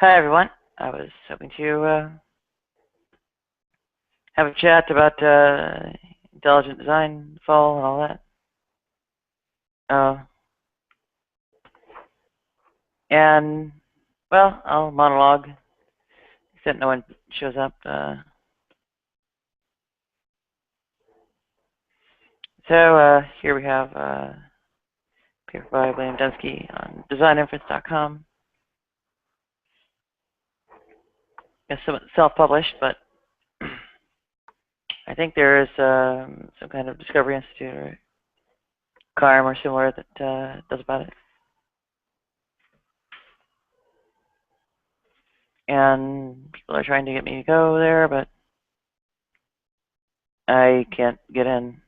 Hi, everyone. I was hoping to have a chat about intelligent design, fall, and all that. Uh, and, well, I'll monologue, except no one shows up. So here we have a paper by Dembski on designinference.com. It's somewhat self-published, but I think there is some kind of Discovery Institute or CARM or similar that does about it. And people are trying to get me to go there, but I can't get in.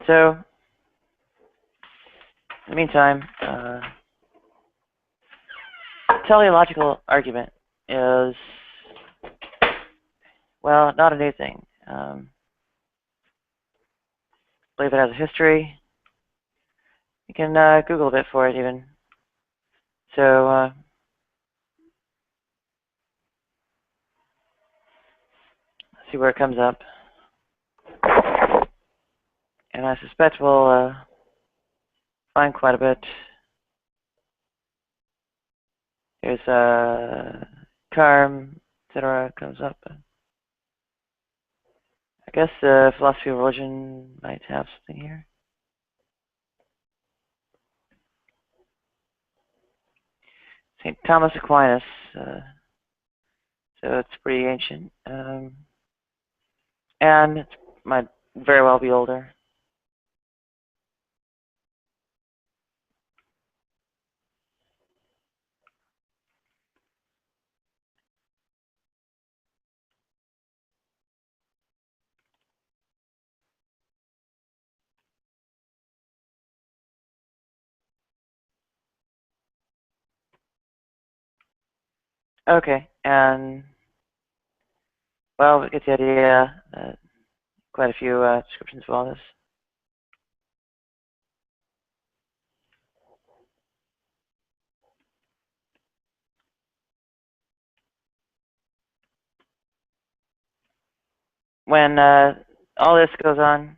So, in the meantime, teleological argument is, well, not a new thing. I believe it has a history. You can Google a bit for it even. So, see where it comes up. And I suspect we'll find quite a bit. There's Karm, etc. comes up. I guess philosophy of religion might have something here. St. Thomas Aquinas, so it's pretty ancient. And it might very well be older. Okay, and well, we get the idea. Quite a few descriptions of all this. When all this goes on,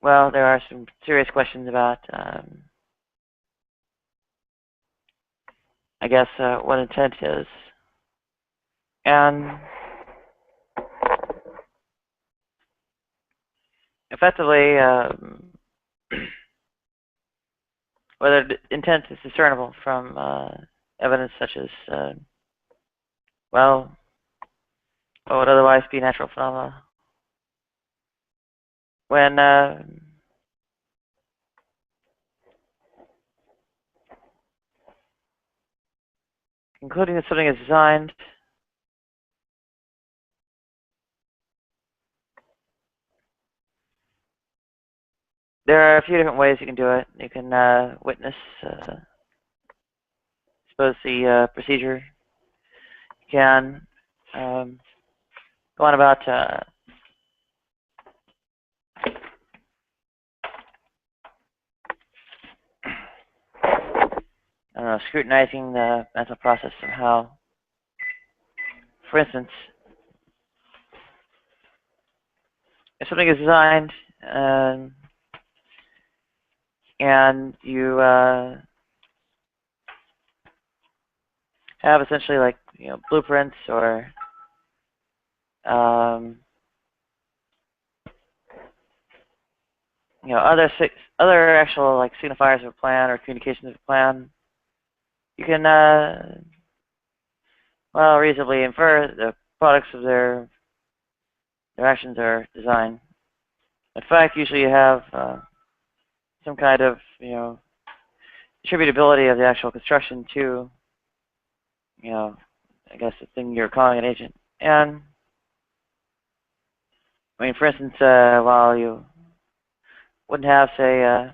well, there are some serious questions about, I guess, what intent is. And effectively, whether intent is discernible from evidence such as, well, what would otherwise be natural phenomena. When concluding that something is designed, there are a few different ways you can do it. You can witness, suppose the procedure. You can go on about I don't know, scrutinizing the mental process somehow. For instance, if something is designed and you have essentially like blueprints or other actual like signifiers of a plan or communications of a plan, you can well reasonably infer the products of their actions are designed. In fact, usually you have some kind of attributability of the actual construction to I guess the thing you're calling an agent. And I mean, for instance, while you wouldn't have, say,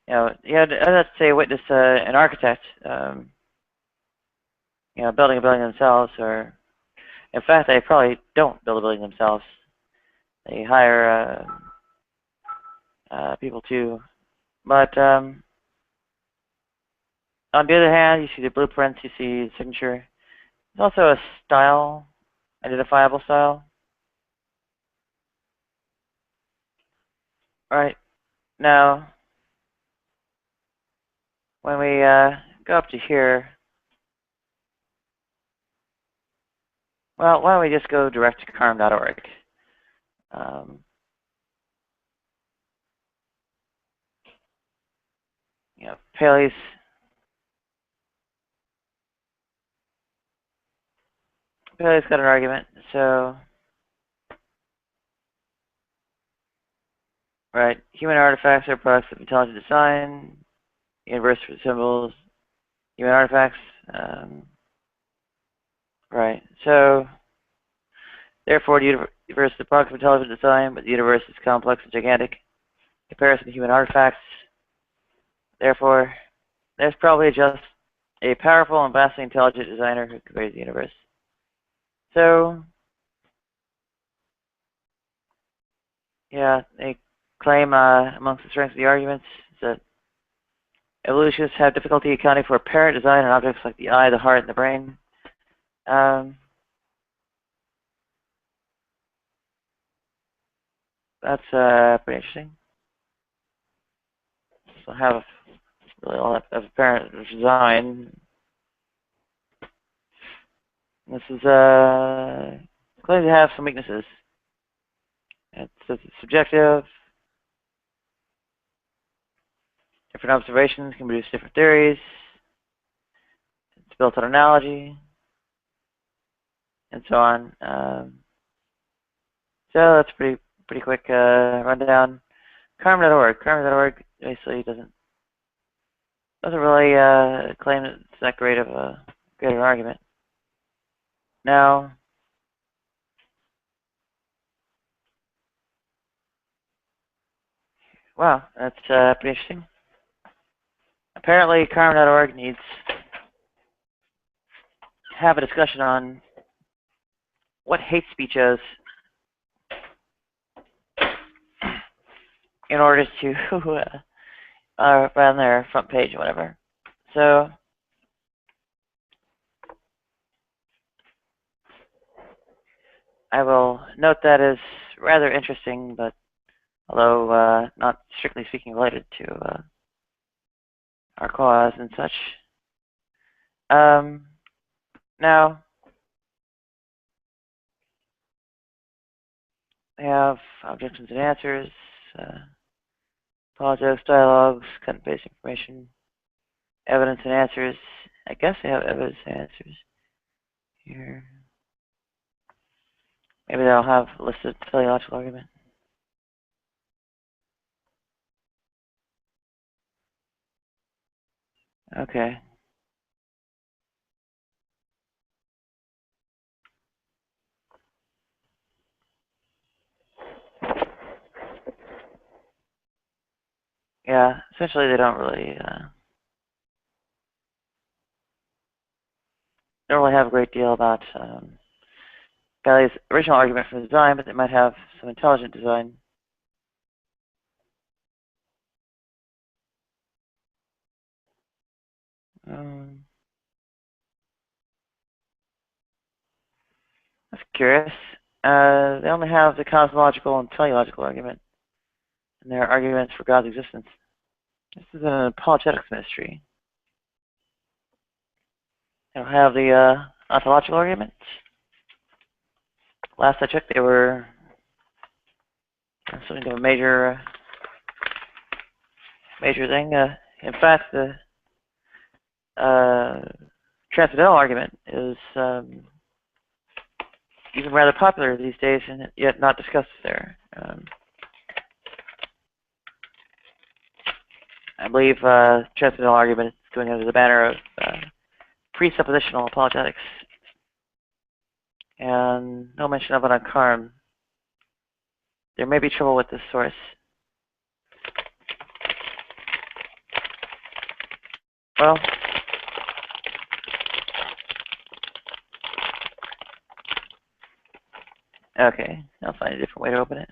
let's say, witness an architect, building a building themselves, or In fact, they probably don't build a building themselves. They hire people to. But on the other hand, you see the blueprints, you see the signature. There's also a style, identifiable style. Right. Now, when we go up to here, well, why don't we just go direct to carm.org? You know, Paley's got an argument, so right, human artifacts are products of intelligent design, universe for symbols, human artifacts, right, so therefore the universe is the product of intelligent design, but the universe is complex and gigantic in comparison to human artifacts. Therefore, there's probably just a powerful and vastly intelligent designer who created the universe. So, yeah, they claim amongst the strengths of the arguments that evolutionists have difficulty accounting for apparent design in objects like the eye, the heart, and the brain. That's pretty interesting. So have really all that of apparent design. This is claims to have some weaknesses. It says it's subjective. Different observations can produce different theories. It's built on analogy, and so on. So that's pretty quick rundown. Carm.org. Carm.org basically doesn't really claim that it's that great of an argument. Now, wow, that's pretty interesting. Apparently, Carm.org needs to have a discussion on what hate speech is in order to on their front page or whatever. So, I will note that as rather interesting, but although not strictly speaking related to our cause and such. Now, we have objections and answers, apologetics, dialogues, cut and paste information, evidence and answers. I guess they have evidence and answers here. Maybe they'll have listed teleological argument. Okay. Yeah, essentially they don't really have a great deal about Galileo's original argument for design, but they might have some intelligent design. That's curious. They only have the cosmological and teleological argument and their arguments for God's existence. This is an apologetics ministry. They don't have the ontological argument. Last I checked, they were something of a major thing. In fact, the transcendental argument is even rather popular these days, and yet not discussed there. I believe transcendental argument is going under the banner of presuppositional apologetics, and no mention of it on Carm. There may be trouble with this source. Well, Okay, I'll find a different way to open it.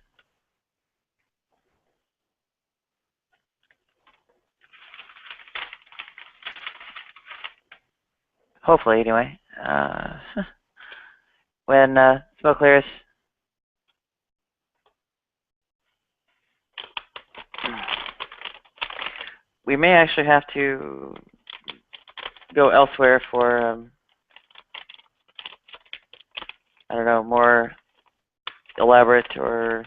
Hopefully, anyway. When smoke clears, we may actually have to go elsewhere for, I don't know, more elaborate or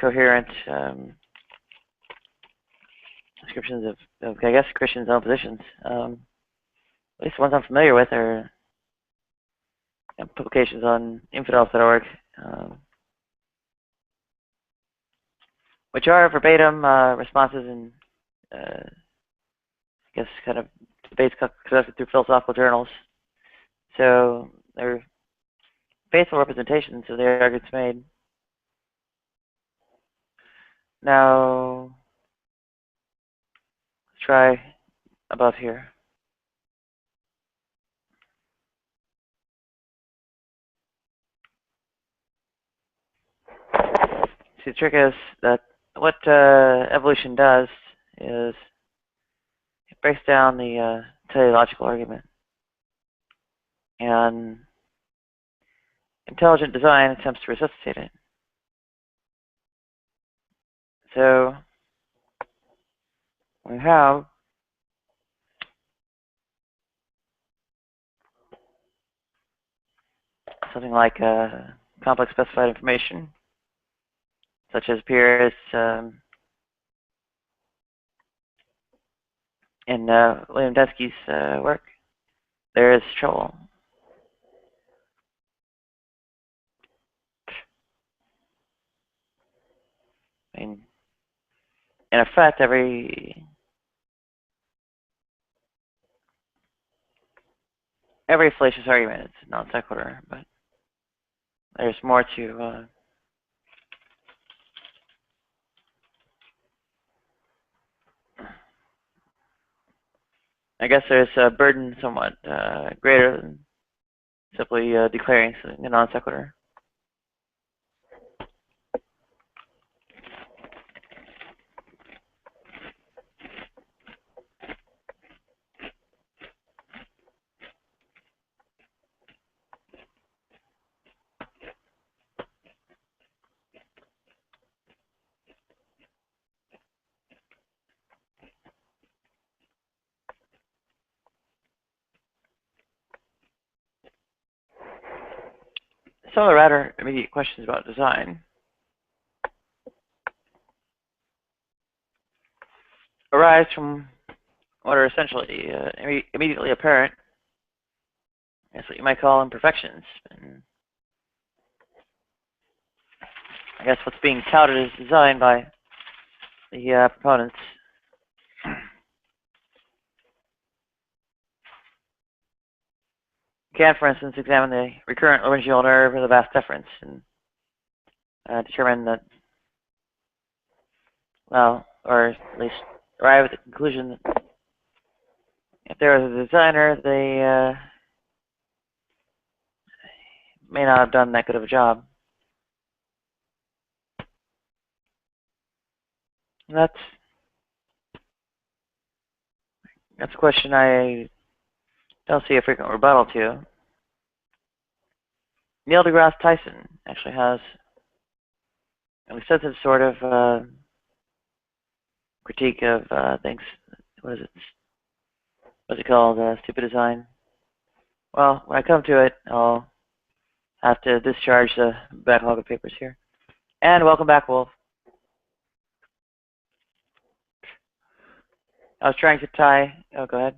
coherent descriptions of, I guess, Christians' own positions. At least the ones I'm familiar with are publications on infidels.org, which are verbatim responses and, I guess, kind of debates conducted through philosophical journals. So they're faithful representations of the arguments made. Now, let's try above here. See, the trick is that what evolution does is it breaks down the teleological argument. And intelligent design attempts to resuscitate it. So we have something like complex specified information, such as appears in William Dembski's work. There is trouble. I mean, in effect, every fallacious argument is non sequitur, but there's more to I guess there's a burden somewhat greater than simply declaring something a non sequitur. Some of the rather immediate questions about design arise from what are essentially immediately apparent. That's what you might call imperfections. And I guess what's being touted as design by the proponents. You can, for instance, examine the recurrent laryngeal nerve of the vas deferens and determine that, well, or at least arrive at the conclusion that if there was a designer, they may not have done that good of a job. And that's a question I don't see a frequent rebuttal to. Neil deGrasse Tyson actually has an extensive sort of critique of things. What is it? What's it called? Stupid design. Well, when I come to it, I'll have to discharge the backlog of papers here. And welcome back, Wolf. I was trying to tie. Oh, go ahead.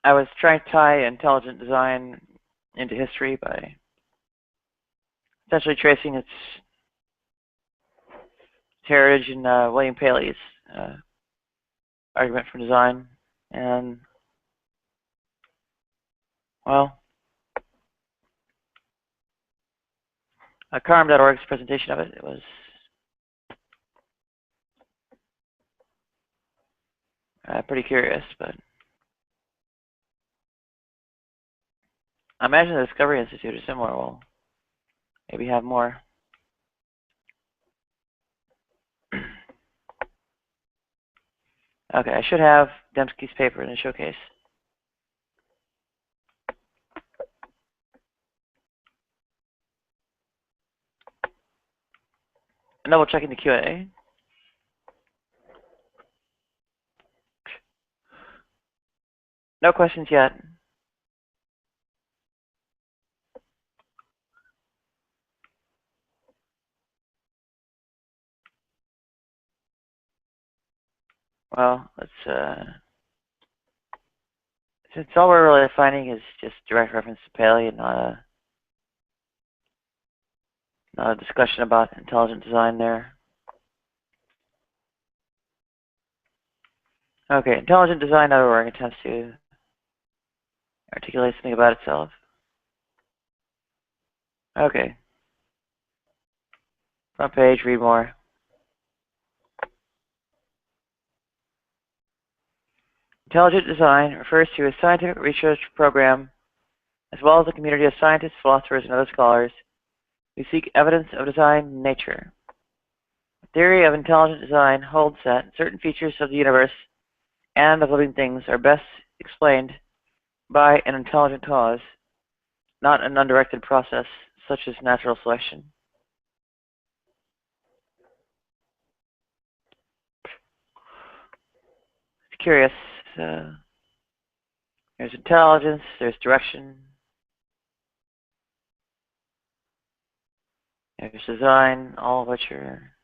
I was trying to tie intelligent design into history by essentially tracing its heritage in William Paley's argument for design. And, well, Carm.org's presentation of it, it was pretty curious, but I imagine the Discovery Institute is similar. We'll maybe have more. Okay, I should have Dembski's paper in the showcase. Double checking the Q&A. No questions yet. Well, let's, since all we're really finding is just direct reference to Paley and not a discussion about intelligent design there. Okay, intelligentdesign.org attempts to articulate something about itself. Okay. Front page, read more. Intelligent design refers to a scientific research program as well as a community of scientists, philosophers, and other scholars who seek evidence of design in nature. The theory of intelligent design holds that certain features of the universe and of living things are best explained by an intelligent cause, not an undirected process such as natural selection. It's curious. There's intelligence, there's direction, there's design, all of which are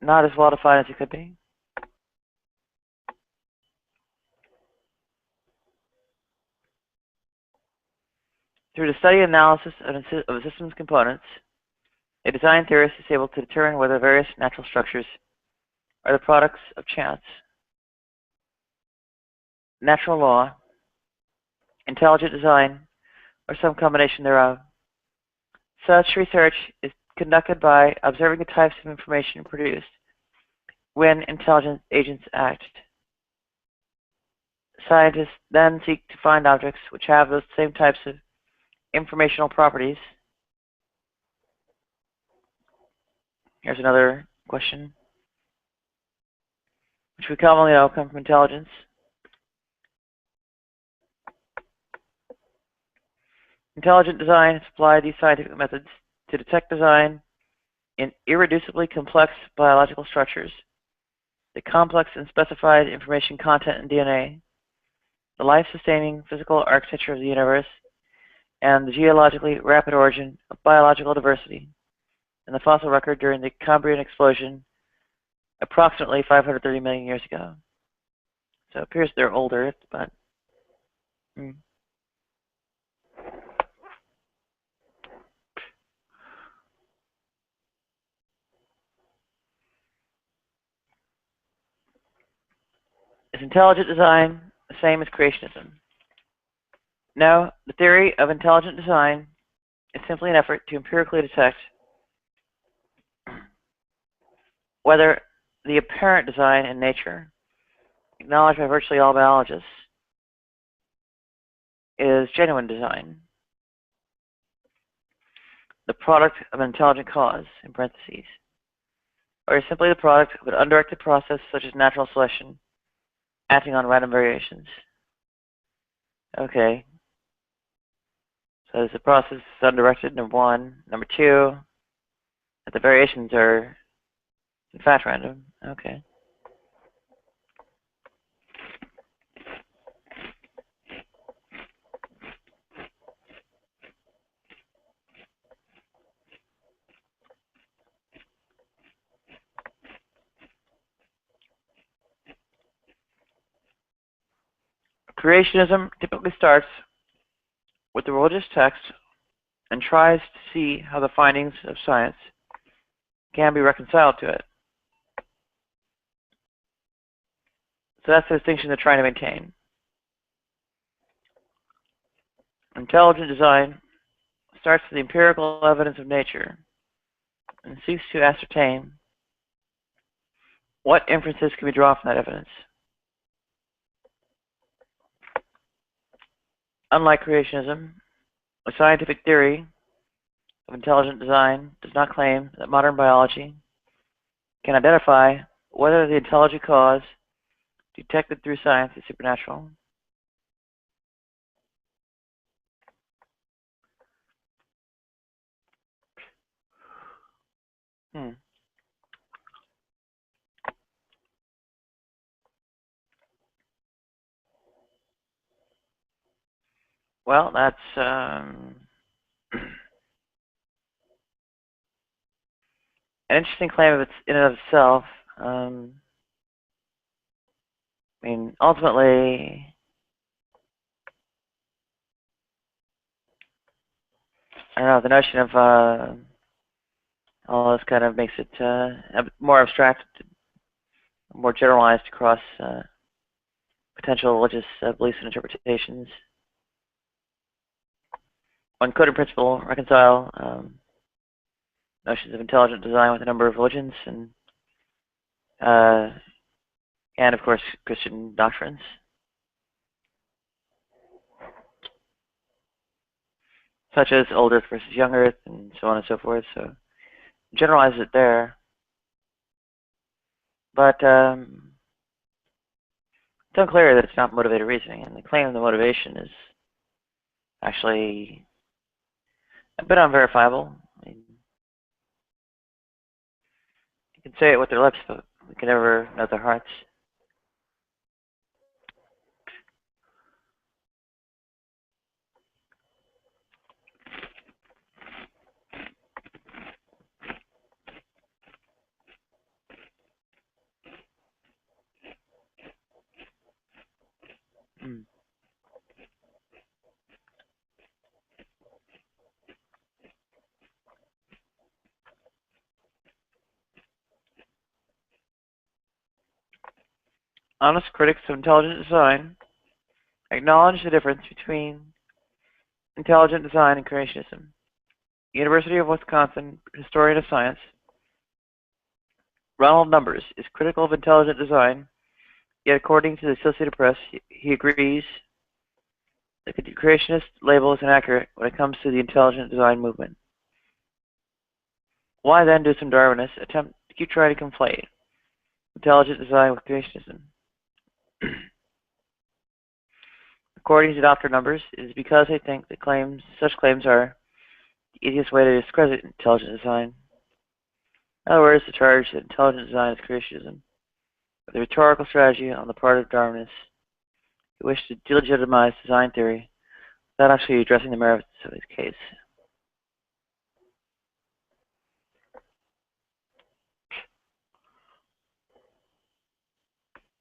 not as well defined as it could be. Through the study and analysis of a system's components, a design theorist is able to determine whether various natural structures are the products of chance, natural law, intelligent design, or some combination thereof. Such research is conducted by observing the types of information produced when intelligent agents act. Scientists then seek to find objects which have those same types of informational properties. Here's another question, which we commonly know come from intelligence. Intelligent design has applied these scientific methods to detect design in irreducibly complex biological structures, the complex and specified information content in DNA, the life-sustaining physical architecture of the universe, and the geologically rapid origin of biological diversity in the fossil record during the Cambrian explosion approximately 530 million years ago. So it appears they're older, but is intelligent design the same as creationism? No, the theory of intelligent design is simply an effort to empirically detect whether the apparent design in nature, acknowledged by virtually all biologists, is genuine design, the product of an intelligent cause, in parentheses, or is simply the product of an undirected process such as natural selection, acting on random variations. Okay. So the process is undirected, number one. Number two, that the variations are in fact random. Okay. Creationism typically starts with the religious text and tries to see how the findings of science can be reconciled to it. So that's the distinction they're trying to maintain. Intelligent design starts with the empirical evidence of nature and seeks to ascertain what inferences can be drawn from that evidence. Unlike creationism, a scientific theory of intelligent design does not claim that modern biology can identify whether the intelligent cause detected through science is supernatural. Well, that's an interesting claim in and of itself. I mean, ultimately, I don't know, the notion of all this kind of makes it more abstract, more generalized across potential religious beliefs and interpretations. One could, in principle, reconcile notions of intelligent design with a number of religions and of course, Christian doctrines. Such as old Earth versus young Earth, and so on and so forth. So, generalize it there. But it's unclear that it's not motivated reasoning, and the claim of the motivation is actually a bit unverifiable. I mean, you can say it with their lips, but we can never know their hearts. Honest critics of intelligent design acknowledge the difference between intelligent design and creationism. University of Wisconsin historian of science Ronald Numbers is critical of intelligent design, yet according to the Associated Press, he agrees that the creationist label is inaccurate when it comes to the intelligent design movement. Why then do some Darwinists attempt to keep trying to conflate intelligent design with creationism? According to Dr. Numbers, it is because they think that such claims are the easiest way to discredit intelligent design. In other words, the charge that intelligent design is creationism, but the rhetorical strategy on the part of Darwinists who wish to delegitimize design theory without actually addressing the merits of his case.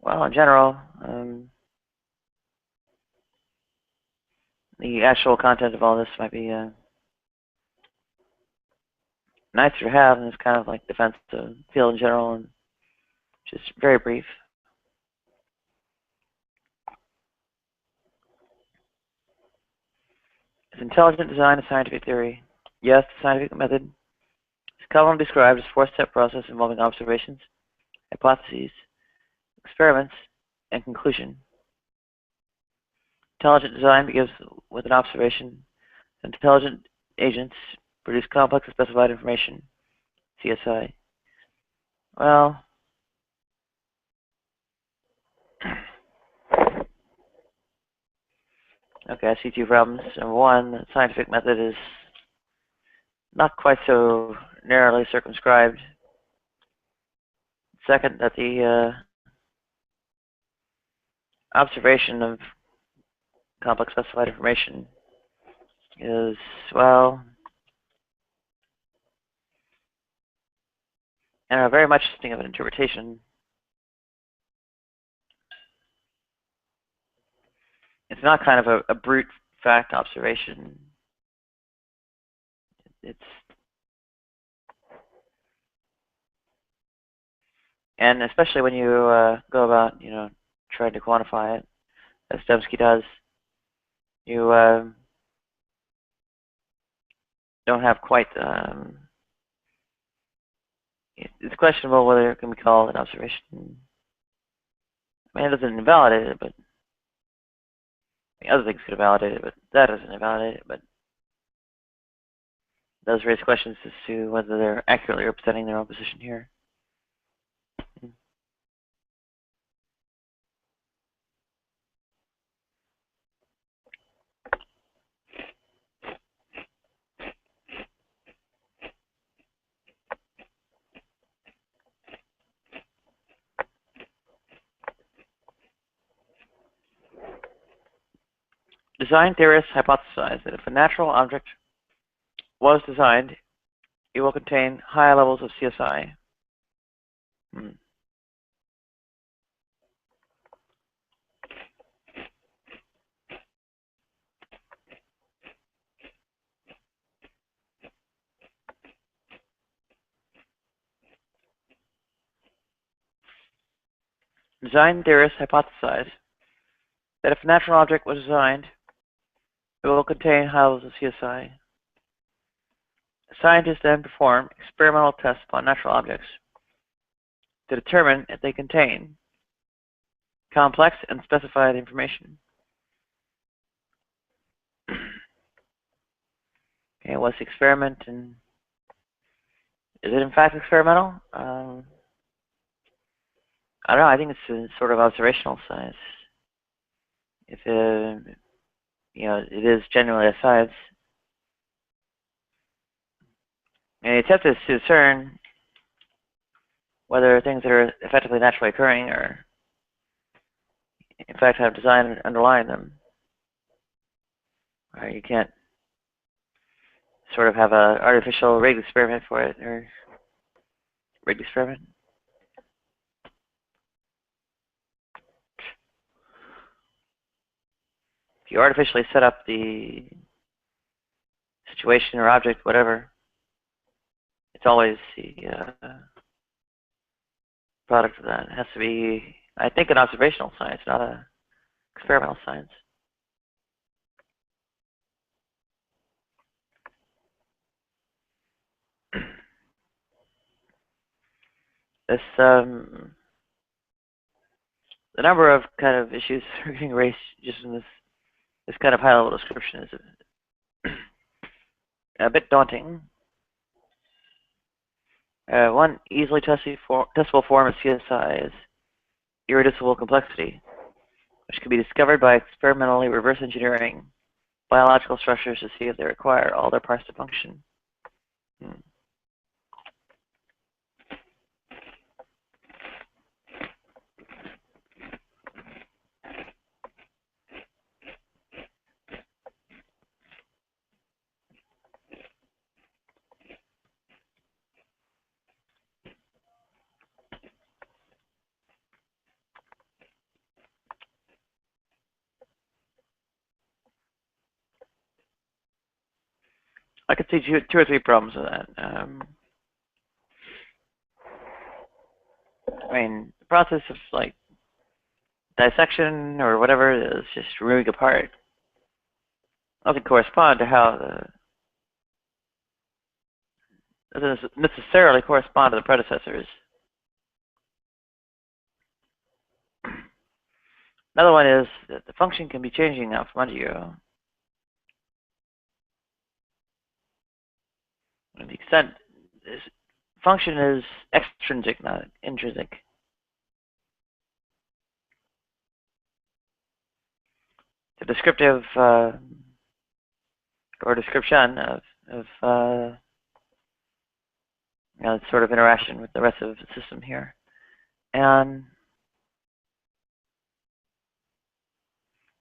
Well, in general, the actual content of all this might be nicer to have, and it's kind of like defense of the field in general, and just very brief. Is intelligent design a scientific theory? Yes, the scientific method is commonly described as a four-step process involving observations, hypotheses, experiments, and conclusion. Intelligent design begins with an observation. Intelligent agents produce complex and specified information, CSI. Well, okay, I see two problems. Number one, the scientific method is not quite so narrowly circumscribed. Second, that the observation of complex specified information is, well, I don't know, very much something of an interpretation. It's not kind of a brute fact observation. It's and especially when you go about, trying to quantify it, as Dembski does, you don't have quite. It's questionable whether it can be called an observation. I mean, it doesn't invalidate it, but other things could invalidate it, but that doesn't invalidate it. But it does raise questions as to whether they're accurately representing their own position here. Design theorists hypothesize that if a natural object was designed, it will contain high levels of CSI. Design theorists hypothesize that if a natural object was designed, it will contain high levels of CSI. Scientists then perform experimental tests upon natural objects to determine if they contain complex and specified information. Okay, what's the experiment, and is it in fact experimental? I don't know. I think it's a sort of observational science. If it is genuinely a science. And the attempt is to discern whether things that are effectively naturally occurring or in fact have design underlying them. Or you can't sort of have an artificial rigged experiment for it, or rigged experiment. If you artificially set up the situation or object, whatever, it's always the product of that. It has to be, I think, an observational science, not an experimental science. This, the number of kind of issues are getting raised just in this kind of high-level description is a bit daunting. One easily testable form of CSI is irreducible complexity, which can be discovered by experimentally reverse engineering biological structures to see if they require all their parts to function. I could see two or three problems with that. I mean, the process of like dissection or whatever is just removing apart doesn't correspond to how doesn't necessarily correspond to the predecessors. Another one is that the function can be changing out from under you. And the extent this function is extrinsic, not intrinsic. The descriptive or description of sort of interaction with the rest of the system here, and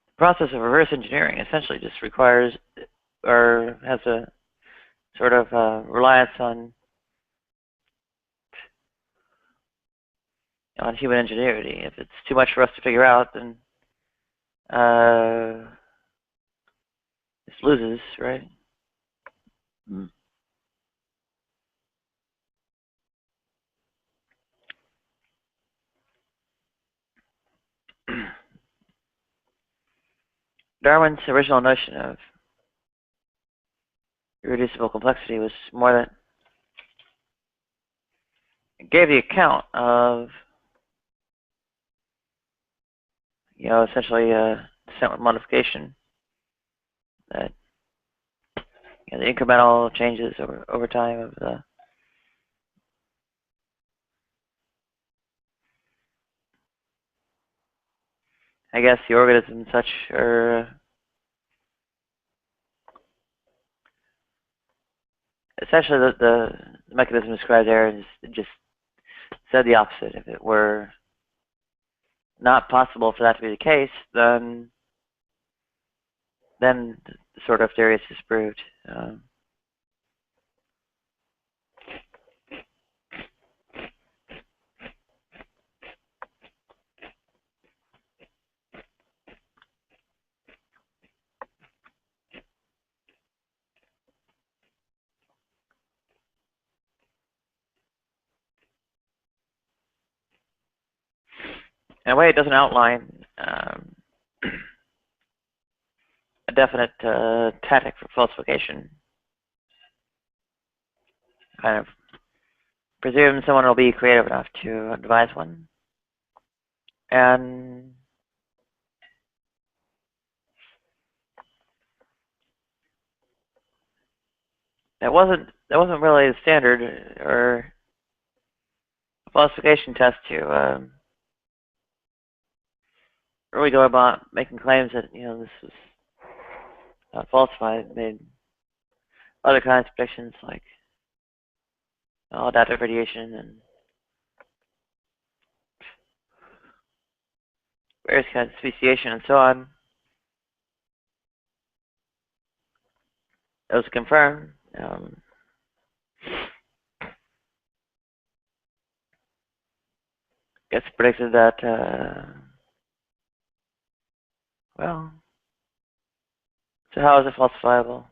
the process of reverse engineering essentially just requires or has a sort of reliance on human ingenuity. If it's too much for us to figure out, then This loses, right? Mm. Darwin's original notion of irreducible complexity was more that it gave the account of, essentially descent with modification, that the incremental changes over time of the the organism and such are essentially the mechanism described there is just said the opposite. If it were not possible for that to be the case, then the sort of theory is disproved. In a way, it doesn't outline a definite tactic for falsification. Kind of presume someone will be creative enough to devise one, and that wasn't really the standard or falsification test to really go about making claims that this was not falsified. It made other kinds of predictions like adaptive radiation and various kinds of speciation and so on. It was confirmed. Gets predicted that well, so how is it falsifiable?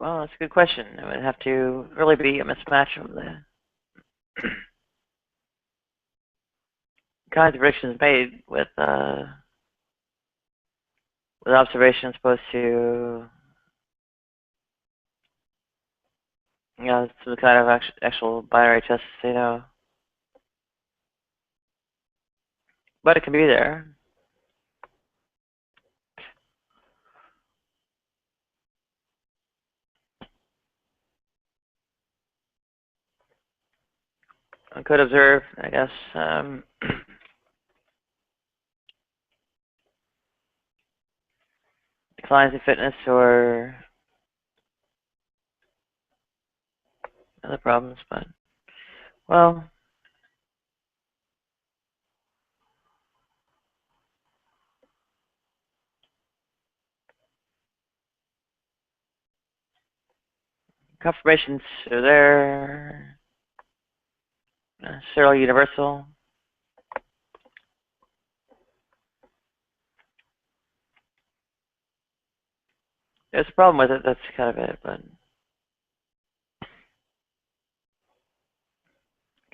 Well, that's a good question. It would have to really be a mismatch of the kinds of predictions made with observations opposed to some kind of actual binary tests, but it can be there. I could observe, I guess, declines in fitness or other problems, but, well, confirmations are there, necessarily universal. There's a problem with it, that's kind of it, but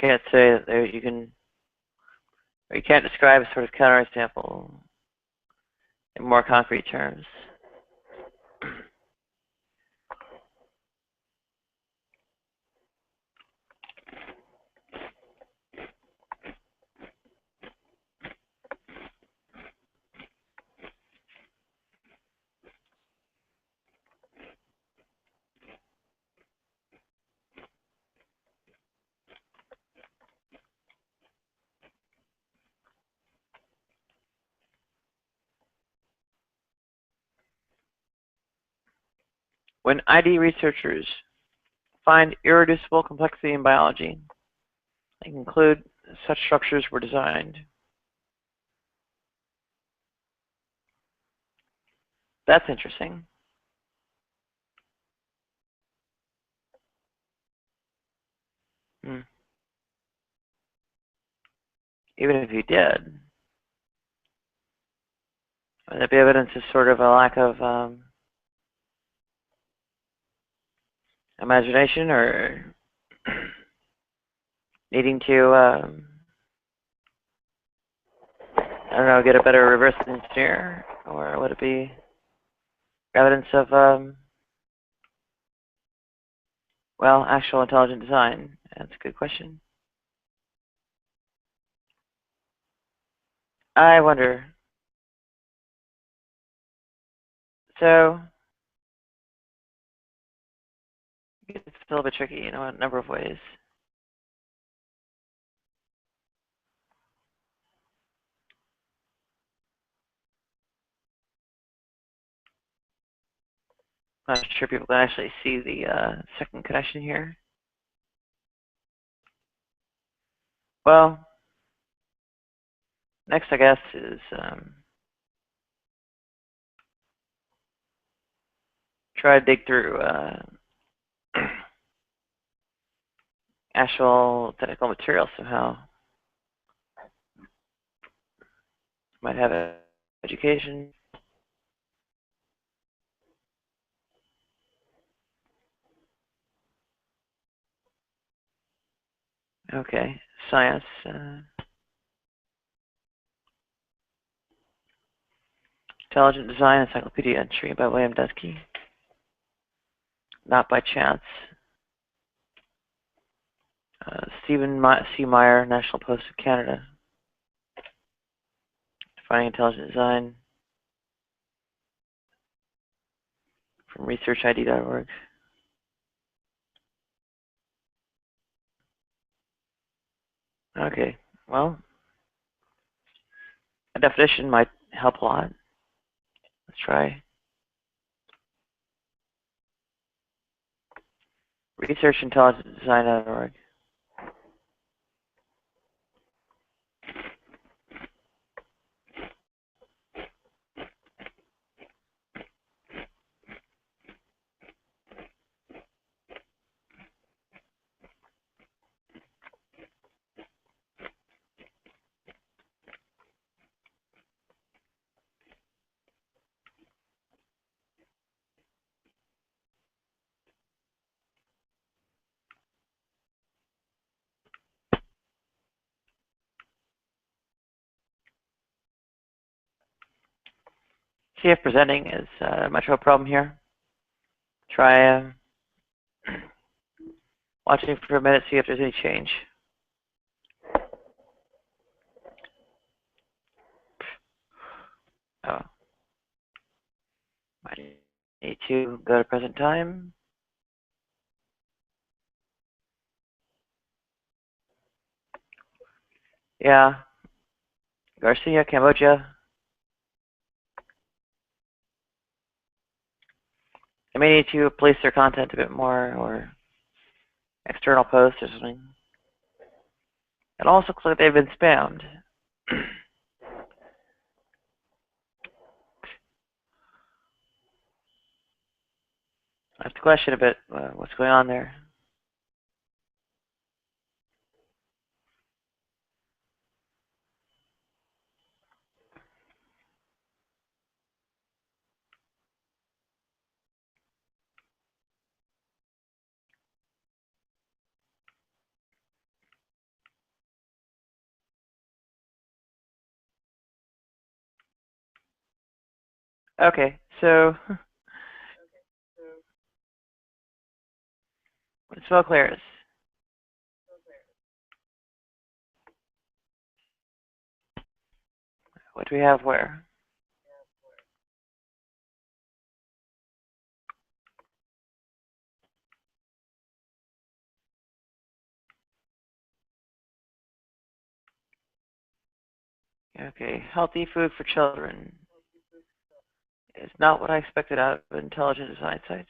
can't say that you can't describe a sort of counterexample in more concrete terms. When ID researchers find irreducible complexity in biology, they conclude such structures were designed. That's interesting. Hmm. Even if you did, would that be evidence of sort of a lack of imagination or needing to, I don't know, get a better reverse engineer? Or would it be evidence of, well, actual intelligent design? That's a good question. I wonder. So, it's a little bit tricky, you know, in a number of ways. I'm not sure people can actually see the second connection here. Well, next, I guess, is try to dig through actual technical material somehow. Might have education. Okay, science. Intelligent Design Encyclopedia entry by William Dembski. Not by chance. Stephen C. Meyer, National Post of Canada. Defining Intelligent Design from researchid.org. Okay, well, a definition might help a lot. Let's try. Researchintelligentdesign.org. See if presenting is much of a problem here. Try watching for a minute, see if there's any change. Oh, might need to go to present time. Yeah, Garcia, Cambodia. They may need to police their content a bit more, or external posts or something. It also looks like they've been spammed. I have to question a bit what's going on there. Okay, so smoke layers. What do we have where? Okay, healthy food for children is not what I expected out of intelligent design sites.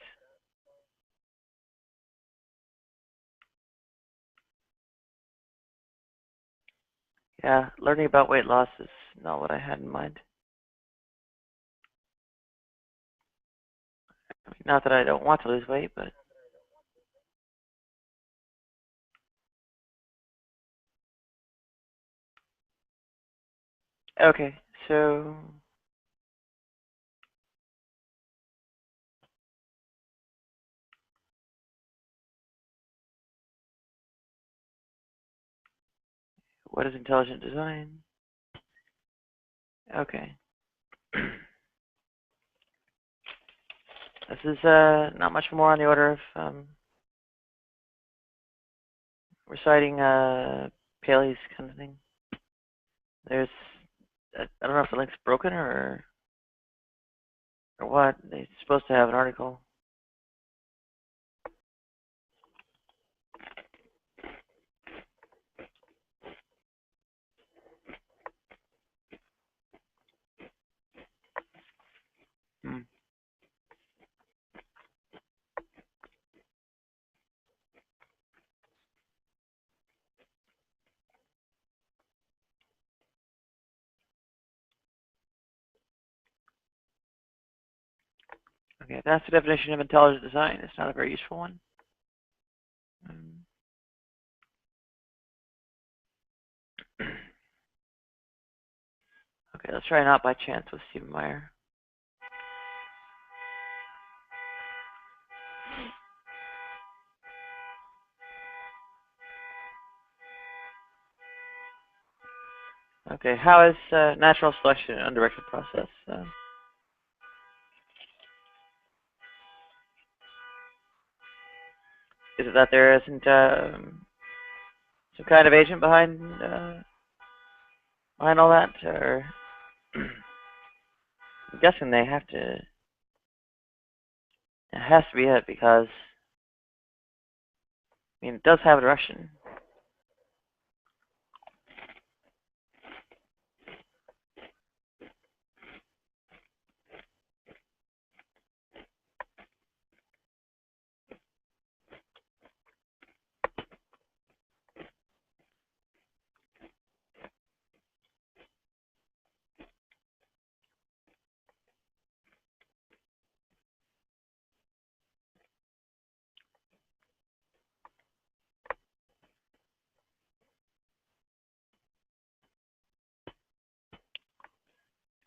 Yeah, learning about weight loss is not what I had in mind. I mean, not that I don't want to lose weight, but okay. So what is intelligent design? Okay. This is not much more on the order of reciting Paley's kind of thing. There's I don't know if the link's broken or what. They're supposed to have an article. Hmm. Okay, that's the definition of intelligent design. It's not a very useful one. Um, okay, let's try Not by Chance with Stephen Meyer. Okay, how is natural selection an undirected process? Is it that there isn't some kind of agent behind all that, or I'm guessing they have to. It has to be it because I mean it does have a direction.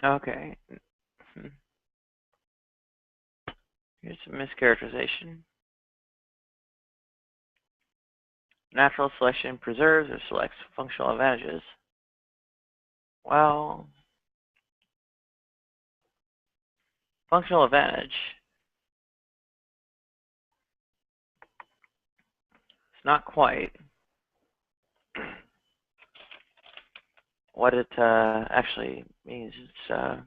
Okay. Hmm. Here's some mischaracterization. Natural selection preserves or selects functional advantages. Well, functional advantage. It's not quite what it actually means. It's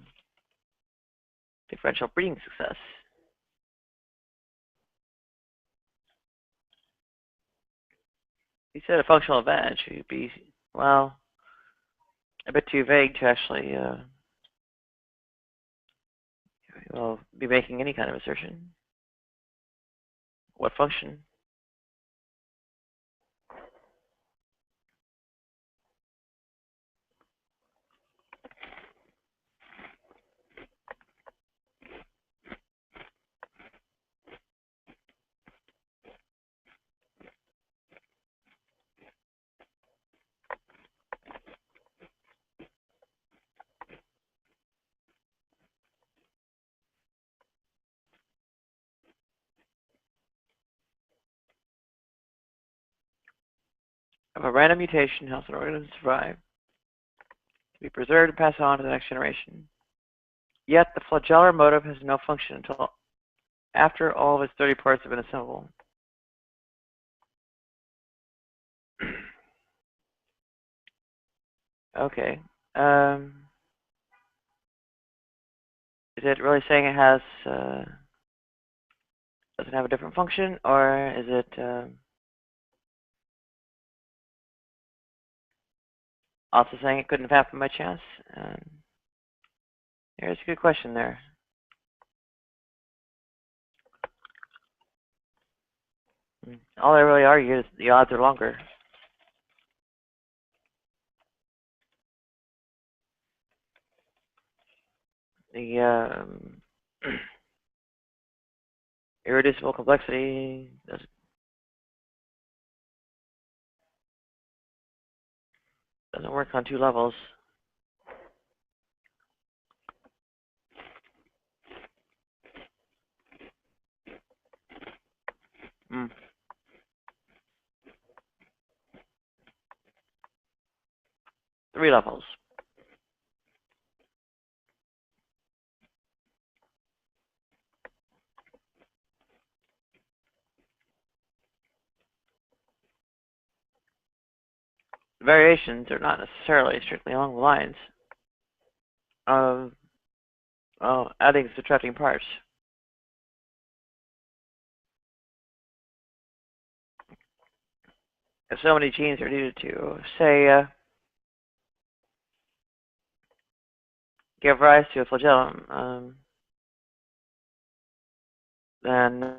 differential breeding success. He said a functional advantage would be, well, a bit too vague to actually well, be making any kind of assertion. What function? If a random mutation helps an organism survive, to be preserved and passed on to the next generation. Yet the flagellar motive has no function until after all of its 30 parts have been assembled. Okay. Is it really saying it has doesn't have a different function, or is it also saying it couldn't have happened by chance? There's a good question there. All I really argue is the odds are longer. the irreducible complexity doesn't work on two levels. Three levels. Variations are not necessarily strictly along the lines of adding and subtracting parts. If so many genes are needed to, say, give rise to a flagellum, then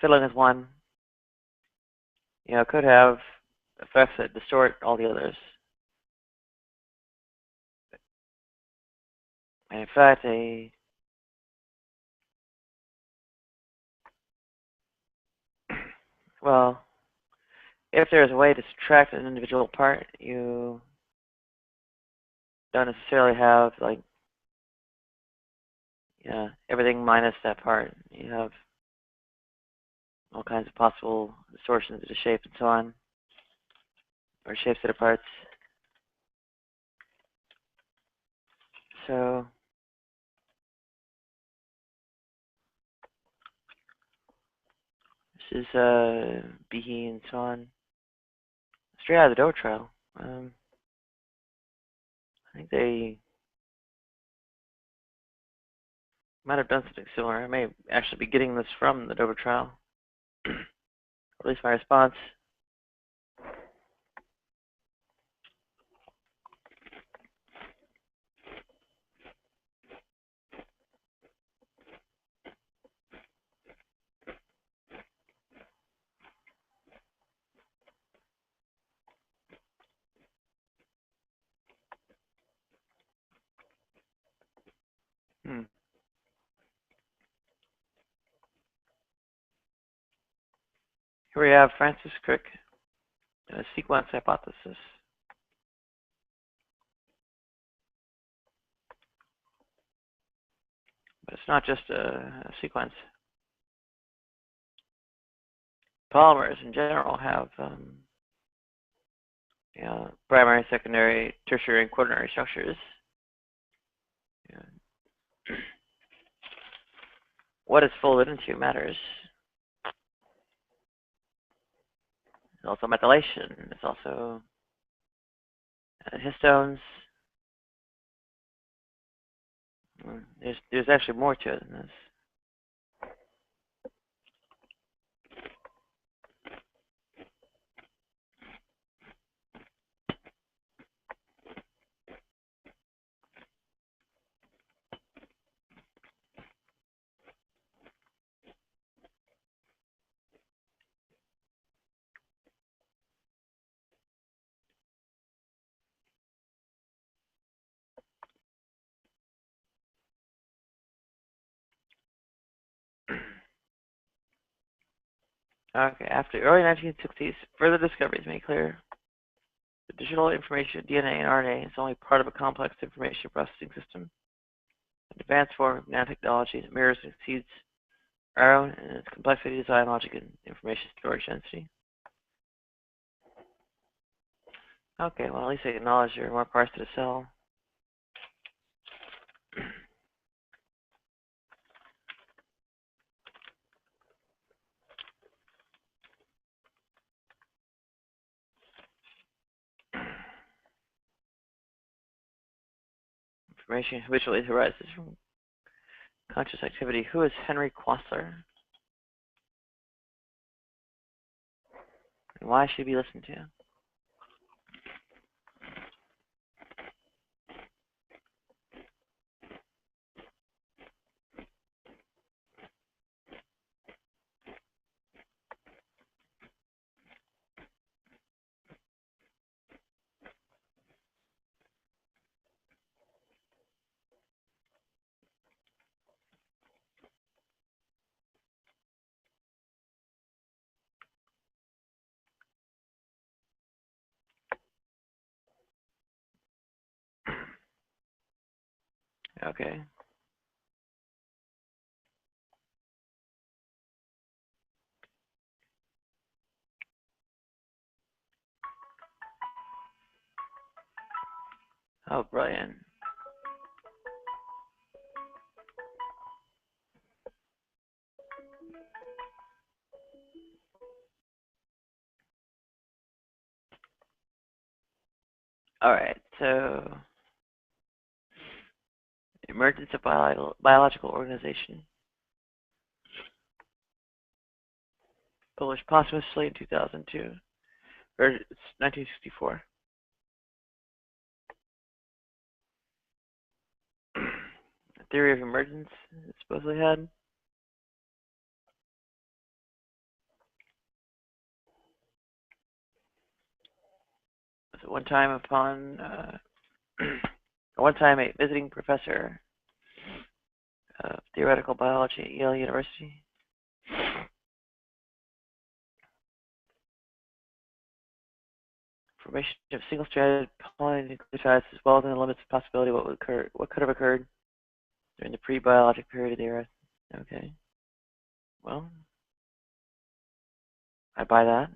fiddling with one, could have effects that distort all the others. And in fact, well, if there's a way to subtract an individual part, you don't necessarily have everything minus that part. You have all kinds of possible distortions of the shape and so on, or shapes of the parts. So this is Behe and so on. Straight out of the Doe trial. I think they might have done something similar. I may actually be getting this from the Dover trial, or at least my response. Here we have Francis Crick and a sequence hypothesis. But it's not just a sequence. Polymers in general have primary, secondary, tertiary, and quaternary structures. What it's folded into matters. There's also methylation. There's also histones. There's actually more to it than this. Okay, after the early 1960s, further discoveries made clear the digital information, DNA and RNA, is only part of a complex information processing system. An advanced form of nanotechnology that mirrors and exceeds our own in its complexity, design, logic, and information storage density. Okay, well, at least I acknowledge there are more parts to the cell. Information habitually arises from conscious activity. Who is Henry Quasler? And why should he be listened to? Okay. Oh, brilliant. All right, so emergence of biological organization, published posthumously in 2002, or it's 1964. The theory of emergence it supposedly had. So one time a visiting professor of theoretical biology at Yale University formation of single-stranded polynucleotides is well within the limits of possibility what could have occurred during the pre-biologic period of the Earth. Okay. Well, I buy that.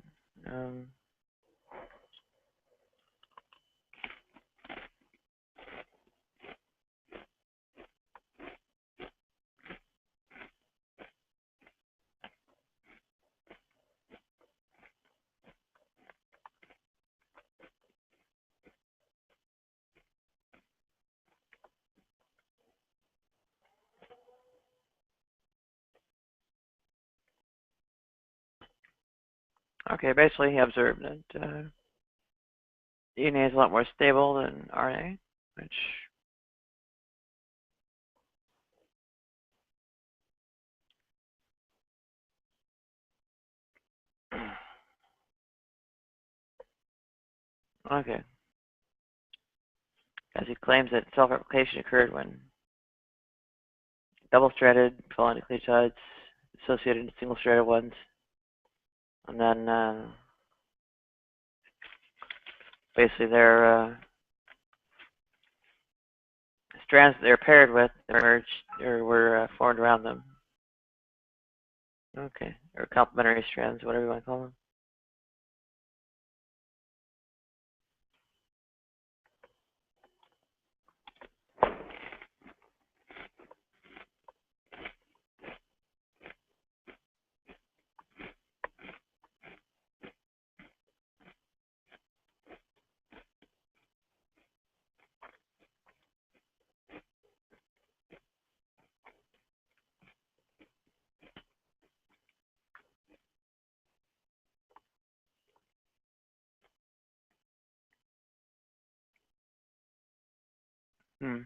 Okay, basically he observed that DNA is a lot more stable than RNA, which okay. As he claims that self-replication occurred when double-stranded polynucleotides associated with single-stranded ones, and then basically their strands that they're paired with emerged or were formed around them. Okay, or complementary strands, whatever you want to call them. Hmm.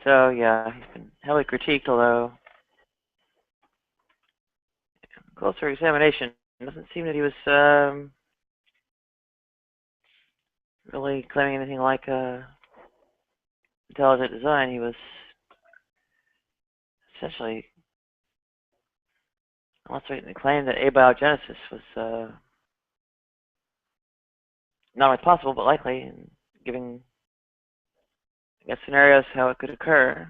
So yeah, he's been heavily critiqued, although closer examination it doesn't seem that he was really claiming anything like intelligent design. He was essentially almost claimed that abiogenesis was not only possible but likely, and giving I guess scenarios how it could occur.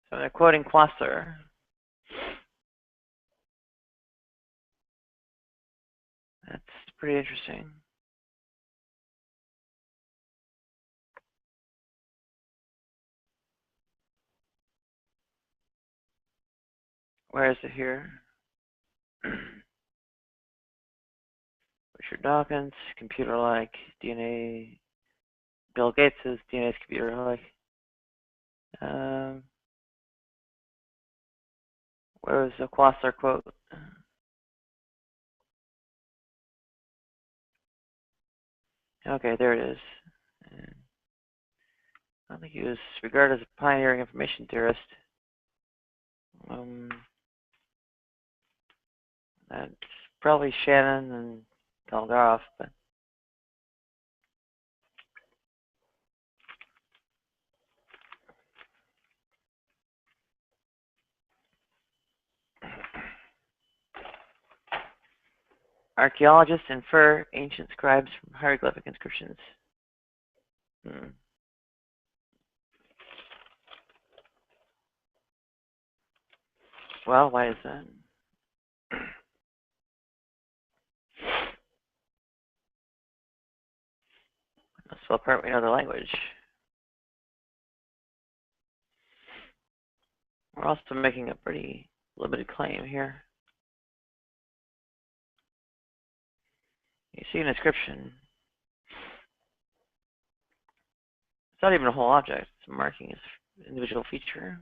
So they're quoting Quasar. That's pretty interesting. Where is it here? Richard Dawkins, computer-like DNA. Bill Gates' DNA is computer-like. Where was the Quasar quote? Okay, there it is. And I think he was regarded as a pioneering information theorist. That's probably Shannon and Kolgaroff, but Archaeologists infer ancient scribes from hieroglyphic inscriptions. Well, why is that? Let's spell part we know the language. We're also making a pretty limited claim here. You see an inscription. It's not even a whole object. It's marking its individual feature.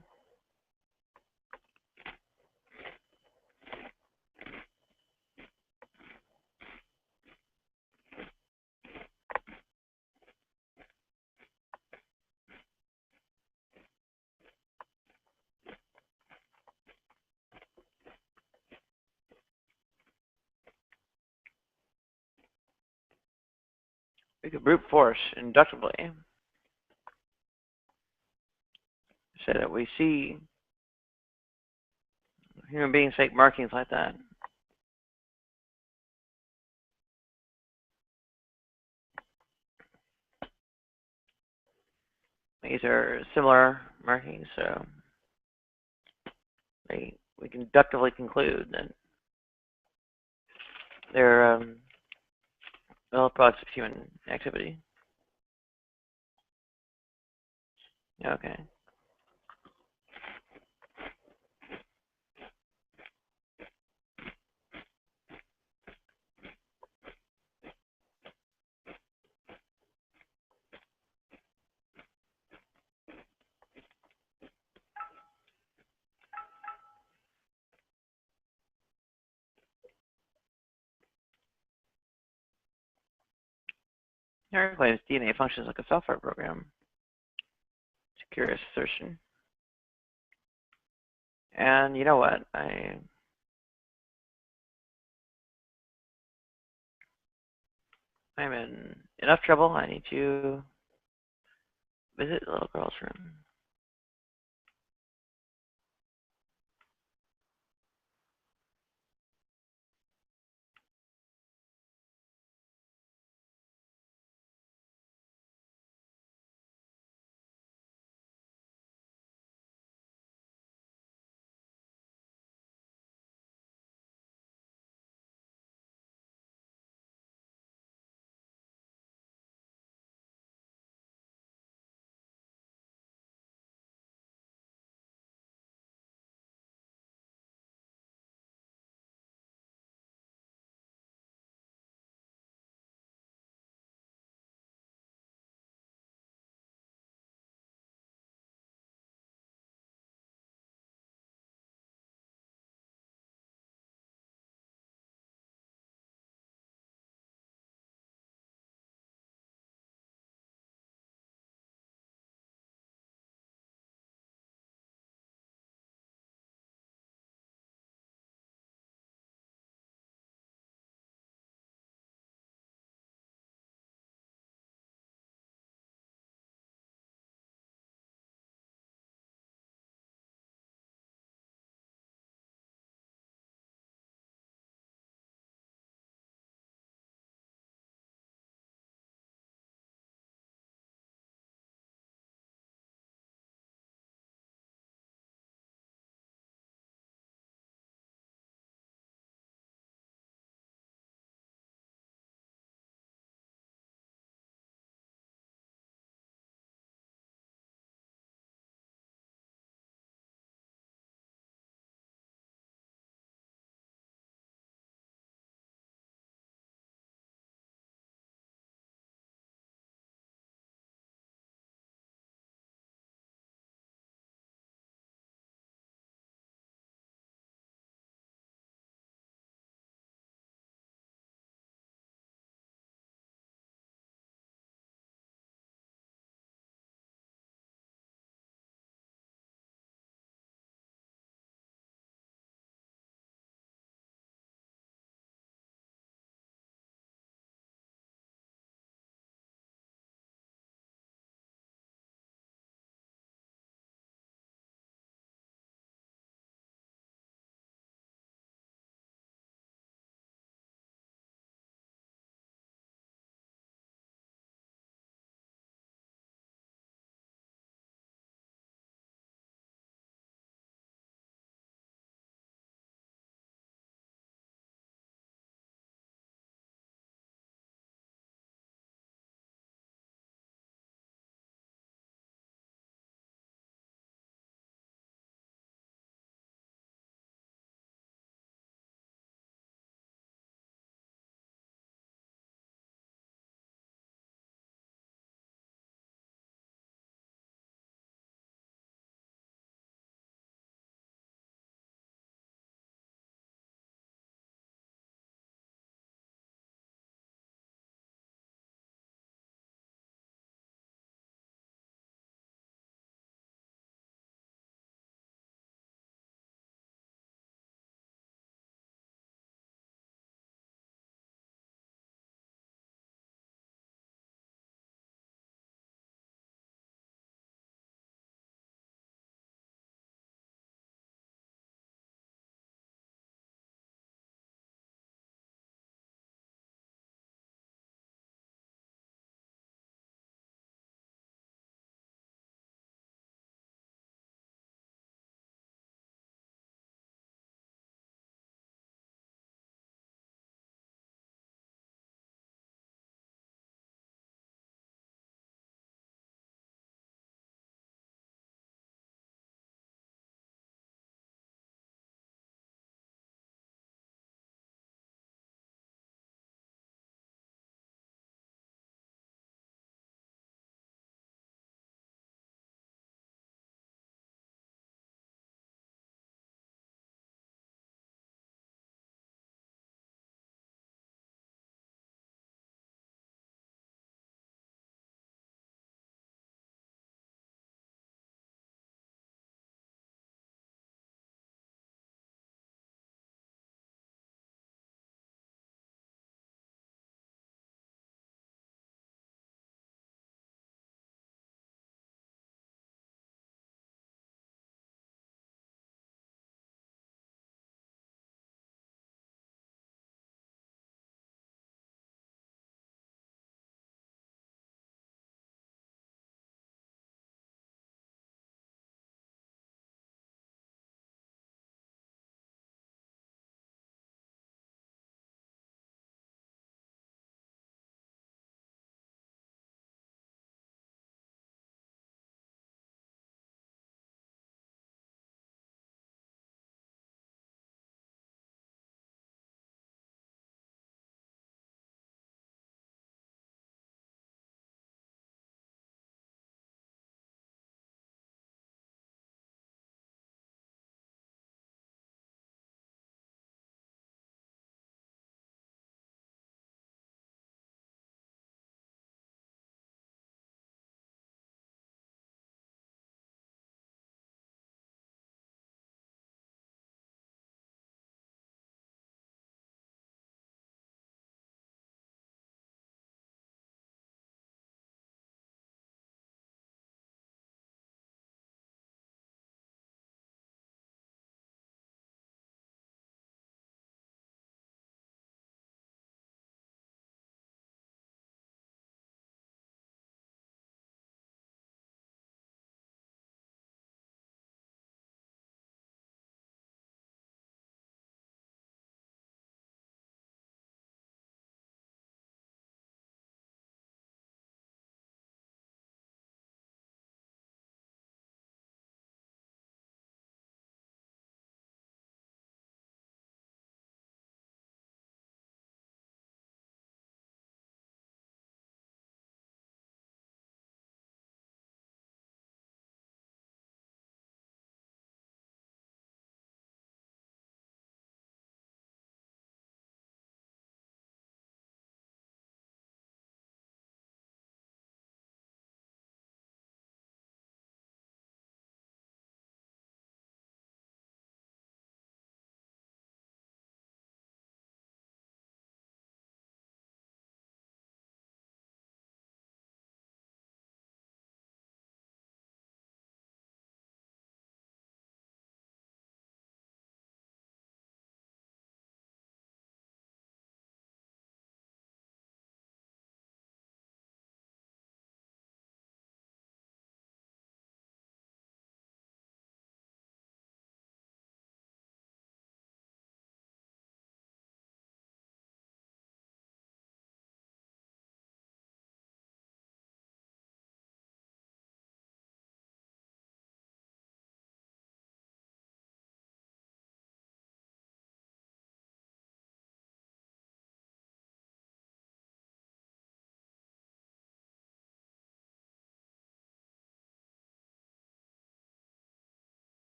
We could brute force inductively say that we see human beings make markings like that. These are similar markings, so we can deductively conclude that they're all products of human activity. Okay. Here claims DNA functions like a software program. It's a curious assertion. And you know what? I'm in enough trouble. I need to visit the little girl's room.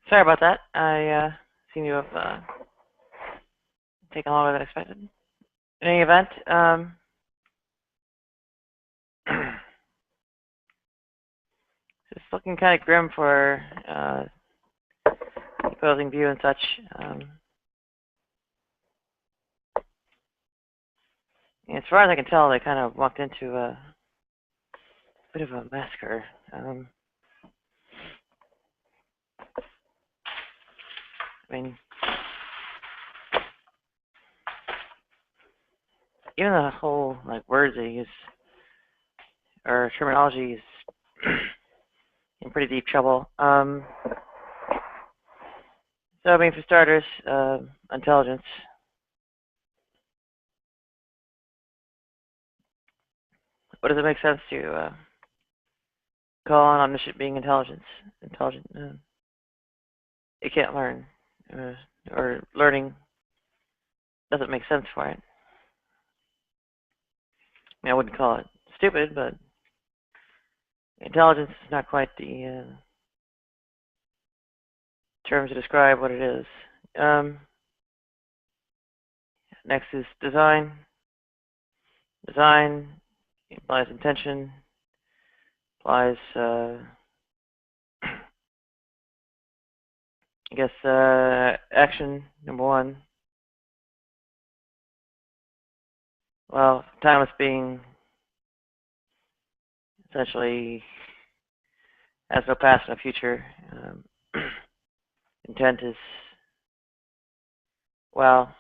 Sorry about that. I seem to have taken longer than expected. In any event, it's looking kind of grim for the opposing view and such. As far as I can tell, they kind of walked into a bit of a massacre. I mean, even the whole like words they use or terminology is in pretty deep trouble. So I mean, for starters, intelligence. What does it make sense to call on omniscient being intelligent? It can't learn, or learning doesn't make sense for it. I mean, I wouldn't call it stupid, but intelligence is not quite the term to describe what it is. Next is design. Design implies intention, implies, I guess, action, number one. Well, timeless being essentially has no past, no future. Intent is, well,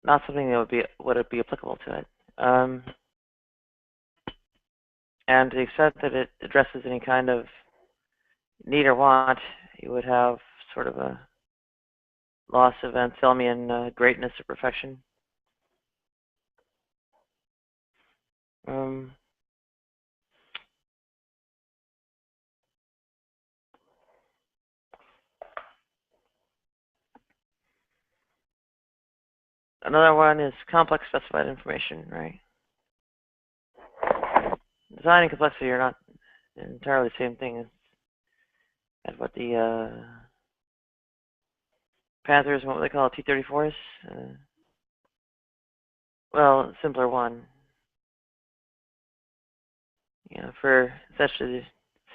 not something that would be applicable to it. And to the extent that it addresses any kind of need or want, you would have sort of a loss of Anselmian greatness or perfection. Another one is complex specified information, right? Design and complexity are not entirely the same thing as what the Panthers and what they call T-34s. Well, simpler one. You know, for essentially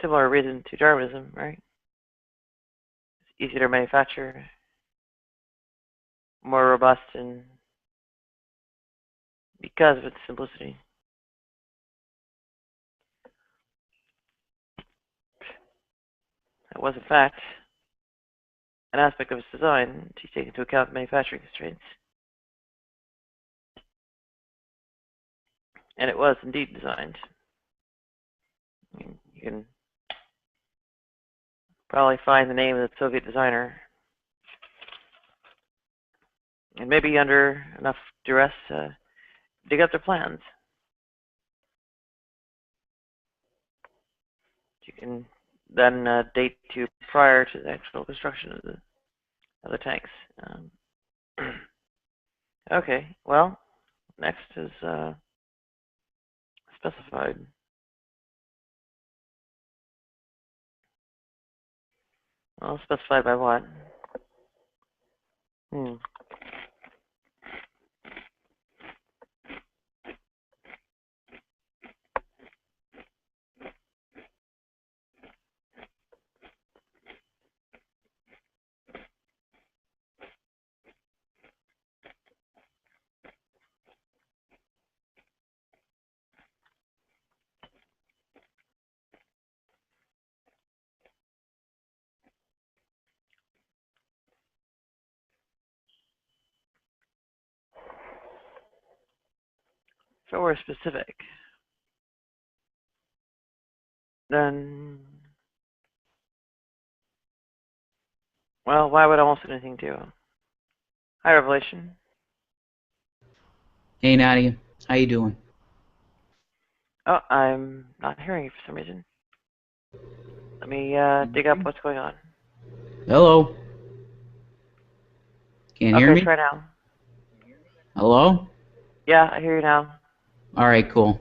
similar reason to Darwinism, right? It's easier to manufacture, more robust, and because of its simplicity. It was, in fact, an aspect of its design to take into account manufacturing constraints. And it was indeed designed. I mean, you can probably find the name of the Soviet designer, and maybe under enough duress, dig up their plans. You can then date to prior to the actual construction of the tanks. Okay, well, next is specified. Well, specified by what? If it were specific, then, well, why would almost anything do? Hi, Revelation. Hey Nadia, how you doing? Oh, I'm not hearing you for some reason. Let me dig up what's going on. Hello? Can't hear Okay, me? try now. Hello? Yeah, I hear you now. Alright, cool.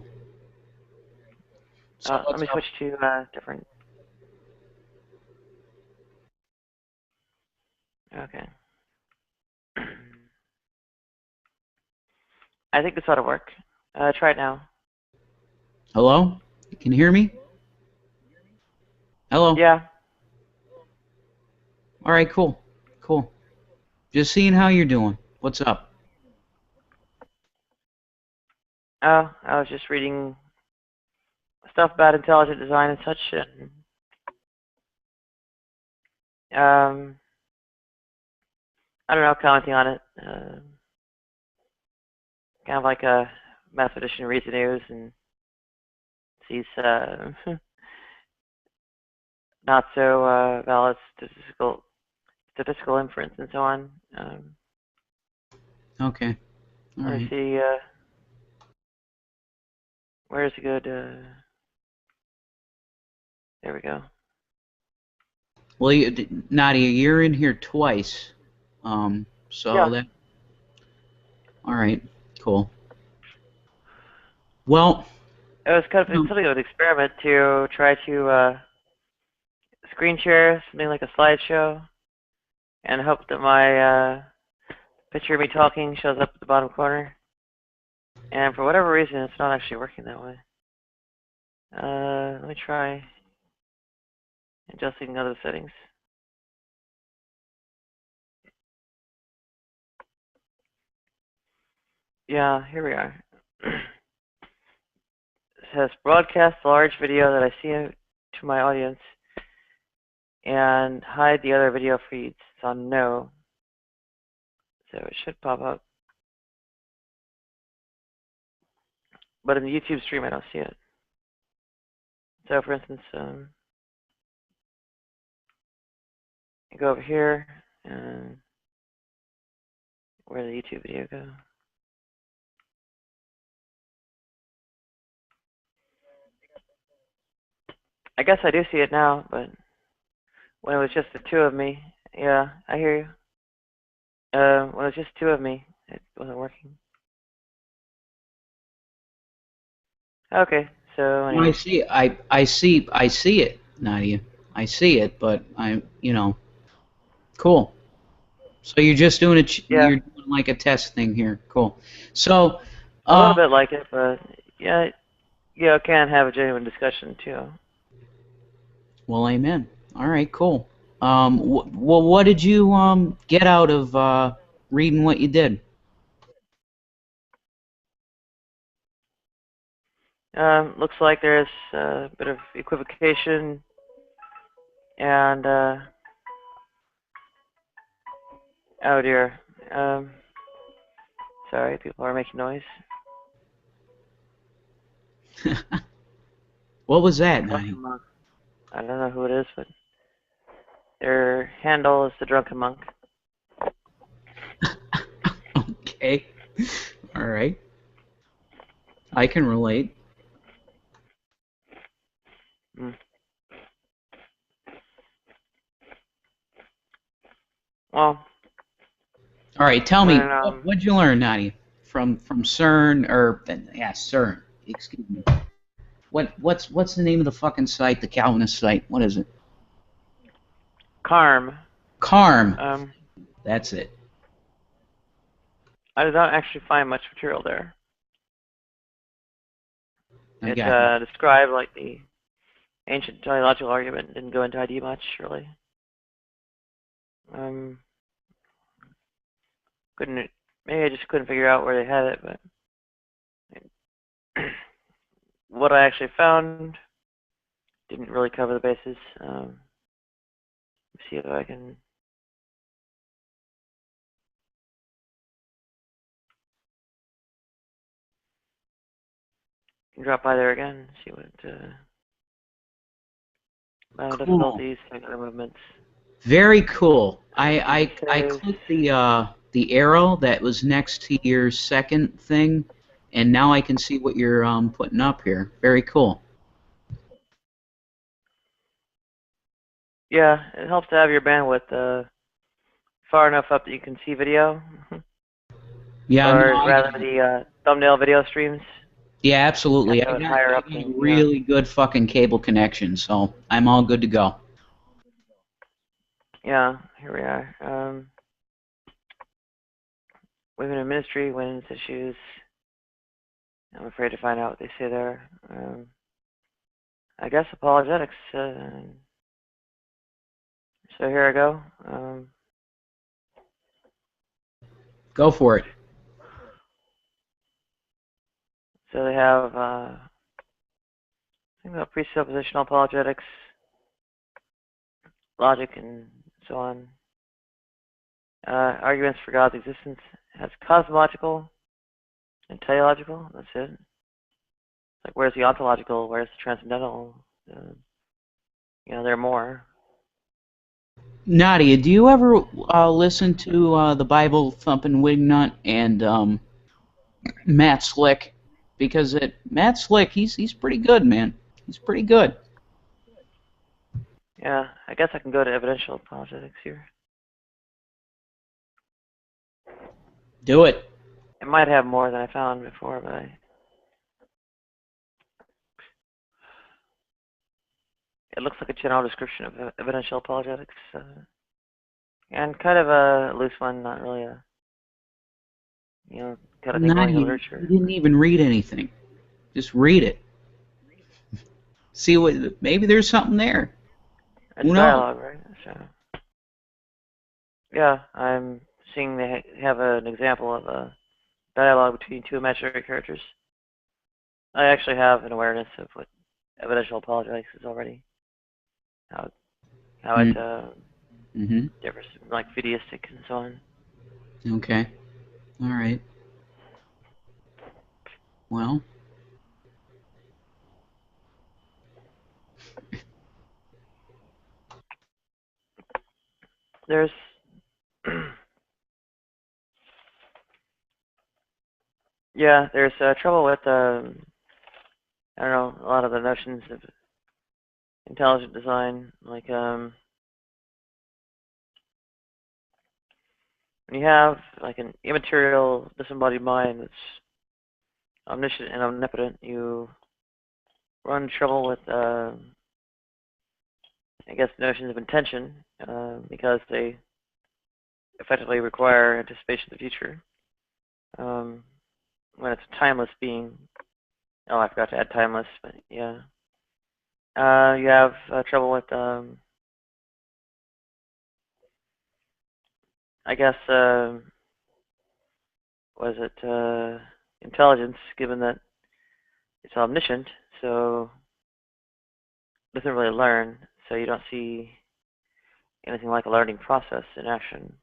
So Let what's me up? switch to different. Okay. I think this ought to work. Try it now. Hello? Can you hear me? Hello? Yeah. Alright, cool. Cool. Just seeing how you're doing. What's up? Oh, I was just reading stuff about intelligent design and such, and I don't know, commenting on it. Kind of like a mathematician reads the news and sees not so valid statistical inference and so on. Okay. Let me Alright. see. Where's a good? There we go. Well, Nadia, you're in here twice. So Yeah, that... Alright. Cool. Well, it was kind of you know, something of an experiment to try to screen share something like a slideshow and hope that my picture of me talking shows up at the bottom corner. And for whatever reason, it's not actually working that way. Let me try adjusting other settings. Yeah, here we are. It says broadcast the large video that I see to my audience and hide the other video feeds. It's on no, so it should pop up. But in the YouTube stream, I don't see it. So, for instance, I go over here, and where did the YouTube video go? I guess I do see it now, but when it was just the two of me, yeah, I hear you. When it was just two of me, it wasn't working. Okay, so well, I anyway, see, I see it, Nadia. I see it, but cool. So you're just doing yeah, you're doing like a test thing here. Cool. So, a little uh, bit like it, but yeah, yeah, I can have a genuine discussion too. well, amen. All right, cool. Well, what did you get out of reading what you did? Looks like there's a bit of equivocation and oh dear. Um, Sorry, people are making noise. What was that, Drunken Nadia? monk. I don't know who it is, but their handle is the drunken monk. Okay. All right. I can relate. Mm. Well, All right. Tell when me, what'd you learn, Nadia, from CERN or yeah, CERN? Excuse me. What's the name of the fucking site? The Calvinist site. What is it? Carm, CARM. um, That's it. I did not actually find much material there. I It got you. described like the ancient teleological argument. Didn't go into ID much, really. Um, couldn't maybe I just couldn't figure out where they had it, but what I actually found didn't really cover the bases. Let's see if I can drop by there again. See what Cool. difficulties, other movements. Very cool. He I says, clicked the arrow that was next to your second thing, and now I can see what you're putting up here. Very cool. yeah, it helps to have your bandwidth far enough up that you can see video, Yeah, no, or I rather got it. the thumbnail video streams. Yeah, You have absolutely. to have it higher I up got a than, yeah. really good fucking cable connection, so I'm all good to go. Yeah, here we are. Women in ministry, women's issues. I'm afraid to find out what they say there. I guess apologetics. So here I go. Go for it. So they have think about presuppositional apologetics, logic, and so on. Arguments for God's existence has cosmological and teleological. That's it. Like, where's the ontological? Where's the transcendental? There are more. Nadia, do you ever listen to the Bible thumping Wignut and Matt Slick? Because Matt Slick, he's pretty good, man. He's pretty good. Yeah, I guess I can go to evidential apologetics here. Do it. It might have more than I found before, but it looks like a general description of evidential apologetics, and kind of a loose one, not really a, kind of ignoring the literature. You didn't even read anything. Just read it. See what? Maybe there's something there. It's dialogue, right? So, yeah, I'm seeing they have an example of a dialogue between two imaginary characters. I actually have an awareness of what evidential apologetics is already. How it differs from, like, fideistic and so on. Okay. All right. Well. There's there's trouble with I don't know, a lot of the notions of intelligent design, like when you have like an immaterial, disembodied mind that's omniscient and omnipotent, you run trouble with I guess notions of intention because they effectively require anticipation of the future. When it's a timeless being, I forgot to add timeless, but yeah. You have trouble with, I guess, was it intelligence, given that it's omniscient, so it doesn't really learn, so you don't see anything like a learning process in action.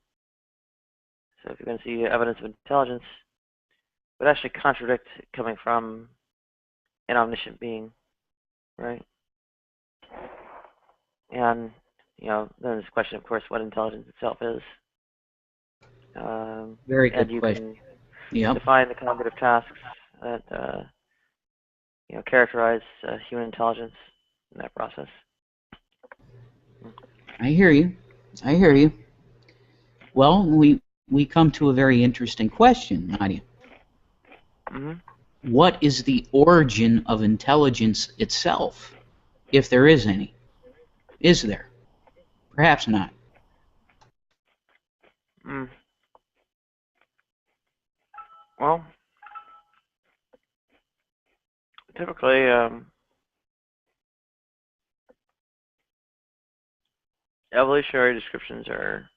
So if you're going to see evidence of intelligence, it would actually contradict coming from an omniscient being, right? And, then there's the question, of course, what intelligence itself is. Very good and you question. can define the cognitive tasks that characterize human intelligence in that process. I hear you. I hear you. Well, we come to a very interesting question, Nadia. What is the origin of intelligence itself, if there is any? Is there? Perhaps not. Well, typically, evolutionary descriptions or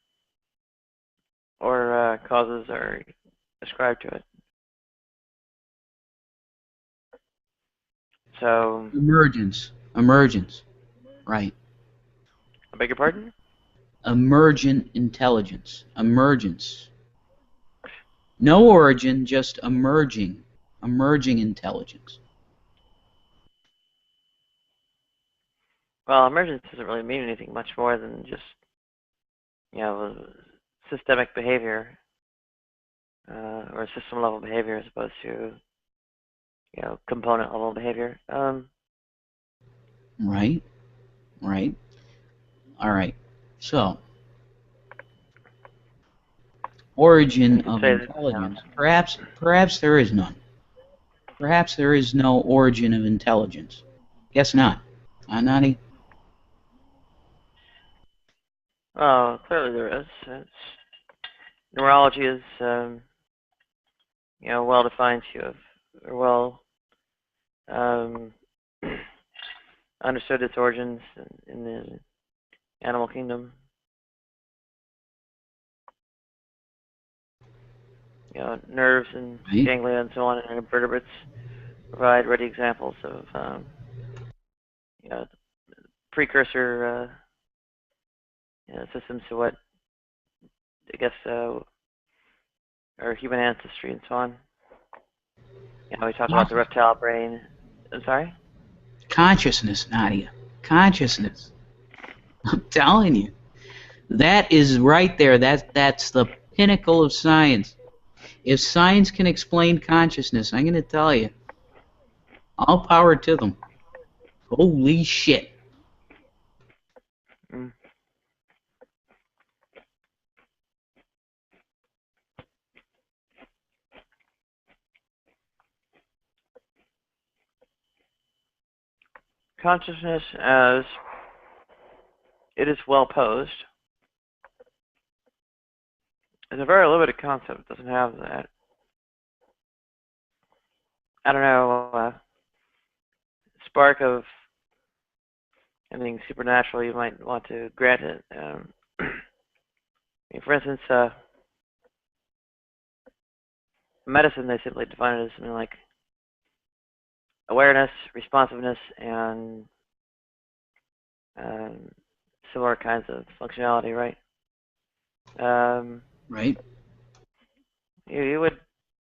causes are ascribed to it. So emergence, right? I beg your pardon? Emergent intelligence, emergence. No origin, just emerging intelligence. Well, emergence doesn't really mean anything much more than just, systemic behavior or system level behavior as opposed to, component level behavior. Right. All right. So, origin of intelligence. Perhaps there is none. Perhaps there is no origin of intelligence. Guess not. Nani? Well, clearly there is. Neurology is, well defined. You have, or well, um, understood its origins in the animal kingdom. Nerves and Right? ganglia and so on in invertebrates provide ready examples of, precursor systems to what I guess our human ancestry and so on. We talk about the reptile brain. I'm sorry. Consciousness, Nadia. Consciousness. I'm telling you. That is right there. That's the pinnacle of science. If science can explain consciousness, I'm going to tell you, all power to them. Holy shit. Mm. Consciousness, as it is well posed, is a very limited concept. It doesn't have that. I don't know, spark of anything supernatural you might want to grant it. For instance, medicine, they simply define it as something like awareness, responsiveness, and um, similar kinds of functionality, right? Right? You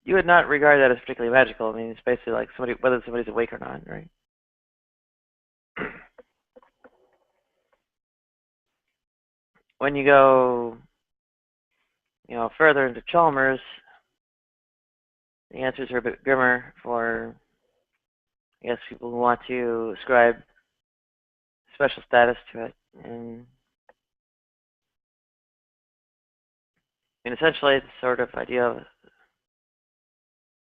would not regard that as particularly magical. I mean, it's basically like whether somebody's awake or not, right? When you go, further into Chalmers, the answers are a bit grimmer for, I guess, people who want to ascribe special status to it. And essentially, it's sort of idea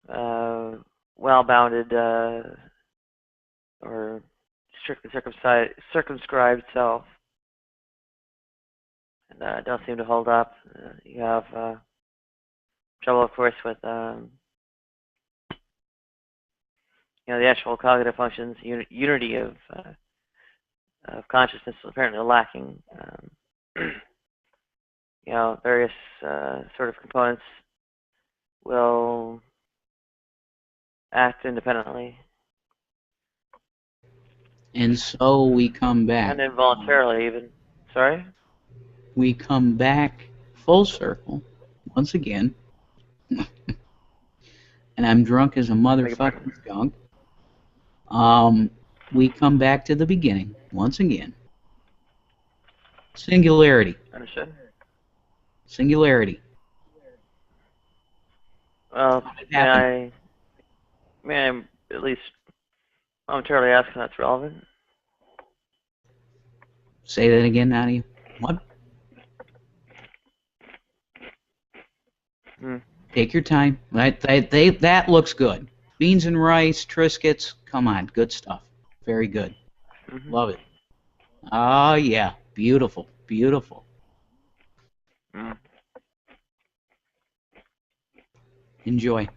of well-bounded or strictly circumscribed self, and don't seem to hold up. You have trouble, of course, with the actual cognitive functions. Unity of consciousness is apparently lacking. Various sort of components will act independently And so we come back. and involuntarily, even. Sorry. We come back full circle once again. And I'm drunk as a motherfucking skunk. We come back to the beginning once again. Singularity. Understood. Singularity. Well, How did it happen? may I at least momentarily ask if that's relevant? Say that again, Nadia. What? Hmm. Take your time. That looks good. Beans and rice, Triscuits. Come on, good stuff. Very good. Mm-hmm. Love it. Oh, yeah. Beautiful. Beautiful. Mm. Enjoy.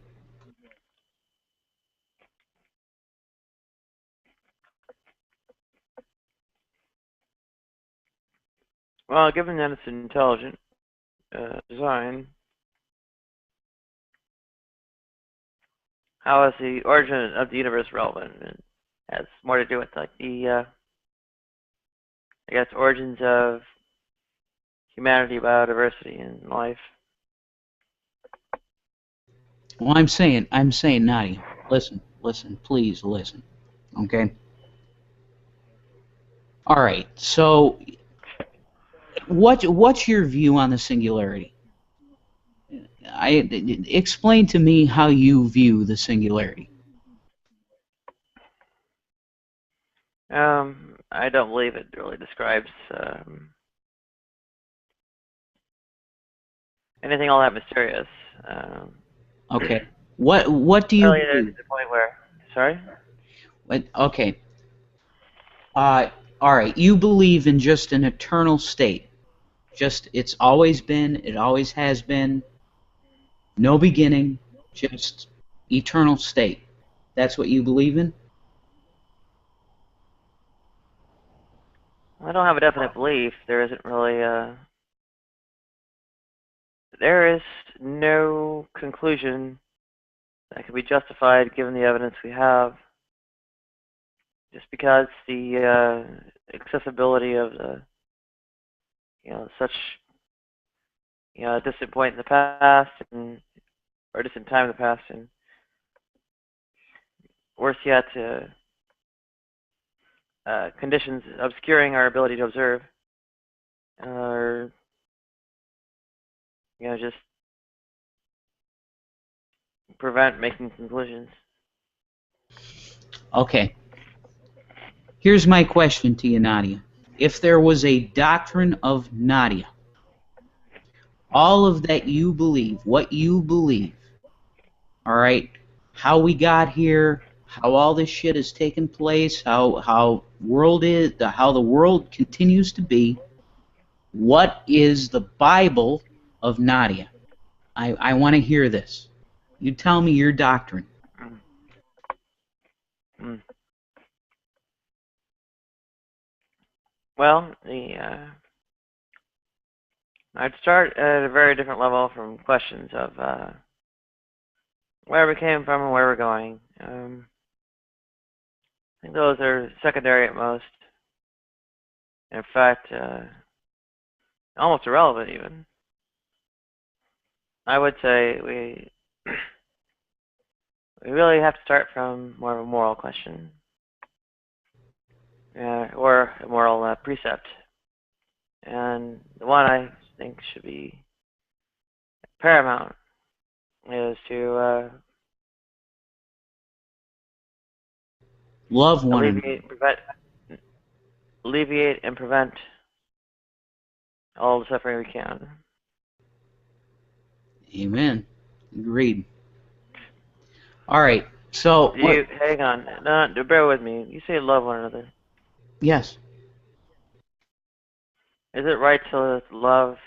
Well, given that it's an intelligent design, how is the origin of the universe relevant? It has more to do with like the, I guess, origins of humanity, biodiversity, and life. Well, I'm saying, Nadia, listen, please listen. Okay? All right. So, what's your view on the singularity? Explain to me how you view the singularity. I don't believe it really describes anything all that mysterious. Okay. What do you Really, believe? to the point where, sorry. Okay. All right. You believe in just an eternal state. Just it's always been, it always has been, no beginning, just eternal state. That's what you believe in? I don't have a definite belief. There isn't really there is no conclusion that can be justified given the evidence we have. Just because the accessibility of the such distant point in the past and or distant time in the past, and worse yet, conditions obscuring our ability to observe, or just prevent making conclusions. Okay. Here's my question to you, Nadia. If there was a doctrine of Nadia, all of that you believe, what you believe, all right, how we got here, how all this shit has taken place, how the world continues to be, what is the Bible of Nadia? I want to hear this. You tell me your doctrine. Mm. Mm. Well, I'd start at a very different level from questions of where we came from and where we're going. I think those are secondary at most. In fact, almost irrelevant even. I would say we really have to start from more of a moral question, or a moral precept. And the one I think should be paramount is to Love one another. alleviate and prevent all the suffering we can. Amen. Agreed. All right. So what? Hang on, no, bear with me. You say love one another. Yes. Is it right to love,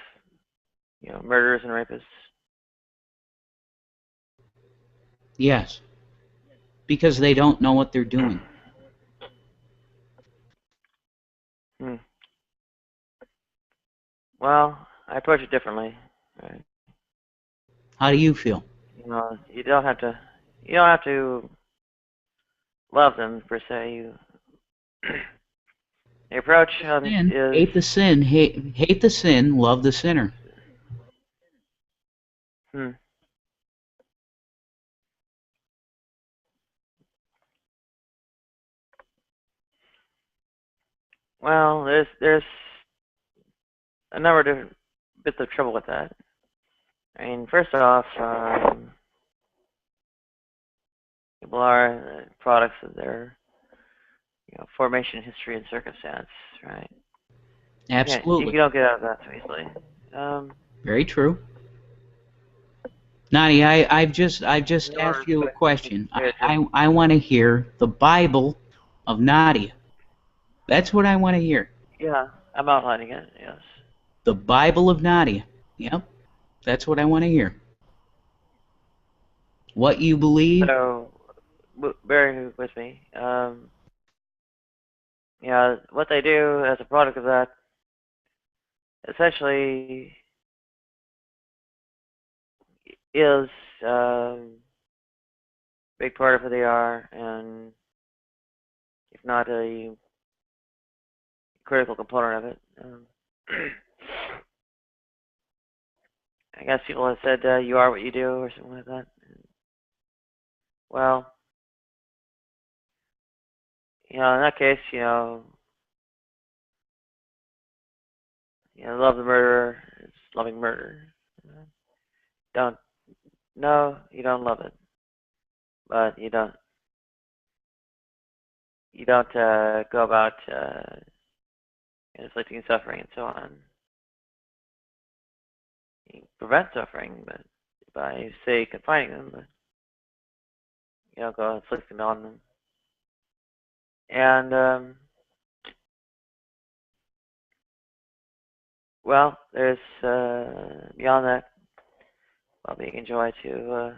murderers and rapists? Yes. Because they don't know what they're doing. Hmm. Well, I approach it differently. Right? How do you feel? You don't have to. You don't have to love them per se. The approach Sin. is. Hate the sin. Hate the sin. Love the sinner. Hmm. Well, there's a number of different bits of trouble with that. I mean, first off, people are products of their formation, history, and circumstance, right? You Absolutely. don't get out of that so easily. Very true. Nani, I've just In asked order you a to question. get I want to hear the Bible of Nadia. That's what I want to hear. yeah, I'm outlining it. Yes. The Bible of Nadia. Yep. That's what I want to hear. What you believe. So, bear with me. What they do as a product of that, essentially, is big part of who they are, and if not a critical component of it. I guess people have said you are what you do, or something like that. Well, in that case, love the murderer. It's loving murder. Don't No, you don't love it, but you don't go about inflicting suffering and so on. You prevent suffering, but by say confining them, but you don't go inflicting on them. And well, there's beyond that, well-being and joy to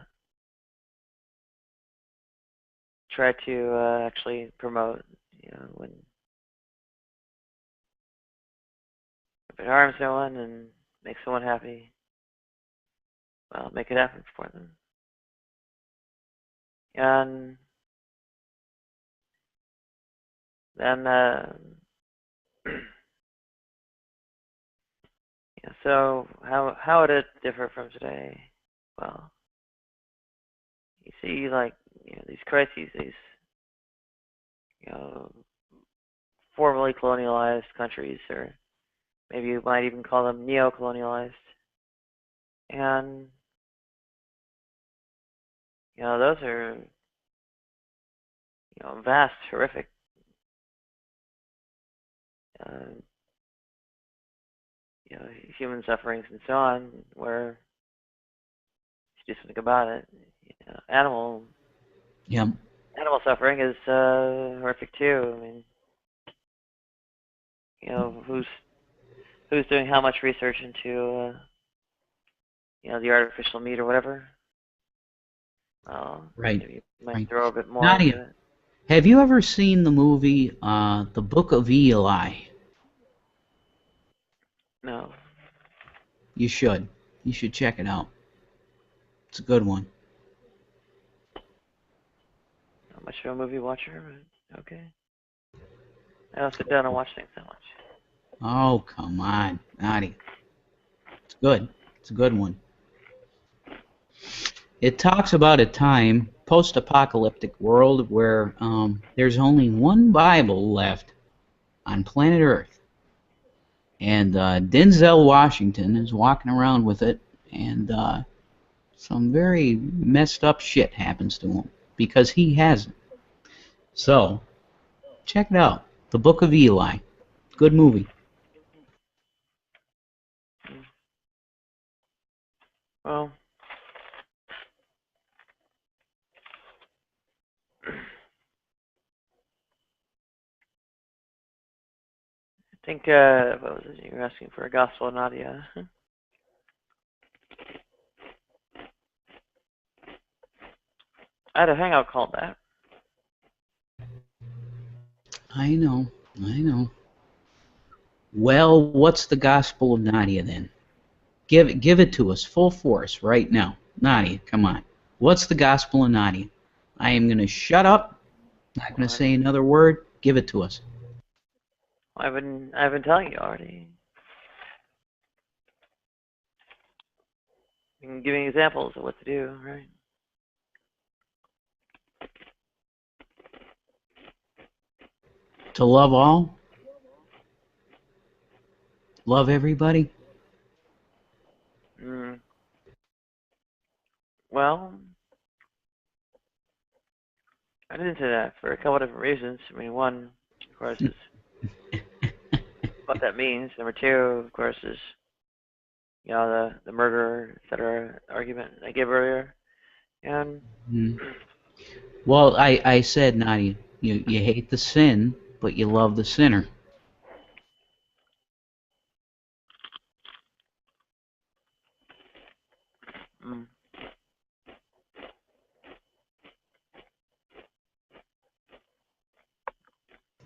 try to actually promote. When if it harms no one and makes someone happy, well, make it happen for them. And then, so how would it differ from today? Well, you see, like these crises, these you know formerly colonialized countries, or maybe you might even call them neo-colonialized, and those are vast, horrific. Uh, Human sufferings and so on, where you do something about it. Animal Yeah. suffering is horrific too. I mean, who's doing how much research into the artificial meat or whatever? Right. Maybe you might Right. throw a bit more Nadia, into it. have you ever seen the movie The Book of Eli? No, You should. You should check it out. It's a good one. not much of a movie watcher, but okay. I don't sit down and watch things that much. Oh, come on, Nadia. It's good. It's a good one. It talks about a time, post-apocalyptic world, where there's only one Bible left on planet Earth, and Denzel Washington is walking around with it, and some very messed up shit happens to him because he has it. So check it out, The Book of Eli. Good movie. Well, I think what was it? You were asking for a gospel, Nadia. I had a hangout called that. I know, I know. Well, what's the Gospel of Nadia then? Give it to us full force right now. Nadia, come on. What's the Gospel of Nadia? I am going to shut up. Not going to Well, say another word. Give it to us. I've been telling you already. I'm giving examples of what to do, right? To love all, love everybody. Mm, well, I didn't say that for a couple of different reasons. I mean, one, of course, is what that means. Number two, of course, is the murder, etc. argument I gave earlier. And Mm. Well, I said, Nadia, you hate the sin, but you love the sinner. mm,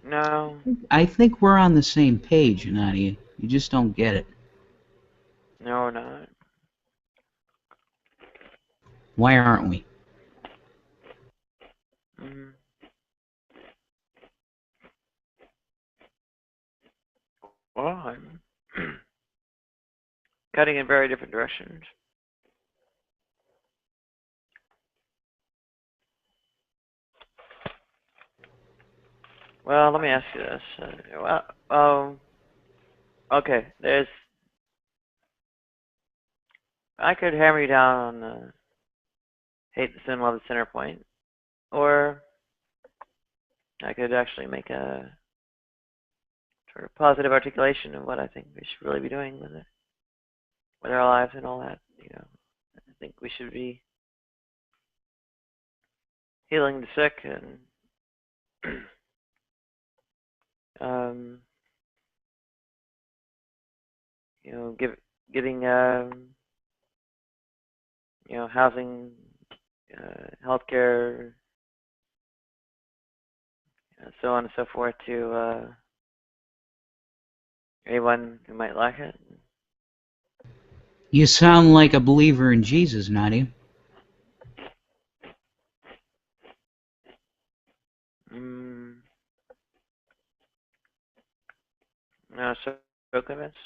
no, I think we're on the same page, Nadia. You just don't get it. no, not. Why aren't we? Mm, well, I'm cutting in very different directions. Well, let me ask you this. Okay, I could hammer you down on the hate the sin, love the sinner point, or I could actually make a sort of positive articulation of what I think we should really be doing with our lives and all that. I think we should be healing the sick and um, getting housing, healthcare, so on and so forth to anyone who might lack it. You sound like a believer in Jesus, Nadia. No, so convinced.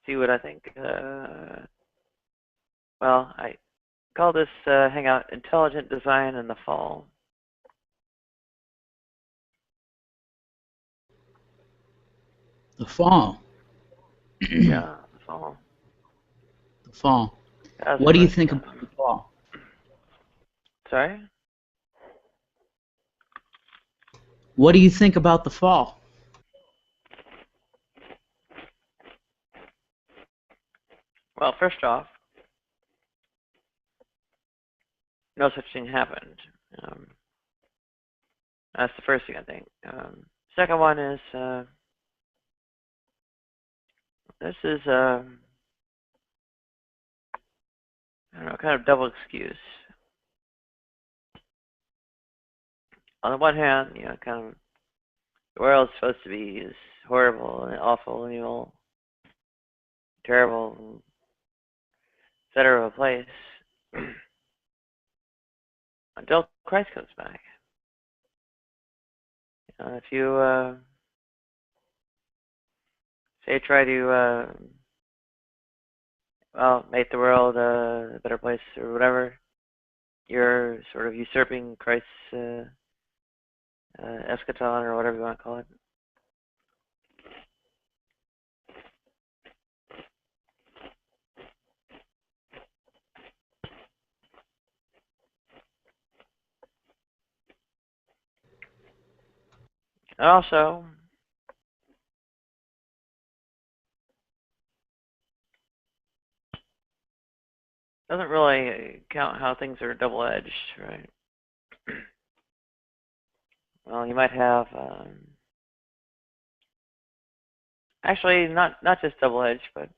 See what I think. Well, I call this hangout Intelligent Design in the Fall. The fall. Yeah, the fall. The fall. As What do you first, think about the fall? sorry? What do you think about the fall? Well, first off, no such thing happened. Um, that's the first thing I think. Second one is this is I don't know, kind of double excuse. On the one hand, kind of the world's supposed to be this horrible and awful and evil, terrible, etc. of a place until Christ comes back. If you say try to make the world a better place or whatever, you're sort of usurping Christ's eschaton or whatever you want to call it. And also, doesn't really count how things are double-edged, right? Well, you might have actually not just double-edged, but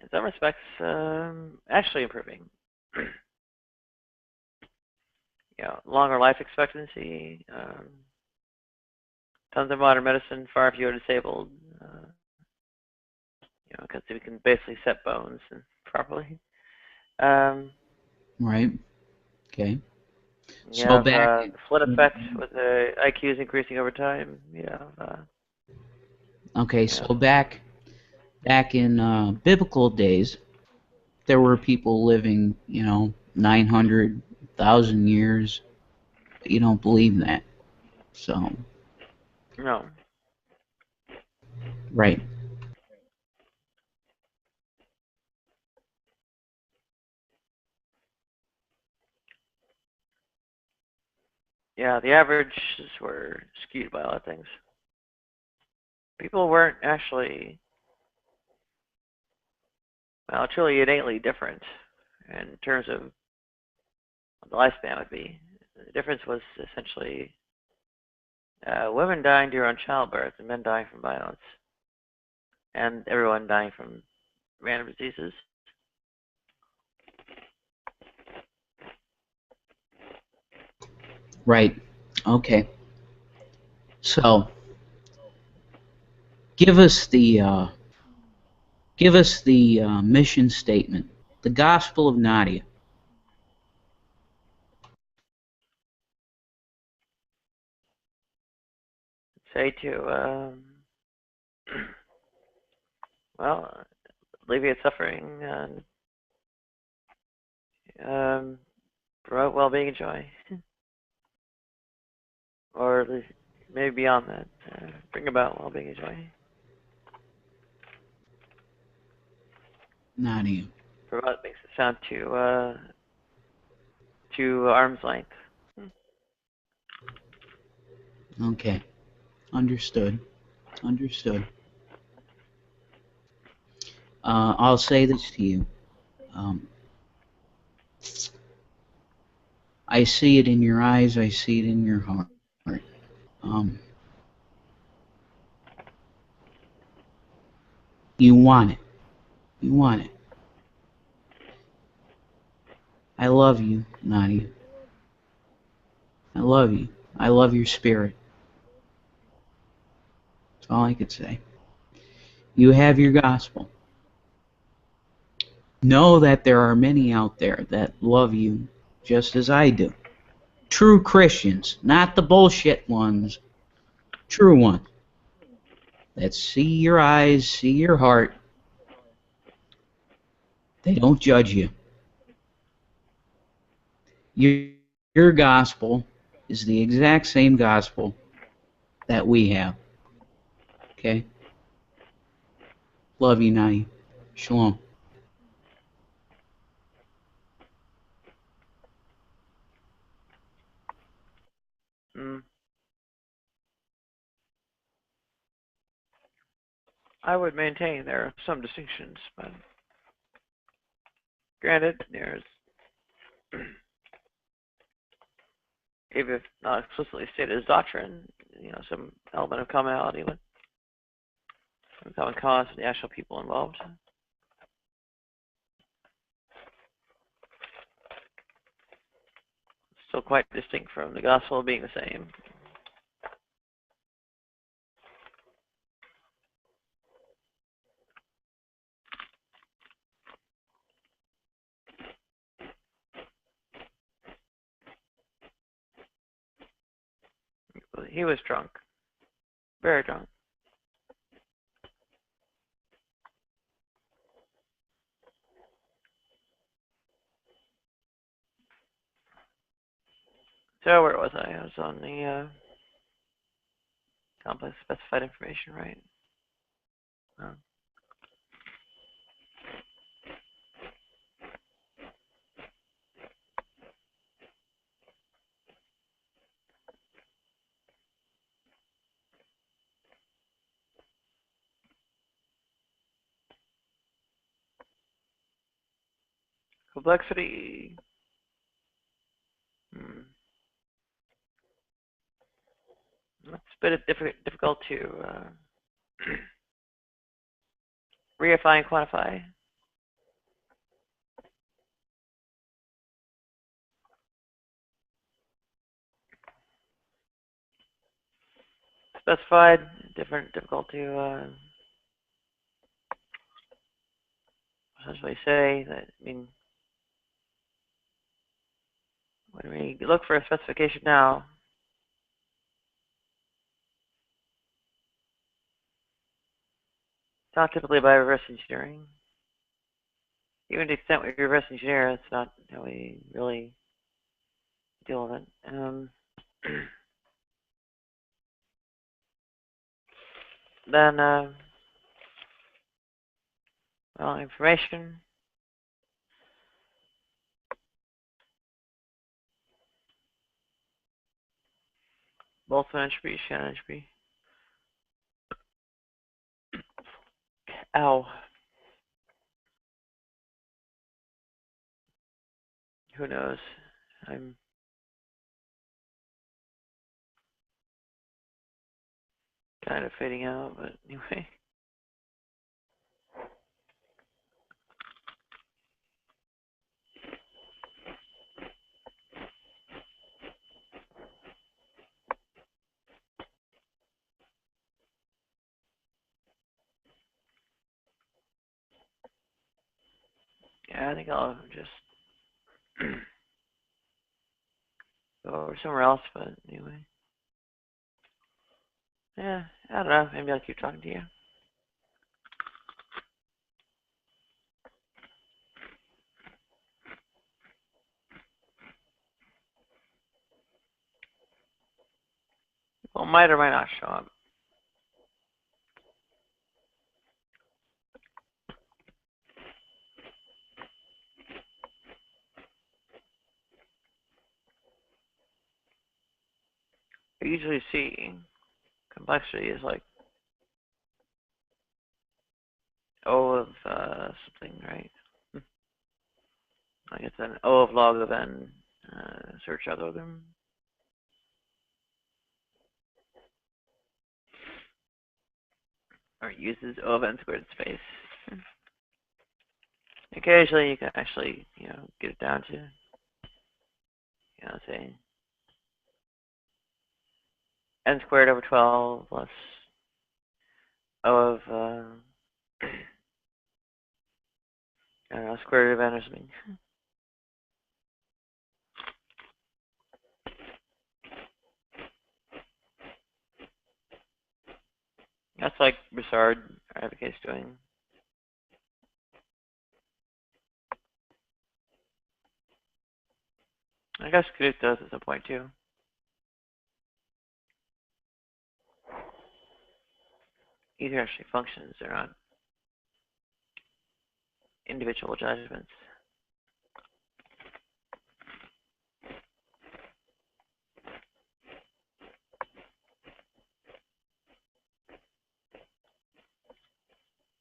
in some respects actually improving. Longer life expectancy, tons of modern medicine, far fewer disabled. Because we can basically set bones properly. Right. Okay. You So have back. the split effect with the IQs increasing over time. Okay. So back in biblical days, there were people living, 900,000 years. You don't believe that. So, no. right. Yeah, the averages were skewed by a lot of things. People weren't actually, truly innately different in terms of what the lifespan would be. The difference was essentially women dying during childbirth and men dying from violence, and everyone dying from random diseases. Right. Okay. So, give us the mission statement, the Gospel of Nadia. Say to, alleviate suffering and promote well-being and joy, or at least maybe beyond that, bring about well-being and joy. Nadia. Promote makes it sound too arm's length. Okay. Understood. Understood. I'll say this to you. Um, I see it in your eyes. I see it in your heart. Um, you want it. You want it. I love you, Nadia. I love you. I love your spirit. That's all I could say. You have your gospel. Know that there are many out there that love you just as I do. True Christians, not the bullshit ones. True ones that see your eyes, see your heart. They don't judge you. Your, your gospel is the exact same gospel that we have. Okay? Love you, Nadia. Shalom. Mm. I would maintain there are some distinctions, but granted, there's even if not explicitly stated as doctrine, some element of commonality with some common cause for the actual people involved. Still quite distinct from the gospel being the same. He was drunk, very drunk. So where was I? I was on the complex specified information, right? Oh. Complexity. Hmm. It's a bit difficult to reify and quantify. Specified, difficult to essentially say that. I mean, when we look for a specification now, it's not typically by reverse engineering. Even to the extent we reverse engineer, it's not how we really deal with it. Then, well, information, Boltzmann entropy, Shannon entropy. Ow. Who knows? I'm kind of fading out, but anyway. Yeah, I think I'll just go over somewhere else, but anyway. Yeah, I don't know. Maybe I'll keep talking to you. Well, might or might not show up. I usually see complexity is like O of something, right? Like it's an O of log of n search algorithm. Or uses O of n squared space. Occasionally, you can actually, get it down to, say n squared over 12 plus O of, I don't know, square root of n or something. That's like Broussard advocates doing. I guess Knut does at some point too. These are actually functions, they're not individual judgments.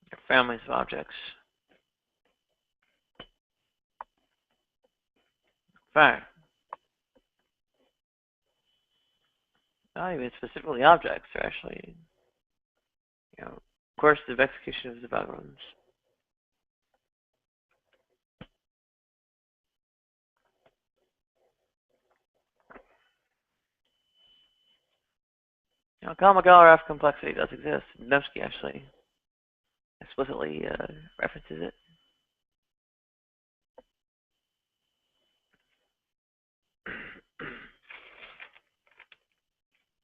They're families of objects. Fine. Not even specifically objects, they're actually, course of execution of the algorithms. Kolmogorov complexity does exist. Dembski actually explicitly references it.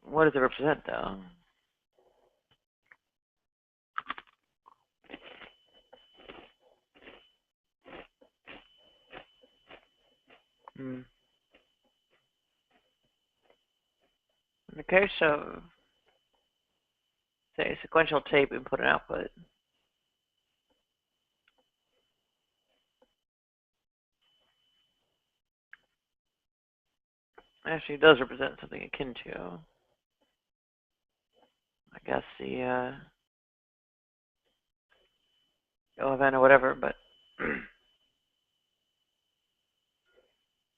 What does it represent, though? In the case of, say, sequential tape input and output, actually does represent something akin to, I guess, the O of n or whatever, but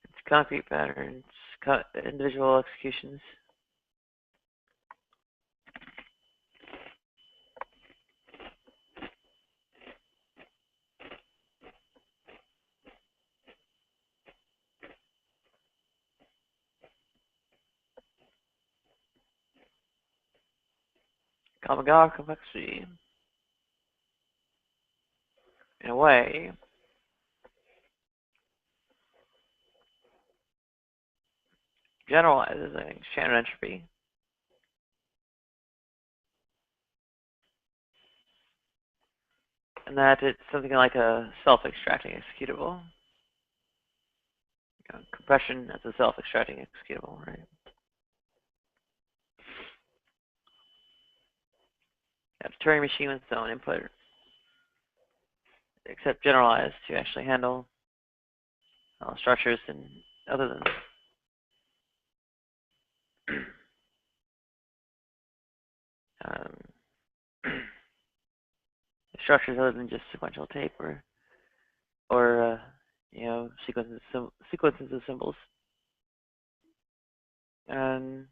it's concrete patterns, individual executions. Kolmogorov complexity, in a way, generalizes, I think, Shannon entropy. And that it's something like a self-extracting executable. Compression as a self-extracting executable, right? A Turing machine with its own input, except generalized to actually handle structures and other than structures other than just sequential tape or sequences of symbols. And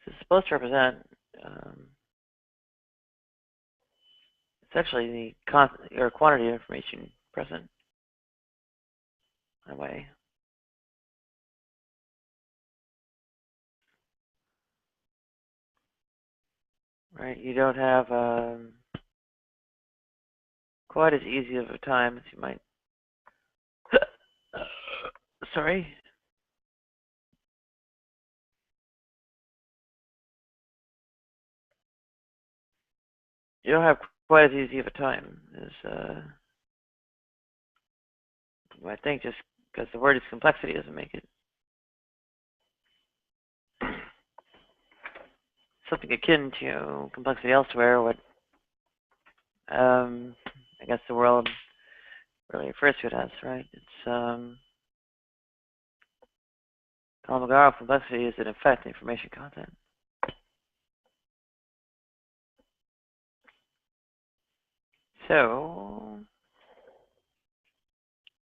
this is supposed to represent essentially the quantity of information present in a way. Right, you don't have quite as easy of a time as you might. Sorry. You don't have quite as easy of a time as you might think, just because the word is complexity doesn't make it something akin to complexity elsewhere. What I guess the world really refers to it as, right? It's Kolmogorov complexity is in effect information content. So,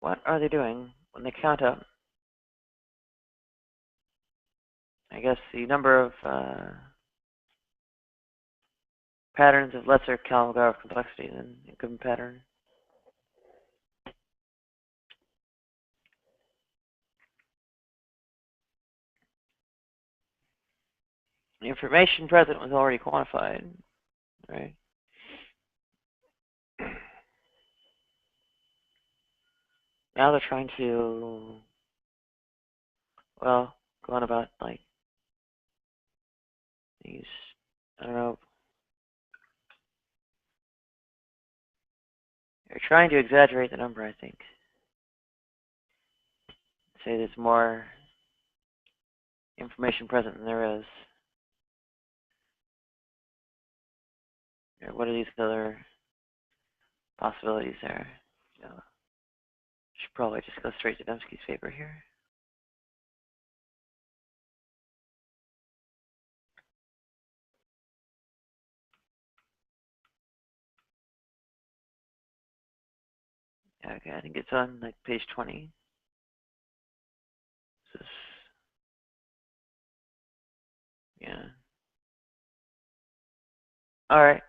what are they doing when they count up I guess the number of patterns of lesser Kolmogorov complexity than a given pattern. The information present was already quantified, right? Now they're trying to, well, go on about like these, I don't know. They're trying to exaggerate the number, I think. Say there's more information present than there is. What are these other possibilities there? You know, should probably just go straight to Dembski's paper here. Okay, I think it's on like page 20. This, yeah. All right.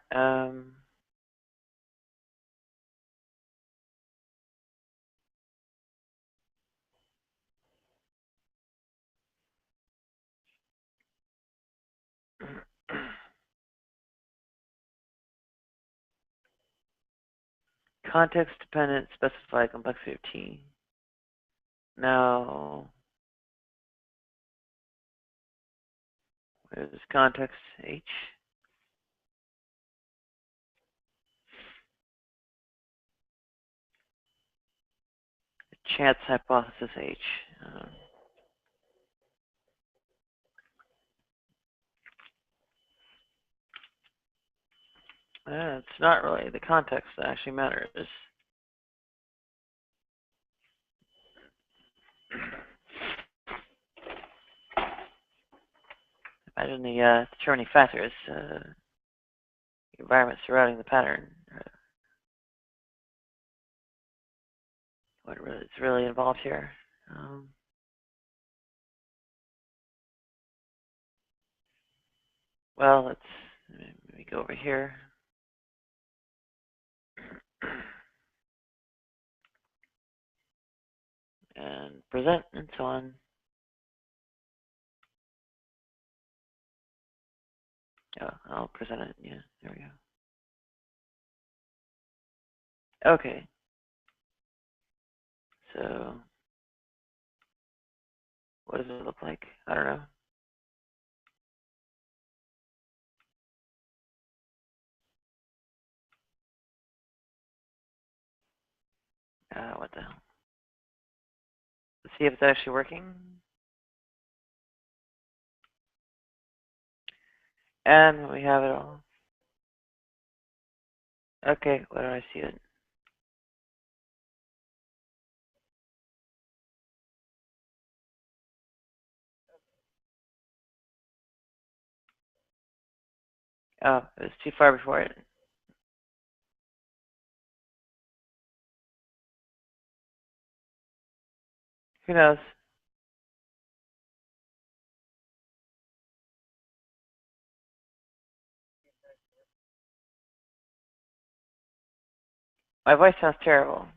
Context-dependent specified complexity of T. Now, where's context H? Chance hypothesis H. It's not really the context that actually matters. Imagine the determining factors, the environment surrounding the pattern. What is really involved here? Well, let me go over here. And present and so on. Oh, I'll present it. Yeah, there we go. Okay. So, what does it look like? I don't know. What the hell? Let's see if it's actually working. And we have it all. Okay, where do I see it? Oh, it was too far before it. Who knows? My voice sounds terrible.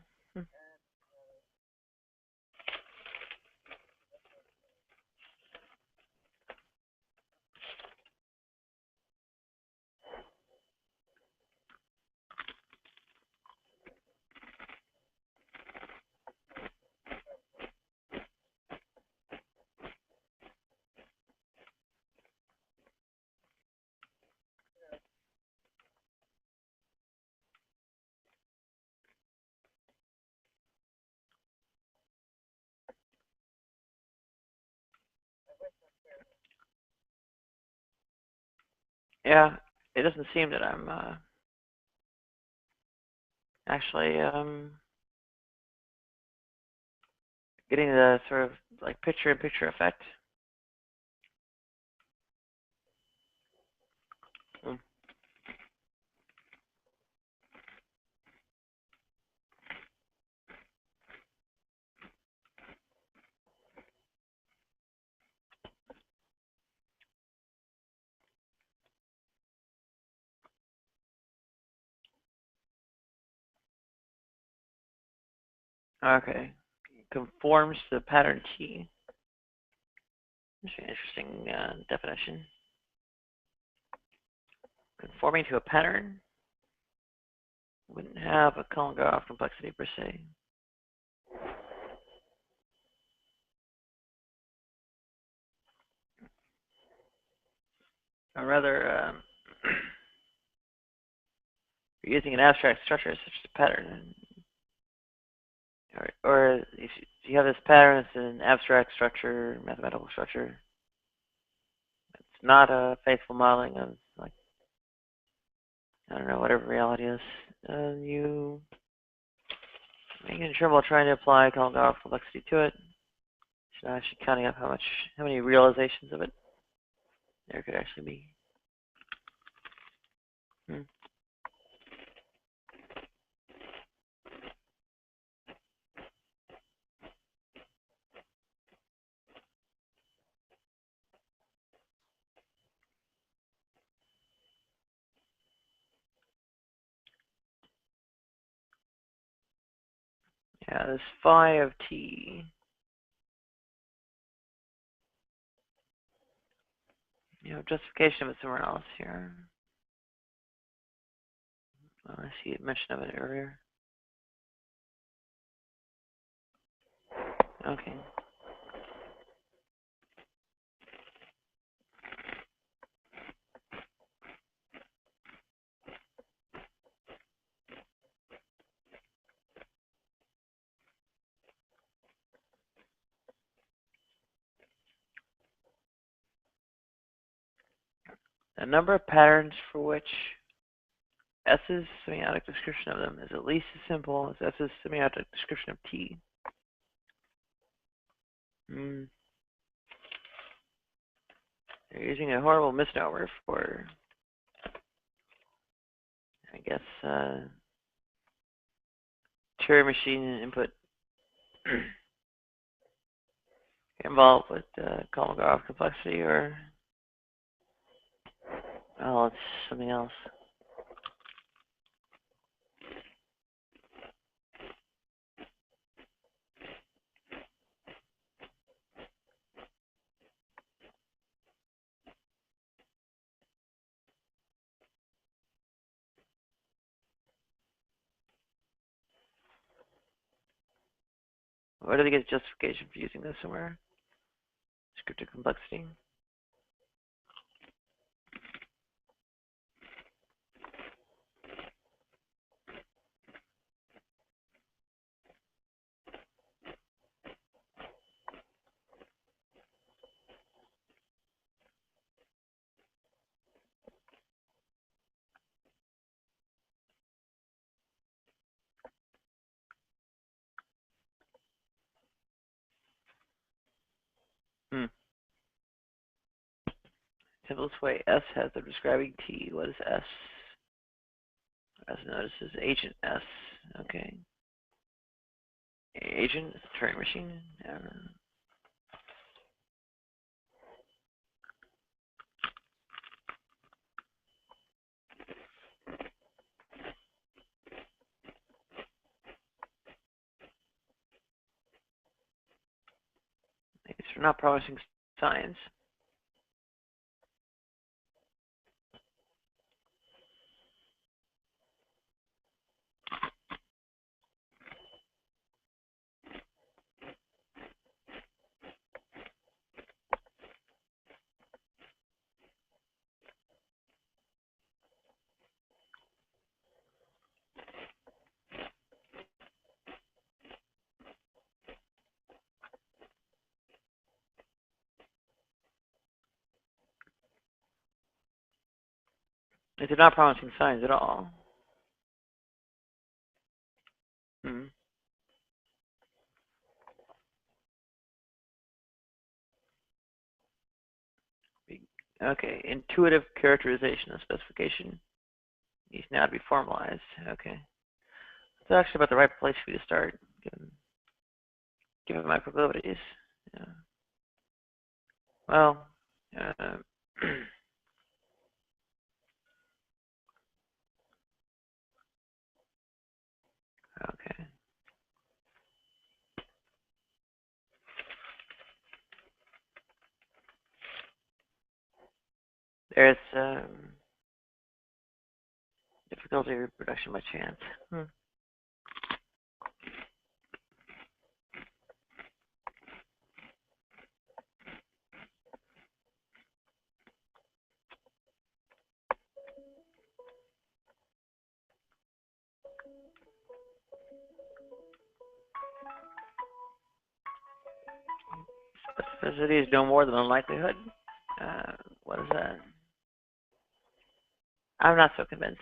Yeah, it doesn't seem that I'm actually getting the sort of like picture-in-picture effect. Okay. Conforms to the pattern T. That's an interesting definition. Conforming to a pattern wouldn't have a Kolmogorov complexity per se. Or rather, you're using an abstract structure such as a pattern, or if you have this pattern, it's an abstract structure, mathematical structure. It's not a faithful modeling of, like, I don't know, whatever reality is. You making trouble trying to apply Kolmogorov complexity to it. So actually counting up how many realizations of it there could actually be. Yeah, this phi of t. Justification of it somewhere else here. Oh, I see a mention of it earlier. Okay. The number of patterns for which S's semiotic description of them is at least as simple as S's semiotic description of T. They're using a horrible misnomer for, I guess, Turing input involved with Kolmogorov complexity, or, well, it's something else. Where do they get justification for using this somewhere? Descriptive complexity. Simplest way, S has the describing T. What is S? As notice is agent S. Okay. Agent is a Turing machine. I don't know. It's for not promising signs. They're not promising signs at all. Okay, intuitive characterization of specification needs now to be formalized. Okay. It's actually about the right place for you to start, given my proclivities. Yeah. Well, okay. There's difficulty of reproduction by chance. Specificity is no more than unlikelihood. What is that? I'm not so convinced.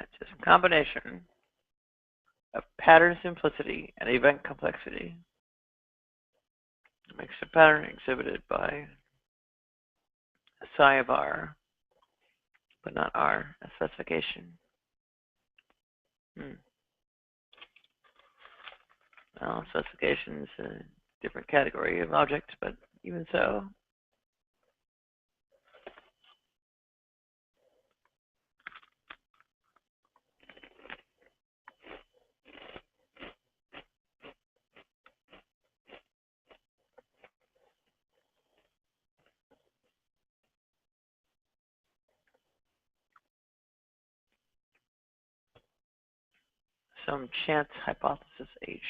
It's just a combination of pattern simplicity and event complexity. It makes a pattern exhibited by psi of R, but not R, a specification. Well, specification is a different category of object, but even so. Some chance hypothesis H.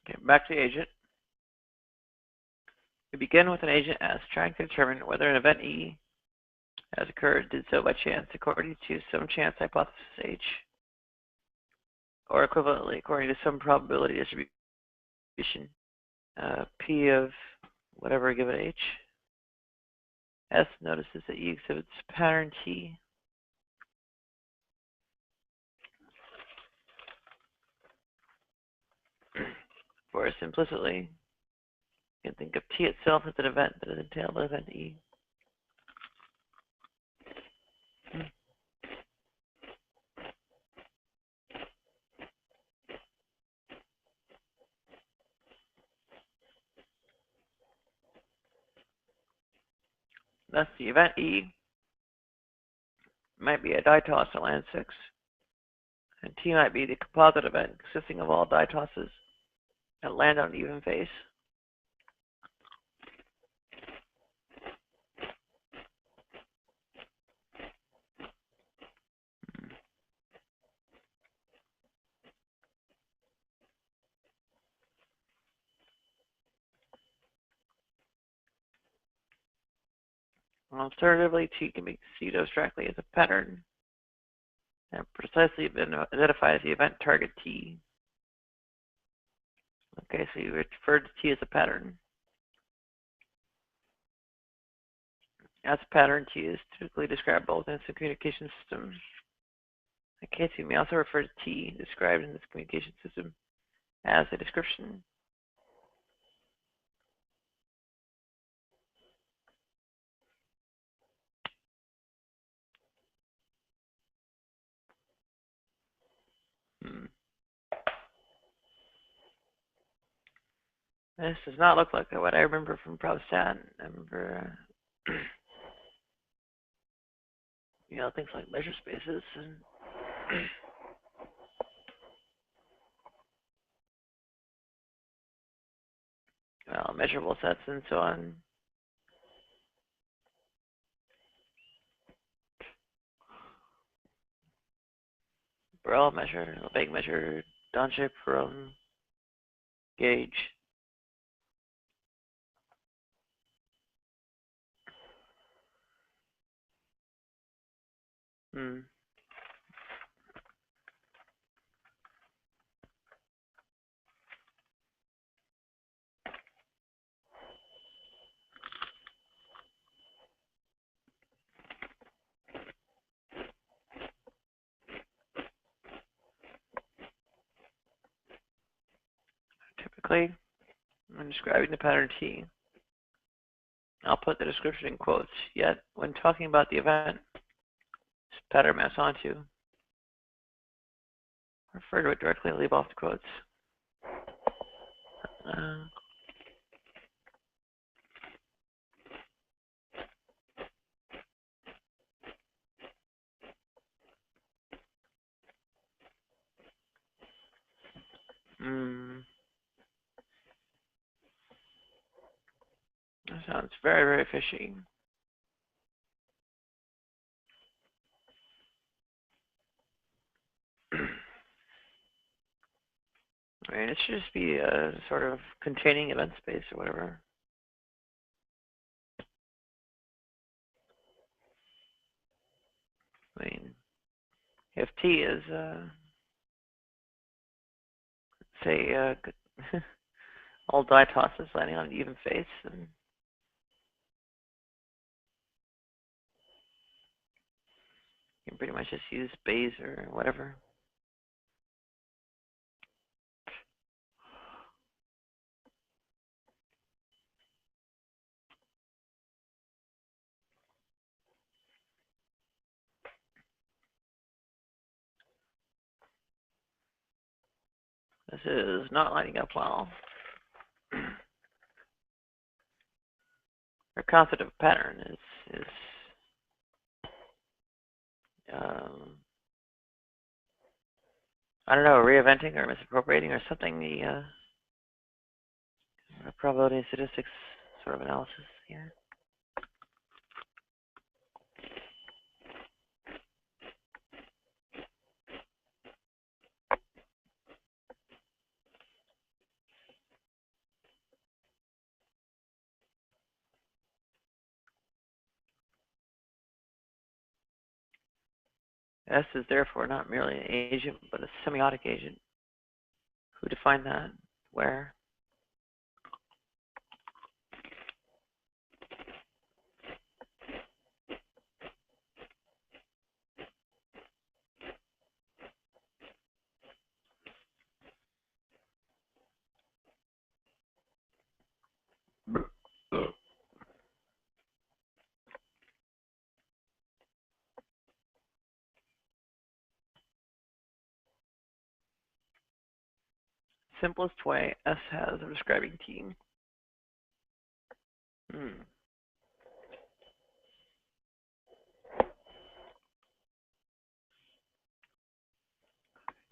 Okay, back to the agent. We begin with an agent S, trying to determine whether an event E has occurred did so by chance according to some chance hypothesis H, or equivalently according to some probability distribution P of whatever given H. S notices that E exhibits pattern T. For us implicitly, you can think of T itself as an event that is entailed by event E. Thus, the event E might be a die toss at land 6, and T might be the composite event consisting of all die tosses that land on even face. Alternatively, T can be conceived abstractly as a pattern and precisely identifies the event target T. Okay, so you referred to T as a pattern. As a pattern, T is typically describable within a communication system. In case you may also refer to T described in this communication system as a description. This does not look like what I remember from ProbStat. I remember, things like measure spaces and measurable sets and so on. Borel measure, Lebesgue measure, Donche from gauge. directly when describing the pattern T. I'll put the description in quotes, yet when talking about the event this pattern maps onto, refer to it directly and leave off the quotes. Uh, that sounds very, very fishy. I mean, it should just be a sort of containing event space or whatever. I mean, if T is, say, all die tosses landing on an even face, then you can pretty much just use Bayes or whatever. This is not lining up well. Our concept of pattern is I don't know, re-eventing or misappropriating or something. The probability and statistics sort of analysis here. S is therefore not merely an agent, but a semiotic agent. Who defined that? Where? Simplest way S has of describing T. To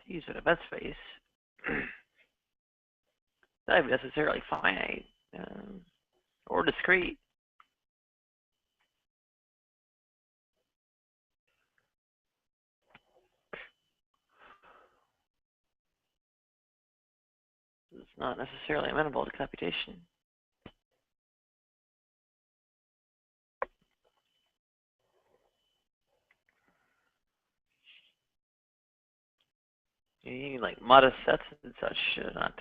use an event space, not even necessarily finite or discrete. It's not necessarily amenable to computation. You need like modest sets and such, not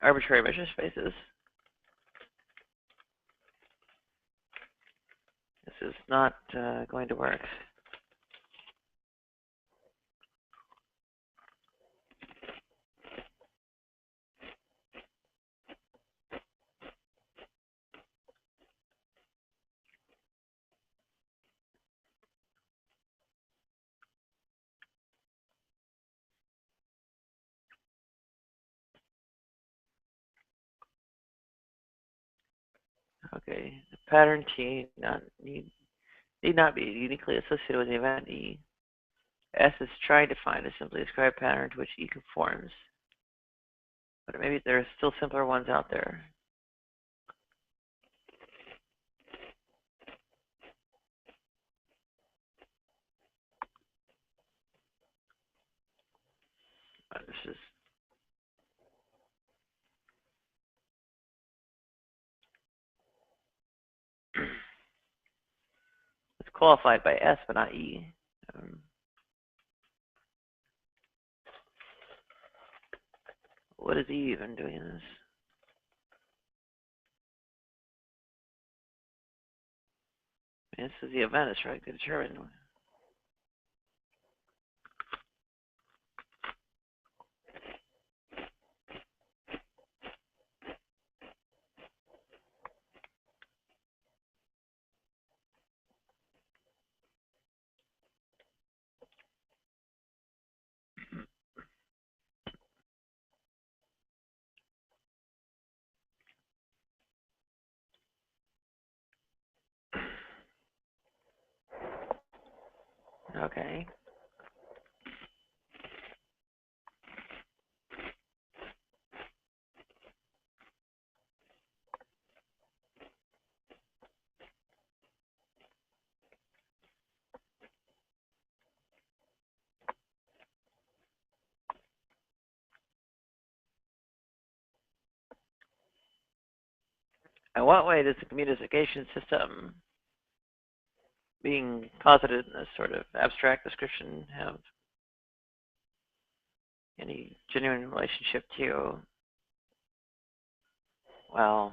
arbitrary measure spaces. This is not going to work. Okay, the pattern T need not be uniquely associated with the event E. S is trying to find a simply described pattern to which E conforms. But maybe there are still simpler ones out there. This is it's qualified by S, but not E. What is E even doing in this? This is the event it's trying to determine. Okay. In what way does the communication system being posited in this sort of abstract description have any genuine relationship to, well,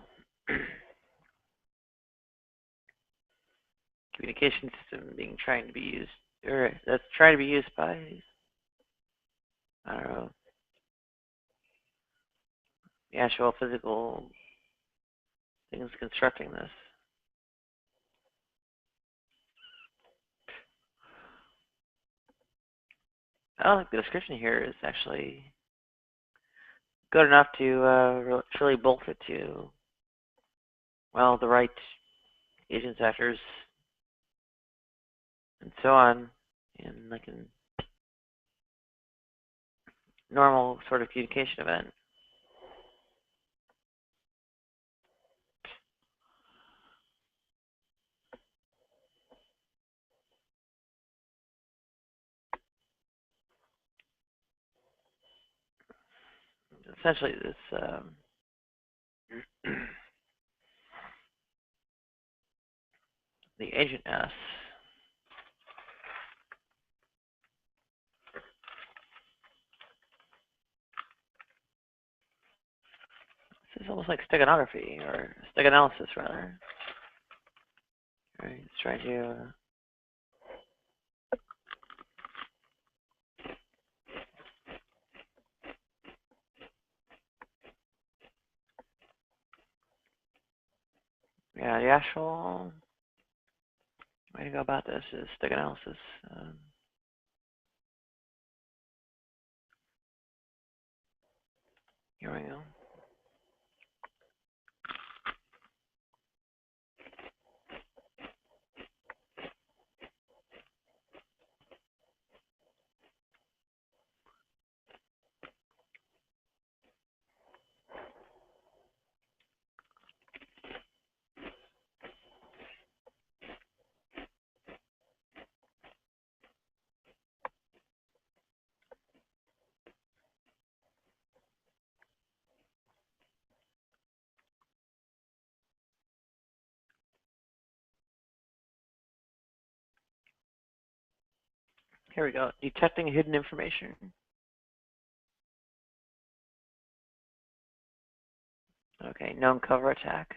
communication system being trying to be used, or that's trying to be used by, I don't know, the actual physical things constructing this? I don't think the description here is actually good enough to really bolt it to, well, the right agents, actors, and so on, in like a normal sort of communication event. Essentially, this the agent S. This is almost like steganography, or steganalysis, rather. All right, let's try to. Yeah, the actual way to go about this is steganalysis. Here we go. Here we go. Detecting hidden information. Okay, known cover attack.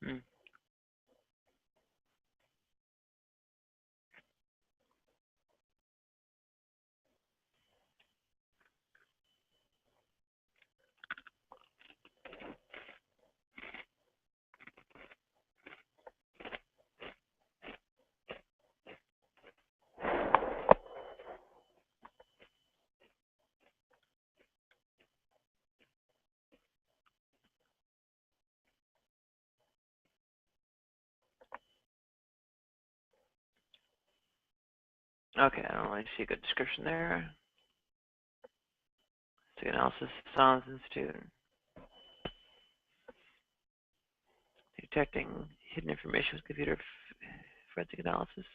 Hmm. Okay, I don't really see a good description there. Analysis, Silence Institute. Detecting hidden information with computer forensic analysis.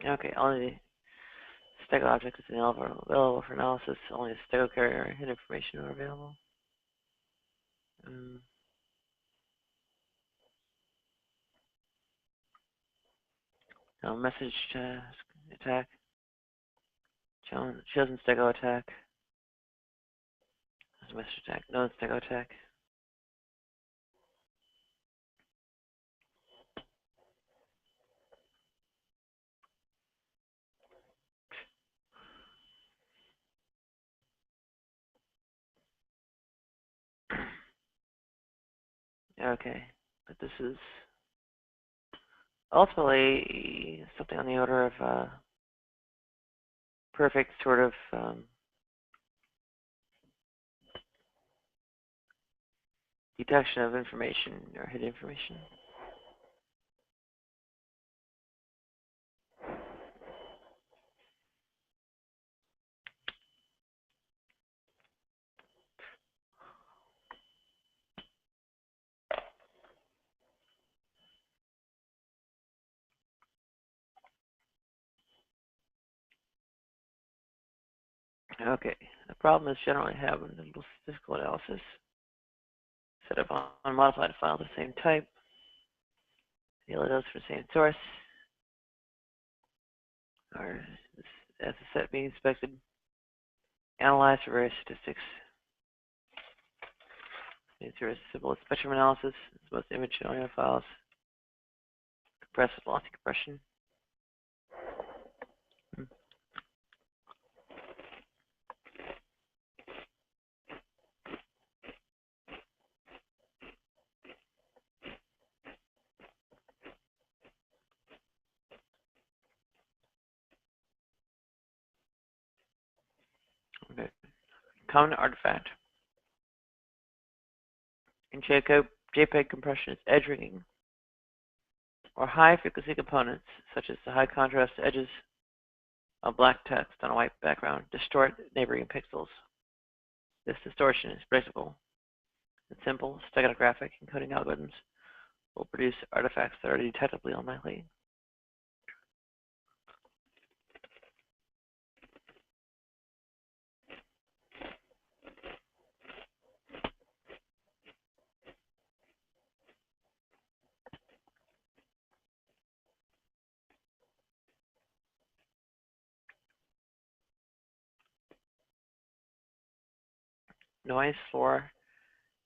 Okay, only stego object is available for analysis. Only the stego carrier and hidden information are available. Um, No message attack. Chosen stego attack. There's a message attack. No stego attack. Okay, but this is ultimately something on the order of perfect sort of detection of information or hidden information. Okay, the problem is generally having a little statistical analysis set up on modified files of the same type, the those from the same source, or as a set being inspected, analyzed for various statistics. Means here is simple spectrum analysis, it's most image and audio files, compressed with lossy compression. Okay. Common artifact. In JPEG compression is edge rigging, or high frequency components, such as the high contrast edges of black text on a white background, distort neighboring pixels. This distortion is predictable, and simple steganographic encoding algorithms will produce artifacts that are detectably unlikely. Noise floor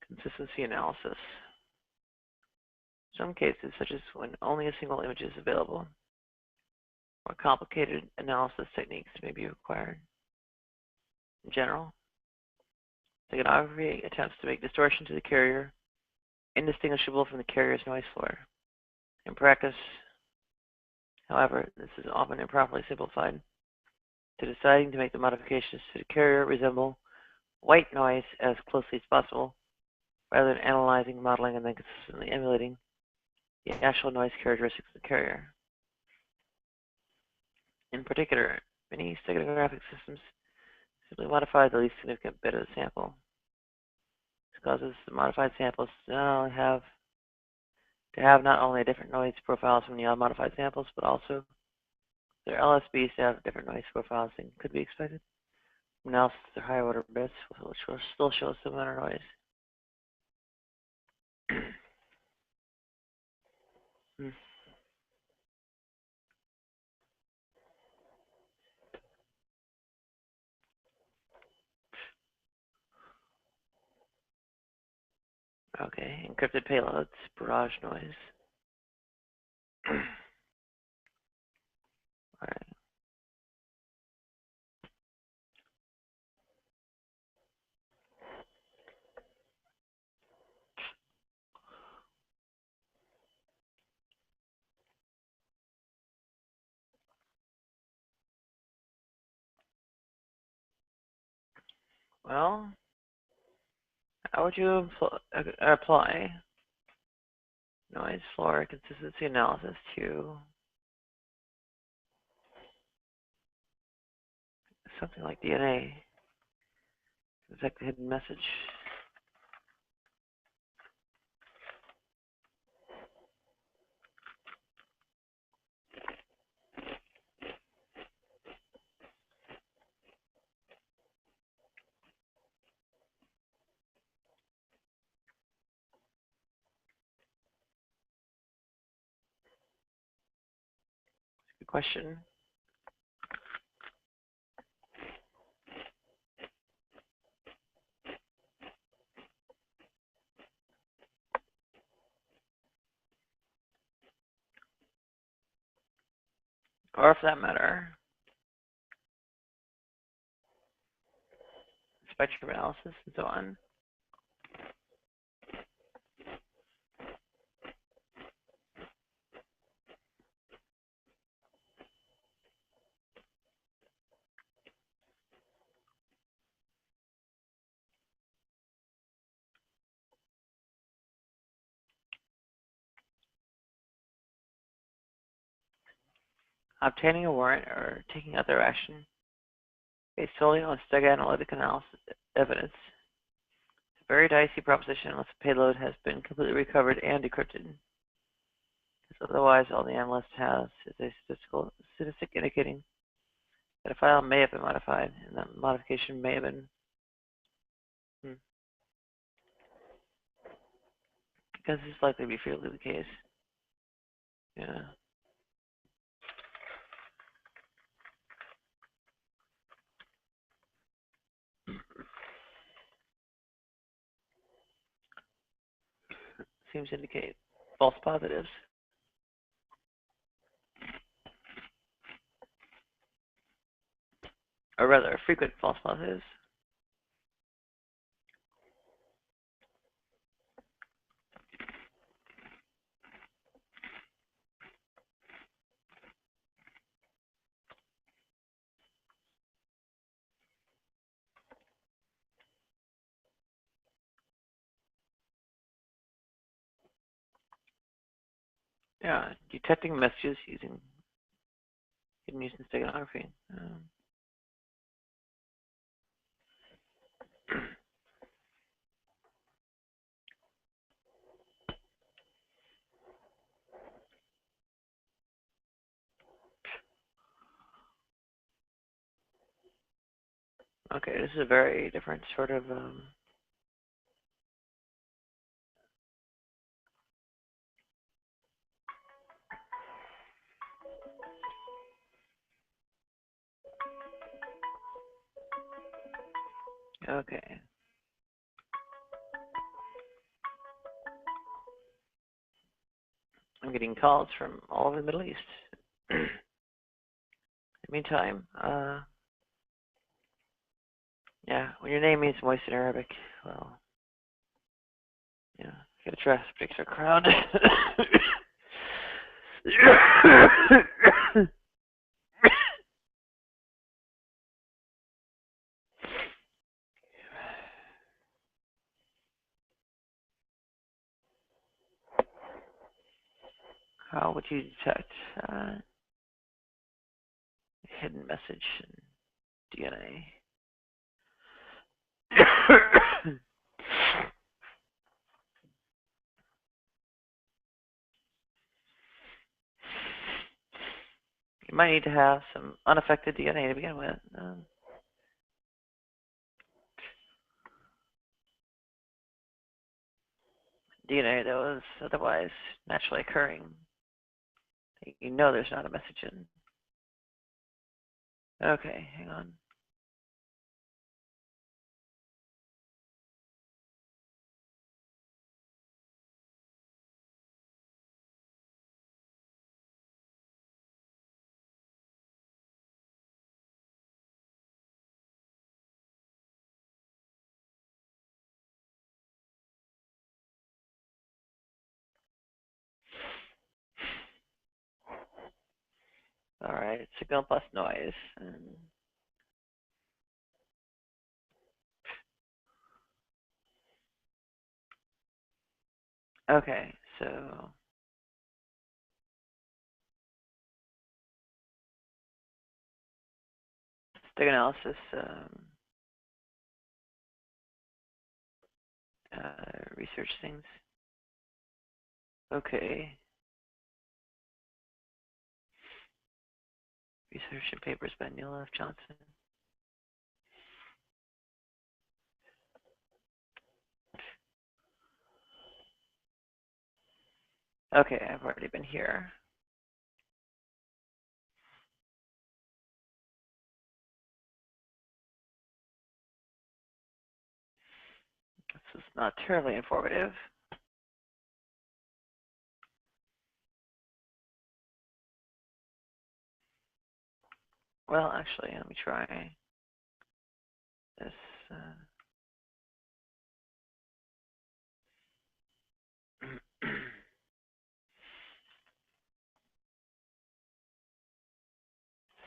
consistency analysis. Some cases, such as when only a single image is available, more complicated analysis techniques may be required. In general, steganography attempts to make distortion to the carrier indistinguishable from the carrier's noise floor. In practice, however, this is often improperly simplified to deciding to make the modifications to the carrier resemble white noise as closely as possible, rather than analyzing, modeling, and then consistently emulating the actual noise characteristics of the carrier. In particular, many steganographic systems simply modify the least significant bit of the sample. This causes the modified samples to not only different noise profiles from the unmodified samples, but also their LSBs to have different noise profiles than could be expected. Analysis of their higher order bits, which will still show similar noise. Okay, encrypted payloads, barrage noise. Alright. Well, how would you apply noise floor consistency analysis to something like DNA? Detect the hidden message. question. Or for that matter, spectrum analysis and so on. Obtaining a warrant or taking other action based solely on psychoanalytic analysis evidence. It's a very dicey proposition unless the payload has been completely recovered and decrypted. Because otherwise, all the analyst has is a statistic indicating that a file may have been modified, and that modification may have been because this is likely to be frequently the case. Yeah. Seems to indicate false positives. Or rather, frequent false positives. Yeah, detecting messages using steganography. Okay, this is a very different sort of okay. I'm getting calls from all over the Middle East. In the meantime, yeah, when your name means moist in Arabic, well, yeah, you gotta trust a particular crowd. How would you detect hidden message in DNA? You might need to have some unaffected DNA to begin with. DNA that was otherwise naturally occurring. You know there's not a message in. Okay, hang on. Alright, signal plus noise. Okay, so stick analysis, research things. Okay. Research and papers by Neil F. Johnson. Okay, I've already been here. is not terribly informative. Well, actually, let me try this.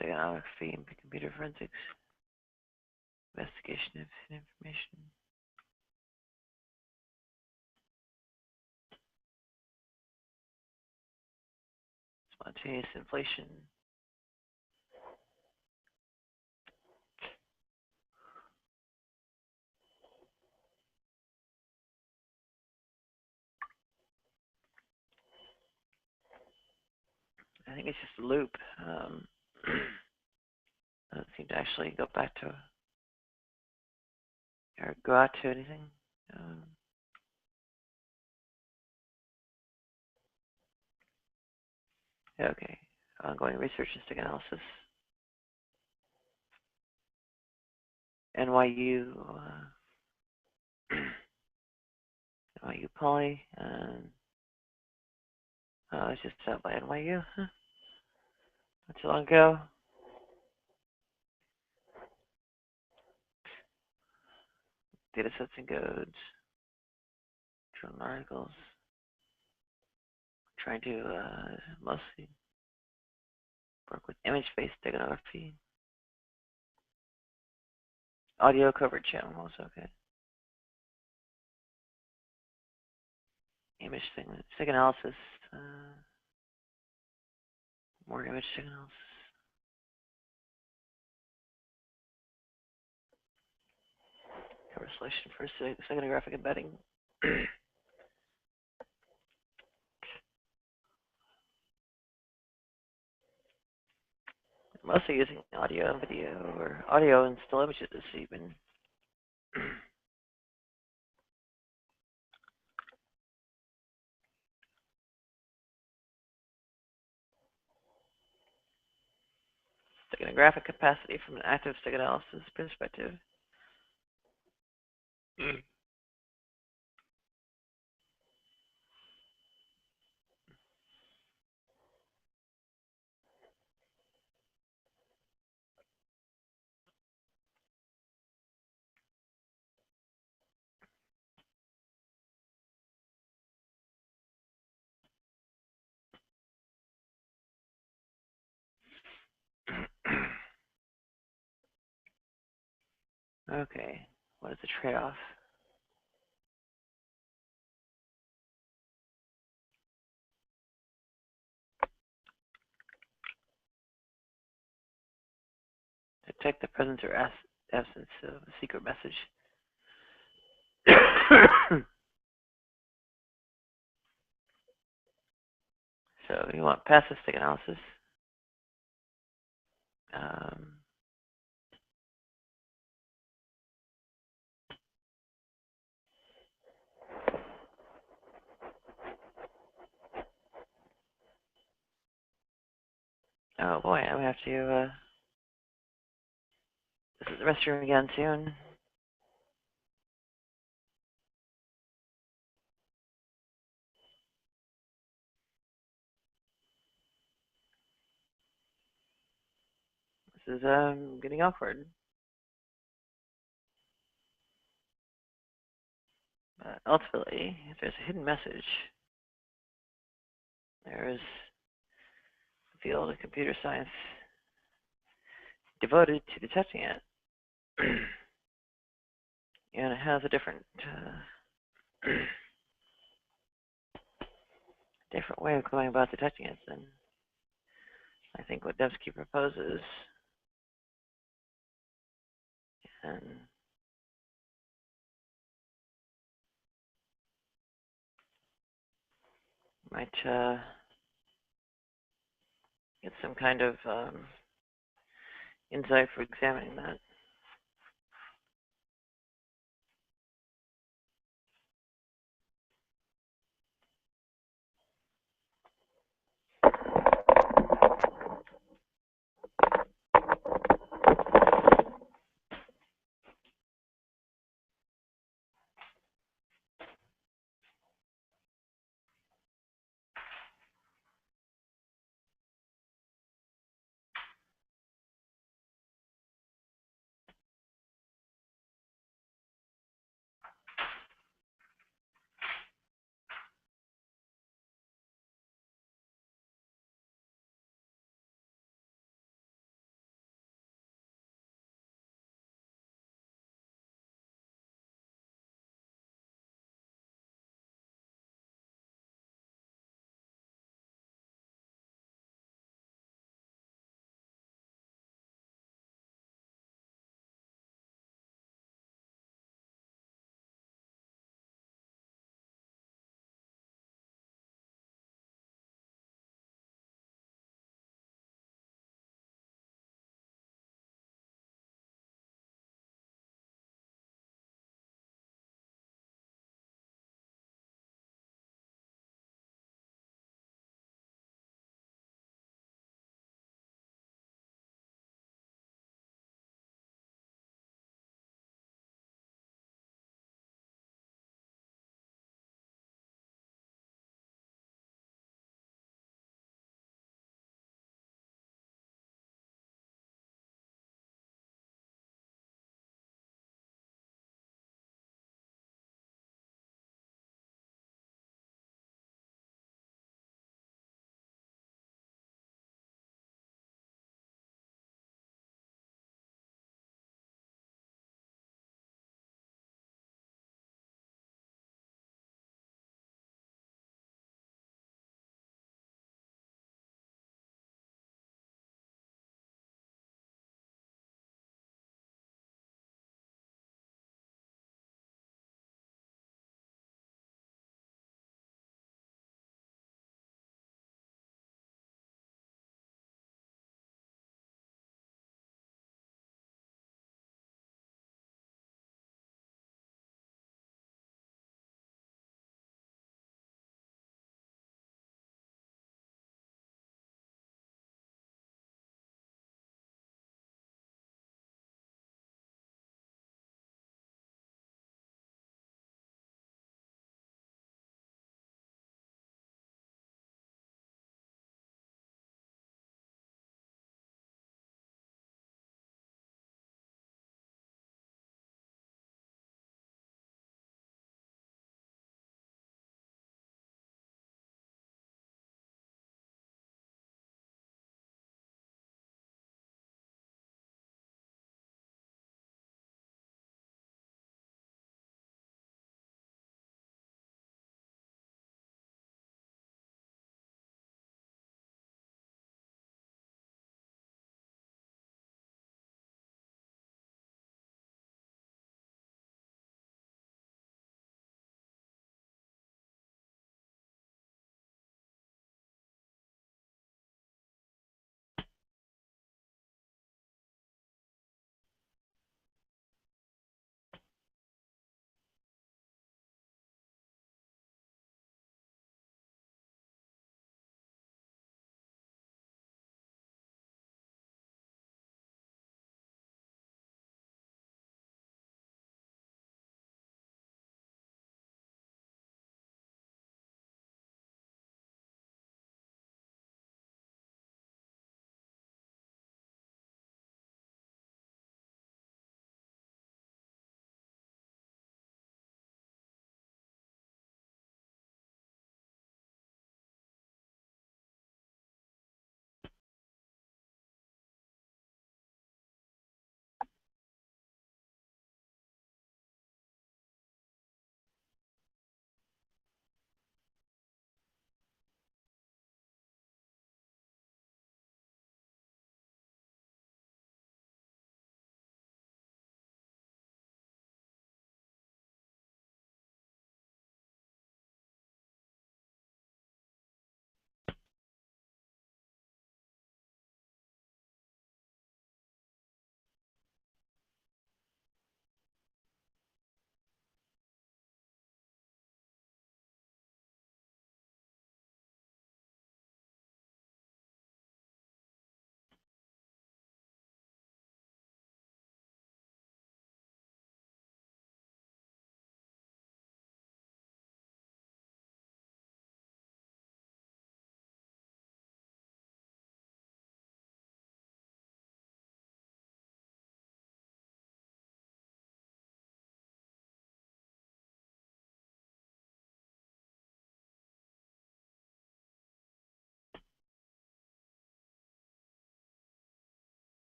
Steganography and computer forensics. Investigation of information. Spontaneous inflation. I think it's just a loop. Doesn't seem to actually go back to or go out to anything. Okay. Ongoing research and stick analysis. NYU NYU Poly, and it's just out by NYU. Not too long ago. Data sets and codes. Journal articles. Trying to mostly work with image-based steganography. Audio covered channels, okay. Image stick analysis. More image stick analysis. Cover selection for steganographic embedding. Mostly using audio and video, or audio and still images even. Steganographic capacity from an active stick analysis perspective. Okay, what is the trade-off? Detect the presence or absence of a secret message. So you want passive stick analysis. Oh boy, I have to. This is the restroom again soon. This is getting awkward. Ultimately, if there's a hidden message, there is a field of computer science devoted to detecting it. And it has a different different way of going about detecting it than I think what Dembski proposes. And might get some kind of insight for examining that.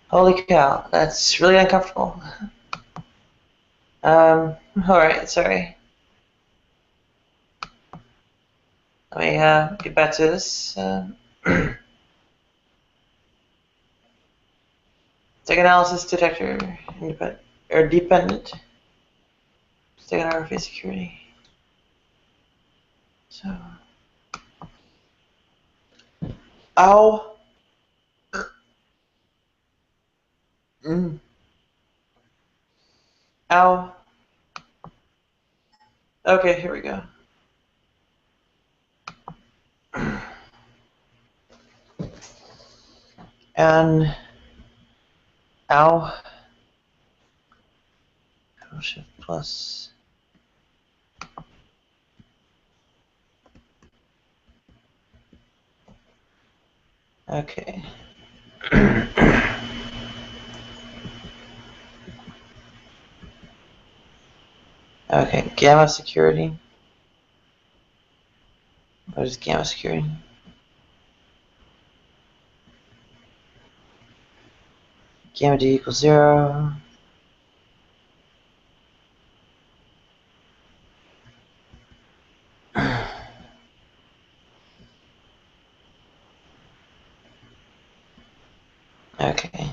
Holy cow, that's really uncomfortable. Alright, sorry. Let me get back to this. Stack analysis detector, independent, or dependent. Stack on RFA security. So. Ow! Ow. Okay, here we go. And ow. Control Shift plus. Okay. Okay, gamma security. What is gamma security? Gamma D equals 0. Okay.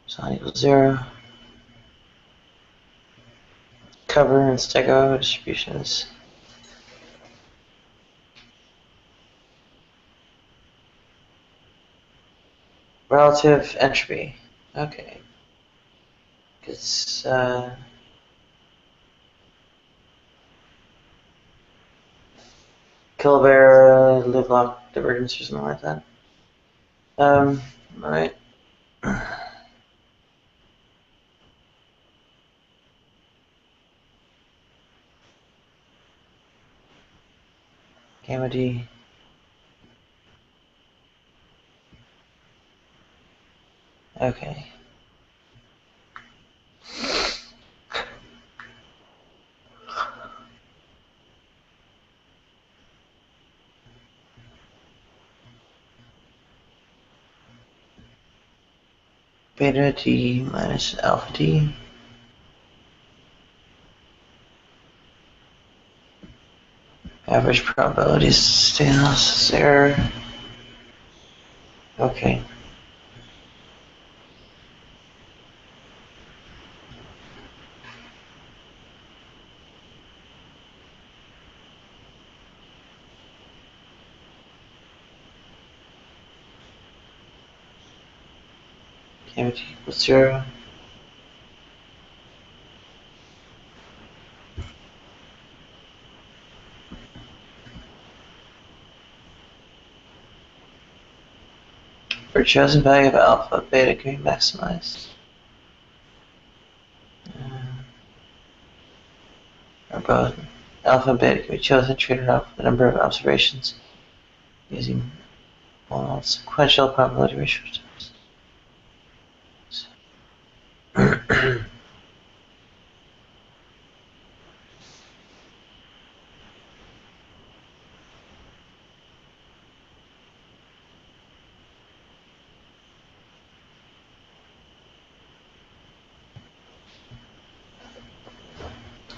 So equals 0. Cover and stego distributions. Relative entropy. Okay. It's Kilbert, Lovelock divergence or something like that. Alright. Gamma D. Okay. Beta D minus alpha D. Average probabilities, state analysis error. Okay. Gamma D equals 0. For chosen value of alpha, beta can be maximized. Or both. Alpha and beta can be chosen, traded off with the number of observations using sequential probability ratio terms.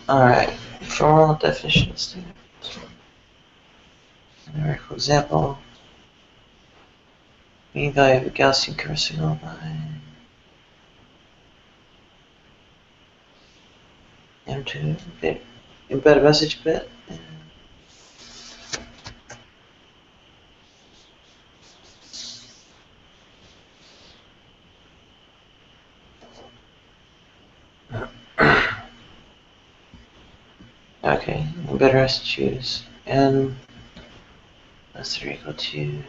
Alright, formal definitions. Numerical example. Mean value of a Gaussian curve signal by M2 bit, embed a message bit. Okay, embed has to choose n less than or equal to.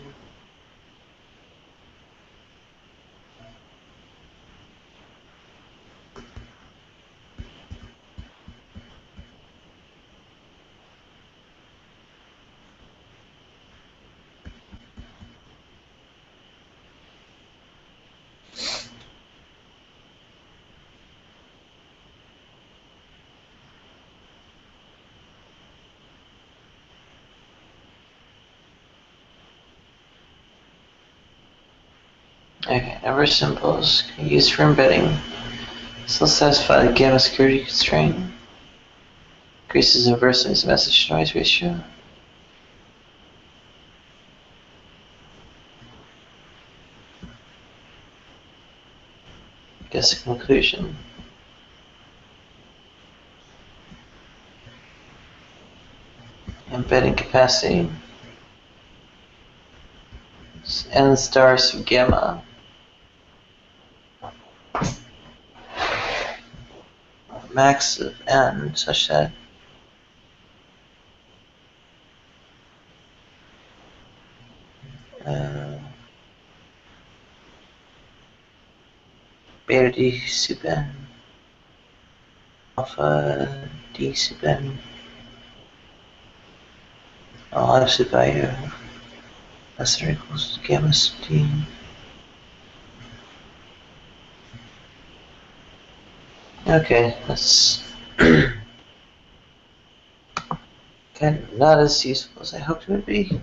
Okay, number symbols can be used for embedding. Still satisfy the gamma security constraint. Increases inverse message to noise ratio. Guess a conclusion. Embedding capacity. N stars of gamma. Max of N such that beta D sub N alpha D sub N all absolute value less than or equals to gamma sub D. Okay, that's kind of not as useful as I hoped it would be.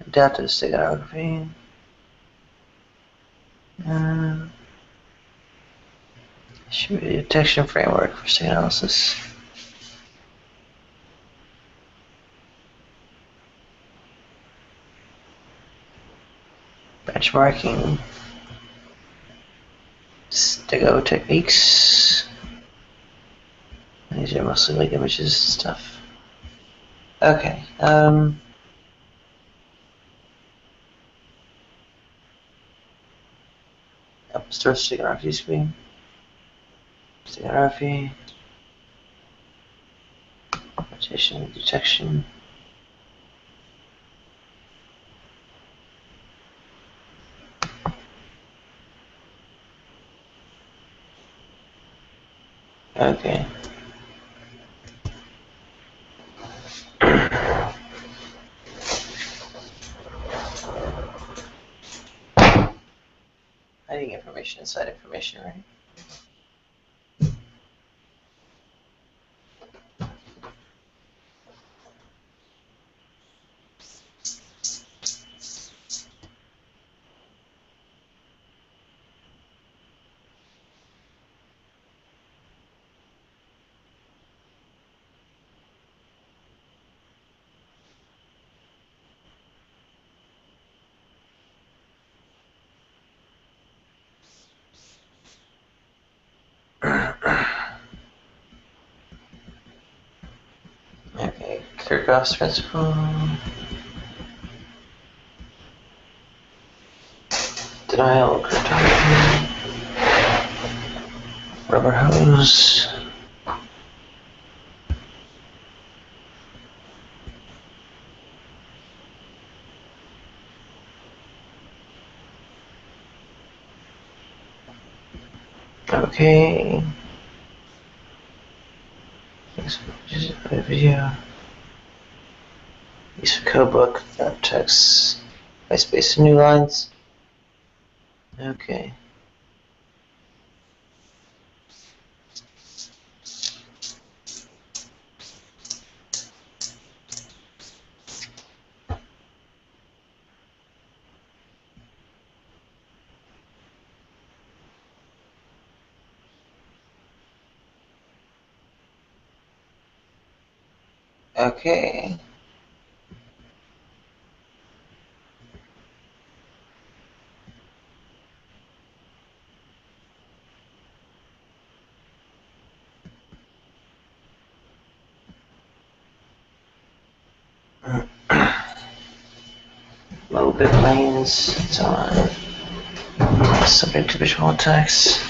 Adaptive steganography. Should be a detection framework for state analysis. Benchmarking. Stego techniques. These are mostly like images and stuff. Okay. Start steganography screen. Steganography. Rotation detection. Okay. Hiding information inside information, right? Okay, Kirchhoff's principle. Denial, cryptography. Rubber hose. Okay. Thanks for the video. Use for code book, not text. I space some new lines. Okay. Okay. Low bit lanes, it's on. Subject to visual attacks.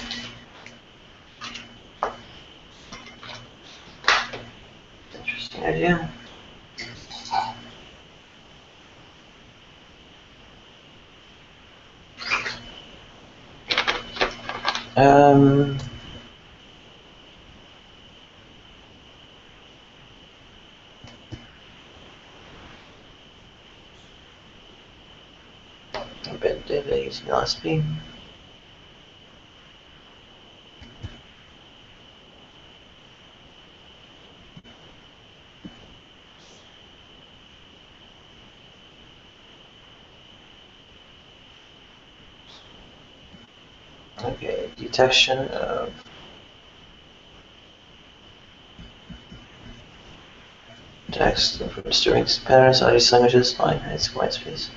Interesting idea. Um, Embed data using LSP. Okay, detection of text from disturbing patterns, audio languages, line heights, white spaces.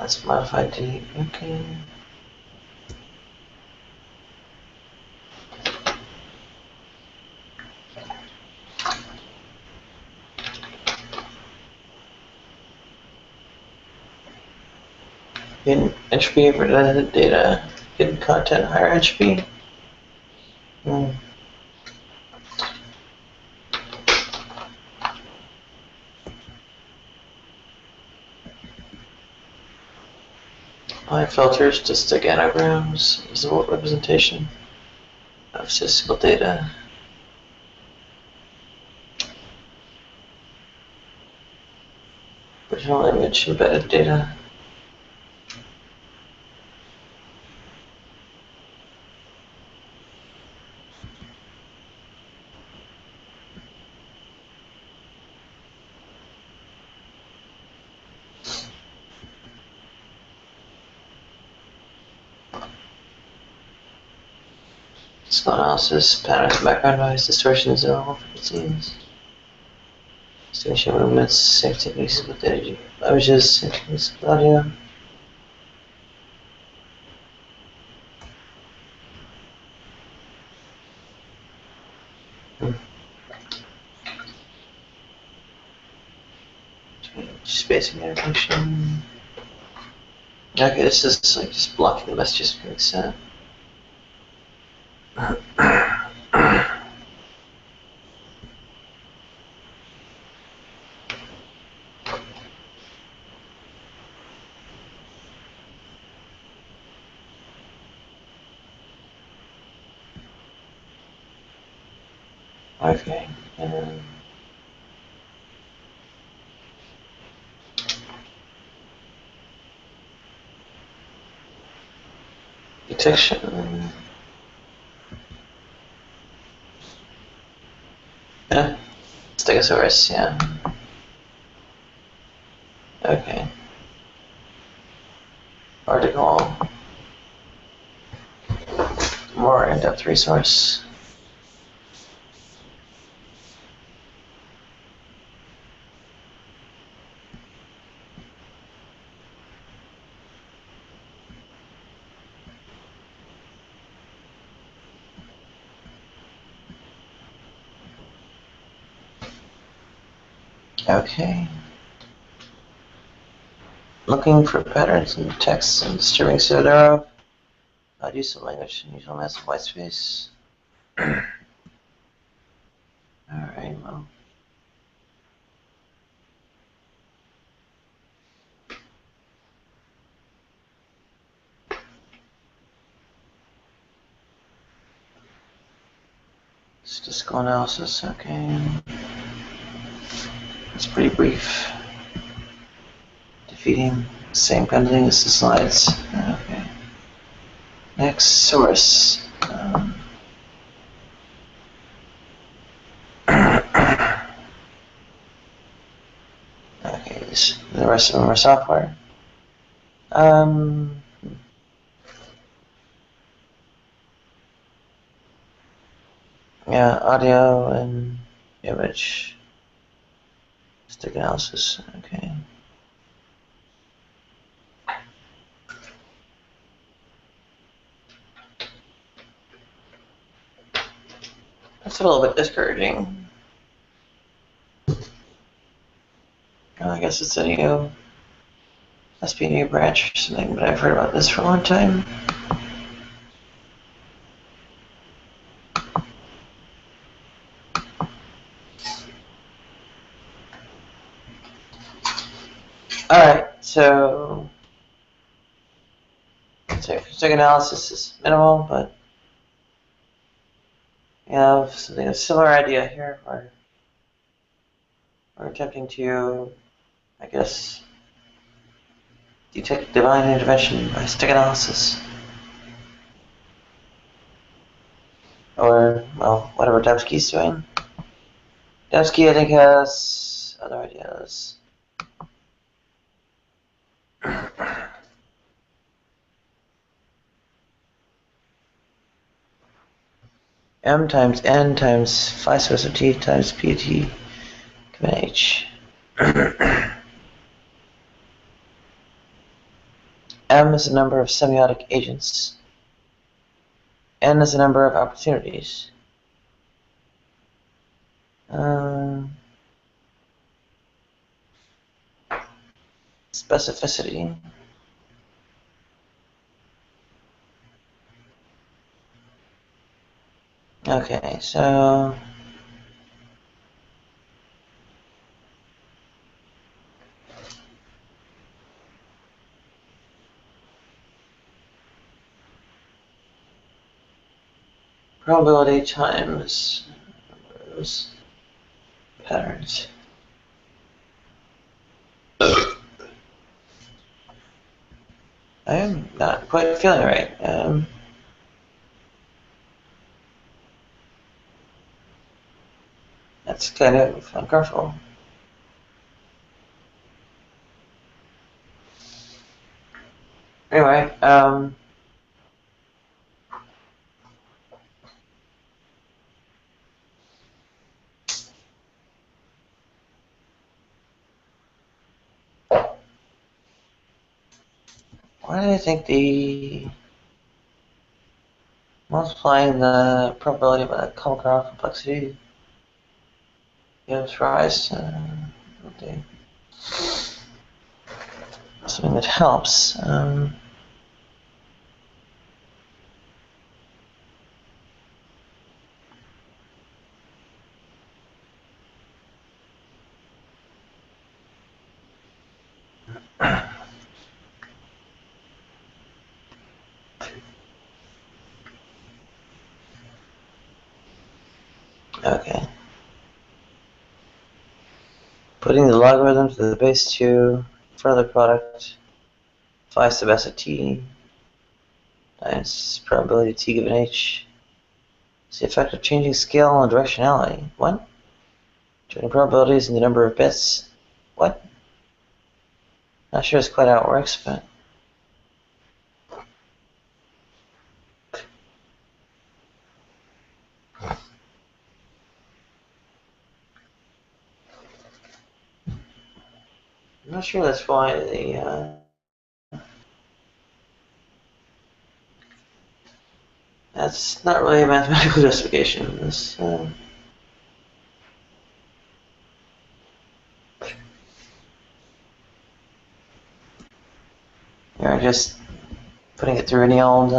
Let's modify D. Okay. Hidden entropy of redundant data. Hidden content, higher entropy. Apply filters to stick anagrams. Visible representation of statistical data. Original language embedded data. Skill analysis, patterns, background noise, distortions, and all frequencies. Distinction movements, same techniques with energy. Images, same techniques with audio. Spacing interfunction. Okay, this is like just blocking the messages being sent. Okay, and detection. Yeah, Stegosaurus, yeah. Okay. Article. More in-depth resource. Okay. Looking for patterns in text and disturbing thereof. Use some language and usual massive white space. Alright, well. Statistical analysis, okay. It's pretty brief. Defeating, same kind of thing as the slides. Okay. Next, source. Okay, the rest of them are software. Yeah, audio and image. Stick analysis, okay. That's a little bit discouraging. I guess it's a new, must be a new branch or something, but I've heard about this for a long time. Alright, so stick analysis is minimal, but we have something, a similar idea here, where we're attempting to, I guess, detect divine intervention by stick analysis. Or, well, whatever Dembski's doing. Dembski, I think, has other ideas. M times N times phi squared of T times P of T given H. M is the number of semiotic agents. N is the number of opportunities. Specificity. Okay, so probability times those patterns. I am not quite feeling right. That's kind of uncomfortable. Anyway, why do I think the multiplying the probability by the Kolmogorov complexity gives rise to something that helps. Okay. Putting the logarithm to the base 2 in front of the product, phi sub s of t times probability t given h. It's the effect of changing scale and directionality. What? Turning probabilities into the number of bits. What? Not sure it's quite how it works, but I'm not sure that's why that's not really a mathematical justification. This, you're just putting it through any old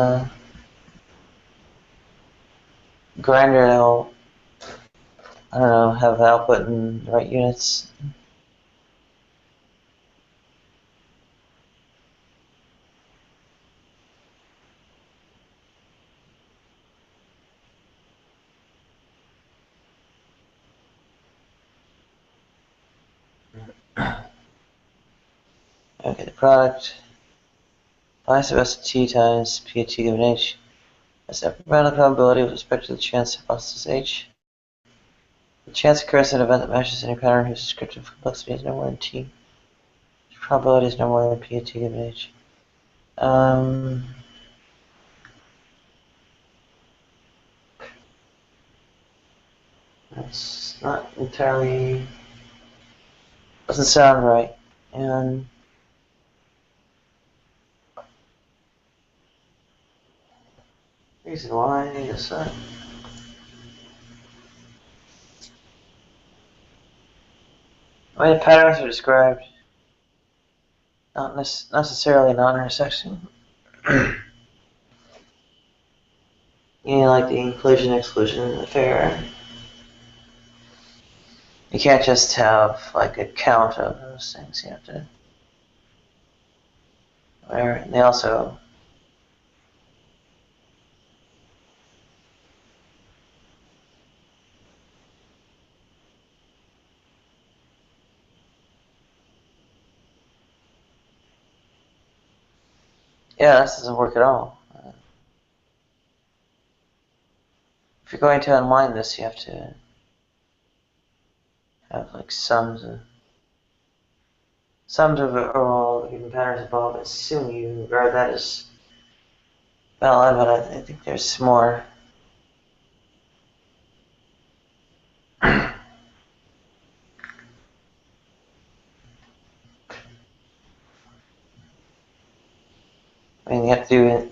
grinder that'll, I don't know, have output in the right units. Okay, the product, phi sub s of t times p of t given h. That's the random probability with respect to the chance hypothesis h. The chance occurs in an event that matches any pattern whose descriptive complexity is no more than t. The probability is no more than p of t given h. That's not entirely, doesn't sound right. And reason why is that the way the patterns are described, not necessarily non-intersection. Like the inclusion exclusion affair. You can't just have like a count of those things. You have to. Where they also. Yeah, this doesn't work at all. If you're going to unwind this, you have to have like sums of Some of all given patterns above, assume you regard that as valid, but I think there's more. I mean, you have to do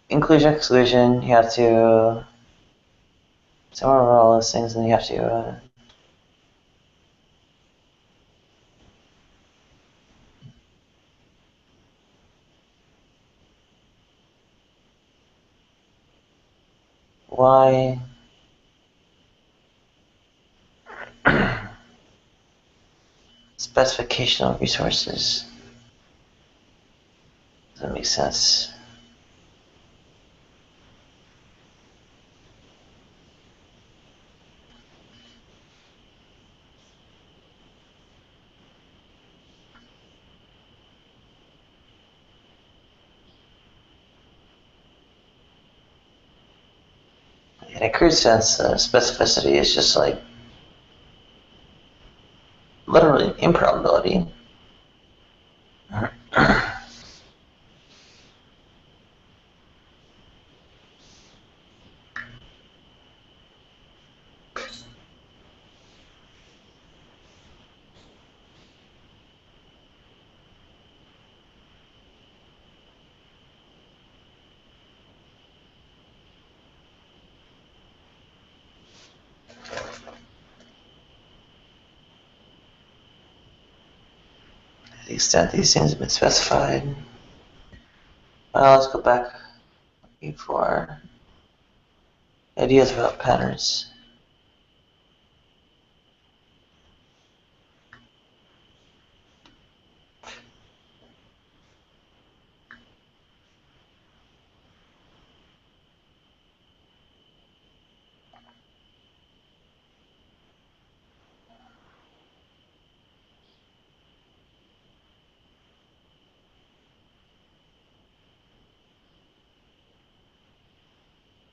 inclusion, exclusion, you have to sum over all those things, and you have to why specification of resources. Does that make sense? In a crude sense, specificity is just like literally improbability. To the extent these things have been specified. Well, let's go back before ideas about patterns.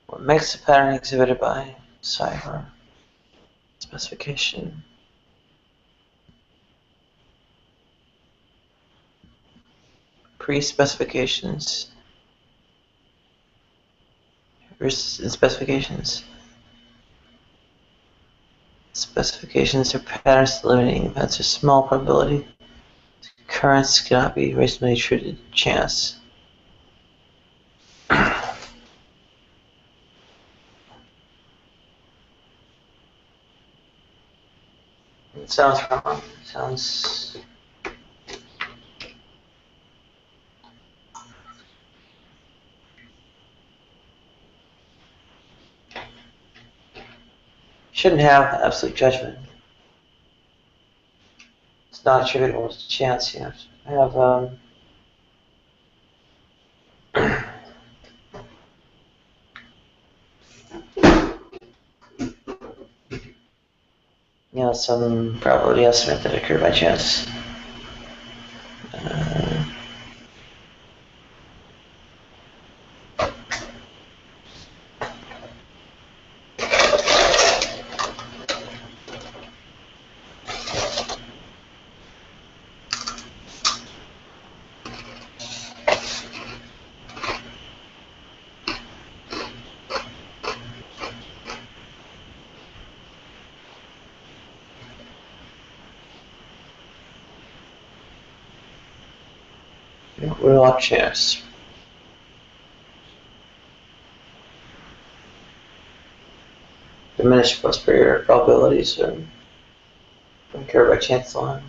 What makes a pattern exhibited by cipher specification? Pre-specifications versus specifications. Specifications are patterns limiting events of small probability. Occurrence cannot be reasonably attributed to chance. It sounds wrong. It sounds. Shouldn't have absolute judgment. It's not attributable to chance. You have to have some probability estimate that occurred by chance. Rule of chance. Diminished posterior probabilities occur by chance alone.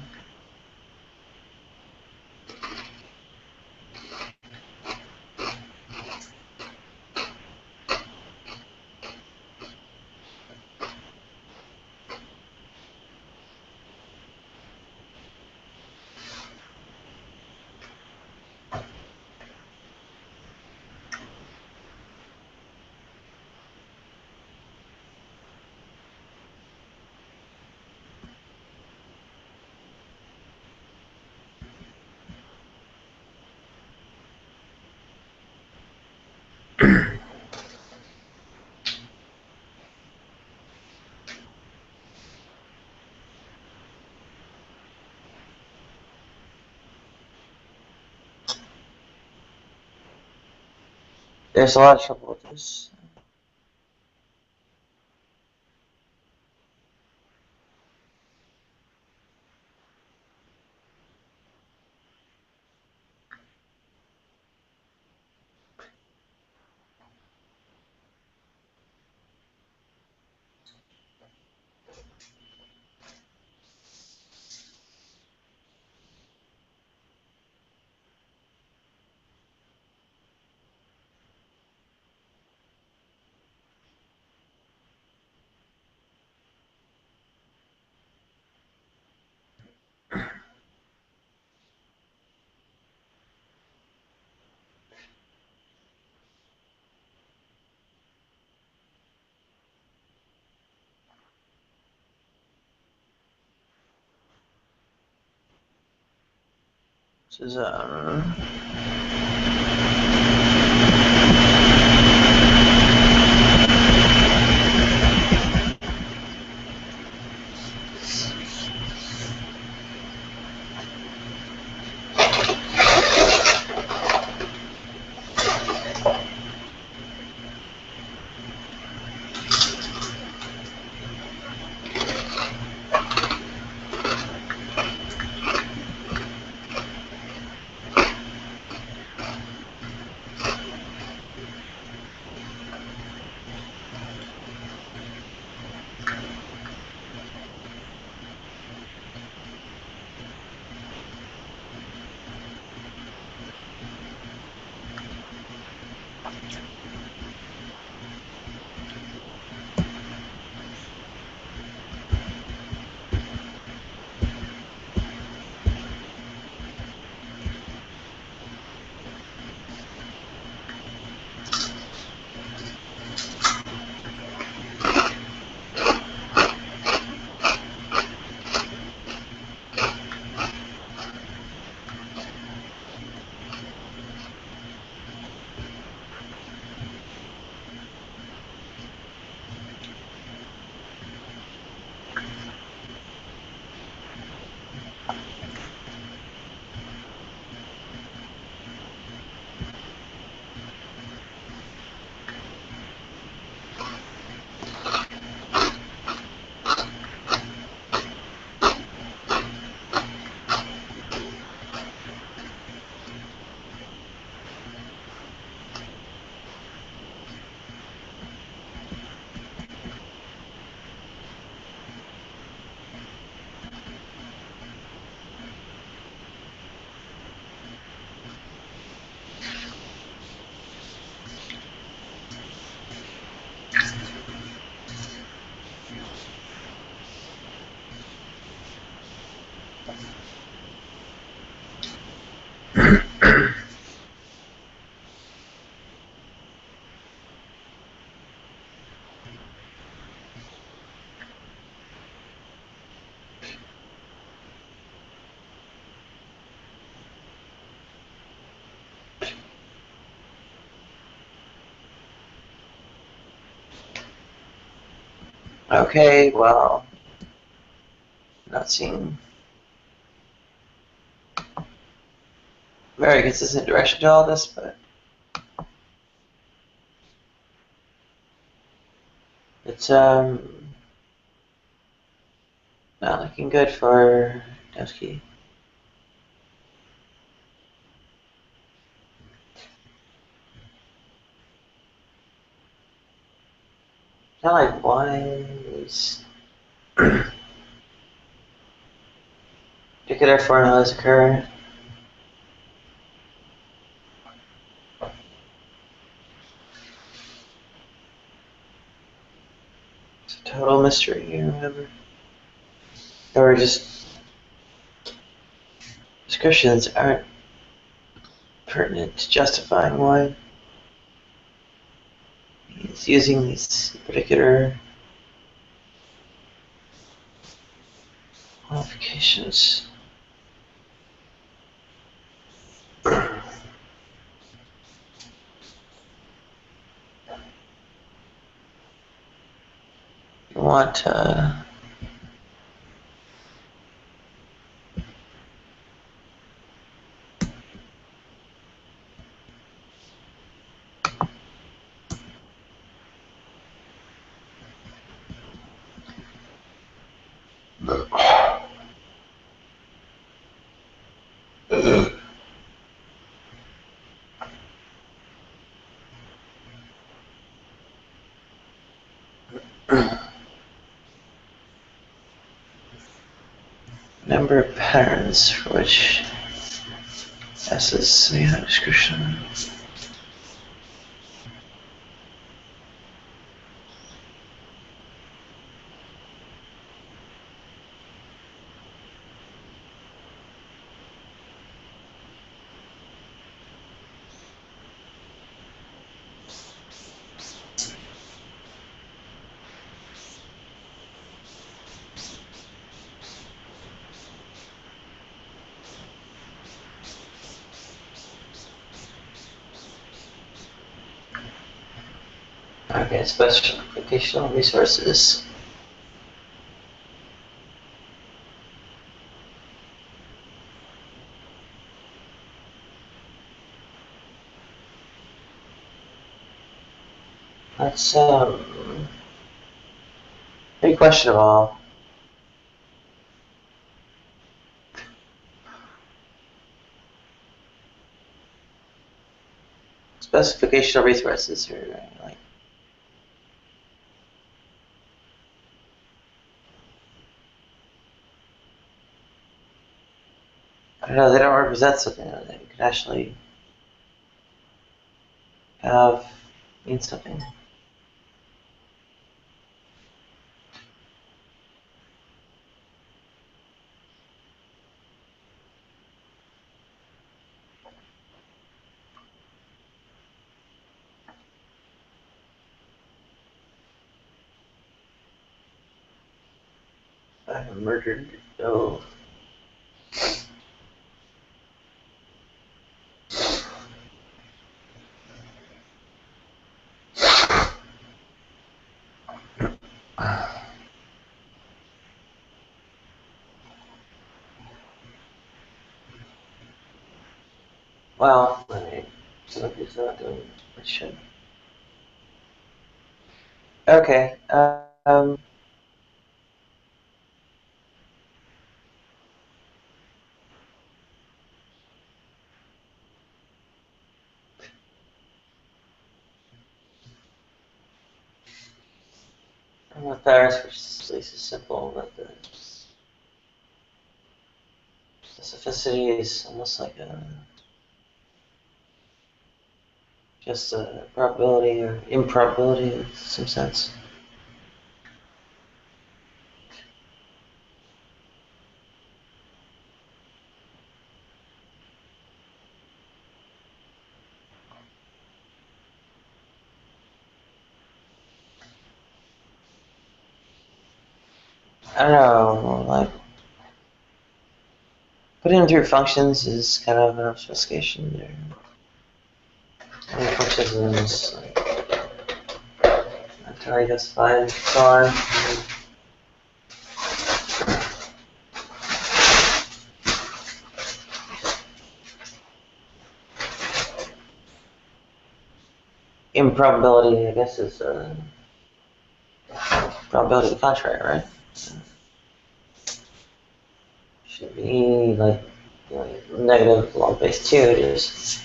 There's a lot of trouble with this. This is okay. Well, not seeing very consistent direction to all this, but it's not looking good for Dembski. Not like wise. Particular formulas occur. It's a total mystery, remember. Or just descriptions aren't pertinent to justifying why he's using these particular modifications. You want Number of patterns for which S is a description. Okay, specificational resources. That's pretty questionable. Specificational resources are like I don't know, they don't represent something that could actually have mean something. I have murdered. Oh. Well, I mean, somebody's not doing what it should. Okay. With Paris, which is at least is simple, but the specificity is almost like just a probability or improbability in some sense. I don't know, like putting them through functions is kind of an obfuscation there. Functions like entirely justified and so on. Improbability, I guess, is probability of the contrary, right? Should be like negative log base 2, just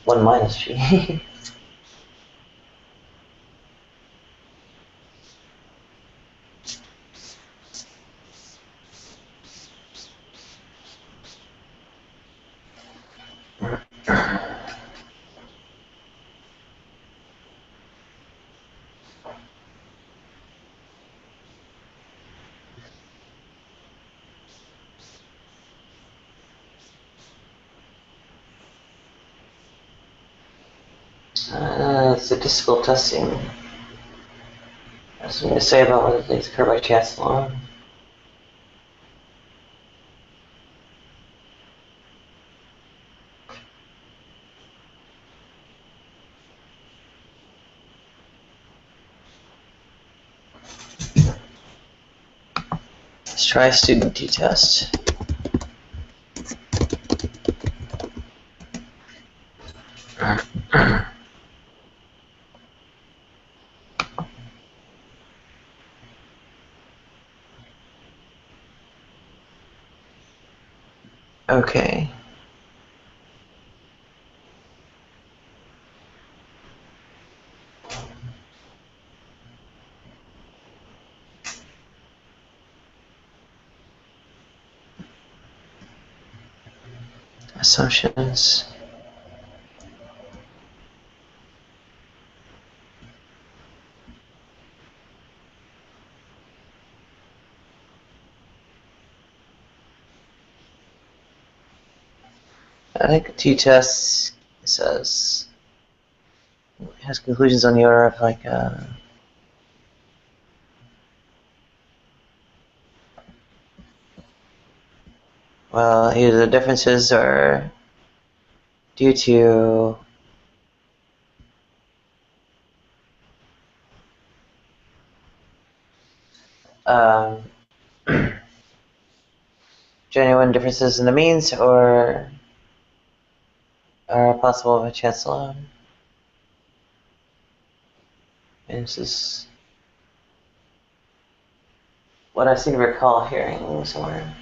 1 minus g. Statistical testing. There's something to say about whether things occur by chance alone. Let's try student t-test. Okay. Assumptions. I think the t-test says has conclusions on the order of like well, either the differences are due to um, genuine differences in the means or are possible by chance alone. And this is what I seem to recall hearing somewhere.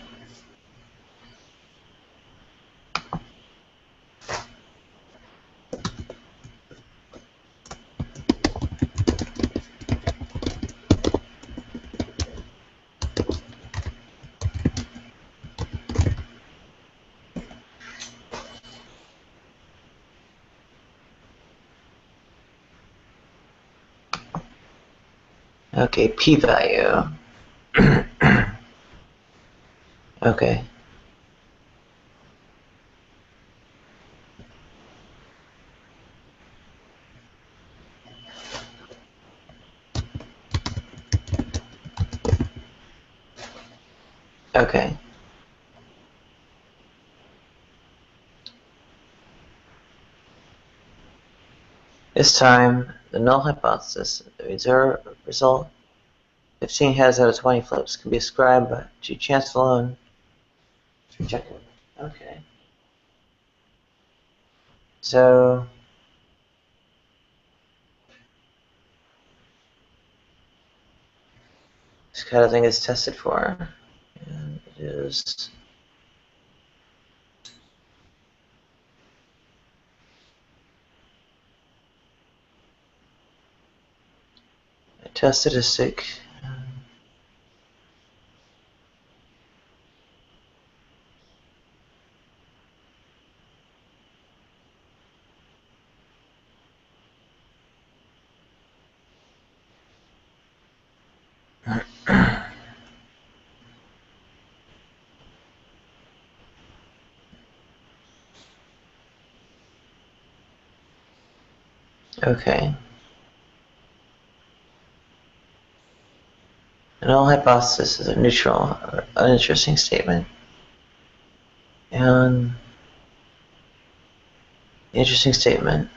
Okay, p-value. Okay. Okay. This time, the null hypothesis, the result 15 heads out of 20 flips, can be ascribed to chance alone. It's rejected. Okay. So, this kind of thing is tested for. And it is a test statistic. Okay. A null hypothesis is a neutral or uninteresting statement. And the interesting statement,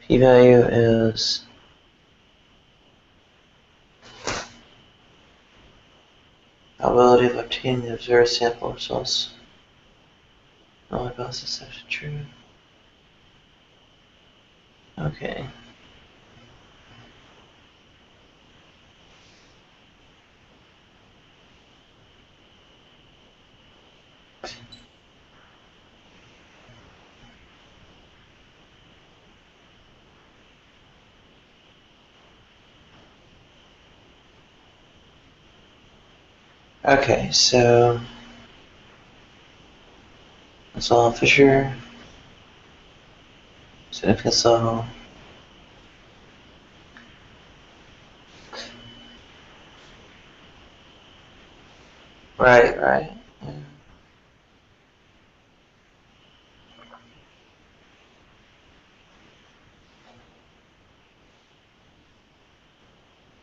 p-value is probability of obtaining the observed sample results. Null hypothesis is true. Okay. Okay, so that's all Fisher. Significance level. Right, right. Yeah.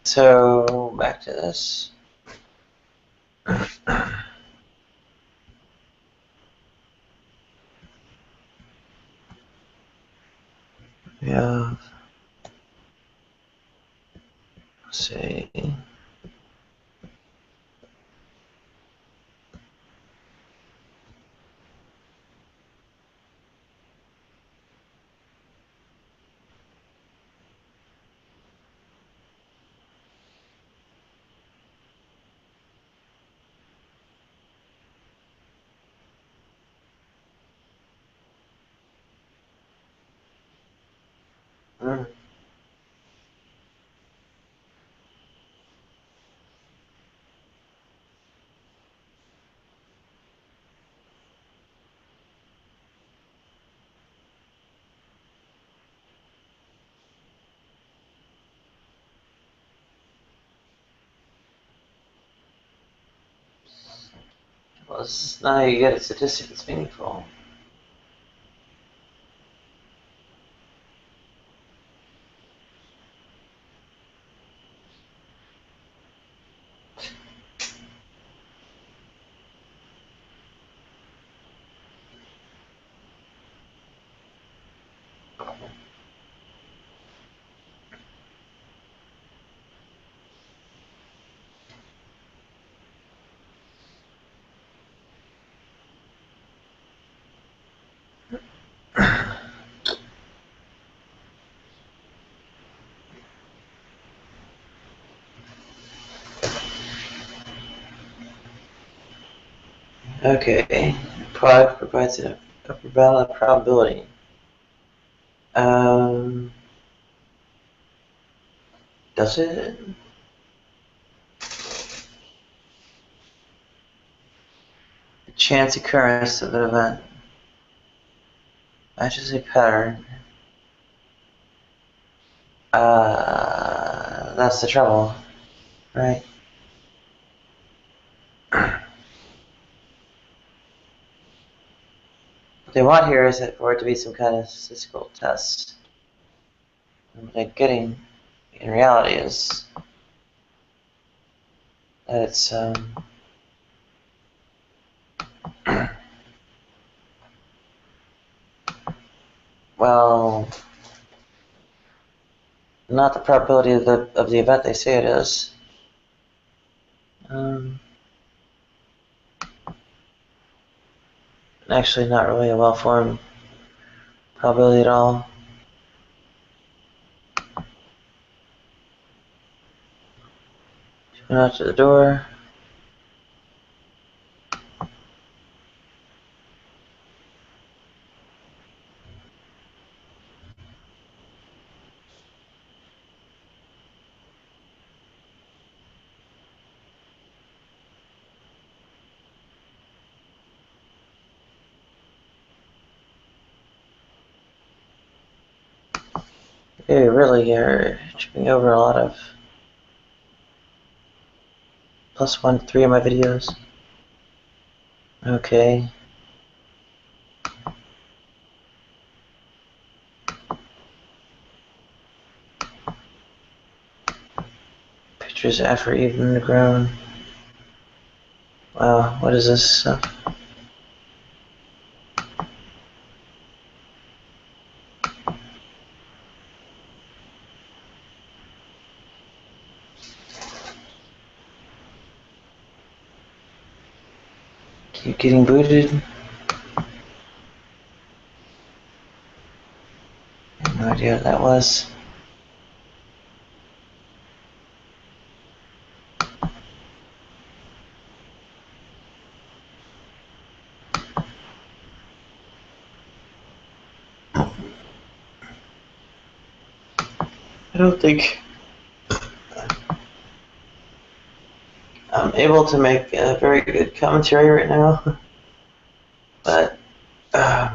So back to this. We have, say, Mm. Well, this is not how you get a statistic that's meaningful. Okay, product provides an upper bound of probability. Does it? The chance occurrence of an event matches a pattern. That's the trouble, right? What they want here is for it to be some kind of statistical test. And what they're getting in reality is that it's well, not the probability of the event they say it is. Actually, not really a well-formed probability at all. Went out to the door. Okay, really, you're tripping over a lot of +1 to 3 of my videos. Okay. Pictures after even grown. Wow, what is this stuff? Keep getting booted. I have no idea what that was. I don't think I'm able to make a very good commentary right now, but the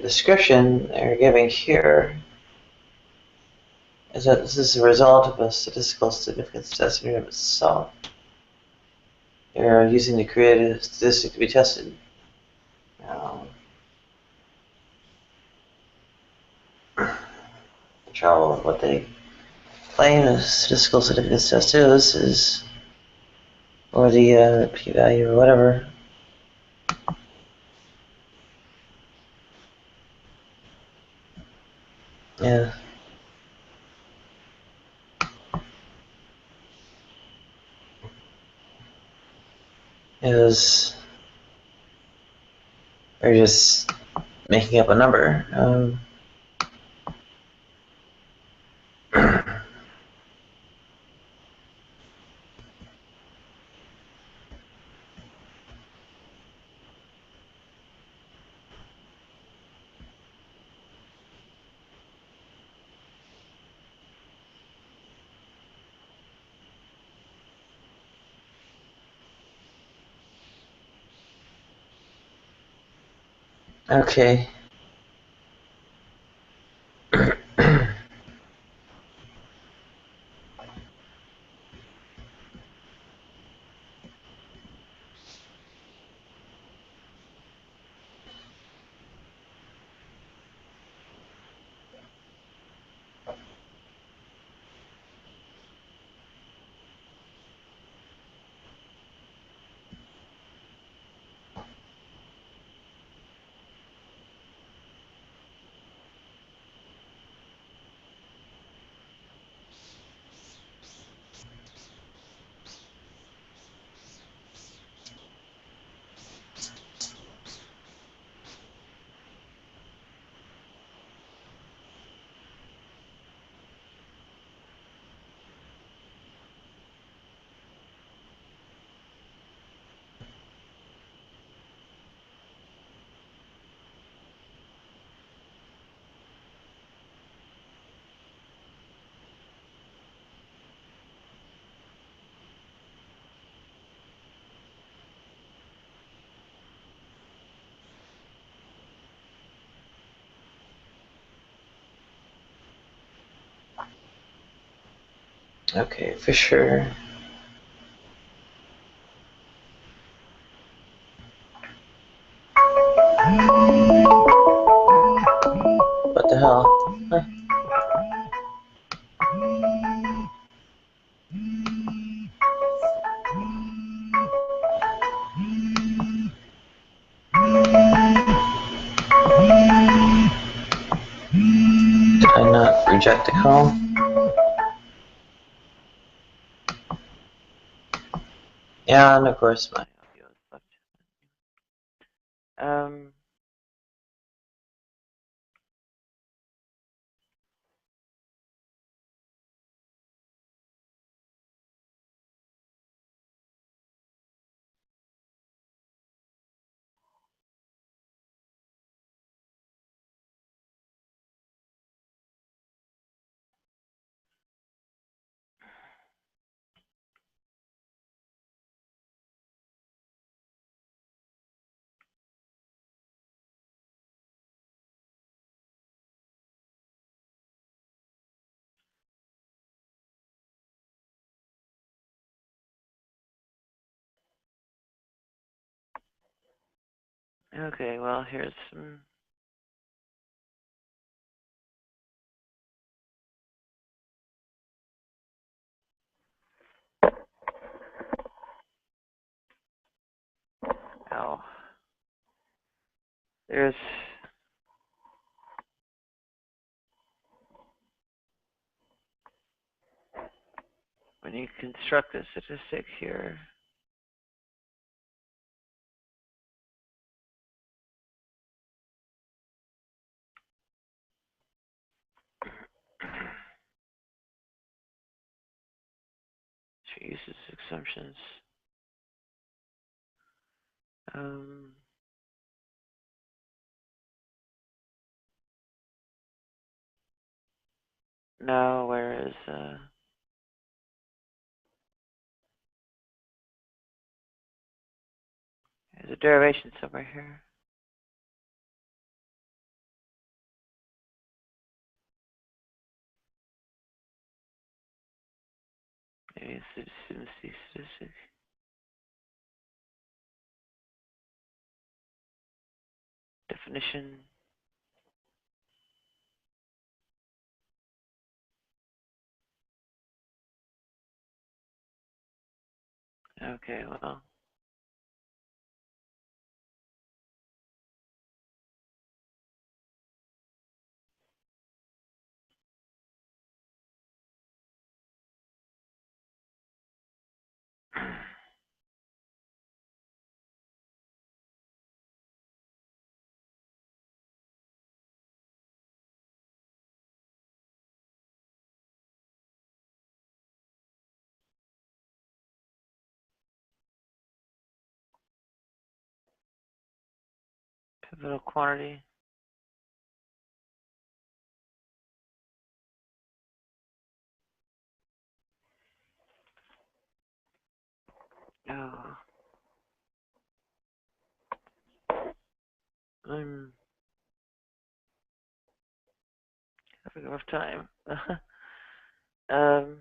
description they're giving here is that this is a result of a statistical significance test in and of itself. They're using the created statistic to be tested. Now, the trouble with what they claim a statistical significance test is, or the p-value or whatever, yeah, is they're just making up a number. Okay. Okay, for sure. What the hell? Huh? Did I not reject the call? Yeah, and of course my audio is fucked. Okay, well, here's some. Ow. There's. When you construct a statistic here. She uses assumptions. No, where is there's a derivation somewhere here. Maybe it's the statistic. Definition. Okay, well. Pivotal quantity. Oh. I'm having a rough time. um,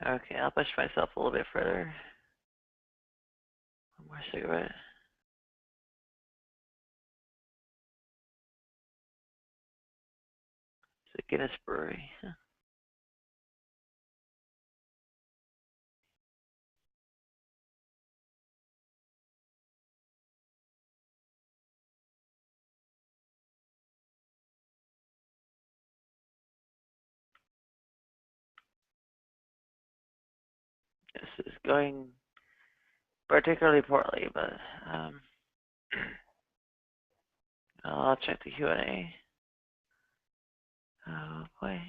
okay, I'll push myself a little bit further. One more cigarette. It's a Guinness Brewery. This is going particularly poorly, but I'll check the Q&A. Oh boy.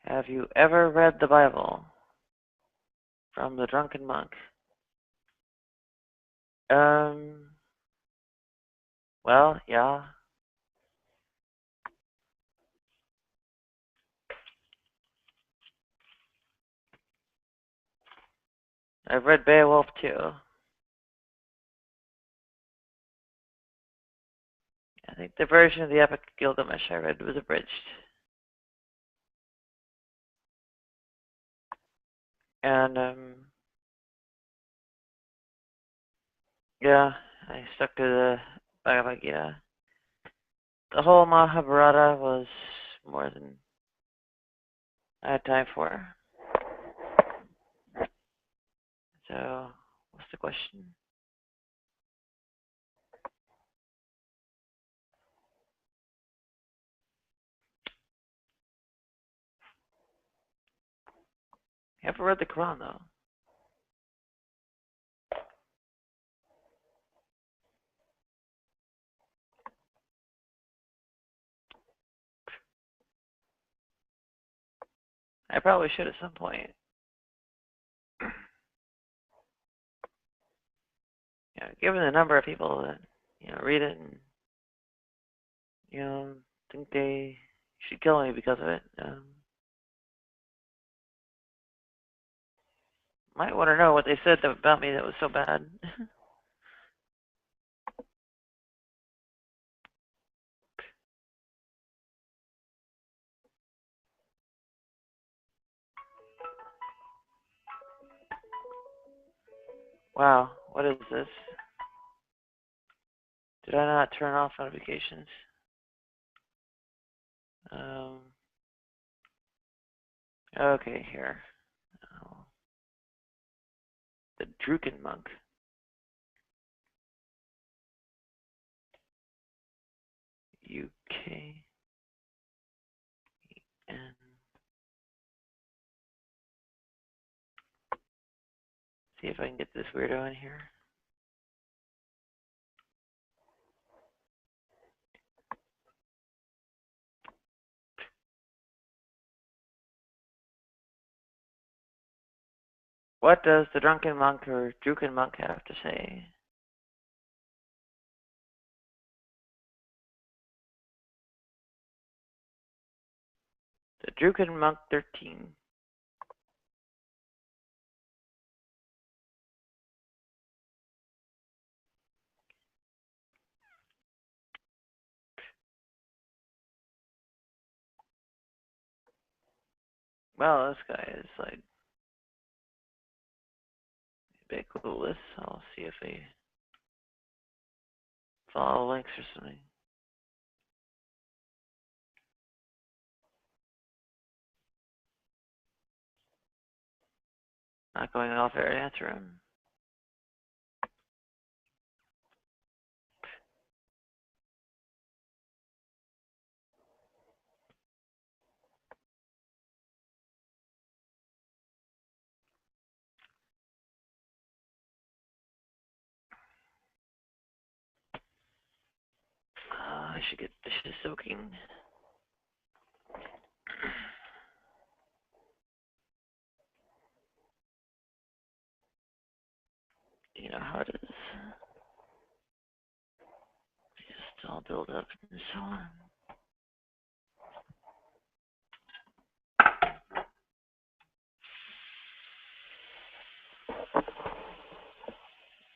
Have you ever read the Bible? From the Drunken Monk. Well, yeah. I've read Beowulf too. I think the version of the Epic of Gilgamesh I read was abridged. And, yeah, I stuck to the Bhagavad Gita. The whole Mahabharata was more than I had time for. So, what's the question? I haven't read the Quran though. I probably should at some point. Given the number of people that read it and think they should kill me because of it, might want to know what they said about me that was so bad. Wow, what is this? Did I not turn off notifications? Okay, here. Oh, the Druken Monk. UK. And see if I can get this weirdo in here. What does the Drunken Monk or Druken Monk have to say? The Druken Monk 13. Well, this guy is like a bit clueless. I'll see if they follow links or something. Not going off air to answer him. I should get dishes soaking. You know how it is. Just all build up and so on.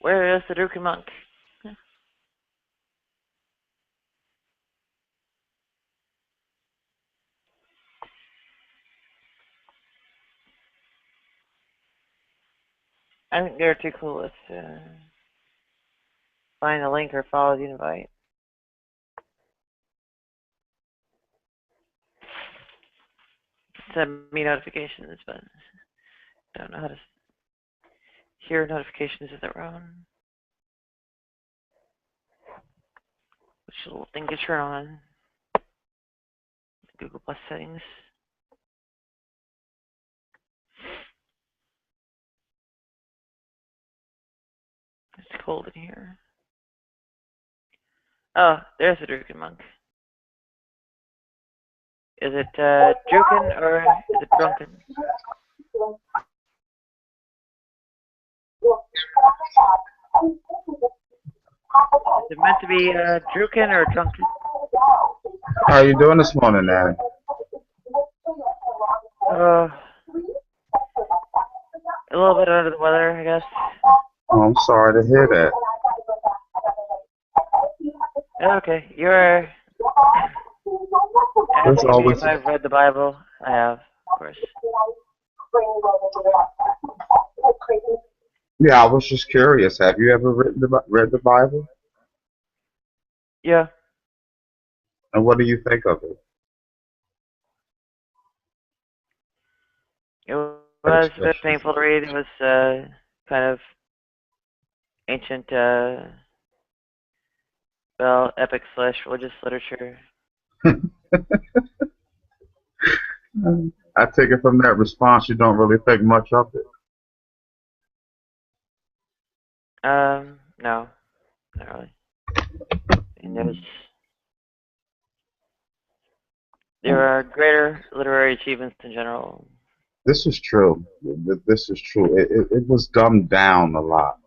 Where is the Druid monk? I think they're too cool to find the link or follow the invite. Send me notifications, but I don't know how to hear notifications of their own. Which little thing to turn on? Google Plus settings. It's cold in here. Oh, there's the Druid monk. Is it Druken or is it Drunken? Is it meant to be Druken or Drunken? How are you doing this morning, Nanny? A little bit under the weather, I guess. Oh, I'm sorry to hear that. Okay, you're There's asking me always, if I've read the Bible. I have, of course. yeah, I was just curious. Have you ever read the Bible? Yeah. And what do you think of it? It was a bit painful to read. It was kind of ancient, epic / religious literature. I take it from that response you don't really think much of it. No, not really. And there are greater literary achievements in general. This is true. This is true. It was dumbed down a lot.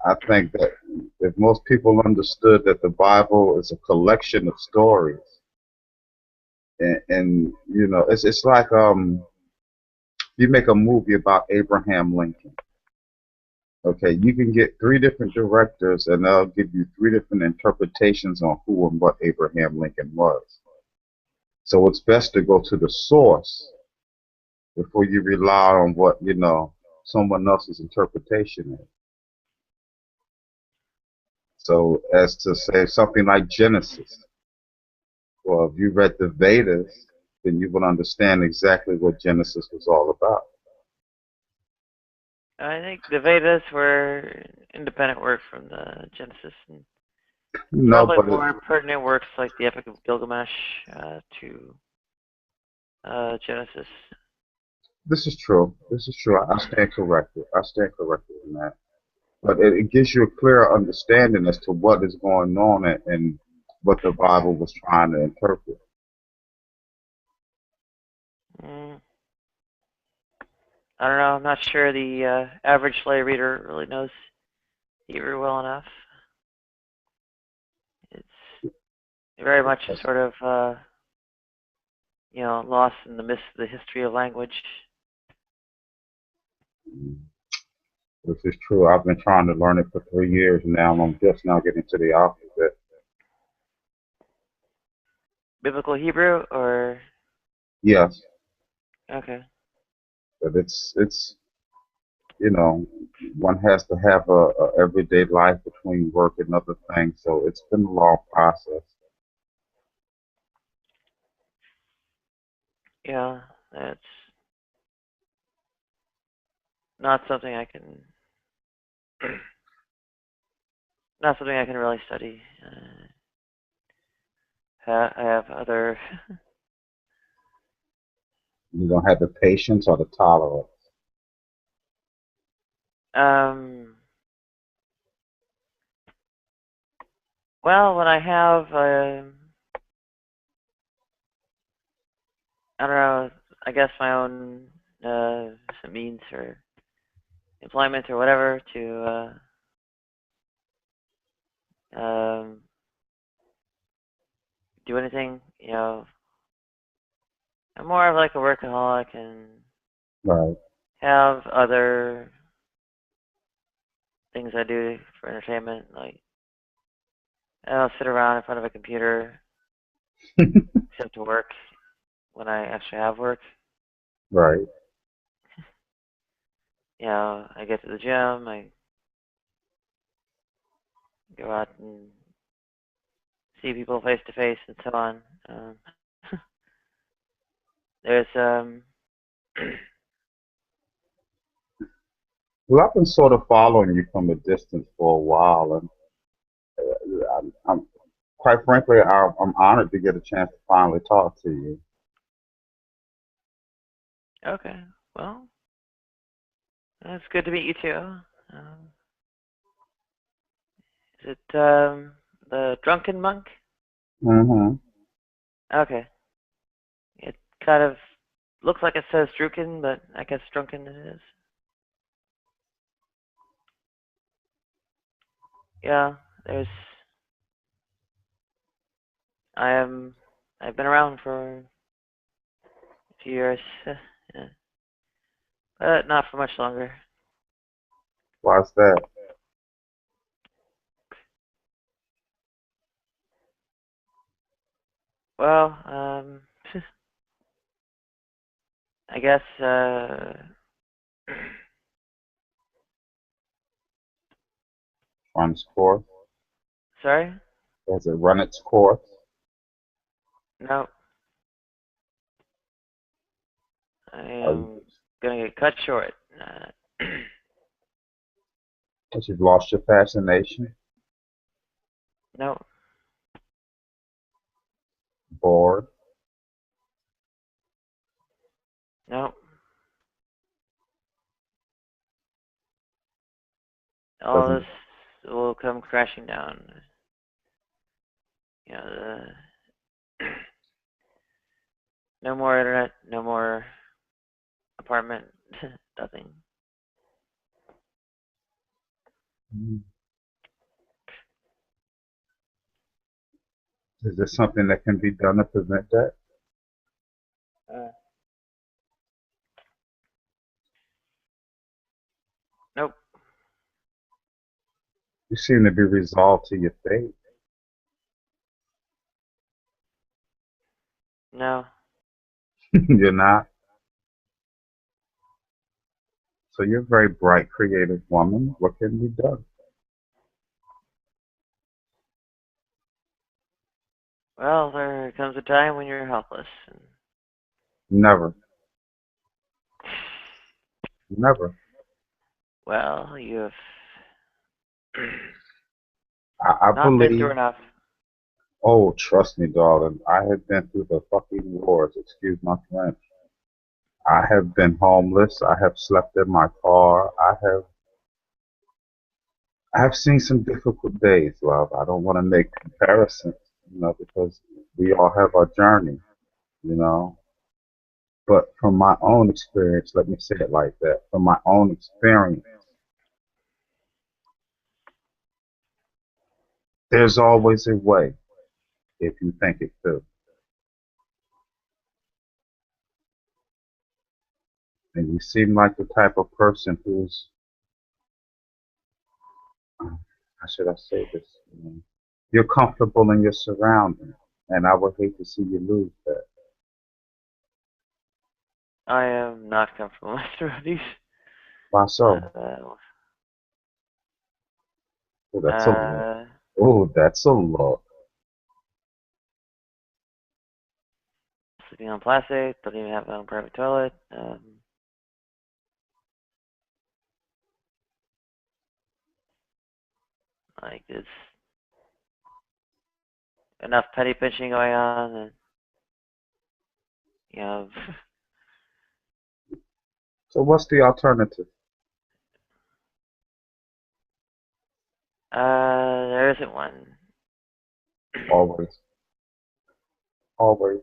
I think that if most people understood that the Bible is a collection of stories, and you know, it's like you make a movie about Abraham Lincoln. Okay, you can get 3 different directors, and they'll give you 3 different interpretations on who and what Abraham Lincoln was. So it's best to go to the source before you rely on what someone else's interpretation is. So, as to say something like Genesis, well, if you read the Vedas, then you will understand exactly what Genesis was all about. I think the Vedas were independent work from the Genesis, and No, probably but more pertinent works like the Epic of Gilgamesh to Genesis. this is true. This is true. I stand corrected. I stand corrected in that. But it gives you a clearer understanding as to what is going on and what the Bible was trying to interpret. I don't know. I'm not sure the average lay reader really knows Hebrew well enough. It's very much sort of, lost in the mist of the history of language. This is true. I've been trying to learn it for 3 years now, and I'm just now getting to the alphabet. Biblical Hebrew, or? Yes, Okay. but it's one has to have a everyday life between work and other things, so it's been a long process. Yeah, that's not something I can, not something I can really study. I have other. You don't have the patience or the tolerance. Well, when I have, I don't know, I guess my own some means or employment or whatever to do anything, I'm more of like a workaholic and Right. have other things I do for entertainment, like I'll sit around in front of a computer except to work when I actually have work. Right. I get to the gym, I go out and see people face to face and so on. There's Well, I've been sort of following you from a distance for a while, and I'm quite frankly, I'm honored to get a chance to finally talk to you. okay. Well, it's good to meet you too. Is it the drunken monk? Mm-hmm. Okay. It kind of looks like it says Druken, but I guess drunken it is. Yeah, there's I am I've been around for a few years, yeah, but not for much longer. Why's that? Well, I guess Run its course? sorry? Does it run its course? No. I Are you, am gonna get cut short. Because you've lost your fascination? No, Bored? no. All Doesn't this will come crashing down. You know, no more internet, no more apartment, nothing. Is there something that can be done to prevent that? Uh, nope, You seem to be resolved to your fate. no. You're not. So you're a very bright, creative woman. What can be done? Well, there comes a time when you're helpless. And Never. Never. well, you've I not been through believe. enough. Oh, trust me, darling. I have been through the fucking wars. Excuse my French. I have been homeless. I have slept in my car. I have seen some difficult days, love. I don't want to make comparisons, because we all have our journey, you know. But from my own experience, let me say it like that. From my own experience, there's always a way if you think it through. And you seem like the type of person who's, how should I say this? You're comfortable in your surroundings, and I would hate to see you lose that. I am not comfortable with surroundings. Why so? Oh, that's a look. Uh, Oh, that's a look. sleeping on plastic, don't even have my own private toilet. Like, there's enough petty pinching going on, and you know, So what's the alternative? there isn't one. Always. Always.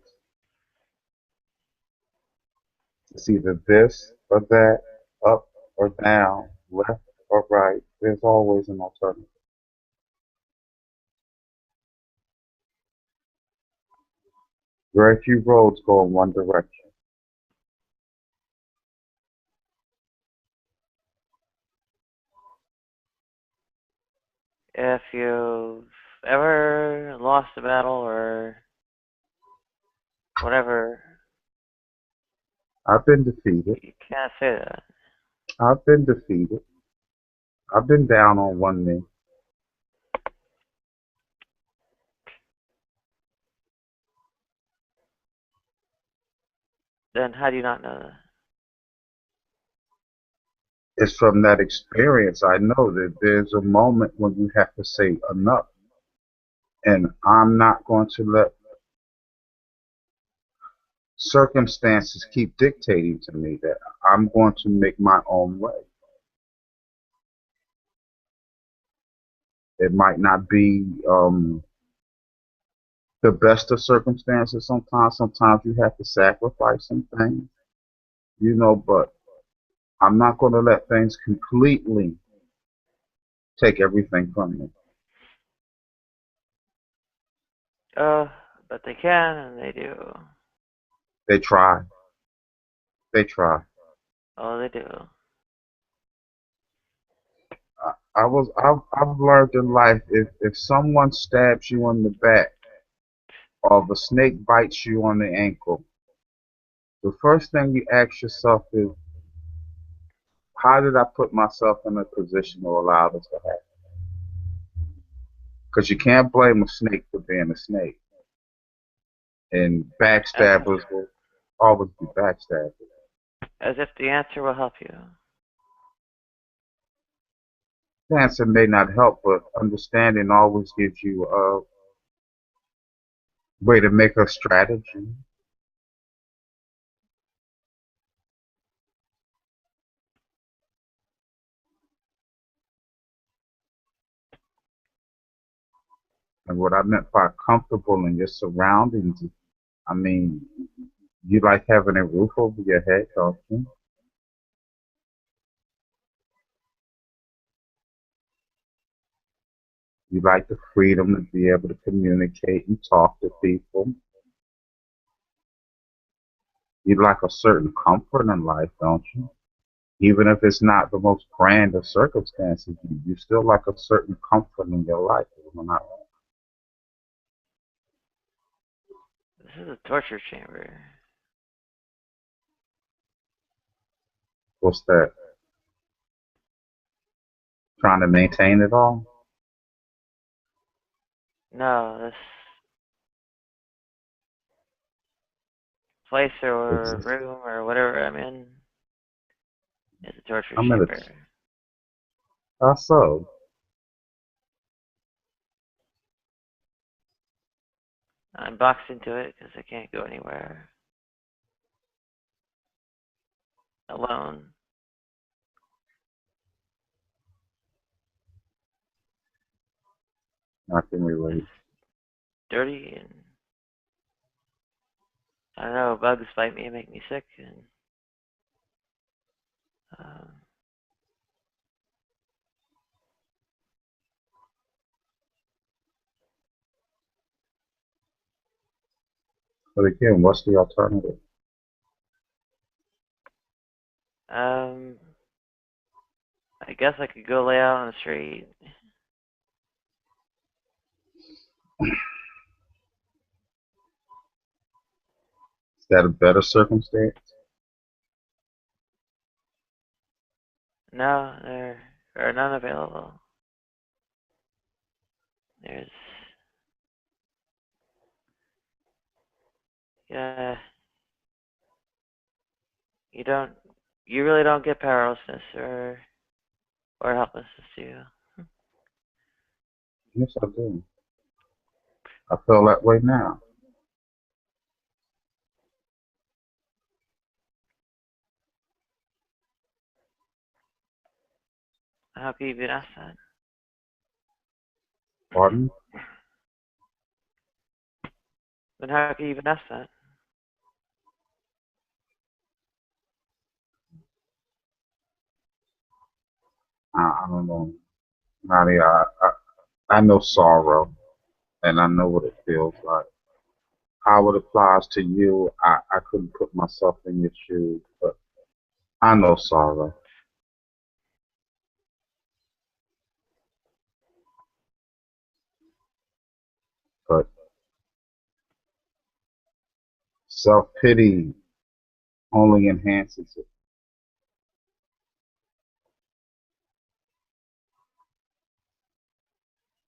It's either this or that, up or down, left or right. There's always an alternative. Very few roads go in one direction. If you've ever lost a battle or whatever, I've been defeated. you can't say that. I've been defeated. I've been down on one knee. Then how do you not know that? It's from that experience I know that there's a moment when you have to say enough. And I'm not going to let circumstances keep dictating to me that I'm going to make my own way. It might not be the best of circumstances sometimes. Sometimes you have to sacrifice some things, but I'm not going to let things completely take everything from me. But they can and they do. They try. They try. Oh, they do. I've learned in life if someone stabs you in the back or if a snake bites you on the ankle, the first thing you ask yourself is, how did I put myself in a position to allow this to happen? Because you can't blame a snake for being a snake. And backstabbers will always be backstabbers. As if the answer will help you. The answer may not help, but understanding always gives you a way to make a strategy. And what I meant by comfortable in your surroundings, I mean, you like having a roof over your head, don't you? You like the freedom to be able to communicate and talk to people. You like a certain comfort in life, don't you? Even if it's not the most grand of circumstances, you still like a certain comfort in your life. Am I not wrong? This is a torture chamber. What's that? Trying to maintain it all? No, this place or It's, room or whatever I'm in is a torture I'm in chamber. How so? I'm boxed into it because I can't go anywhere alone. I can It's relate. dirty and I don't know, bugs bite me and make me sick and um, But again, what's the alternative? um I guess I could go lay out on the street. Is that a better circumstance? No, there are none available. There's yeah, you don't you really don't get powerlessness or helplessness, do you? Yes, I do. I feel that way now. How could you even ask that? Pardon? Then how can you even ask that? I don't know, Nadia. I know sorrow, and I know what it feels like. How it applies to you, I couldn't put myself in your shoes, but I know sorrow. But self-pity only enhances it.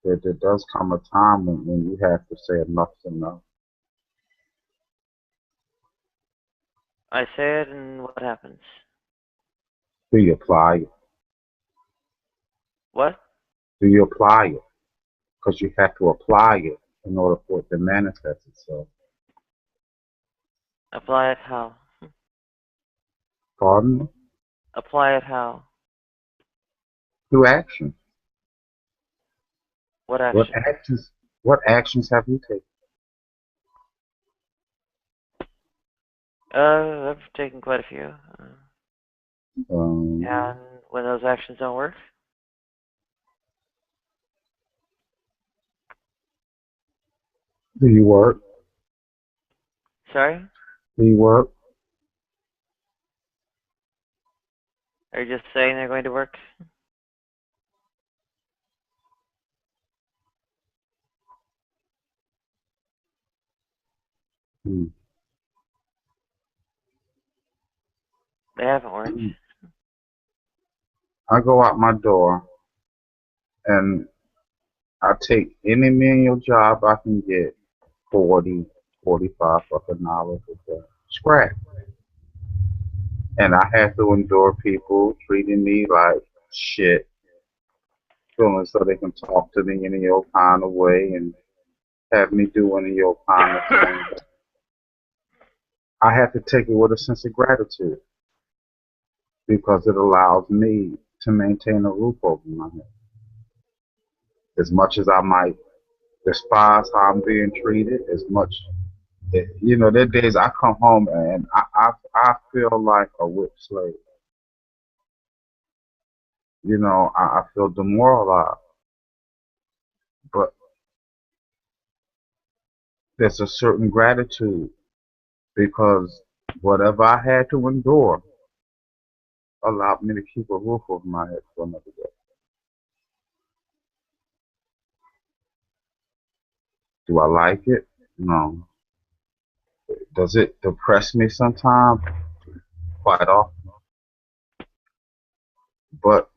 There does come a time when you have to say enough's enough. I say it, and what happens? Do you apply it? What? Do you apply it? Because you have to apply it in order for it to manifest itself. Apply it how? Pardon? Apply it how? Through action. What What action? actions? What actions have you taken? I've taken quite a few. Um, And when those actions don't work, do you work? sorry? Do you work? Are you just saying they're going to work? Hmm. They haven't worked. I go out my door and I take any menial job I can get, 40, 45 fucking dollars a day. Scrap. And I have to endure people treating me like shit, feeling so they can talk to me in your kind of way and have me do any your kind of thing. I have to take it with a sense of gratitude because it allows me to maintain a roof over my head. As much as I might despise how I'm being treated, as much, there are days I come home and I feel like a whipped slave. I feel demoralized, but there's a certain gratitude because whatever I had to endure allowed me to keep a roof over my head for another day. Do I like it? No. Does it depress me sometimes? Quite often. But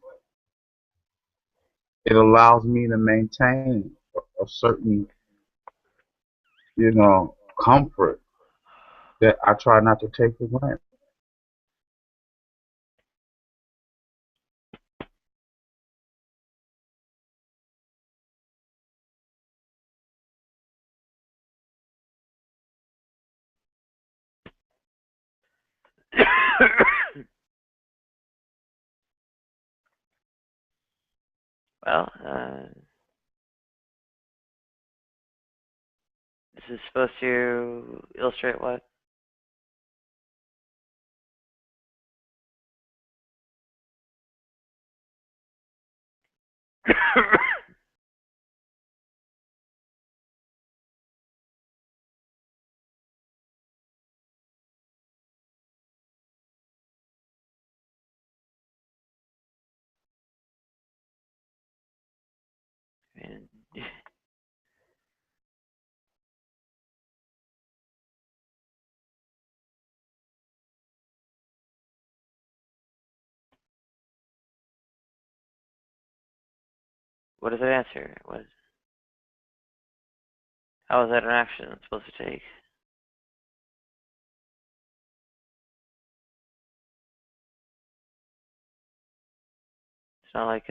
it allows me to maintain a certain, comfort that I try not to take for granted. Well, this is supposed to illustrate what? I mean, what does it answer? How is that an action I'm supposed to take? It's not like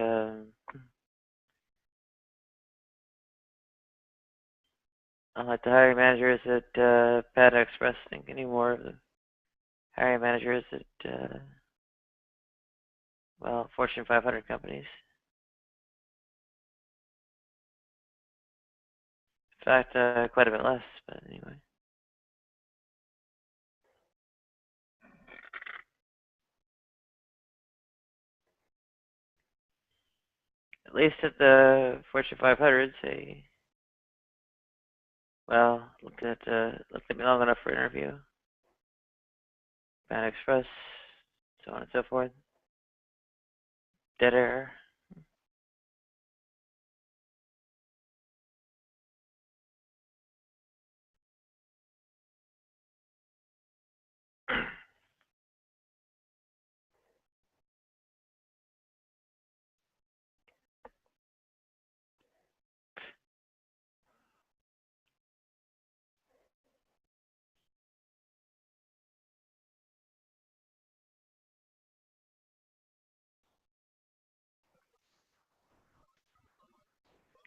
not like the hiring managers at Panda Express think anymore of the hiring managers at Fortune 500 companies. In fact, quite a bit less, but anyway. least at the Fortune 500, say, well, look at me long enough for an interview. Pan Express, so on and so forth. Dead air.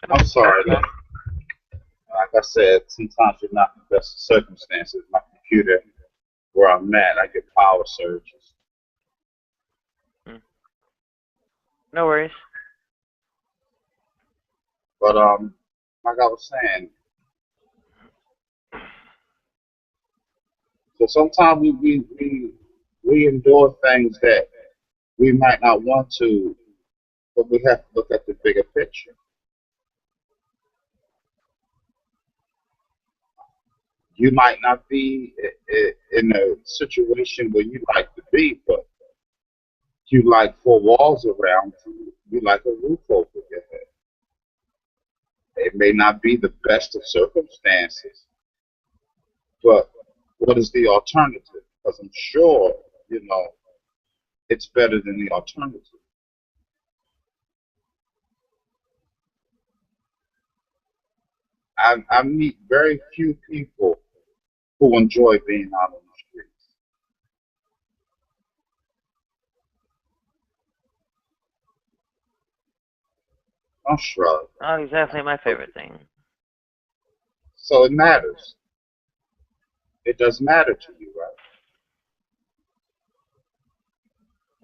I'm sorry, like I said, sometimes you're not in the best of circumstances. My computer, where I'm at, I get power surges. No worries. But like I was saying, so sometimes we endure things that we might not want to, but we have to look at the bigger picture. You might not be in a situation where you like to be, but you like four walls around you. You like a roof over your head. It may not be the best of circumstances, but what is the alternative? Because I'm sure, it's better than the alternative. I meet very few people who enjoy being out on the streets. Don't shrug. Not exactly my favorite thing. So it matters. It does matter to you,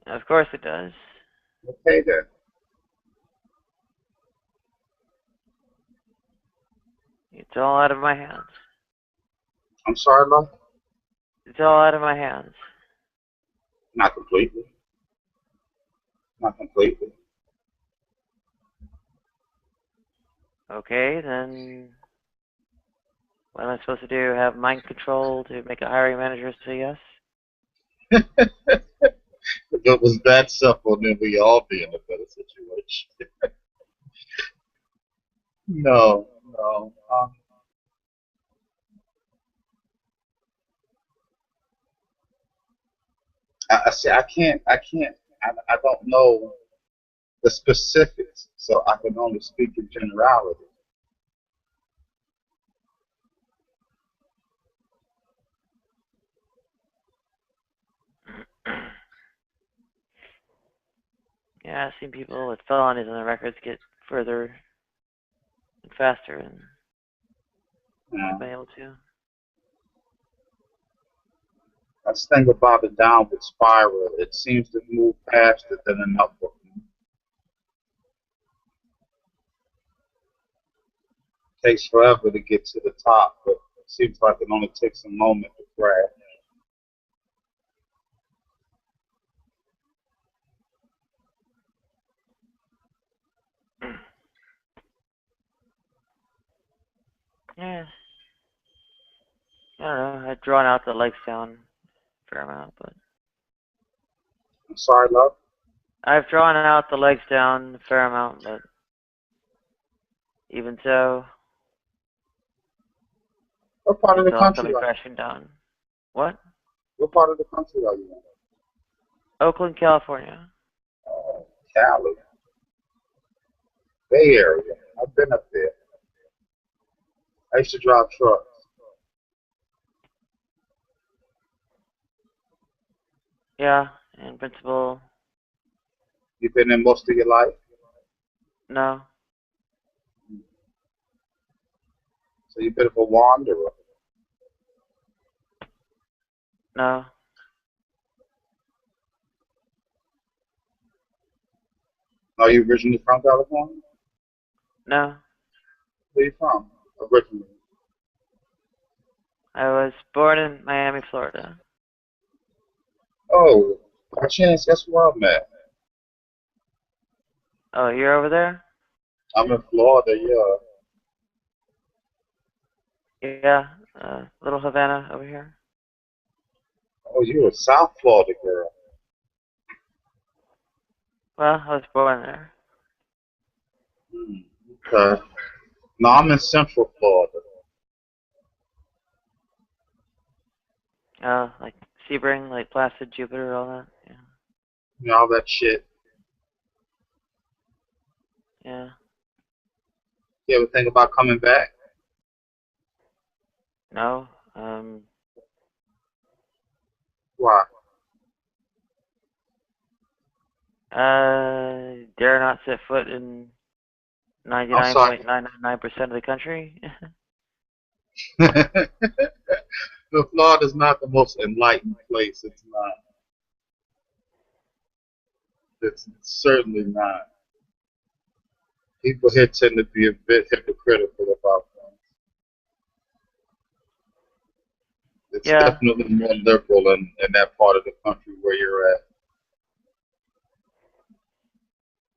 right? Of course it does. Okay then. It's all out of my hands. I'm sorry, love. It's all out of my hands. Not completely. Not completely. Okay, then what am I supposed to do? Have mind control to make a hiring manager say yes? If it was that simple, then we all be in a better situation. No, no. I see. I don't know the specifics, so I can only speak in generality. Yeah, I've seen people with felonies on their records get further and faster, and I've been able to. Let's think about the downward spiral. It seems to move faster than an upward. It takes forever to get to the top, but it seems like it only takes a moment to crash. Yeah. I don't know. I've drawn out the legs down a fair amount, but I'm sorry, love. I've drawn out the legs down a fair amount, but even so, What part of it's the all country coming are you crashing down. What? What part of the country are you in? Oakland, California. Oh, Cali. Bay Area. I've been up there. I used to drive trucks. Yeah, in principle, You've been in most of your life? no, So you're a bit of a wanderer. no. Are you originally from California? No. Where are you from? Originally. I was born in Miami, Florida. Oh, by chance, that's where I'm at. Oh, you're over there? I'm in Florida, yeah. Yeah, Little Havana over here. Oh, you're a South Florida girl. Well, I was born there. Hmm. Okay. No, I'm in Central Florida. Like Sebring, like Placid, Jupiter, all that. Yeah. You know, all that shit. Yeah. You ever think about coming back? No. Why? Dare not set foot in I'm sorry. 99.999% of the country. The Florida's not the most enlightened place. It's not. It's certainly not. People here tend to be a bit hypocritical about things. It's Yeah. definitely more liberal in that part of the country where you're at.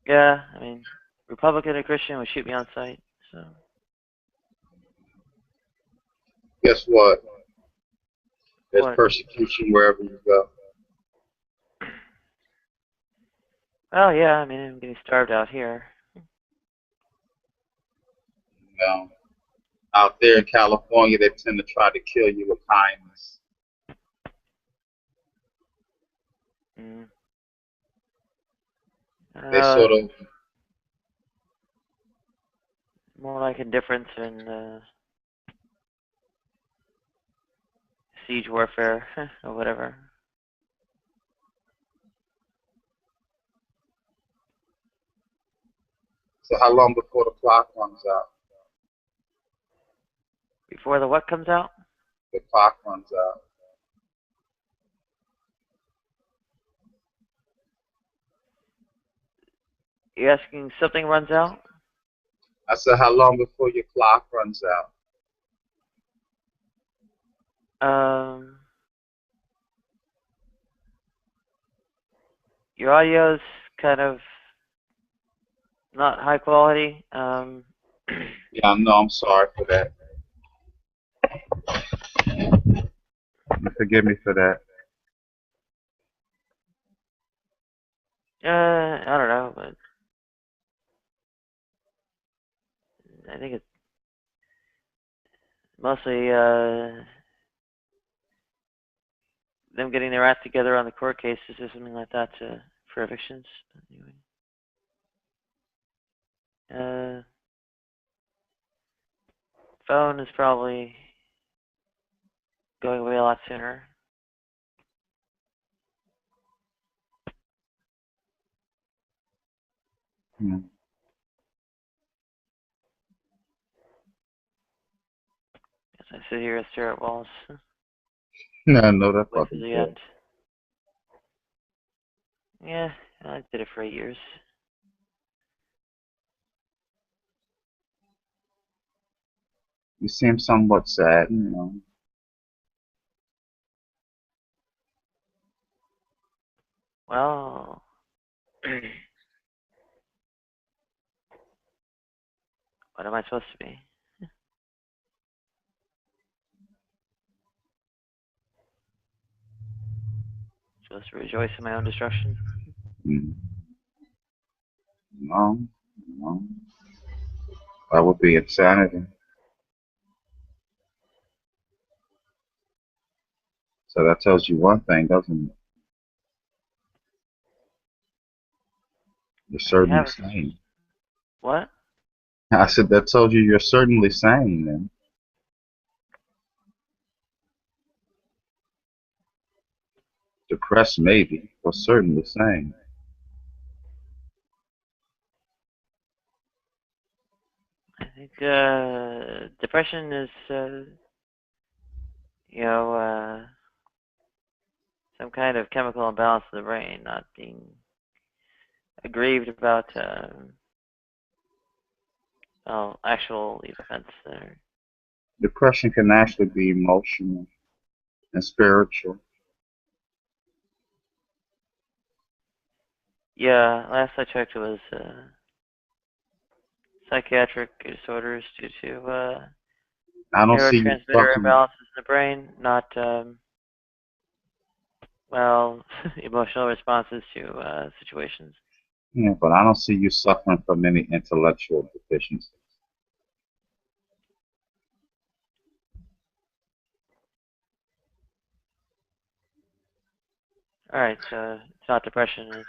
Yeah. I mean, Republican or Christian would shoot me on sight. So. Guess what? There's What? persecution wherever you go. Oh yeah. I mean, I'm getting starved out here. You know, out there in California, they tend to try to kill you with kindness. Mm. They sort of, More like indifference and siege warfare or whatever. so how long before the clock runs out? Before the what comes out? The clock runs out. You asking something runs out? I said, how long before your clock runs out? Um, your audio's kind of not high quality. Yeah, I know. I'm sorry for that. Forgive me for that. I don't know, but I think it's mostly them getting their act together on the court cases or something like that for evictions. Anyway, phone is probably going away a lot sooner. Hmm. As I sit here and stare at walls, No, I know that wait for fucking the good. end. Yeah, I did it for 8 years. You seem somewhat sad, you know. Well, what am I supposed to be? Supposed to rejoice in my own destruction? Mm. No, no. That would be insanity. So that tells you one thing, doesn't it? You're I certainly have sane. what? I said that tells you you're certainly sane, then. Depressed, maybe, but certainly sane. I think depression is, you know, some kind of chemical imbalance in the brain, not being aggrieved about well, actual events there. Depression can actually be emotional and spiritual. Yeah, last I checked it was psychiatric disorders due to I don't see you neurotransmitter suffering. imbalances in the brain, not well, emotional responses to situations. Yeah, but I don't see you suffering from any intellectual deficiencies. All right, so it's not depression. It's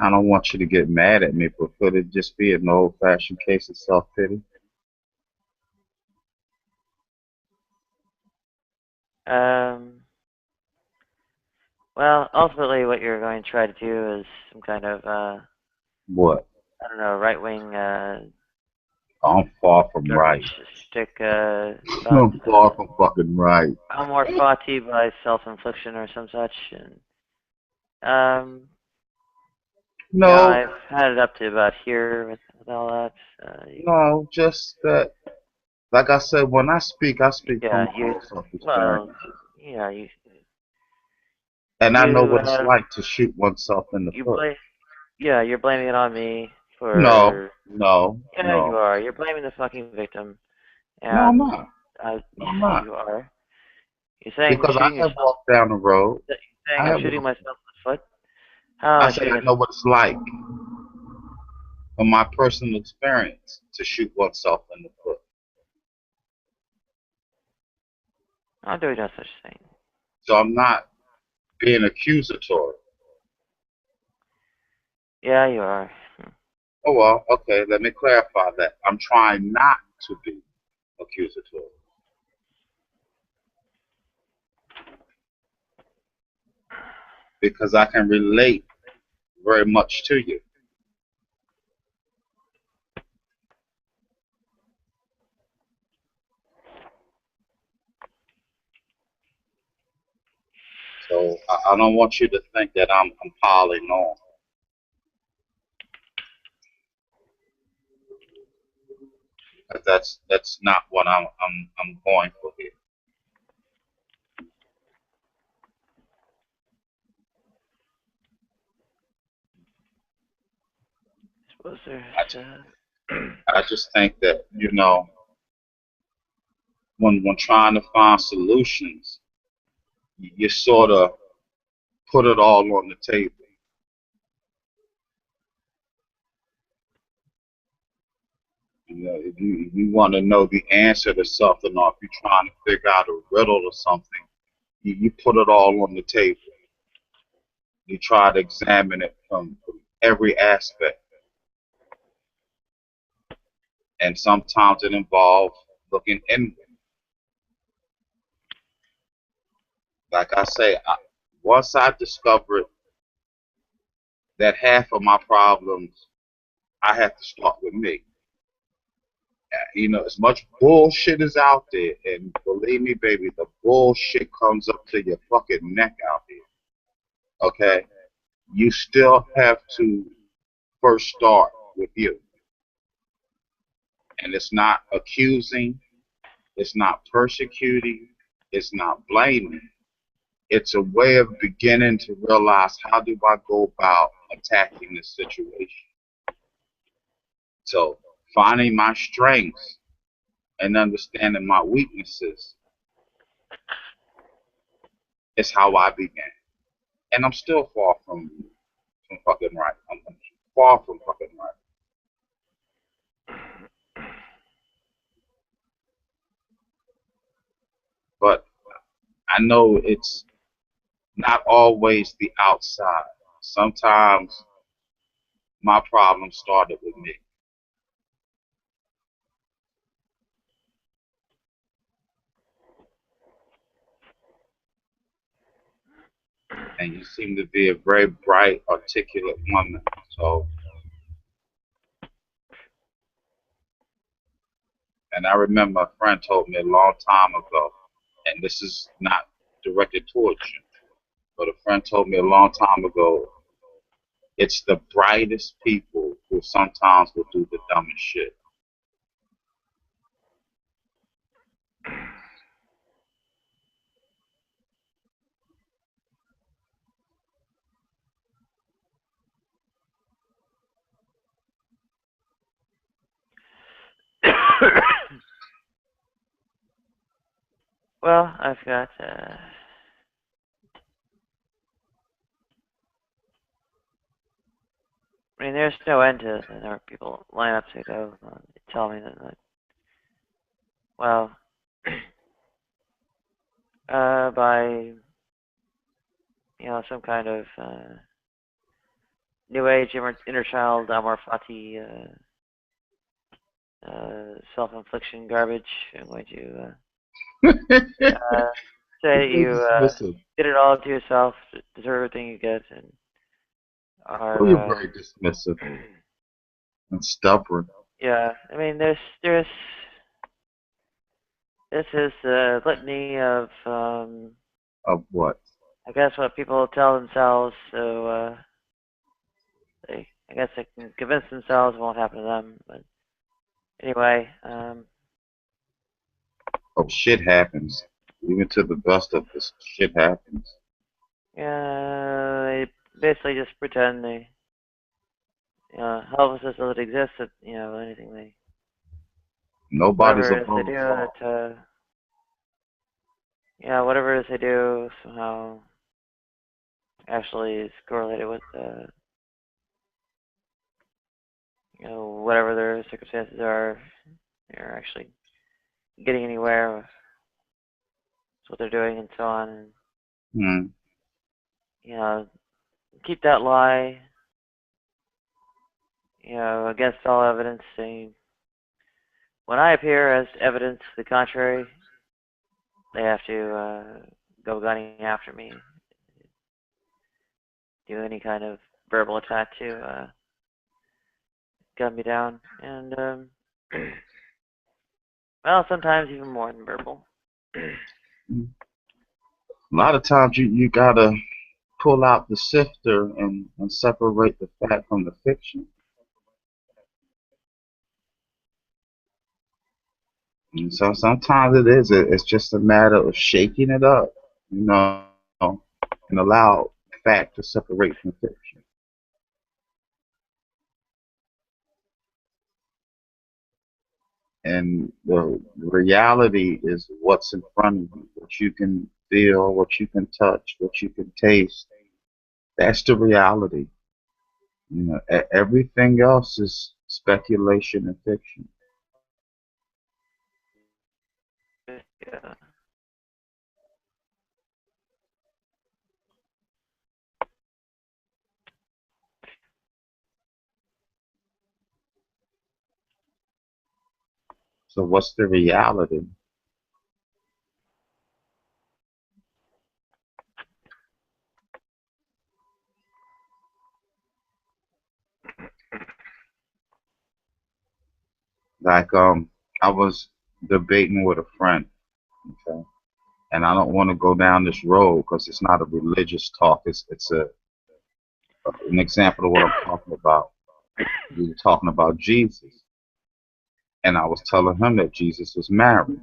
I don't want you to get mad at me, but could it just be an old-fashioned case of self-pity? well, ultimately, what you're going to try to do is some kind of What? I don't know, right wing I'm far from government right. shtick about I'm far from fucking right. amor fati by self-infliction or some such, and yeah, No, I've had it up to about here with all that. no, just that. Like I said, when I speak from Yeah, my you own self-experience, well, yeah, and I know you what it's like to shoot oneself in the you foot. blame yeah, you're blaming it on me No, for no, yeah, you no, are. You're blaming the fucking victim, no, I'm and not. uh, No, I'm not. you are. You're saying Because I shooting have yourself. walked down the road. You're saying I I'm have shooting walked. myself in the foot. How am I I said shooting I myself? know what it's like from my personal experience to shoot oneself in the foot. I'm doing no such thing. So I'm not being accusatory. Yeah, you are. Oh well, okay, let me clarify that. I'm trying not to be accusatory because I can relate very much to you. So I don't want you to think that I'm piling on. 'Cause that's not what I'm going for here. Suppose there's. I, I just think that when trying to find solutions, you sort of put it all on the table. If you want to know the answer to something, or if you're trying to figure out a riddle or something, you put it all on the table. You try to examine it from every aspect, and sometimes it involves looking inward. Like I say, once I discovered that half of my problems, I have to start with me. As much bullshit is out there, and believe me, baby, the bullshit comes up to your fucking neck out here. Okay, you still have to first start with you, and it's not accusing, it's not persecuting, it's not blaming. It's a way of beginning to realize, how do I go about attacking this situation? So finding my strengths and understanding my weaknesses is how I began. And I'm still far from fucking right. I'm far from fucking right. But I know it's not always the outside. Sometimes my problem started with me. And you seem to be a very bright, articulate woman. So, and I remember a friend told me a long time ago, and this is not directed towards you, but a friend told me a long time ago, it's the brightest people who sometimes will do the dumbest shit. Well, I've got I mean, there's no end to the number of people line up to go tell me that well, by some kind of new age inner child amor fati self-infliction garbage. I'm going to say Very you dismissive. did it all to yourself, deserve everything you get, and Oh, you're are very dismissive and stubborn. yeah. I mean, this is a litany of Of what? I guess what people tell themselves, so I guess they can convince themselves it won't happen to them. But anyway, Oh, shit happens. Even to the best of us, shit happens. they basically just pretend they, helplessness doesn't exist. That anything they, Nobody's whatever it is they above do, the law. whatever it is they do somehow actually is correlated with, whatever their circumstances are. They're actually getting anywhere with what they're doing and so on, and Hmm. keep that lie, against all evidence, saying when I appear as evidence to the contrary, they have to go gunning after me, do any kind of verbal attack to gun me down, and well, sometimes even more than verbal. A lot of times you gotta pull out the sifter and separate the fact from the fiction. And so sometimes it's just a matter of shaking it up, you know, and allow fact to separate from fiction. And the reality is what's in front of you, what you can feel, what you can touch, what you can taste. That's the reality. Everything else is speculation and fiction. Yeah. So what's the reality? Like I was debating with a friend, okay, and I don't want to go down this road because it's not a religious talk. It's an example of what I'm talking about. We were talking about Jesus, and I was telling him that Jesus was married.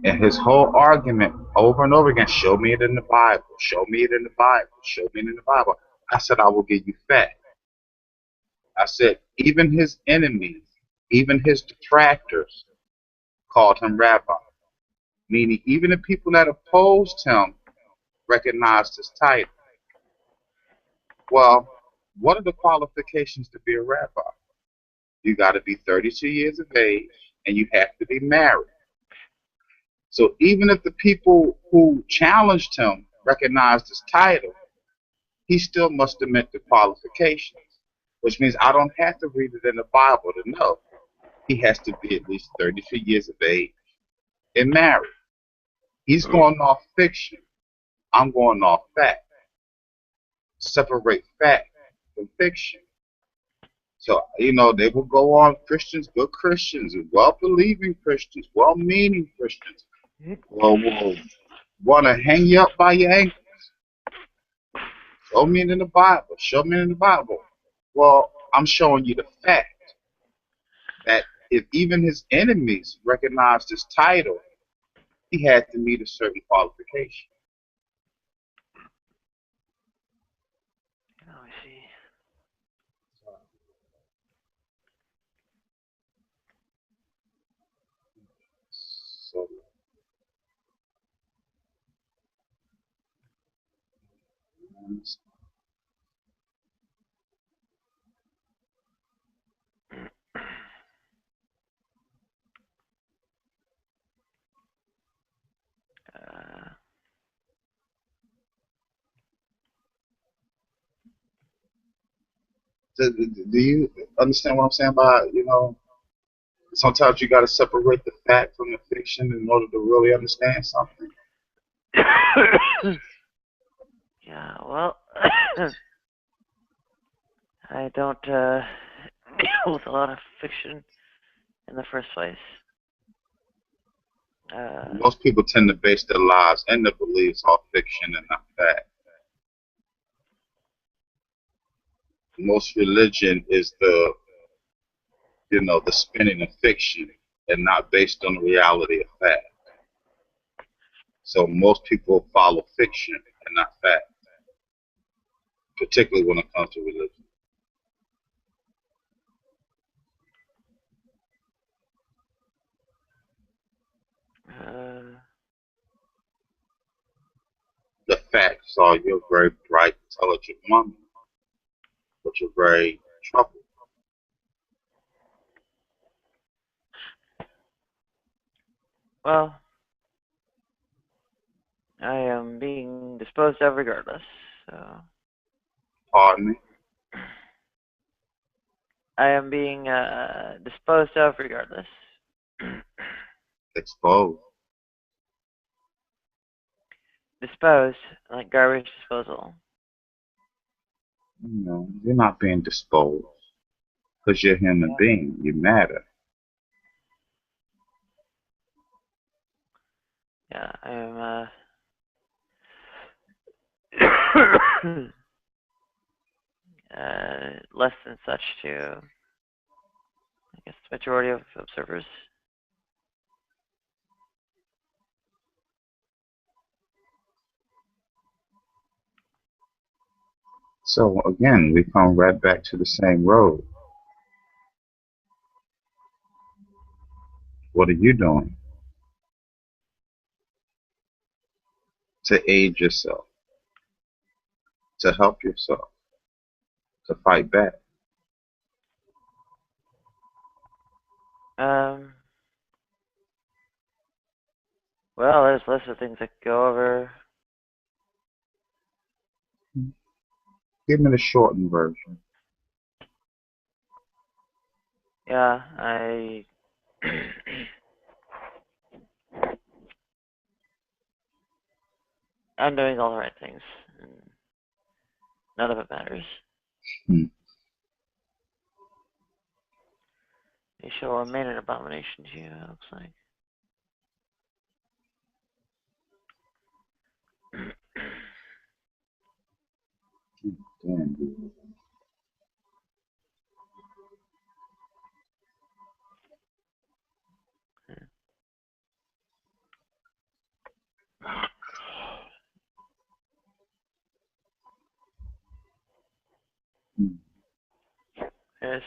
And his whole argument over and over again, show me it in the Bible, show me it in the Bible, show me it in the Bible. I said, I will give you fact. I said, even his enemies, even his detractors called him rabbi, meaning even the people that opposed him recognized his title. Well, what are the qualifications to be a rabbi? You got to be 32 years of age and you have to be married. So even if the people who challenged him recognized his title, he still must have met the qualifications, which means I don't have to read it in the Bible to know he has to be at least 32 years of age and married. He's going off fiction. I'm going off fact. Separate fact from fiction. So, they will go on Christians, good Christians, well-believing Christians, well-meaning Christians, will want to hang you up by your ankles. Show me it in the Bible. Show me it in the Bible. Well, I'm showing you the fact that if even his enemies recognized his title, he had to meet a certain qualification. Oh, I see. So Do you understand what I'm saying by, sometimes you got to separate the fact from the fiction in order to really understand something? Yeah, well, I don't deal with a lot of fiction in the first place. Most people tend to base their lives and their beliefs off fiction and not fact. Most religion is the spinning of fiction and not based on the reality of fact. So most people follow fiction and not fact, particularly when it comes to religion. The facts are you're a very bright, intelligent woman, but you're very troubled. Well, I am being disposed of regardless, so... Pardon me? I am being disposed of regardless. Exposed. Disposed, like garbage disposal. You're not being disposed because you're a human being. You matter. Yeah, I am less than such to, I guess, the majority of observers. So again, we come right back to the same road. What are you doing to aid yourself, to help yourself, to fight back? Well, there's lots of things I could go over. Give me the shortened version. Yeah, I'm doing all the right things. And none of it matters. They shall remain an abomination to you, it looks like. Damn, dude. Yes.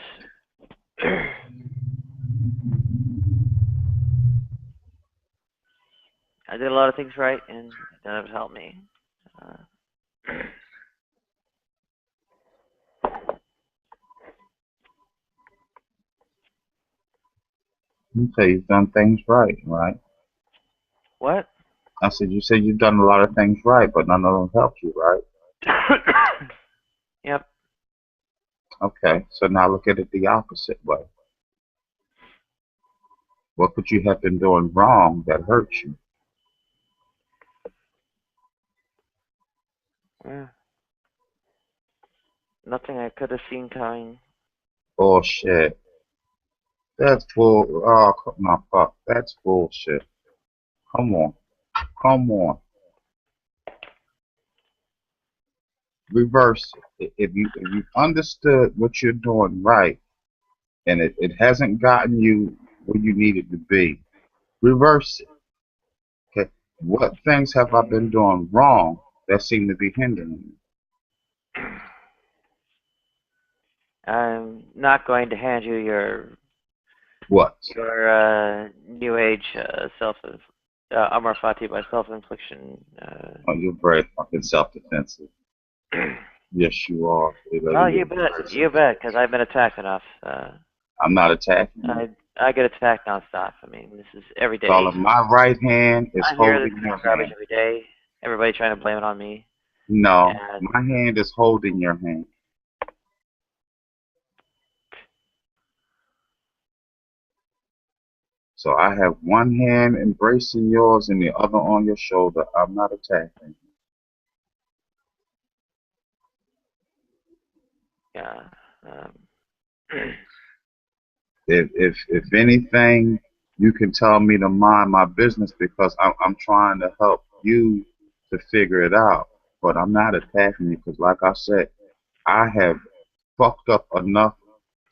I did a lot of things right, and none of it helped me. You say you've done things right, right? What? I said, you said you've done a lot of things right, but none of them helped you, right? Yep. Okay, so now look at it the opposite way. What could you have been doing wrong that hurt you? Yeah. Nothing I could have seen coming. Bullshit. That's bull. Oh, no, fuck. That's bullshit. Come on. Come on. Reverse it. If you understood what you're doing right, and it hasn't gotten you where you needed to be, reverse it. Okay. What things have I been doing wrong that seem to be hindering me? I'm not going to hand you your What? new age Amar Fati by self-infliction. Oh, you're very fucking self-defensive. Yes, you are. They letting Well, you express you it. bet, because I've been attacked enough. I'm not attacking you. I get attacked nonstop. I mean, this is every day. Darling, my right hand is I hear the holding same your garbage hand. every day. Everybody trying to blame it on me. No, And my hand is holding your hand. So I have one hand embracing yours and the other on your shoulder. I'm not attacking. yeah, um, If anything, you can tell me to mind my business because I'm trying to help you to figure it out. But I'm not attacking you because, like I said, I have fucked up enough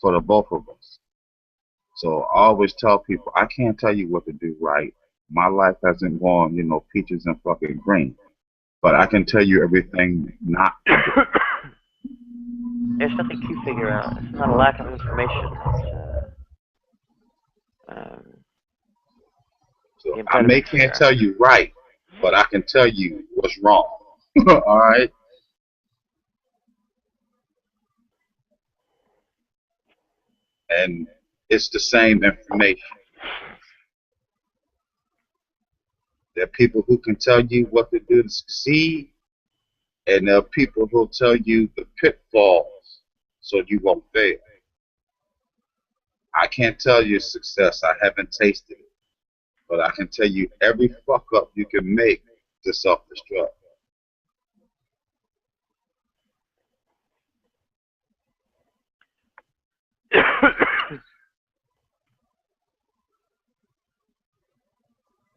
for the both of us. So I always tell people I can't tell you what to do right. My life hasn't gone, peaches and fucking green. But I can tell you everything not to do. there's nothing to figure out. It's not a lack of information. It's the So I may impediments can't there. tell you right, but I can tell you what's wrong. All right. And it's the same information. There are people who can tell you what to do to succeed, and there are people who'll tell you the pitfalls so you won't fail. I can't tell you success. I haven't tasted it. But I can tell you every fuck up you can make to self destruct.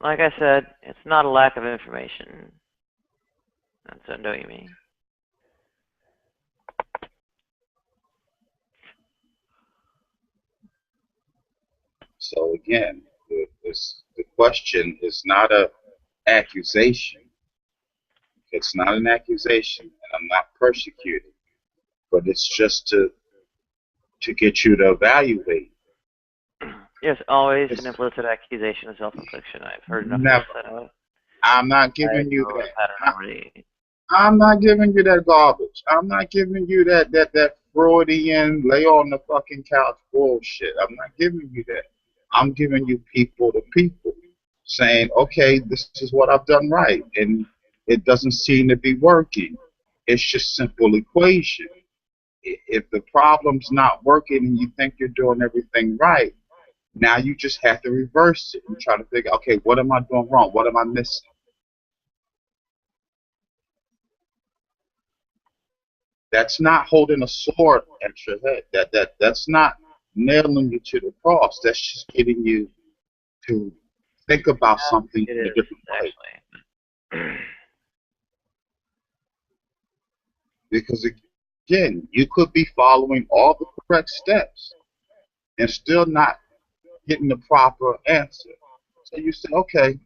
Like I said, it's not a lack of information. That's what knowing me. So again, the question is not a accusation. It's not an accusation, and I'm not persecuted. But it's just to get you to evaluate. Yes, always an It's implicit accusation of self-infliction. I've heard enough of never. this. I know it. I'm not I giving you know the that. pattern already. I'm not giving you that garbage. I'm not giving you that Freudian lay on the fucking couch bullshit. I'm not giving you that. I'm giving you people to people saying, okay, this is what I've done right, and it doesn't seem to be working. It's just simple equation. If the problem's not working and you think you're doing everything right, now you just have to reverse it and try to figure, okay, what am I doing wrong? What am I missing? That's not holding a sword at your head. That's not nailing you to the cross. That's just getting you to think about something It in a is, different way. actually. Because again, you could be following all the correct steps and still not getting the proper answer. So you say, okay,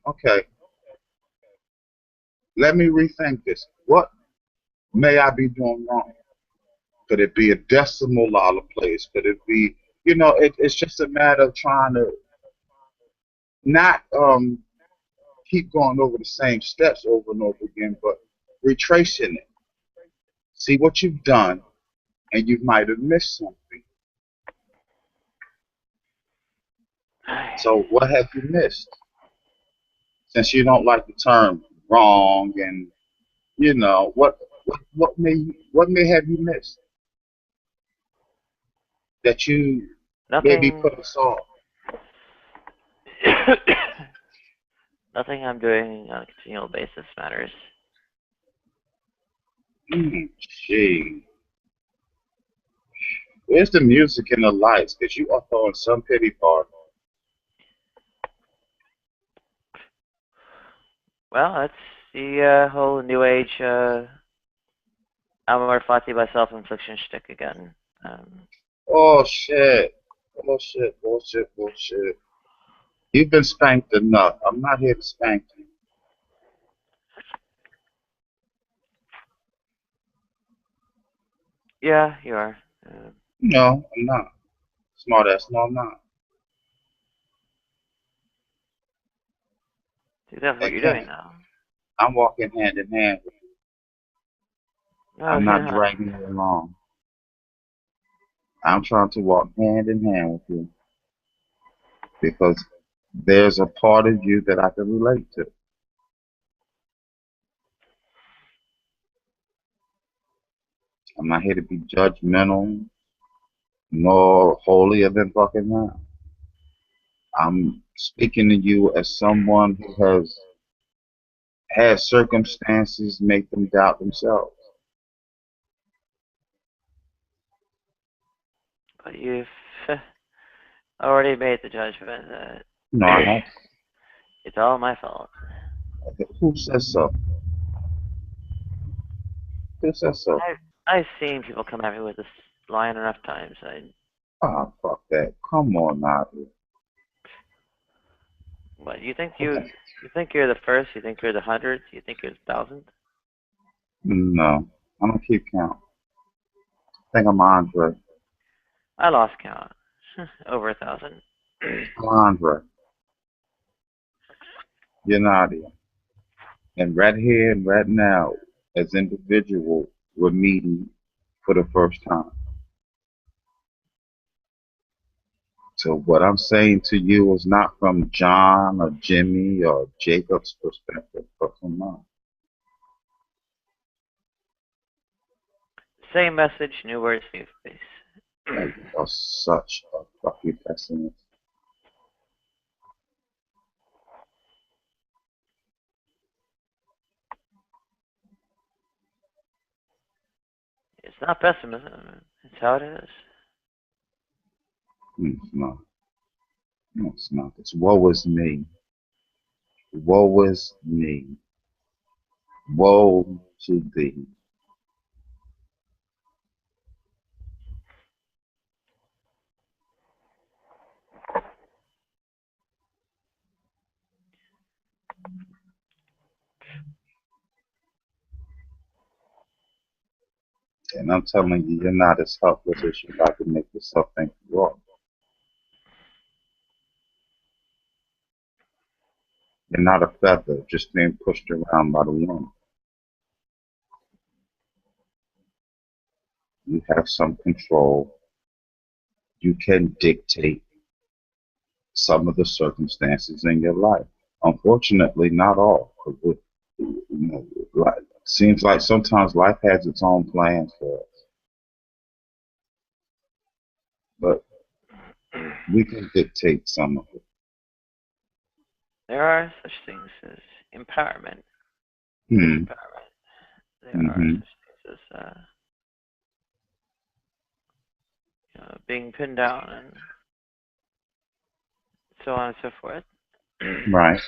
let me rethink this. What may I be doing wrong? Could it be a decimal out of place? Could it be, it's just a matter of trying to not keep going over the same steps over and over again, but retracing it. See what you've done, and you might have missed something. So what have you missed? Since you don't like the term wrong, and what may have you missed that you maybe Nothing. could have solved? Nothing I'm doing on a continual basis matters. Gee, where's the music and the lights? Because you are throwing some pity party. Well, that's the whole New Age Amor Fati by self-infliction shtick again. Oh shit! Bullshit! Bullshit! Bullshit! You've been spanked enough. I'm not here to spank you. Yeah, you are. No, I'm not. Smart ass. No, I'm not. See, that's what you're doing Again, now. I'm walking hand in hand with you. No, I'm you're not not. dragging you along. I'm trying to walk hand in hand with you because there's a part of you that I can relate to. I'm not here to be judgmental nor holier than fucking now. I'm speaking to you as someone who has had circumstances make them doubt themselves. But you've already made the judgment that No, I have. it's all my fault. Who says so? Who says so? I've seen people come at me with this line enough times. Ah, fuck that. Come on now. What you think Okay. you think you're the first? You think you're the 100th? You think you're the 1,000th? No, I don't keep count. I think I'm Andre. I lost count. Over 1,000. I'm Andre. You're Nadia. And right here and right now, as individuals, we're meeting for the first time. So what I'm saying to you is not from John or Jimmy or Jacob's perspective, but from mine. Same message, new words, new face. You are such a fucking pessimist. It's not pessimism. It's how it is. It's not. No, it's not. It's woe is me. Woe is me. Woe to thee. And I'm telling you, you're not as helpless as you like to make yourself think you are. You're not a feather just being pushed around by the wind. You have some control. You can dictate some of the circumstances in your life. Unfortunately, not all. 'Cause seems like sometimes life has its own plans for us, but we can dictate some of it. There are such things as empowerment, Hmm. disempowerment. There are Mm-hmm. such things as being pinned down and so on and so forth. Right.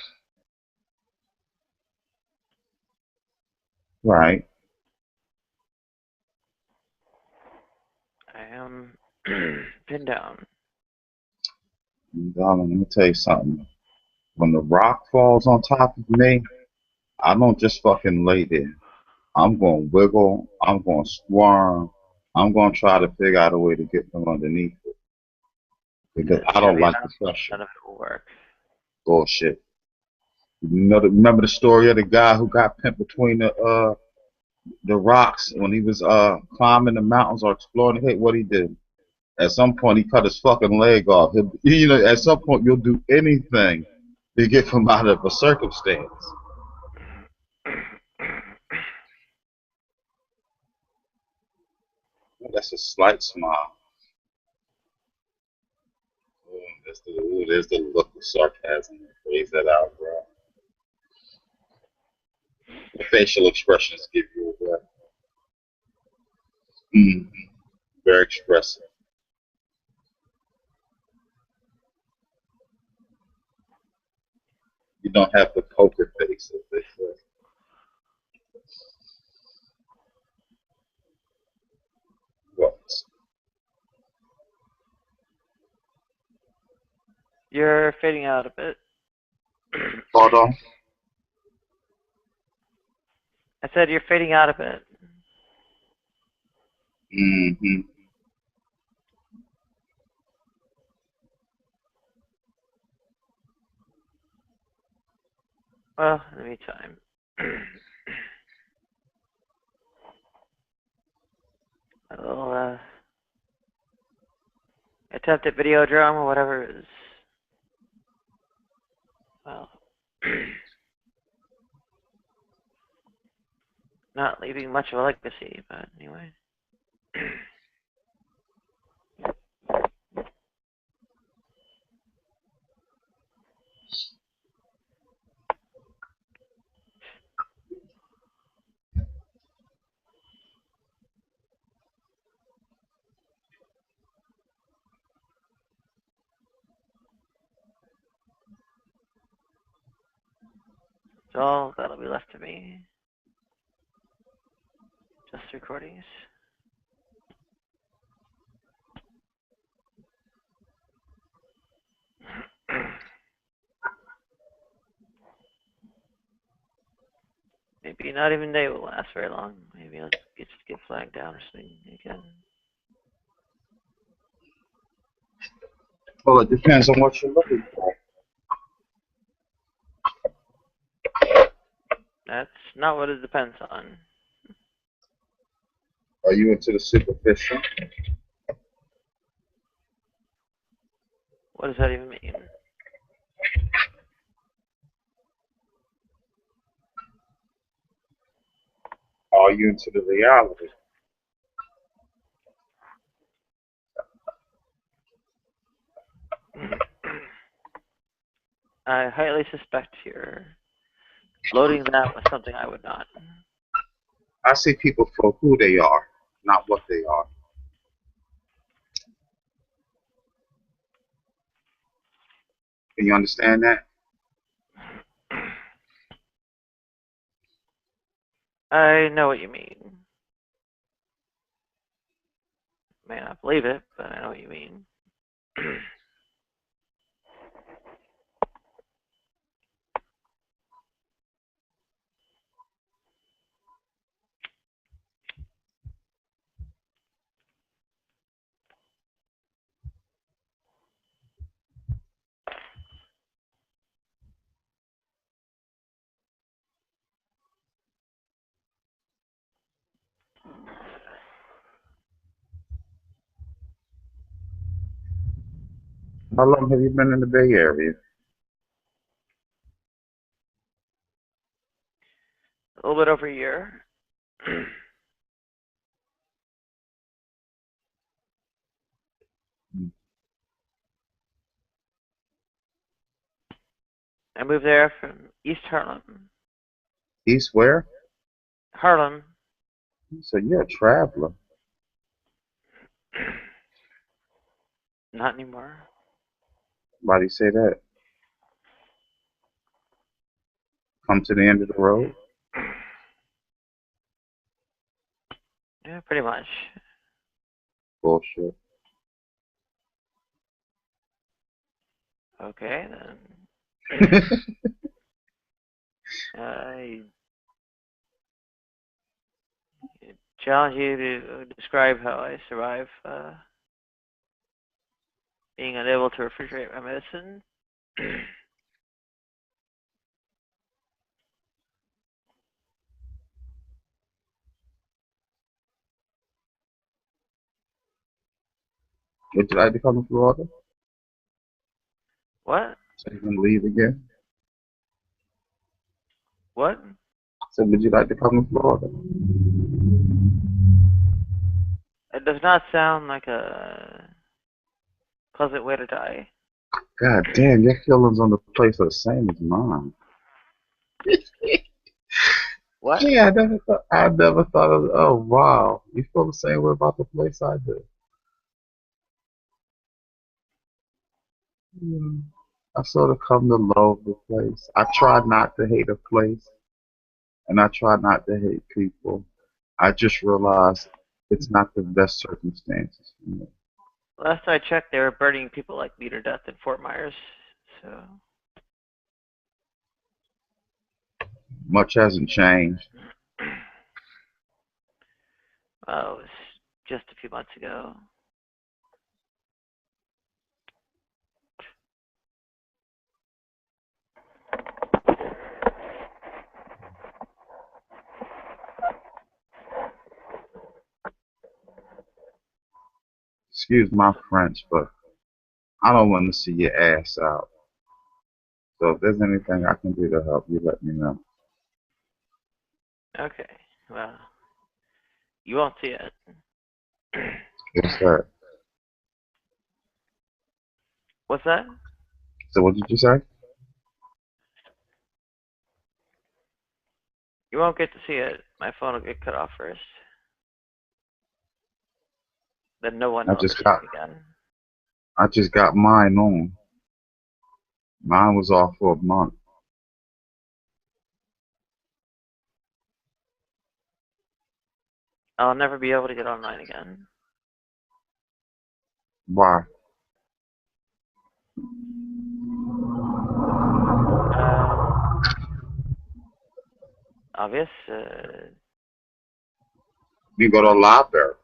Right. I am pinned down. Darling, let me tell you something. When the rock falls on top of me, I don't just fucking lay there. I'm going to wiggle. I'm going to squirm. I'm going to try to figure out a way to get from underneath it because Because I don't surely like the enough, pressure. none of it will work. Bullshit. Remember the story of the guy who got pinned between the rocks when he was climbing the mountains or exploring the hit? What he did? At some point, he cut his fucking leg off. At some point, you'll do anything to get from out of a circumstance. That's a slight smile. There's the look of sarcasm that plays that out, bro. The facial expressions give you away. Mm, very expressive. You don't have the poker face, as they say. What? You're fading out a bit. Hold on. I said you're fading out a bit. Mm-hmm. Well, in the meantime, attempt at video drama, whatever is, well, not leaving much of a legacy, but anyway. So all that'll be left to me. Just recordings. Maybe not even they will last very long. Maybe I'll just get flagged down or something again. Well, it depends on what you're looking for. That's not what it depends on. Are you into the superficial? What does that even mean? Are you into the reality? I highly suspect you're loading that with something I would not. I see people for who they are, not what they are. Can you understand that? I know what you mean. May not believe it, but I know what you mean. How long have you been in the Bay Area? A little bit over a year. I moved there from East Harlem. East where? Harlem. So you're a traveler. Not anymore. Why do you say that? Come to the end of the road? Yeah, pretty much. Bullshit. Okay, then. I challenge you to describe how I survive being unable to refrigerate my medicine. Would you like to come to Florida? What? So you can leave again? What? So would you like to come to Florida? It does not sound like a pleasant way to die. God damn, your feelings on the place are the same as mine. What? Yeah, I never thought of, oh wow. You feel the same way about the place I do. Hmm. I sort of come to love the place. I try not to hate a place, and I try not to hate people. I just realize it's not the best circumstances for me. Last I checked, they were burning people like me to death in Fort Myers. So, Much hasn't changed. well, it was just a few months ago. Excuse my French, but I don't want to see your ass out. So if there's anything I can do to help you, let me know. Okay. Well, you won't see it. What's that? What's that? So what did you say? You won't get to see it. My phone will get cut off first. Then no one I will ever just see got it again. I just got mine on. Mine was off for a month. I'll never be able to get online again. Why? Obvious. You go to a library,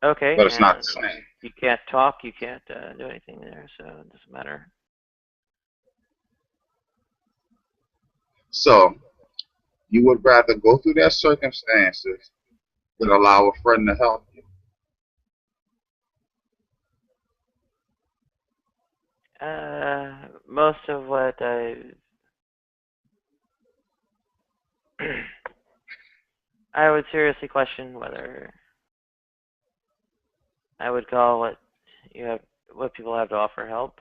Okay, but it's not and the same. you can't talk, you can't do anything there, so it doesn't matter. So you would rather go through that circumstances than allow a friend to help you. Most of what I would seriously question whether I would call what people have to offer help.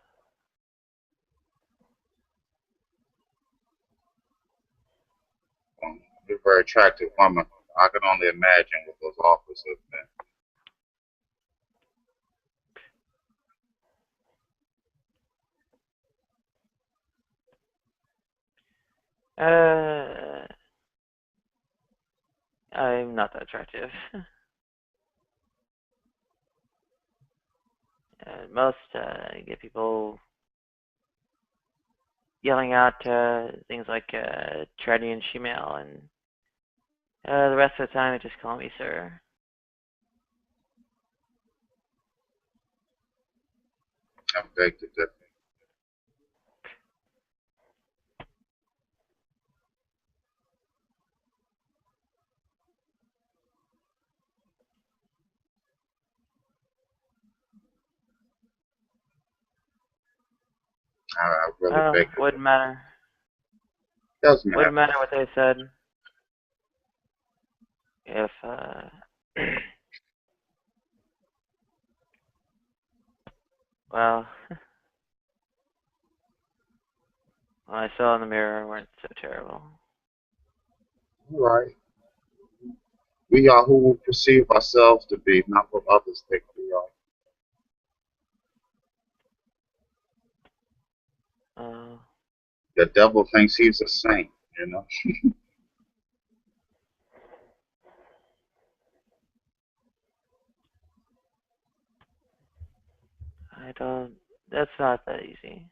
You're a very attractive woman. I can only imagine what those offers have been. I'm not that attractive. Most get people yelling out things like tranny and shemale, and the rest of the time they just call me sir. I beg to differ. I really beg to Wouldn't differ. matter. Doesn't Wouldn't matter. matter what they said if well, what I saw in the mirror weren't so terrible. All right. We are who we perceive ourselves to be, not what others think we are. The devil thinks he's a saint, you know. I don't. That's not that easy.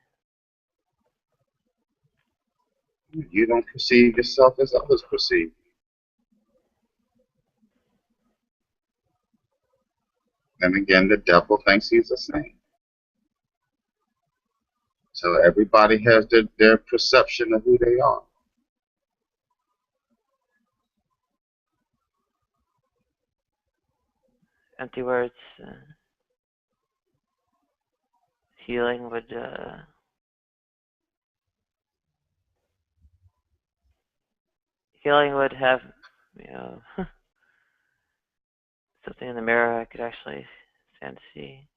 You don't perceive yourself as others perceive. And again, the devil thinks he's a saint. So everybody has their perception of who they are. Empty words. Healing would have, you know, something in the mirror I could actually stand to see.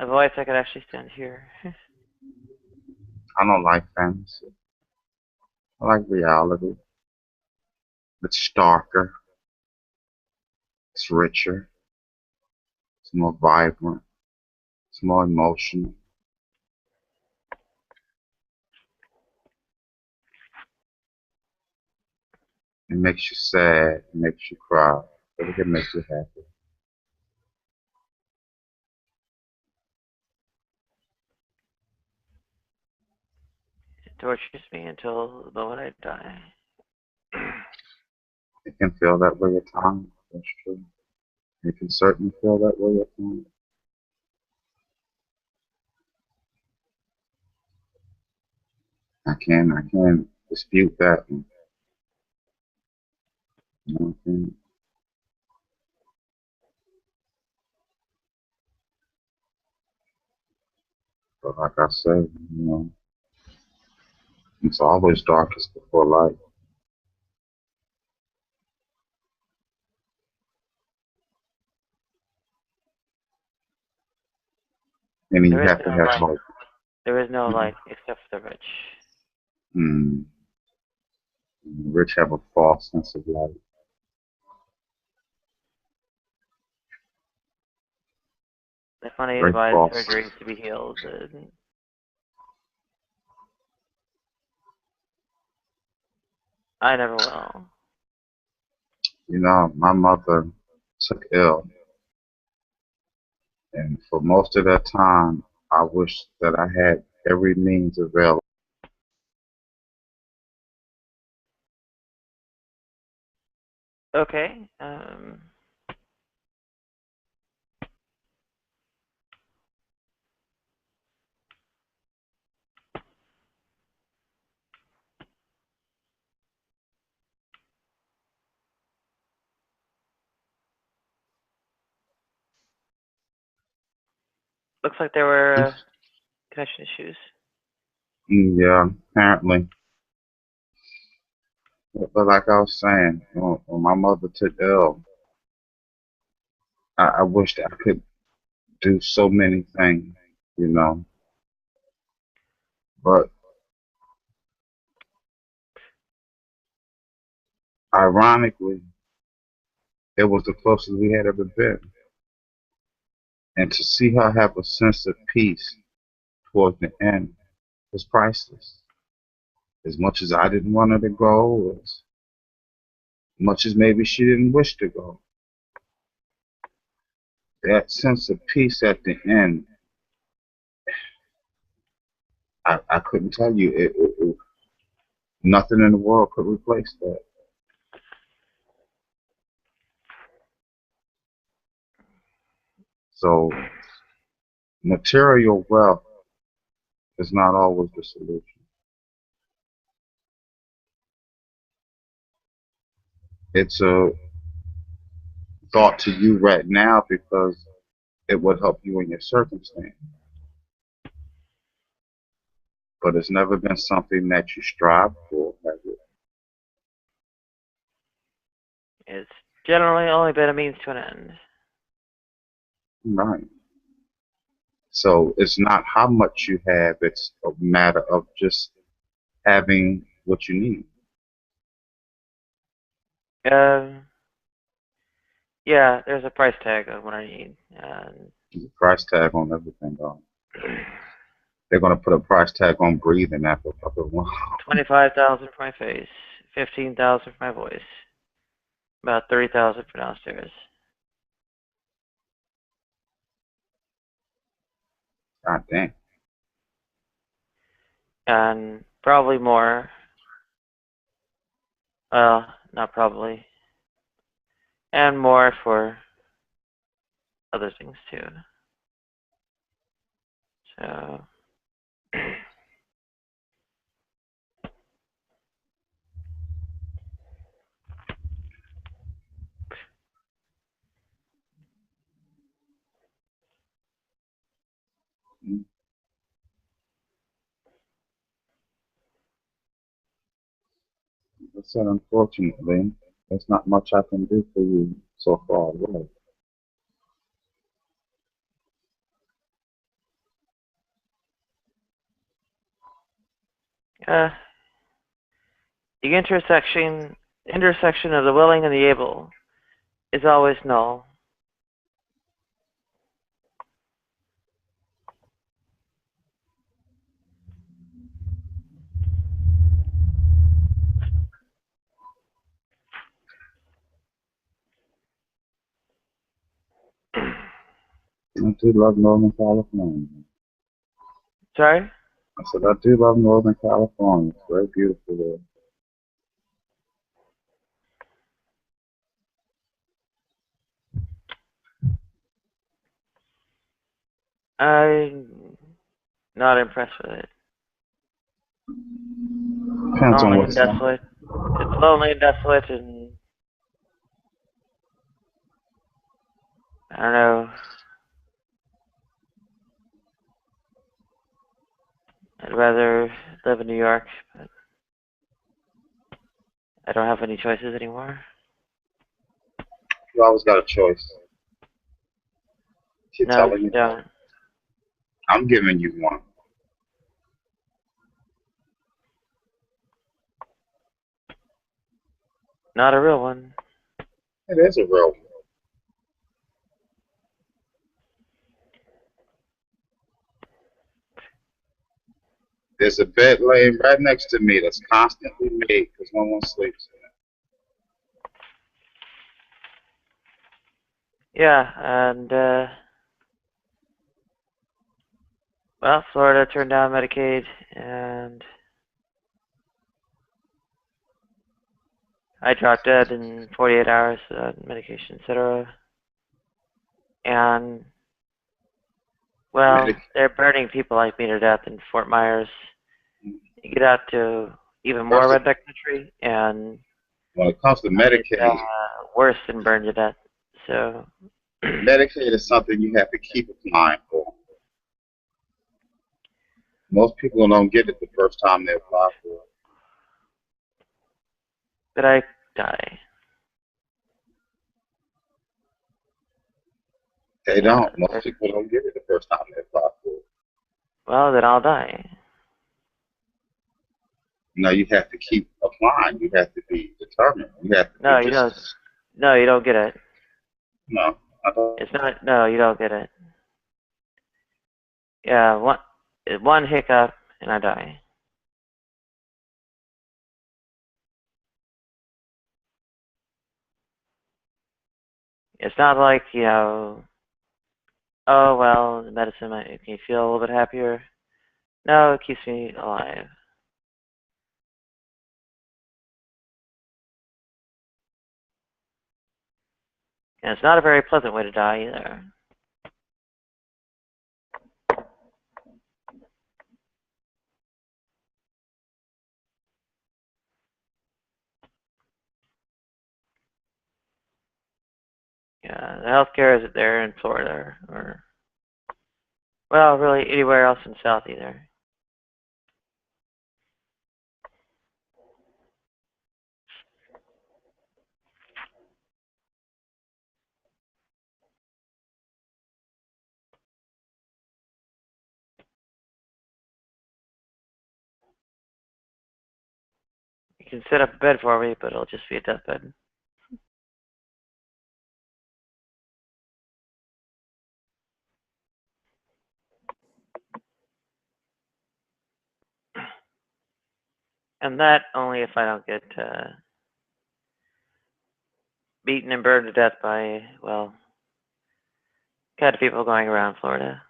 A voice I could actually stand to hear. I don't like fantasy. I like reality. It's darker. It's richer. It's more vibrant. It's more emotional. It makes you sad. It makes you cry. But it can make you happy. It tortures me until the moment I die. It can feel that way at times. That's true. It can certainly feel that way at times. I can't dispute that one. You know what I'm saying? But like I said, it's always darkest before light. And you There is have to no have light. like, There is no mm, light except for the rich. mm, rich have a false sense of light. If money to Very buy false. surgeries to be healed, I never will. My mother took ill, and for most of that time, I wish that I had every means available. Okay. Looks like there were connection issues. Yeah, apparently. But like I was saying, when my mother took ill, I wished I could do so many things, you know. But ironically, it was the closest we had ever been. And to see her have a sense of peace towards the end was priceless. As much as I didn't want her to go, as much as maybe she didn't wish to go, that sense of peace at the end, I couldn't tell you. Nothing in the world could replace that. So material wealth is not always the solution. It's a thought to you right now because it would help you in your circumstance. But it's never been something that you strive for, has it? It's generally only been a means to an end. Right. So it's not how much you have, it's a matter of just having what you need. Yeah, there's a price tag on what I need. There's a price tag on everything, though. They're going to put a price tag on breathing after a couple of months. 25,000 for my face, 15,000 for my voice, about 30,000 for downstairs. God damn. And probably more. Well, not probably. And more for other things too. So I said, unfortunately, there's not much I can do for you so far away. uh the intersection of the willing and the able is always null. I do love Northern California. Sorry? I said, I do love Northern California. It's very beautiful there. I'm not impressed with it. Depends on Lonely what and side. desolate. It's lonely and desolate, and I don't know. I'd rather live in New York, but I don't have any choices anymore. You always got a choice. She's No, telling you you. don't. I'm giving you one. Not a real one. It is a real one. There's a bed laying right next to me that's constantly made because no one sleeps in it. Yeah, and, well, Florida turned down Medicaid, and I dropped dead in 48 hours without medication, etc. And, well, Medic- they're burning people like me to death in Fort Myers. You get out to even more First, redneck country, and when it comes to it's Medicaid, worse than burned to death. So, Medicaid is something you have to keep applying for. Most people don't get it the first time they apply for it. did I die? They Yeah. don't. Most people don't get it the first time they apply for it. Well, then I'll die. You know, you have to keep applying. You have to be determined. You have to No, be you don't. just, No, you don't get it. no, I don't. It's not. No, you don't get it. Yeah, one hiccup and I die. It's not like, oh well, the medicine might make me feel a little bit happier. No, it keeps me alive. And it's not a very pleasant way to die either. Yeah, the healthcare isn't there in Florida or, well, really anywhere else in the South either. You can set up a bed for me, but it'll just be a deathbed. And that only if I don't get beaten and burned to death by, well, kind of people going around Florida.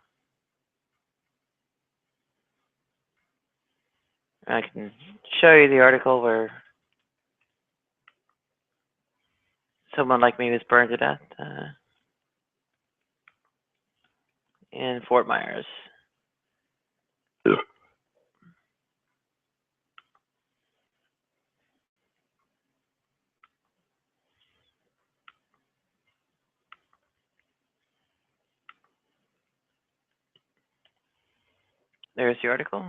I can show you the article where someone like me was burned to death in Fort Myers. There's the article.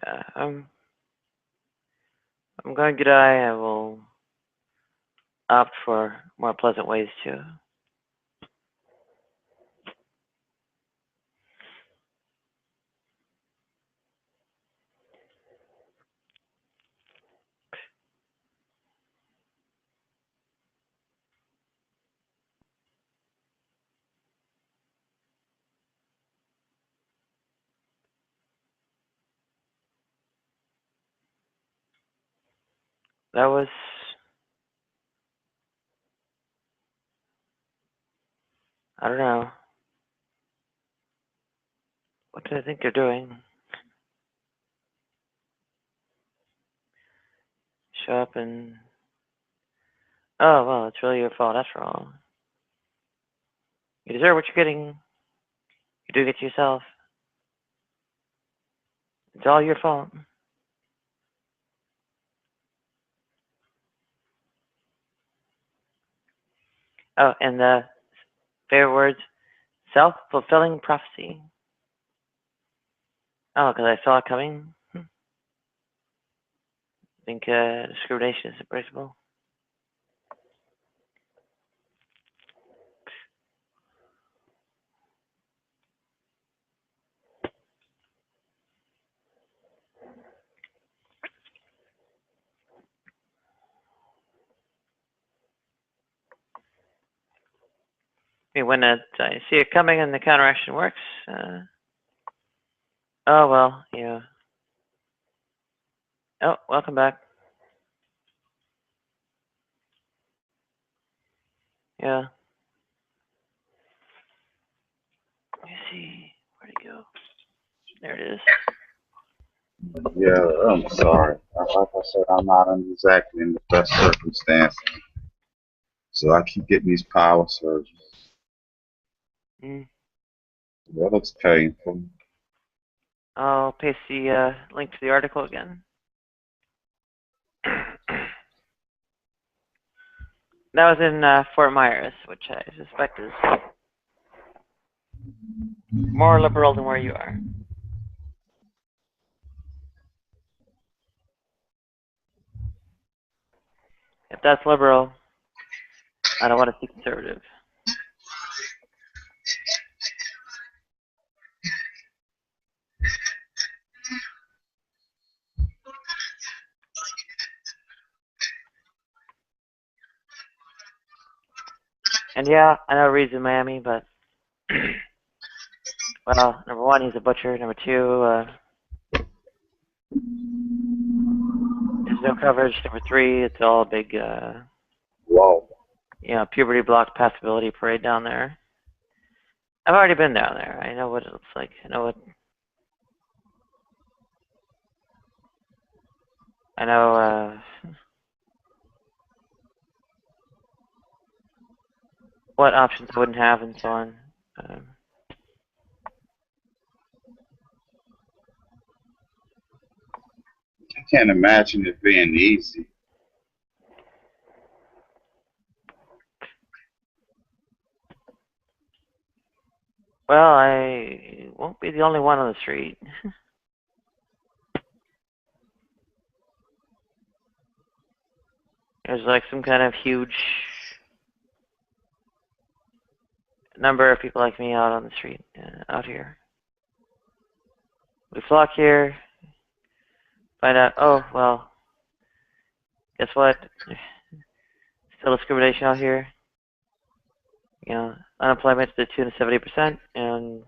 Yeah, I'm going to die. I will opt for more pleasant ways too. That was, I don't know. What do I think they're doing? Show up and, oh, well, it's really your fault after all. You deserve what you're getting. You do get to yourself. It's all your fault. Oh, and the favorite words, self-fulfilling prophecy. Oh, because I saw it coming. I think discrimination is unbreakable. I mean, when I see it coming and the counteraction works, oh well, yeah. Oh, welcome back. Yeah. Let me see. Where'd it go? There it is. Yeah, I'm sorry. Like I said, I'm not exactly in the best circumstances, so I keep getting these power surges. Mm. That looks painful. I'll paste the link to the article again. That was in Fort Myers, which I suspect is more liberal than where you are. If that's liberal, I don't want to see conservative. And yeah, I know Reed's in Miami, but well, number one, he's a butcher. Number two, there's no coverage. Number three, it's all a big, Whoa. puberty blocked passability parade down there. I've already been down there. I know what it looks like. I know what options I wouldn't have and so on. I can't imagine it being easy. Well, I won't be the only one on the street. There's like some kind of huge number of people like me out on the street, out here. We flock here, find out, oh, well, guess what? Still discrimination out here. Unemployment's to the tune of 70%, and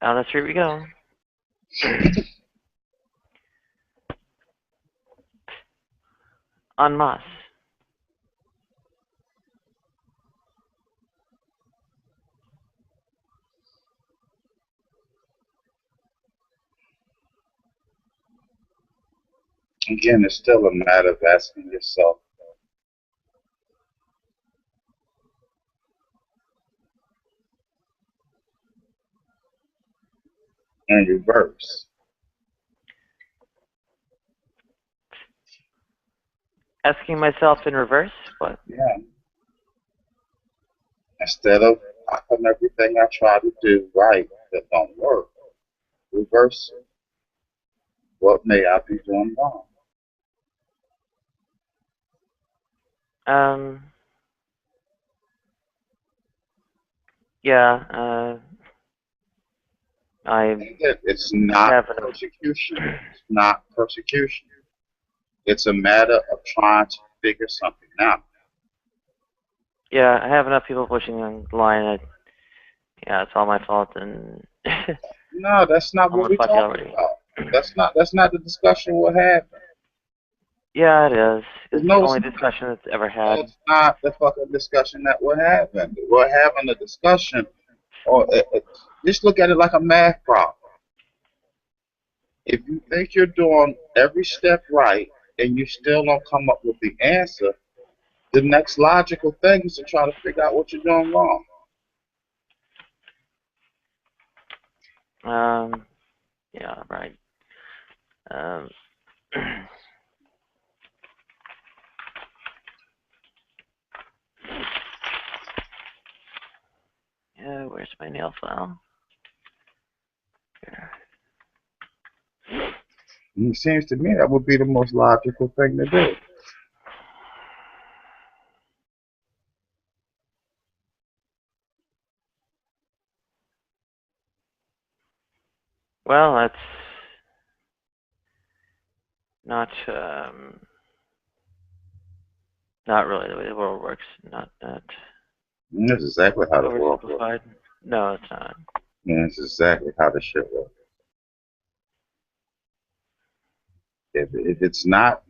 out on the street we go. En masse. Again, it's still a matter of asking yourself, in reverse. Asking myself in reverse, what? Yeah. Instead of how come everything I try to do right that don't work, reverse it. What may I be doing wrong? Yeah, It's not persecution. It's not persecution. It's a matter of trying to figure something out. Yeah, I have enough people pushing on the line that, yeah, it's all my fault, and No, that's not what we're talking about. That's not the discussion we're having. Yeah, it is. It's the only discussion that's ever had. It's not the fucking discussion that we're having. We're having a discussion, or just look at it like a math problem. If you think you're doing every step right and you still don't come up with the answer, the next logical thing is to try to figure out what you're doing wrong. Yeah, right. Yeah, where's my nail file? Here. And it seems to me that would be the most logical thing to do. Well, that's not really the way the world works. Not And that's exactly how the world works. oversimplified. No, it's not. And it's exactly how the shit works. If it's not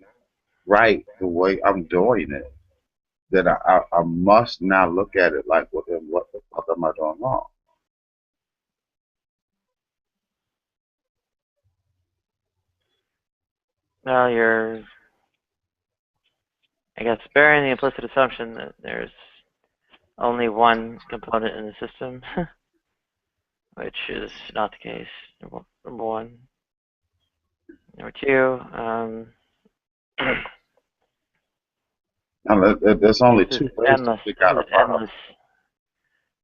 right the way I'm doing it, then I must now look at it like, well, then what the fuck am I doing wrong? Well, you're, I guess, bearing the implicit assumption that there's only one component in the system, which is not the case. Number one. Number two, Now, there's only this is two ways to endless. figure This out is a problem. endless.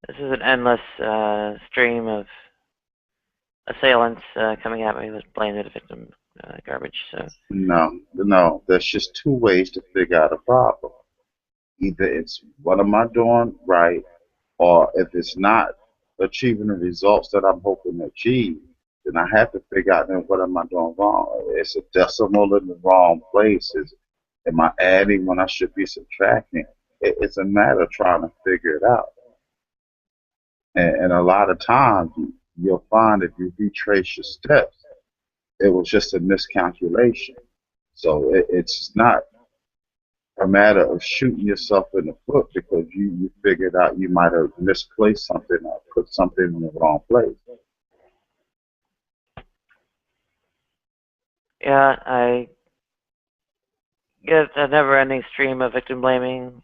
This is an endless stream of assailants coming at me with blame the victim garbage. So No, there's just two ways to figure out a problem. Either it's what am I doing right, or if it's not achieving the results that I'm hoping to achieve, then I have to figure out then what am I doing wrong. It's a decimal in the wrong place. Am I adding when I should be subtracting? It's a matter of trying to figure it out. And a lot of times you'll find if you retrace your steps, it was just a miscalculation. So it's not a matter of shooting yourself in the foot because you figured out you might have misplaced something or put something in the wrong place. yeah, I get a never-ending stream of victim blaming.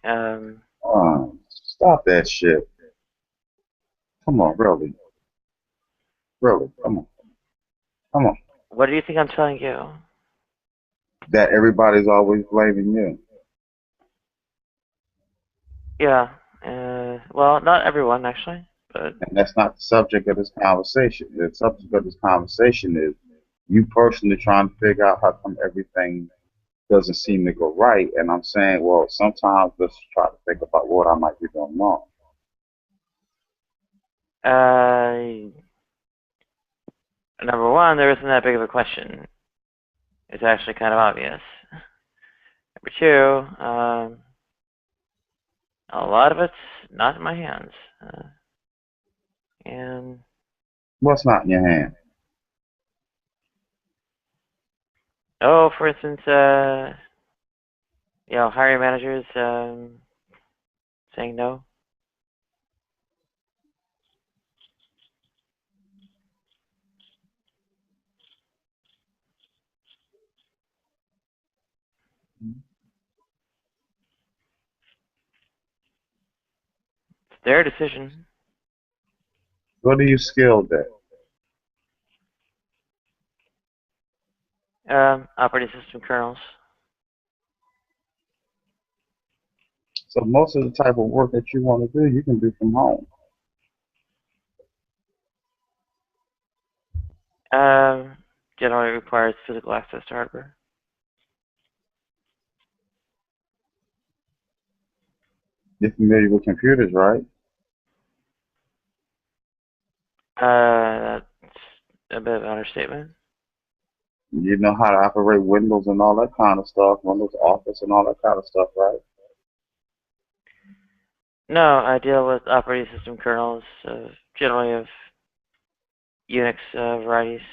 Stop that shit. Come on, really. Really, come on. Come on. What do you think I'm telling you? That everybody's always blaming you. Yeah. Well, not everyone actually, but And that's not the subject of this conversation. The subject of this conversation is you personally trying to figure out how come everything doesn't seem to go right. And I'm saying, well, sometimes let's try to think about what I might be doing wrong. number one, there isn't that big of a question. It's actually kind of obvious. Number two, a lot of it's not in my hands. And What's not in your hand? for instance, hiring managers saying no. It's their decision. What are you skilled at? Operating system kernels. So most of the type of work that you want to do, you can do from home. Generally requires physical access to hardware. You're familiar with computers, right? That's a bit of an understatement. You know how to operate Windows and all that kind of stuff, Windows Office and all that kind of stuff, right? No, I deal with operating system kernels, generally of Unix varieties.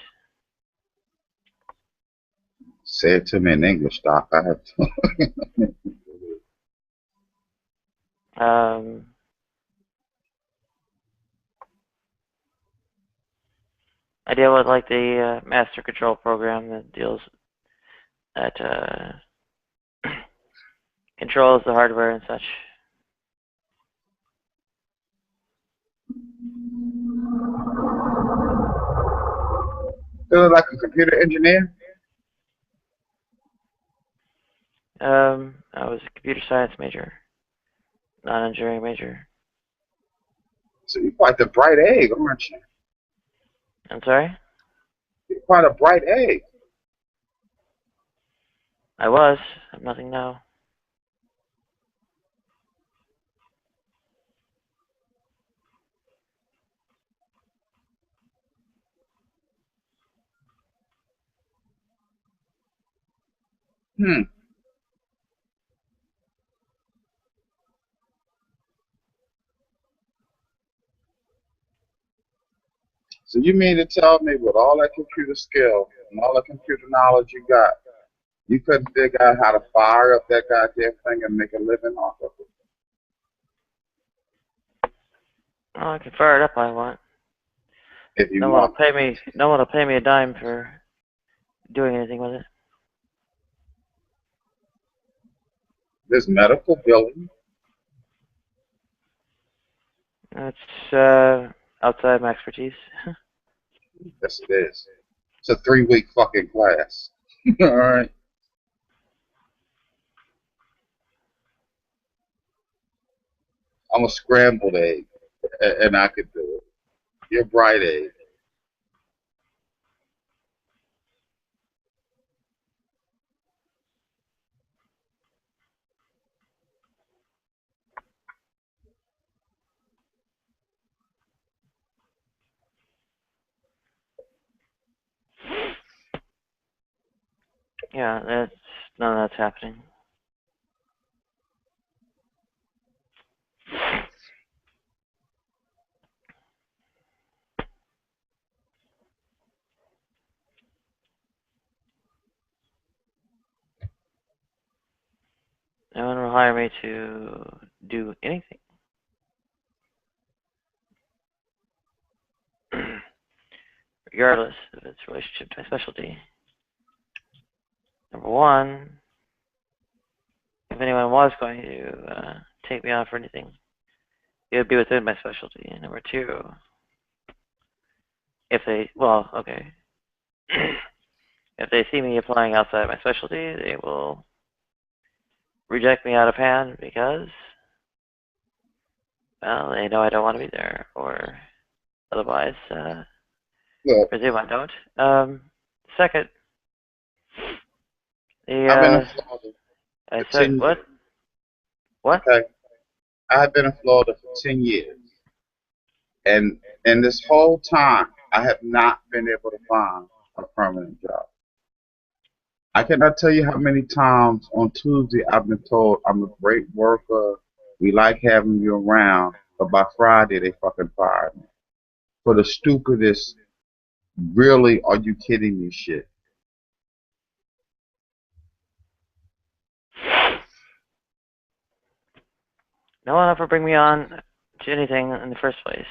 Say it to me in English, Doc. I have to. I deal with like the master control program that controls the hardware and such. look like a computer engineer. I was a computer science major, not an engineering major. So you're quite the bright egg, aren't you? I'm sorry? You're quite a bright egg. I was. I'm nothing now. Hmm. So you mean to tell me with all that computer skill and all the computer knowledge you got, you couldn't figure out how to fire up that goddamn thing and make a living off of it? Oh, I can fire it up if I want. If you No one will want. pay me. No one will pay me a dime for doing anything with it. There's medical billing. It's outside my expertise. Yes, it is. It's a 3-week fucking class. All right. I'm a scrambled egg, and I could do it. You're a bright egg. Yeah, none of that's happening. No one will hire me to do anything. Regardless of its relationship to my specialty. Number one, if anyone was going to take me on for anything, it would be within my specialty. And number two, if they, well, okay, if they see me applying outside my specialty, they will reject me out of hand because, well, they know I don't want to be there, or otherwise, Look, presume I don't. Second, I've been in the, Florida I for said, 10 what? years. What? Okay? I've been in Florida for 10 years. And in this whole time, I have not been able to find a permanent job. I cannot tell you how many times on Tuesday I've been told I'm a great worker. We like having you around. But by Friday, they fucking fired me. For the stupidest, really, are you kidding me shit. No one ever bring me on to anything in the first place.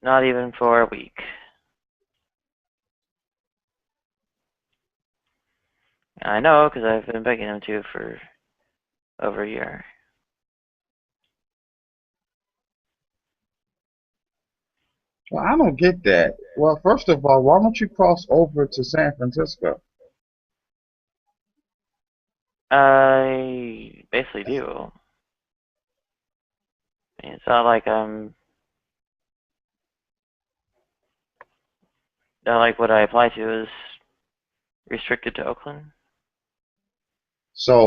Not even for a week. I know, because I've been begging them to for over a year. Well, I don't get that. Well, first of all, why don't you cross over to San Francisco? I basically do. I mean, it's not like not like what I apply to is restricted to Oakland. I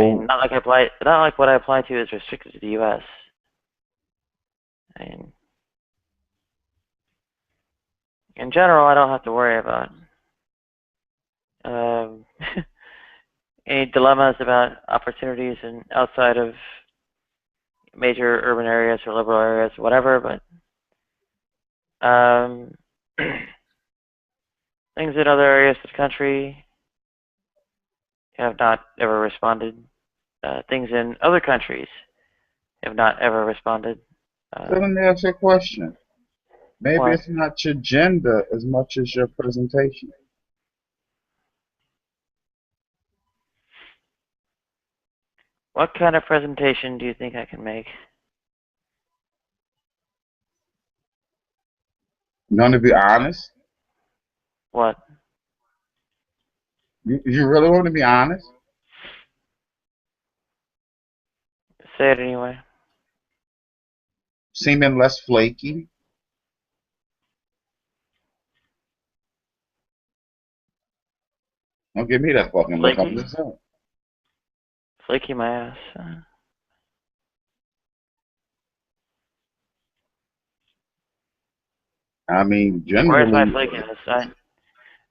mean, So, not like what I apply to is restricted to the U.S. I mean, in general, I don't have to worry about um, any dilemmas about opportunities and outside of major urban areas or liberal areas, or whatever. But things in other areas of the country have not ever responded. Things in other countries have not ever responded. so let me ask you a question. Maybe What? it's not your gender as much as your presentation. What kind of presentation do you think I can make? You want to be honest? What? You really want to be honest? Say it anyway. Seeming less flaky? Don't give me that fucking look. I'm Flaky? just saying. Flaky my ass. I mean, Where's my generally, flakiness?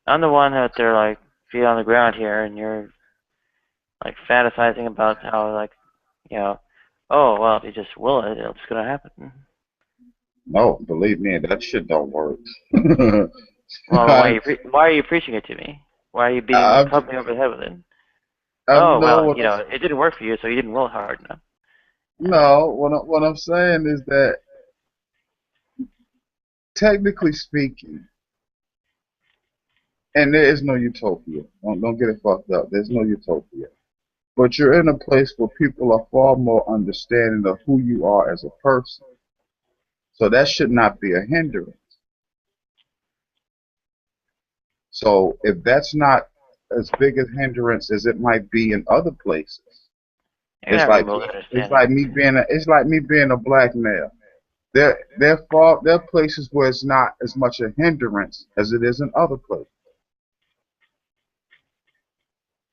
I'm the one that they're like feet on the ground here, and you're like fantasizing about how like, you know, oh well, if you just will it, it's gonna happen. no, believe me, that shit don't work. Well, then I, why are you preaching it to me? Why are you I'm, clubbing me over the head with it? I'm Oh no, well, you know, it didn't work for you, so you didn't will it hard enough. no. What I'm saying is that technically speaking, and there is no utopia. Don't get it fucked up. There's no utopia. But you're in a place where people are far more understanding of who you are as a person. So that should not be a hindrance. So if that's not as big a hindrance as it might be in other places, You're not remotely understanding. it's like me being a black male. There are places where it's not as much a hindrance as it is in other places.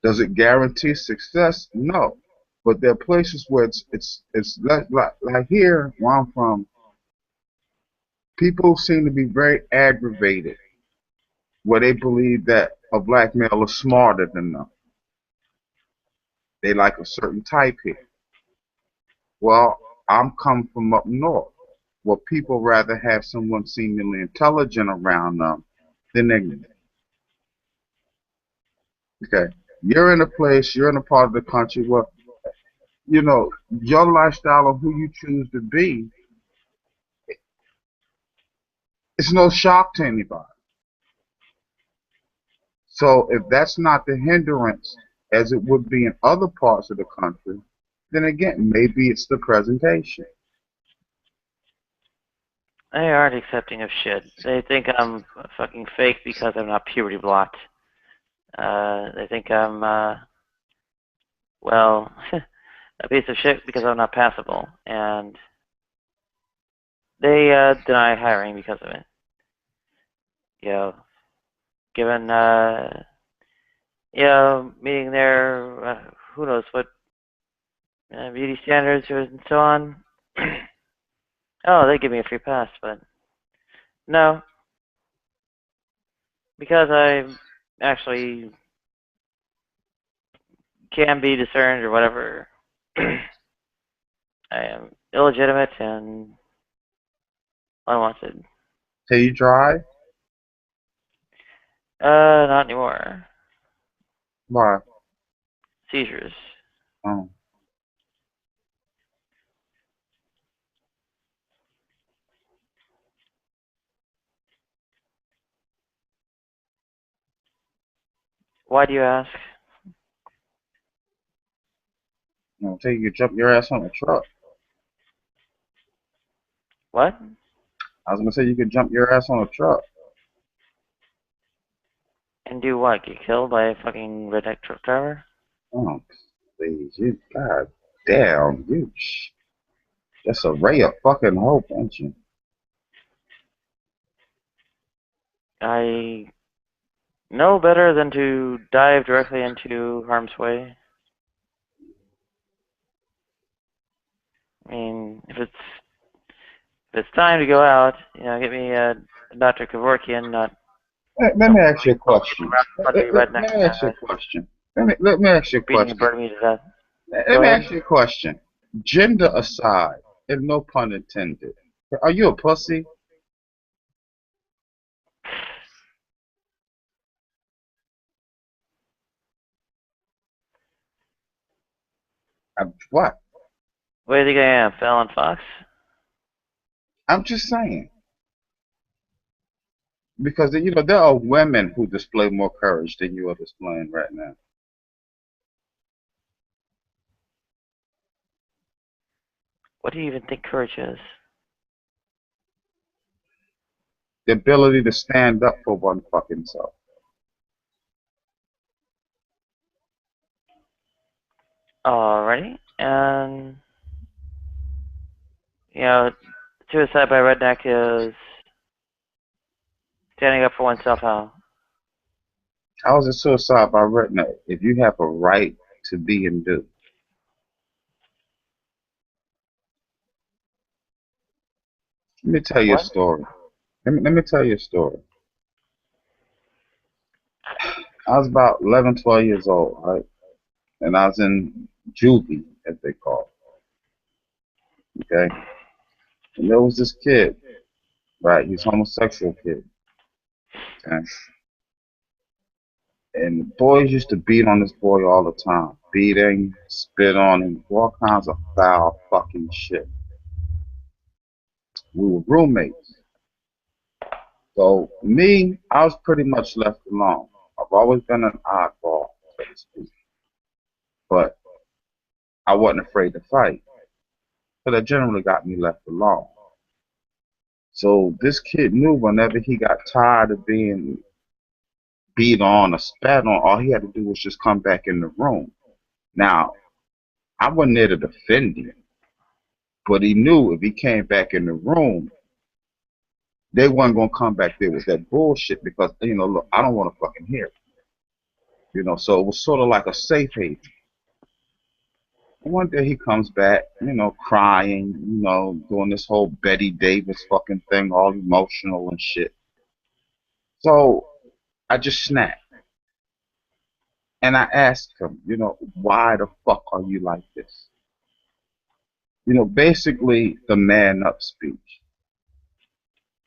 Does it guarantee success? No. But there are places where it's like here where I'm from, people seem to be very aggravated where they believe that a black male is smarter than them. They like a certain type here. Well, I'm come from up north where people rather have someone seemingly intelligent around them than ignorant. Okay. You're in a part of the country where, your lifestyle of who you choose to be, it's no shock to anybody. So if that's not the hindrance as it would be in other parts of the country, then again, maybe it's the presentation. They aren't accepting of shit. They think I'm fucking fake because I'm not puberty blocked. They think I'm, well, a piece of shit because I'm not passable. And they deny hiring because of it. You know, given, meeting their, who knows what, beauty standards and so on. Oh, they give me a free pass, but no. Because I actually can be discerned or whatever. I am illegitimate and unwanted. So you drive? Not anymore. Why? Seizures. Oh. Why do you ask? Until you jump your ass on a truck. What? I was gonna say you could jump your ass on a truck. And do what? Get killed by a fucking redneck truck driver? Oh, please, god damn, just a ray of fucking hope, ain't you? I know better than to dive directly into harm's way. I mean, if it's time to go out, get me Dr. Kevorkian, not Let me some ask you a question. fucking Let redneck me ask you a question. Let me ask you a beating and question. burning me to death. Let Go me ahead. ask you a question. Gender aside, and no pun intended, are you a pussy? What? What do you think I am, Fallon Fox? I'm just saying. Because there are women who display more courage than you are displaying right now. What do you even think courage is? The ability to stand up for one fucking self. Alrighty. And, you know, suicide by redneck is standing up for oneself. How? How is it suicide by redneck if you have a right to be and do? Let me tell you a What? story. Let me tell you a story. I was about 11, 12 years old, right? And I was in juvie, as they call it, okay? And there was this kid, right? He's a homosexual kid, okay? And boys used to beat on this boy all the time. Beating, spit on him, all kinds of foul fucking shit. We were roommates. So me, I was pretty much left alone. I've always been an oddball, so to speak. But I wasn't afraid to fight. So that generally got me left alone. So this kid knew whenever he got tired of being beat on or spat on, all he had to do was just come back in the room. Now, I wasn't there to defend him, but he knew if he came back in the room, they wasn't gonna come back there with that bullshit because look, I don't want to fucking hear it. So it was sort of like a safe haven. And one day he comes back, crying, doing this whole Betty Davis fucking thing, all emotional and shit. So I just snapped. And I asked him, why the fuck are you like this? Basically the man up speech.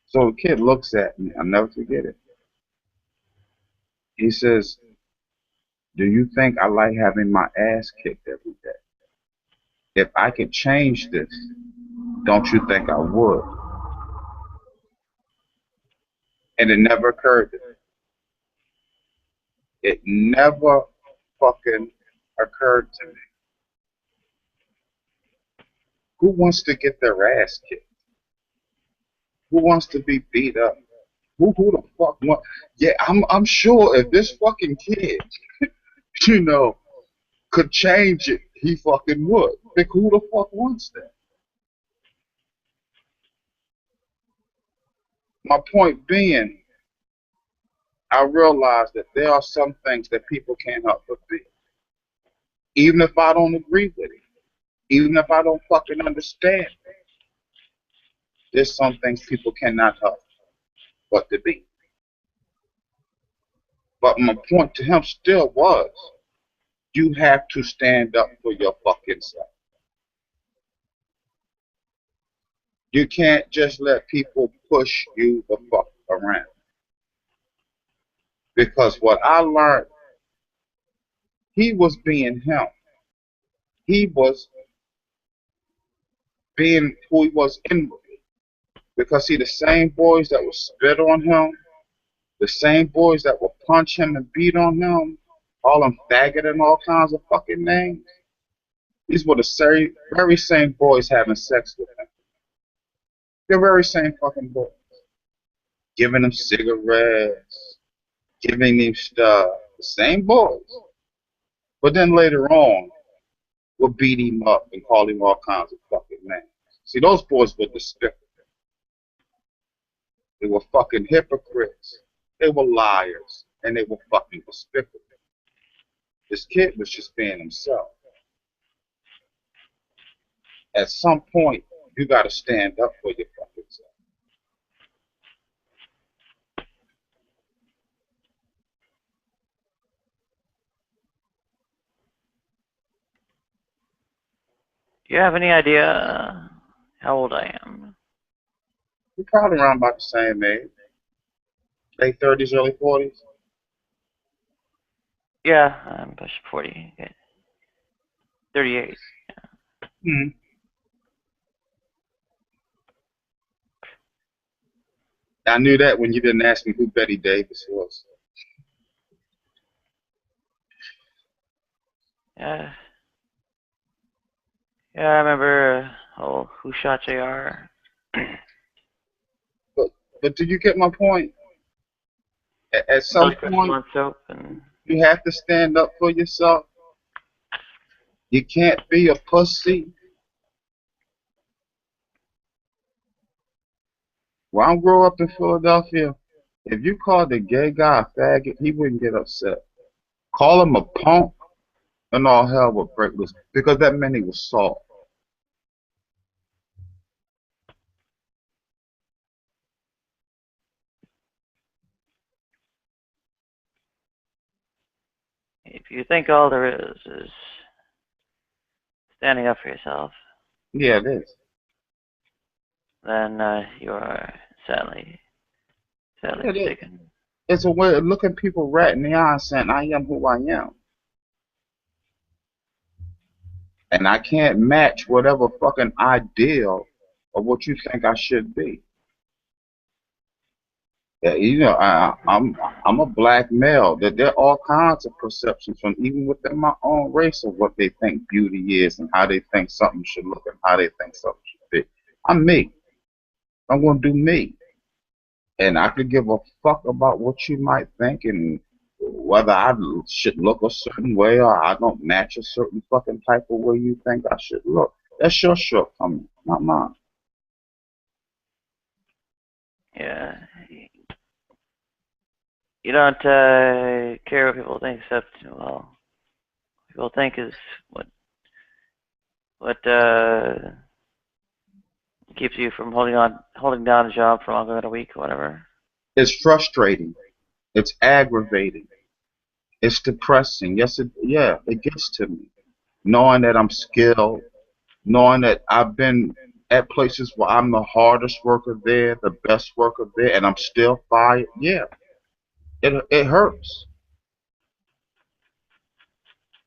So the kid looks at me, I'll never forget it. He says, do you think I like having my ass kicked every day? If I could change this, don't you think I would? And it never occurred to me. It never fucking occurred to me. Who wants to get their ass kicked? Who wants to be beat up? Who the fuck want? Yeah, I'm sure if this fucking kid, you know, could change it, he fucking would. Like, who the fuck wants that? My point being, I realize that there are some things that people can't help but be. Even if I don't agree with it, even if I don't fucking understand it, there's some things people cannot help but to be. But my point to him still was, you have to stand up for your fucking self. You can't just let people push you the fuck around. Because what I learned, he was being him. He was being who he was inwardly. Because see, the same boys that would spit on him, the same boys that would punch him and beat on him, call him faggot and all kinds of fucking names, these were the very same boys having sex with him. The very same fucking boys. Giving him cigarettes, giving him stuff. The same boys. But then later on, would beat him up and call him all kinds of fucking names. See, those boys were despicable. They were fucking hypocrites. They were liars. And they were fucking despicable. This kid was just being himself. At some point, you got to stand up for your fucking self. Do you have any idea how old I am? You're probably around about the same age. Late 30s, early 40s. Yeah, I'm pushing 40. Okay. 38. Hmm. I knew that when you didn't ask me who Betty Davis was. Yeah. Yeah, I remember, who shot JR? But do you get my point? At some Billy Crystal point, on soap and you have to stand up for yourself. You can't be a pussy. When I grew up in Philadelphia, if you called a gay guy a faggot, he wouldn't get upset. Call him a punk, and all hell would break loose because that meant he was soft. If you think all there is standing up for yourself, Yeah, it is. then you are sadly It is. mistaken. It's a way of looking people right in the eye and saying, I am who I am. And I can't match whatever fucking ideal of what you think I should be. Yeah, I'm a black male. There are all kinds of perceptions from even within my own race of what they think beauty is and how they think something should look and how they think something should be. I'm me. I'm gonna do me. And I could give a fuck about what you might think and whether I should look a certain way or I don't match a certain fucking type of way you think I should look. That's your shortcoming, not mine. Yeah. You don't care what people think, except well, people think is what keeps you from holding down a job for longer than a week or whatever. It's frustrating. It's aggravating. It's depressing. Yeah, it gets to me. Knowing that I'm skilled, knowing that I've been at places where I'm the hardest worker there, the best worker there, and I'm still fired. Yeah, it hurts.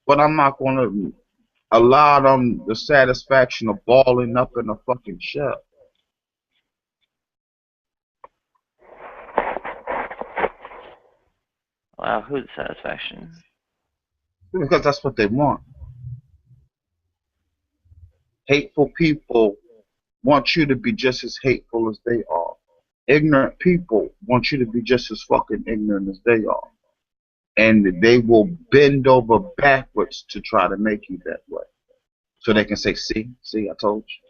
But I'm not going to allow them the satisfaction of balling up in a fucking shell. Wow, who's satisfaction? Because that's what they want. Hateful people want you to be just as hateful as they are. Ignorant people want you to be just as fucking ignorant as they are. And they will bend over backwards to try to make you that way. So they can say, see, I told you.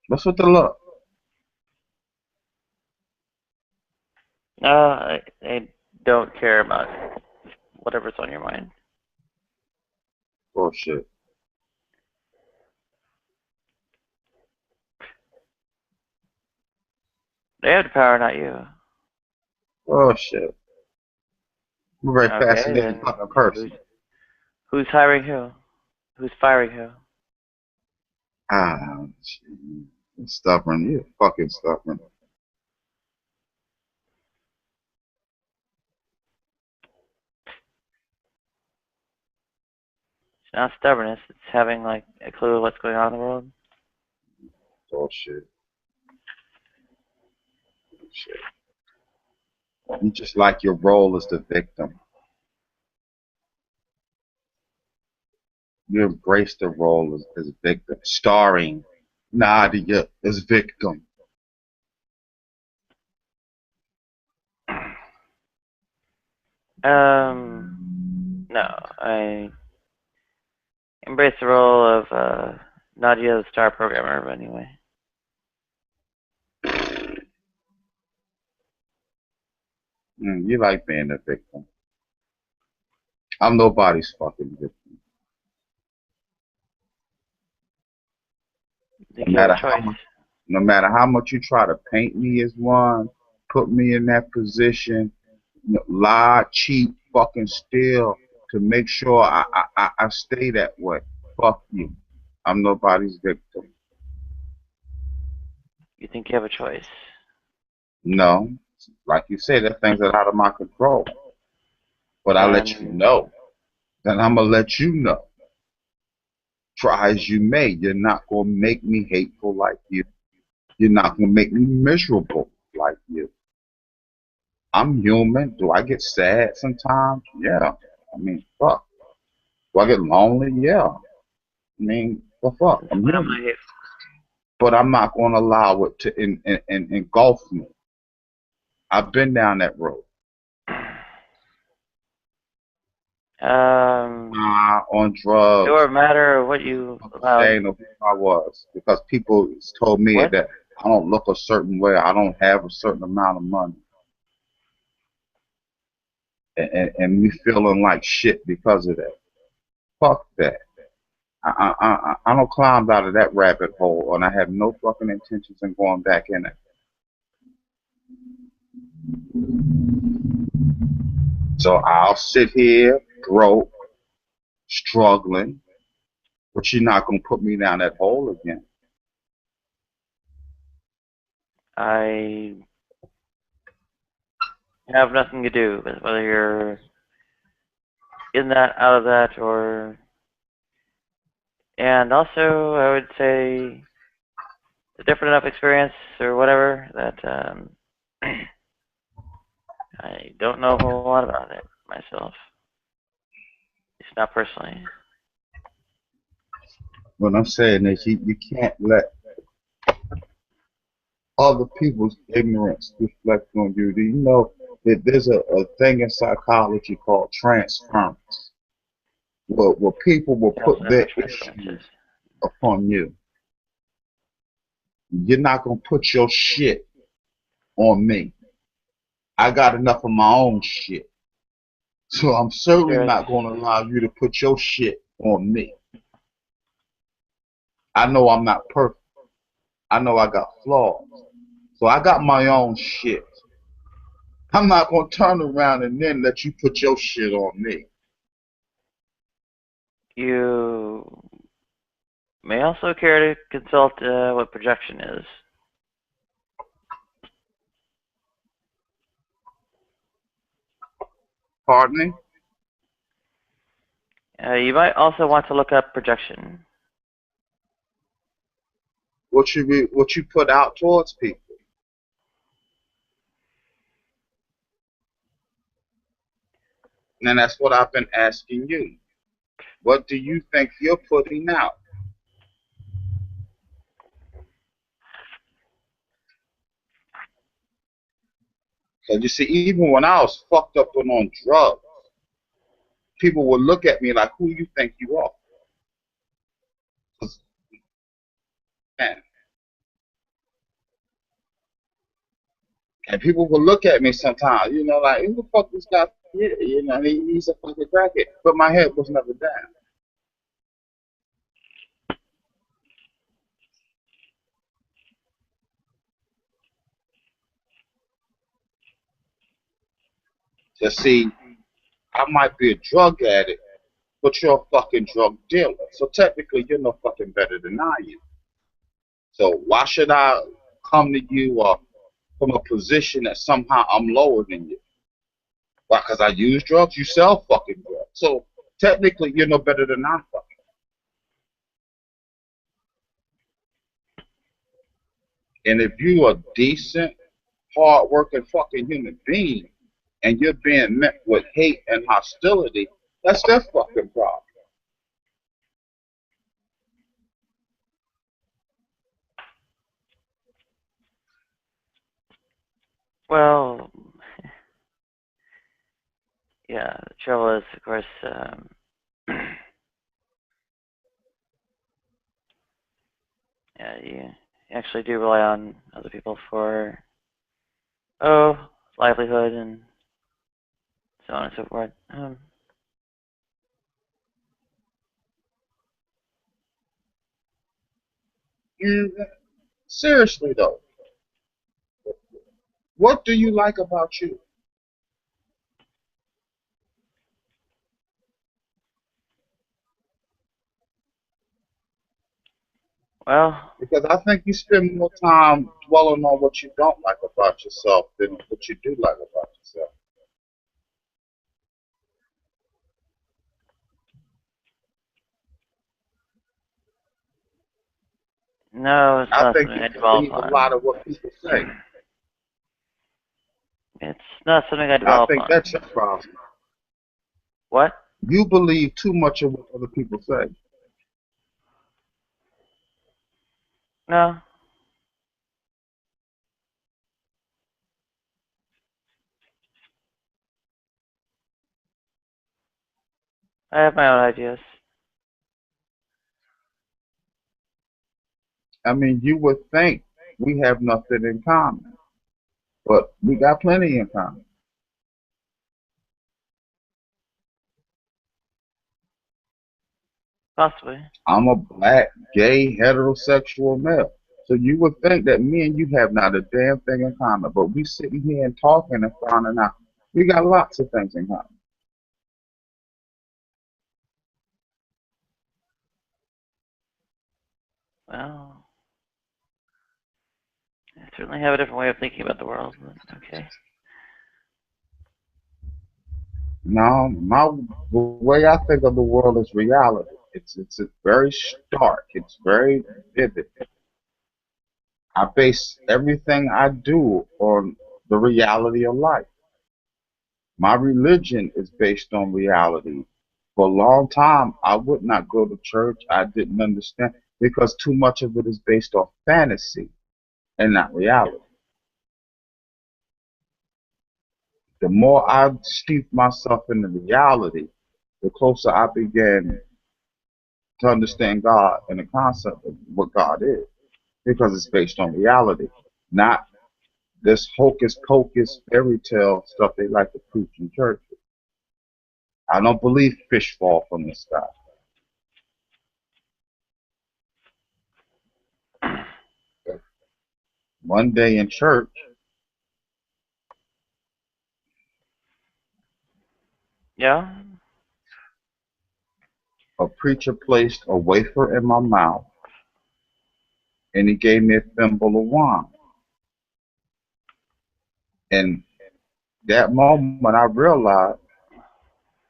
That's what they love. No, I don't care about whatever's on your mind. Bullshit. They have the power, not you. Bullshit. I'm a very Okay, fascinating then fucking person. who's hiring who? Who's firing who? Ah, you're stubborn. You're fucking stubborn. It's not stubbornness. It's having like a clue of what's going on in the world. Bullshit. Bullshit. You just like your role as the victim. You embrace the role as victim, starring Nadia as victim. No, I embrace the role of Nadia, the star programmer. But anyway, You like being a victim. I'm nobody's fucking victim. I think you have a choice. No matter how much you try to paint me as one, put me in that position, lie, cheat, fucking steal to make sure I stay that way. Fuck you. I'm nobody's victim. You think you have a choice. No. Like you said, there are things that are out of my control. But I let you Then know. Then I'm going to let you know. Try as you may, you're not going to make me hateful like you. You're not going to make me miserable like you. I'm human. Do I get sad sometimes? Yeah. I mean, fuck. Do I get lonely? Yeah. I mean, the fuck. I'm when am human. I? But I'm not going to allow it to engulf me. I've been down that road. On drugs. It don't matter what you allowed. Ashamed of who I was because people told me What? that I don't look a certain way. I don't have a certain amount of money. And me feeling like shit because of that. Fuck that. I don't climb out of that rabbit hole, and I have no fucking intentions in going back in it. So I'll sit here, broke, struggling, but you're not gonna put me down that hole again. I have nothing to do with whether you're in that, out of that, or. And also, I would say a different enough experience or whatever that I don't know a whole lot about it myself. It's not personally. What I'm saying is you can't let other people's ignorance reflect on you. Do you know that there's a thing in psychology called transference, where people will I also put know their what transference issues is. upon you. You're not gonna put your shit on me. I got enough of my own shit. So I'm certainly Sure. not gonna allow you to put your shit on me. I know I'm not perfect. I know I got flaws. So I got my own shit. I'm not gonna turn around and then let you put your shit on me. You may also care to consult what projection is. Pardon me? You might also want to look up projection. What you put out towards people. And that's what I've been asking you. What do you think you're putting out? Because you see, even when I was fucked up and on drugs, people would look at me like, who you think you are? Man. And people would look at me sometimes, like, who the fuck this guy? Yeah, he's a fucking crackhead. But my head was never down. Just see, I might be a drug addict, but you're a fucking drug dealer. So technically, you're no fucking better than I am. So why should I come to you from a position that somehow I'm lower than you? Why? Because I use drugs? You sell fucking drugs. So technically, you're no better than I fucking. And if you are decent, hard-working fucking human being, and you're being met with hate and hostility, that's their fucking problem. Well, yeah, the trouble is, of course, yeah, you actually do rely on other people for, livelihood and so on and so forth. And seriously though, what do you like about you? Well, Because I think you spend more time dwelling on what you don't like about yourself than what you do like about yourself. no, it's I not think something you I dwell believe a lot upon. of what people say. It's not something I I dwell think upon. that's your problem. What? You believe too much of what other people say. No. I have my own ideas. I mean, you would think we have nothing in common, but we got plenty in common. Possibly. I'm a black, gay, heterosexual male. So you would think that me and you have not a damn thing in common, but we sitting here and talking and finding out we got lots of things in common. Well, I certainly have a different way of thinking about the world, but okay. No, the way I think of the world is reality. It's very stark. It's very vivid. I base everything I do on the reality of life. My religion is based on reality. For a long time, I would not go to church. I didn't understand because too much of it is based off fantasy and not reality. The more I steep myself in the reality, the closer I began to understand God and the concept of what God is, because it's based on reality, not this hocus pocus fairy tale stuff they like to preach in church. I don't believe fish fall from the sky. One day in church, Yeah? a preacher placed a wafer in my mouth and he gave me a thimble of wine. And that moment I realized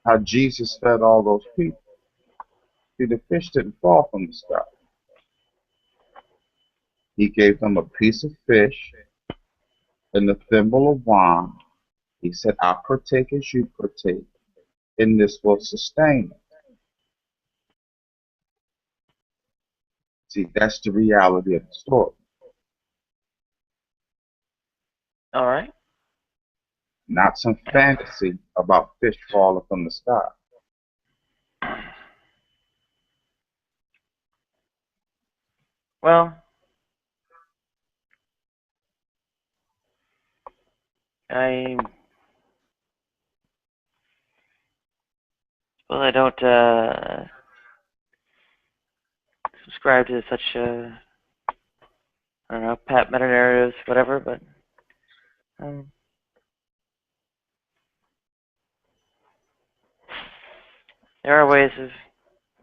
how Jesus fed all those people. See, the fish didn't fall from the sky. He gave them a piece of fish and a thimble of wine. He said, I partake as you partake, and this will sustain it. See, that's the reality of the story. Alright. Not some fantasy about fish falling from the sky. Well, I I don't subscribe to such I don't know, pat meta narratives, whatever, but um, there are ways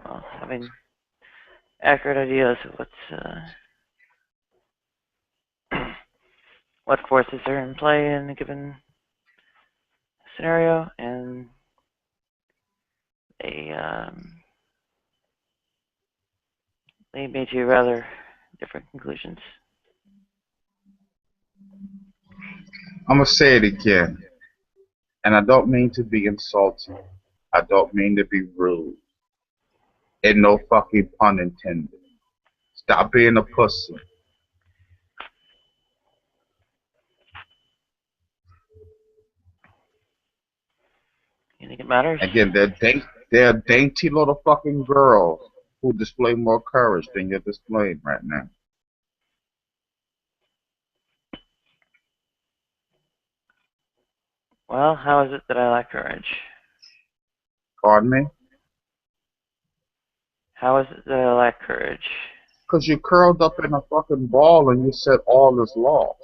of having accurate ideas of what forces are in play in a given scenario, and they lead me to rather different conclusions. I'm going to say it again, and I don't mean to be insulting. I don't mean to be rude. And no fucking pun intended. Stop being a pussy. You think it matters? Again, they're dainty little fucking girls who display more courage than you're displaying right now. Well, how is it that I lack courage? Pardon me? How is it that I lack courage? Because you curled up in a fucking ball and you said all is lost.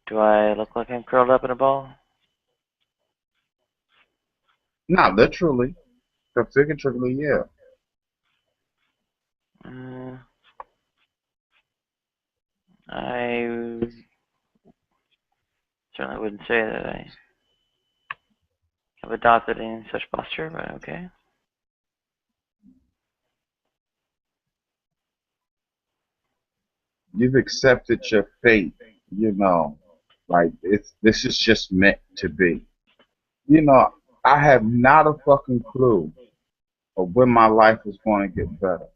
Do I look like I'm curled up in a ball? Not literally, but figuratively, yeah. Uh, I certainly wouldn't say that I have adopted any such posture, but okay. You've accepted your fate, like this is just meant to be. You know, I have not a fucking clue of when my life is going to get better,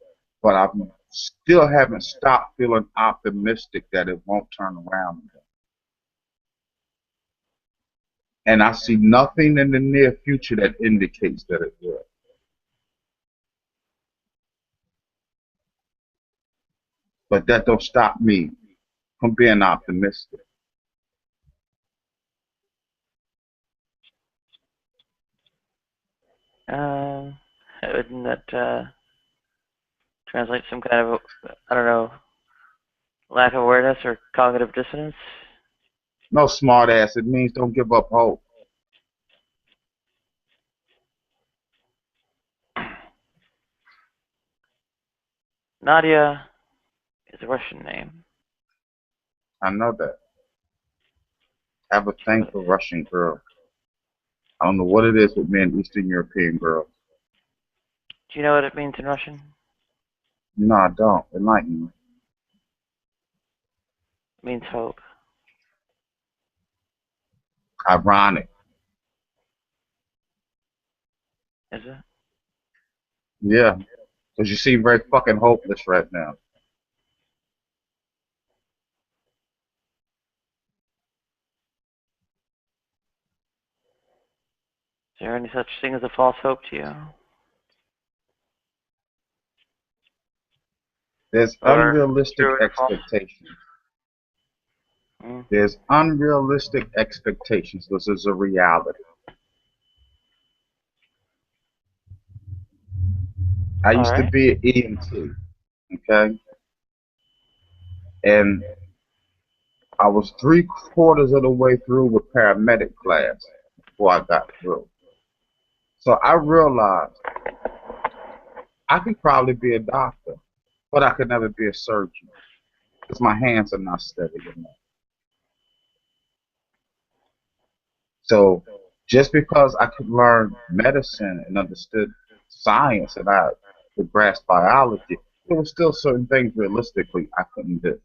but I still haven't stopped feeling optimistic that it won't turn around. And I see nothing in the near future that indicates that it will. But that don't stop me from being optimistic. Wouldn't that translate some kind of, I don't know, lack of awareness or cognitive dissonance? No, smart ass. It means don't give up hope. Nadia is a Russian name. I know that. I have a thing for Russian girls. I don't know what it is with me and Eastern European girls. Do you know what it means in Russian? No, I don't. Enlighten me. It means hope. Ironic. Is it? Yeah, because you seem very fucking hopeless right now. Is there any such thing as a false hope to you? There's Or unrealistic true or false? expectations. Mm. There's unrealistic expectations. This is a reality. I All used to right. be an EMT, okay? And I was 3/4 of the way through with paramedic class before I got through. So I realized I could probably be a doctor, but I could never be a surgeon because my hands are not steady enough. So just because I could learn medicine and understood science and I could grasp biology, there were still certain things realistically I couldn't do.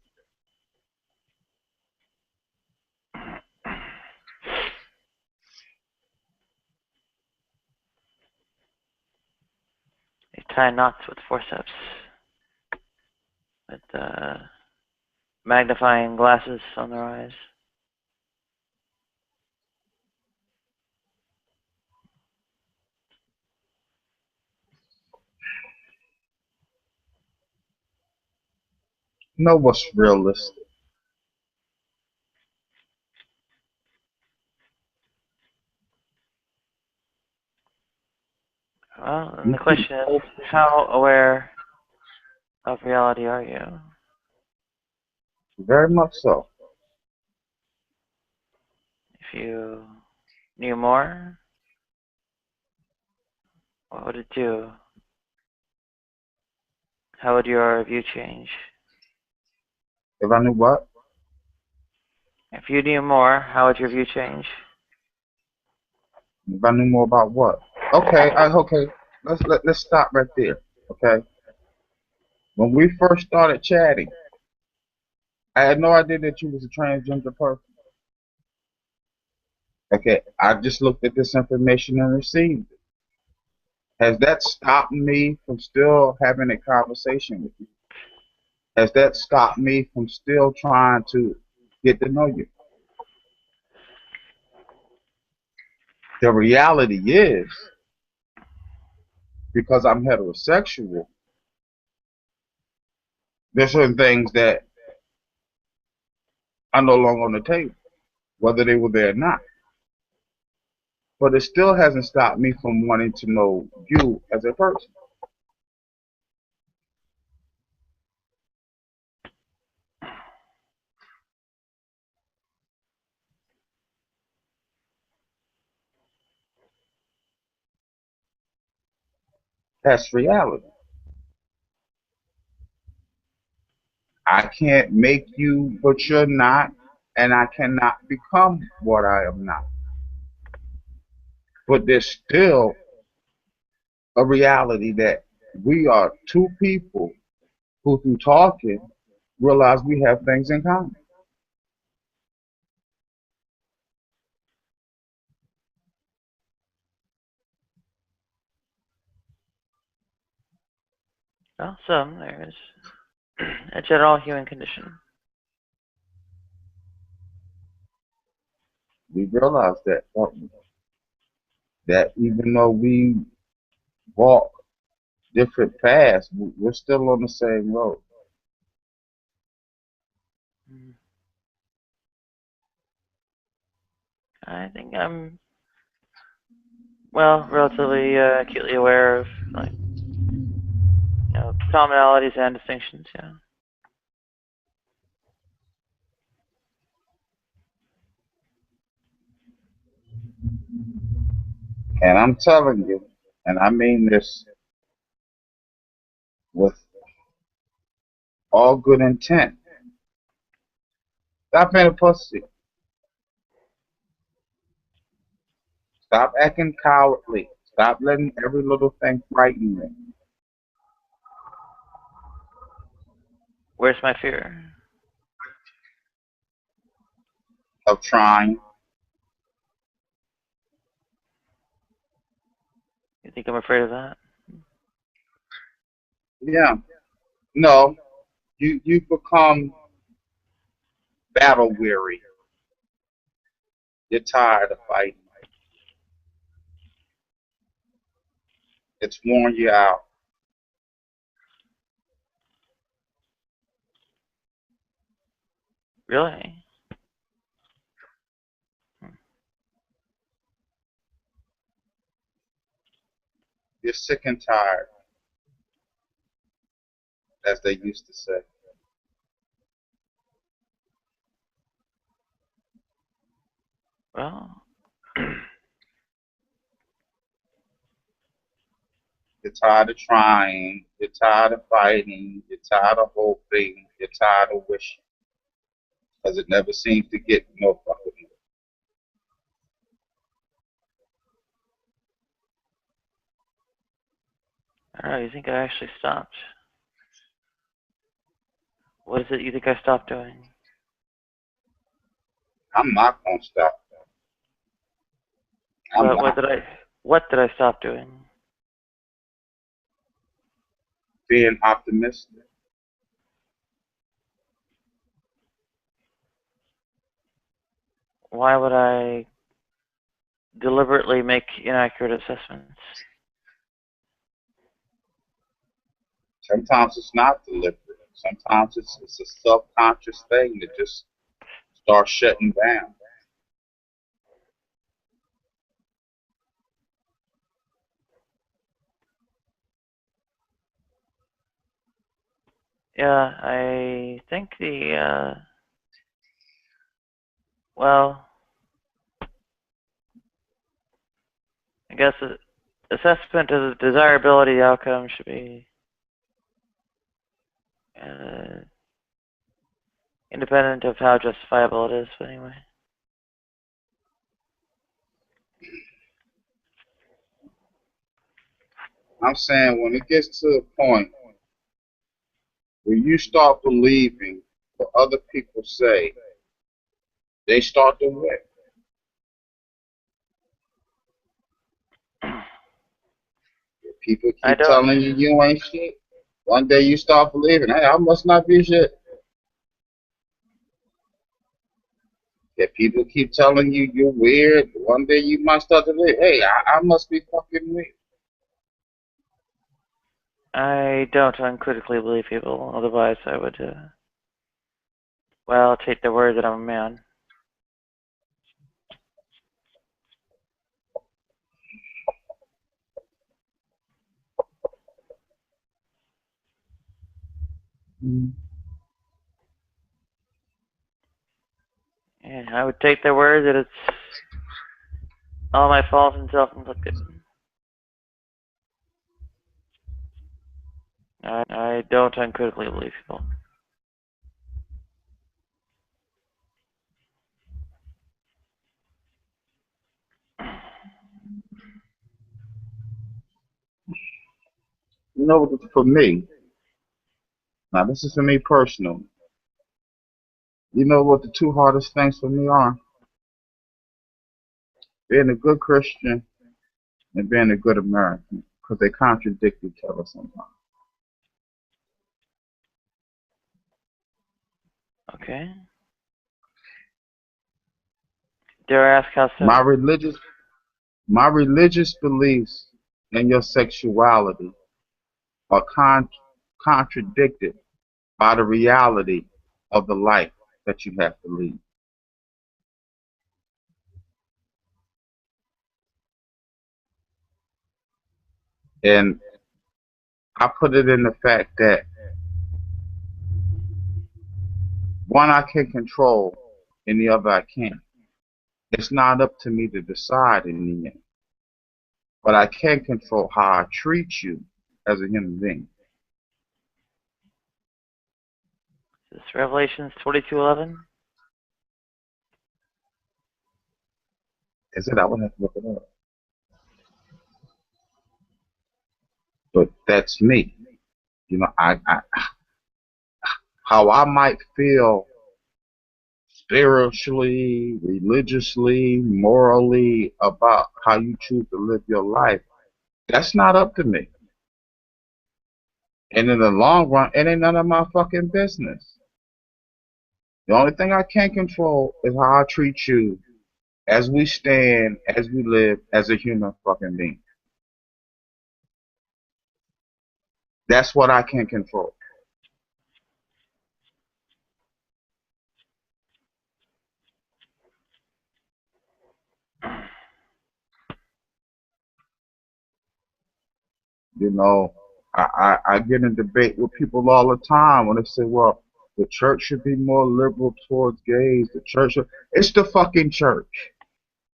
They tie knots with forceps. With magnifying glasses on their eyes. Know what's realistic. Well, and You the keep question is, hoping. how aware of reality are you? Very much so. If you knew more, what would it do? How would your view change? If I knew what? If you knew more, how would your view change? If I knew more about what? Okay. Let's stop right there. Okay. When we first started chatting, I had no idea that you was a transgender person. Okay, I just looked at this information and received it. Has that stopped me from still having a conversation with you? Has that stopped me from still trying to get to know you? The reality is, because I'm heterosexual, there's certain things that are no longer on the table, whether they were there or not. But it still hasn't stopped me from wanting to know you as a person. That's reality. I can't make you what you're not, and I cannot become what I am not. But there's still a reality that we are two people who, through talking, realize we have things in common. Well, some, there is a general human condition. We realize that, don't we? That even though we walk different paths, we're still on the same road. I think I'm, well, relatively acutely aware of, like, commonalities and distinctions, yeah. And I'm telling you, and I mean this with all good intent, stop being a pussy. Stop acting cowardly. Stop letting every little thing frighten you. Where's my fear? Of trying. You think I'm afraid of that? Yeah. No. You become battle weary. You're tired of fighting. It's worn you out. Really? You're sick and tired, as they used to say. Well, You're tired of trying. You're tired of fighting. You're tired of hoping. You're tired of wishing. Because it never seems to get no fucking. I don't know, you think I actually stopped? What is it you think I stopped doing? I'm not going to stop. I'm What, what not did I what did I stop doing? being optimistic. Why would I deliberately make inaccurate assessments? Sometimes it's not deliberate. Sometimes it's a subconscious thing that just starts shutting down. Yeah, I think well, I guess the assessment of the desirability outcome should be uh, independent of how justifiable it is, but anyway. I'm saying when it gets to the point where you start believing what other people say, they start to win. If people I keep don't. telling you you ain't shit, one day you start believing, hey, I must not be shit. If people keep telling you you're weird, one day you might start to believe, hey, I must be fucking weird. I don't uncritically believe people. Otherwise, I would, well, take the word that I'm a man. And I would take their word that it's all my fault and self-inflicted. I don't uncritically believe people. You know, for me, now this is for me personally. You know what the two hardest things for me are? Being a good Christian and being a good American, because they contradict each other sometimes. Okay. Dare I ask how My so? religious my religious beliefs and your sexuality are contradicted by the reality of the life that you have to lead. And I put it in the fact that one I can control and the other I can't. It's not up to me to decide in the end, but I can control how I treat you as a human being. This is Revelations 22:11. Is it? I would have to look it up. But that's me. You know, I how I might feel spiritually, religiously, morally about how you choose to live your life. That's not up to me. And in the long run, it ain't none of my fucking business. The only thing I can control is how I treat you as we stand, as we live, as a human fucking being. That's what I can control. You know, I get in debate with people all the time when they say, well, the church should be more liberal towards gays. It's the fucking church.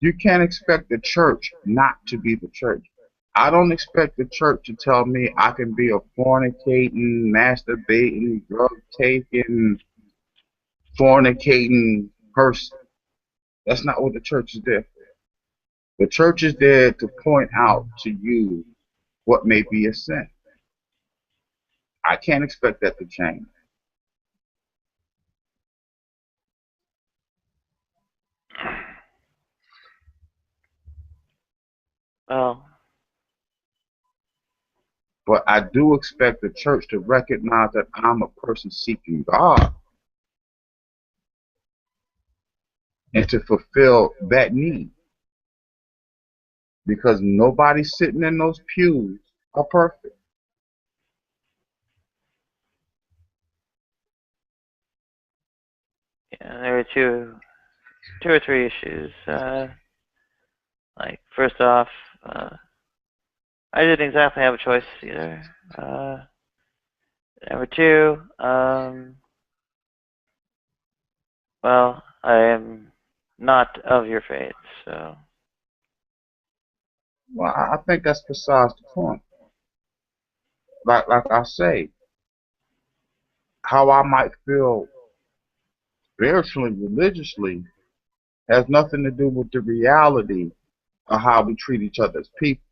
You can't expect the church not to be the church. I don't expect the church to tell me I can be a fornicating, masturbating, drug taking, fornicating person. That's not what the church is there for. The church is there to point out to you what may be a sin. I can't expect that to change. Well, But I do expect the church to recognize that I'm a person seeking God and to fulfill that need. Because nobody sitting in those pews are perfect. yeah, there are two or three issues. Like first off, I didn't exactly have a choice either. Number two, well, I am not of your faith, so Well, I think that's besides the point. Like I say, how I might feel spiritually, religiously, has nothing to do with the reality of how we treat each other as people.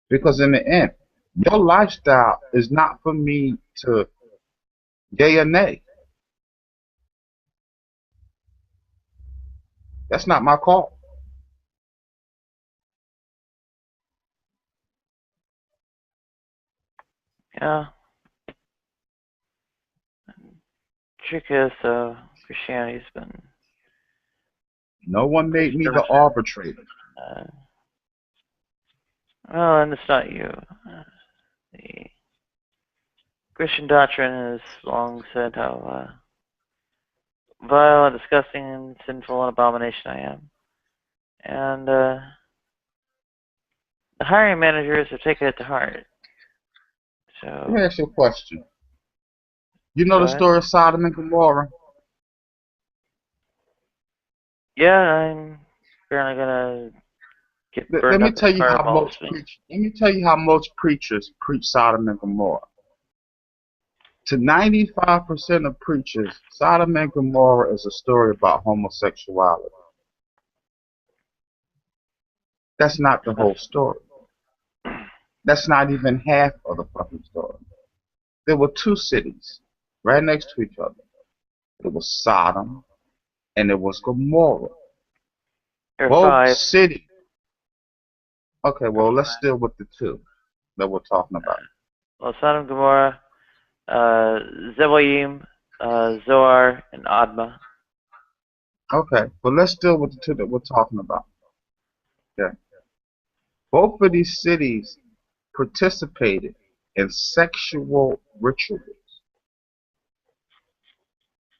Because in the end, your lifestyle is not for me to yay or nay. That's not my call. yeah. Trick is, Christianity's been No one made Christian me the doctrine. arbitrator. Uh, well, and it's not you. The Christian doctrine has long said how vile and disgusting and sinful and abomination I am. And the hiring managers have taken it to heart. Let me So, ask you a question. You know go the ahead. story of Sodom and Gomorrah? Yeah, I'm apparently gonna get Let burned me up in a tell you how fireball most soon. preachers preach Sodom and Gomorrah. To 95% of preachers, Sodom and Gomorrah is a story about homosexuality. That's not the whole story. That's not even half of the fucking story. There were two cities right next to each other. It was Sodom and it was Gomorrah. Or Both five. cities. Okay, Or well, let's five. deal with the two that we're talking about. Well, Sodom, Gomorrah, Zeboim, Zoar, and Admah. Okay, but let's deal with the two that we're talking about. Okay. Both of these cities participated in sexual rituals.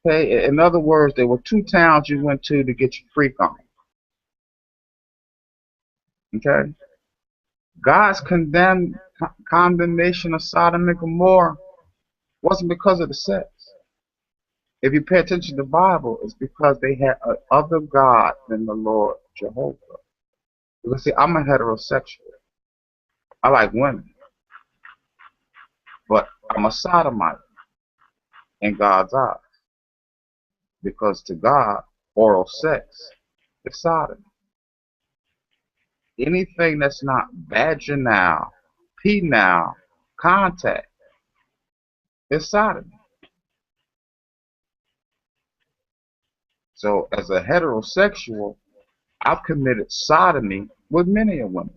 Okay, in other words, there were two towns you went to get your freak on. Okay, God's condemnation of Sodom and Gomorrah wasn't because of the sex. If you pay attention to the Bible, it's because they had other God than the Lord Jehovah. Because see, I'm a heterosexual. I like women, but I'm a sodomite in God's eyes. Because to God, oral sex is sodomy. Anything that's not vaginal, penile contact is sodomy. So as a heterosexual, I've committed sodomy with many a women.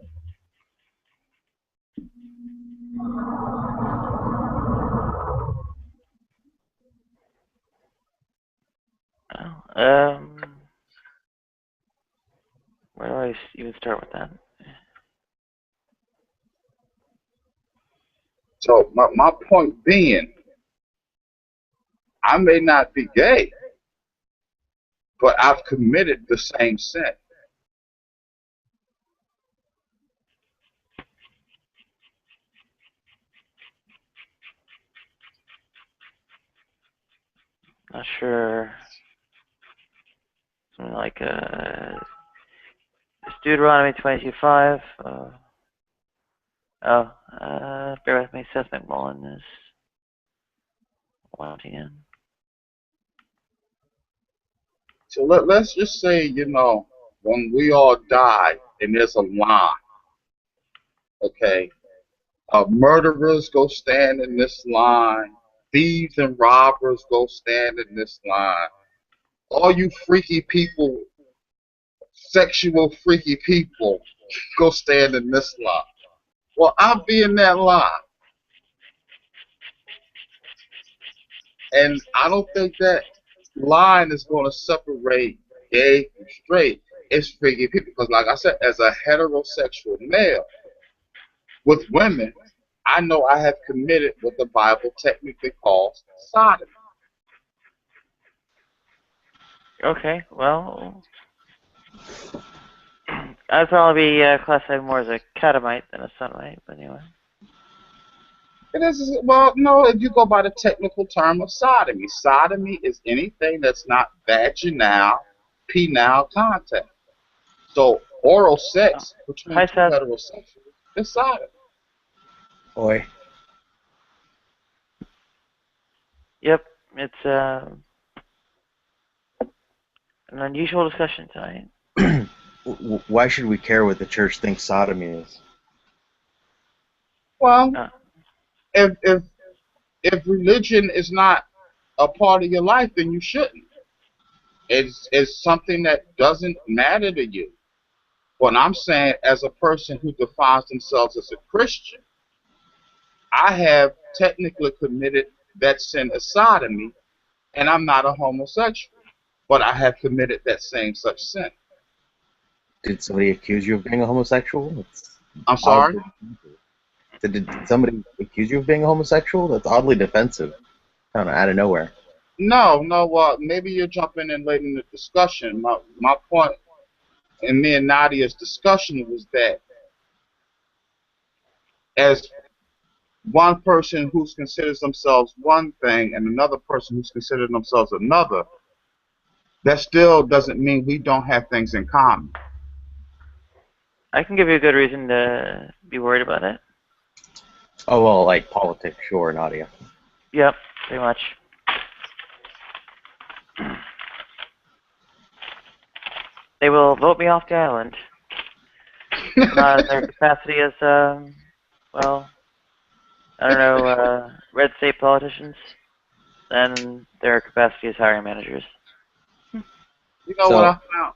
Well, where do I even start with that? So my point being, I may not be gay, but I've committed the same sin. Not sure. Something like it's Deuteronomy 22:5. Bear with me. Seth McMullen is wanting in. So let's just say, when we all die and there's a line, okay, murderers go stand in this line, thieves and robbers go stand in this line. All you freaky people, sexual freaky people, go stand in this line. Well, I'll be in that line. And I don't think that line is going to separate gay from straight. It's freaky people. Because, like I said, as a heterosexual male with women, I know I have committed what the Bible technically calls sodomy. Okay, well, I'd probably be classified more as a catamite than a sodomite, but anyway. It is, well, no, if you go by the technical term of sodomy, sodomy is anything that's not vaginal, penile contact. So oral sex between Hi, two Seth. heterosexuals is sodomy. Oi. Yep, it's an unusual discussion tonight. Why should we care what the church thinks sodomy is? Well, Uh, if religion is not a part of your life, then you shouldn't. It's something that doesn't matter to you. What I'm saying, as a person who defines themselves as a Christian, I have technically committed that sin of sodomy, and I'm not a homosexual, but I have committed that same such sin. Did somebody accuse you of being a homosexual? It's I'm sorry? oddly defensive. Did somebody accuse you of being a homosexual? That's oddly defensive. I don't know, out of nowhere. No, maybe you're jumping in late in the discussion. My point in me and Nadia's discussion was that as one person who considers themselves one thing and another person who's considered themselves another, that still doesn't mean we don't have things in common. I can give you a good reason to be worried about it. Oh, well, like politics, sure, Nadia. Yep, pretty much. They will vote me off the island. Not in their capacity as, well, I don't know, red state politicians, and their capacity as hiring managers. You know what I found?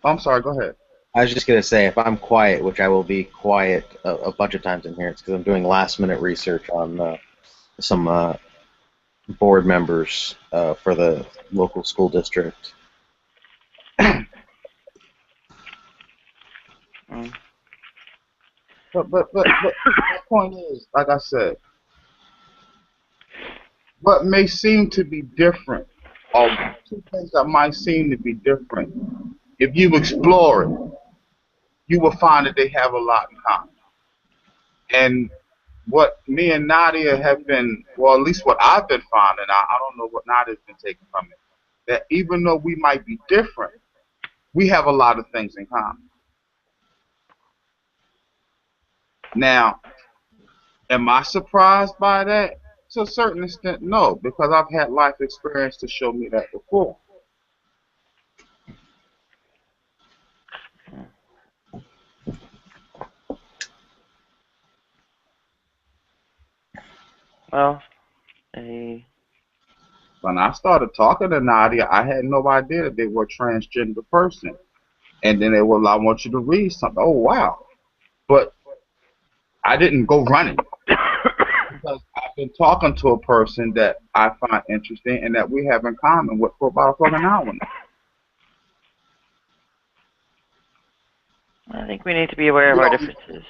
I'm sorry, go ahead. I was just going to say, if I'm quiet, which I will be quiet a bunch of times in here, it's because I'm doing last-minute research on some board members for the local school district. But my point is, like I said, what may seem to be different, or two things that might seem to be different, if you explore it, you will find that they have a lot in common. And what me and Nadia have been, well, at least what I've been finding, I don't know what Nadia's been taking from it, that even though we might be different, we have a lot of things in common. Now, am I surprised by that? To a certain extent, no, because I've had life experience to show me that before. Well, When I started talking to Nadia, I had no idea that they were a transgender person. And then they were, I want you to read something. Oh, wow. But I didn't go running. Because I've been talking to a person that I find interesting and that we have in common with for about a fucking hour now. I think we need to be aware of our differences.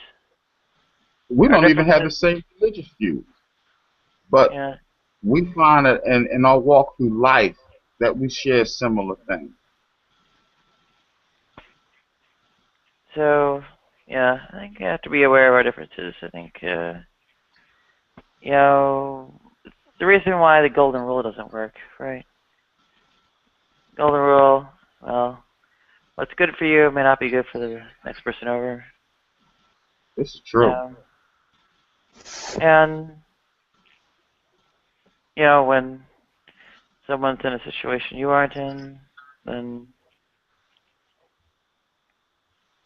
We don't even have the same religious views. But yeah. We find that in our walk through life that we share similar things. So, yeah, I think you have to be aware of our differences. I think, you know, it's the reason why the golden rule doesn't work, right? Golden rule, well, what's good for you may not be good for the next person over. This is true. And, you know, when someone's in a situation you aren't in, then,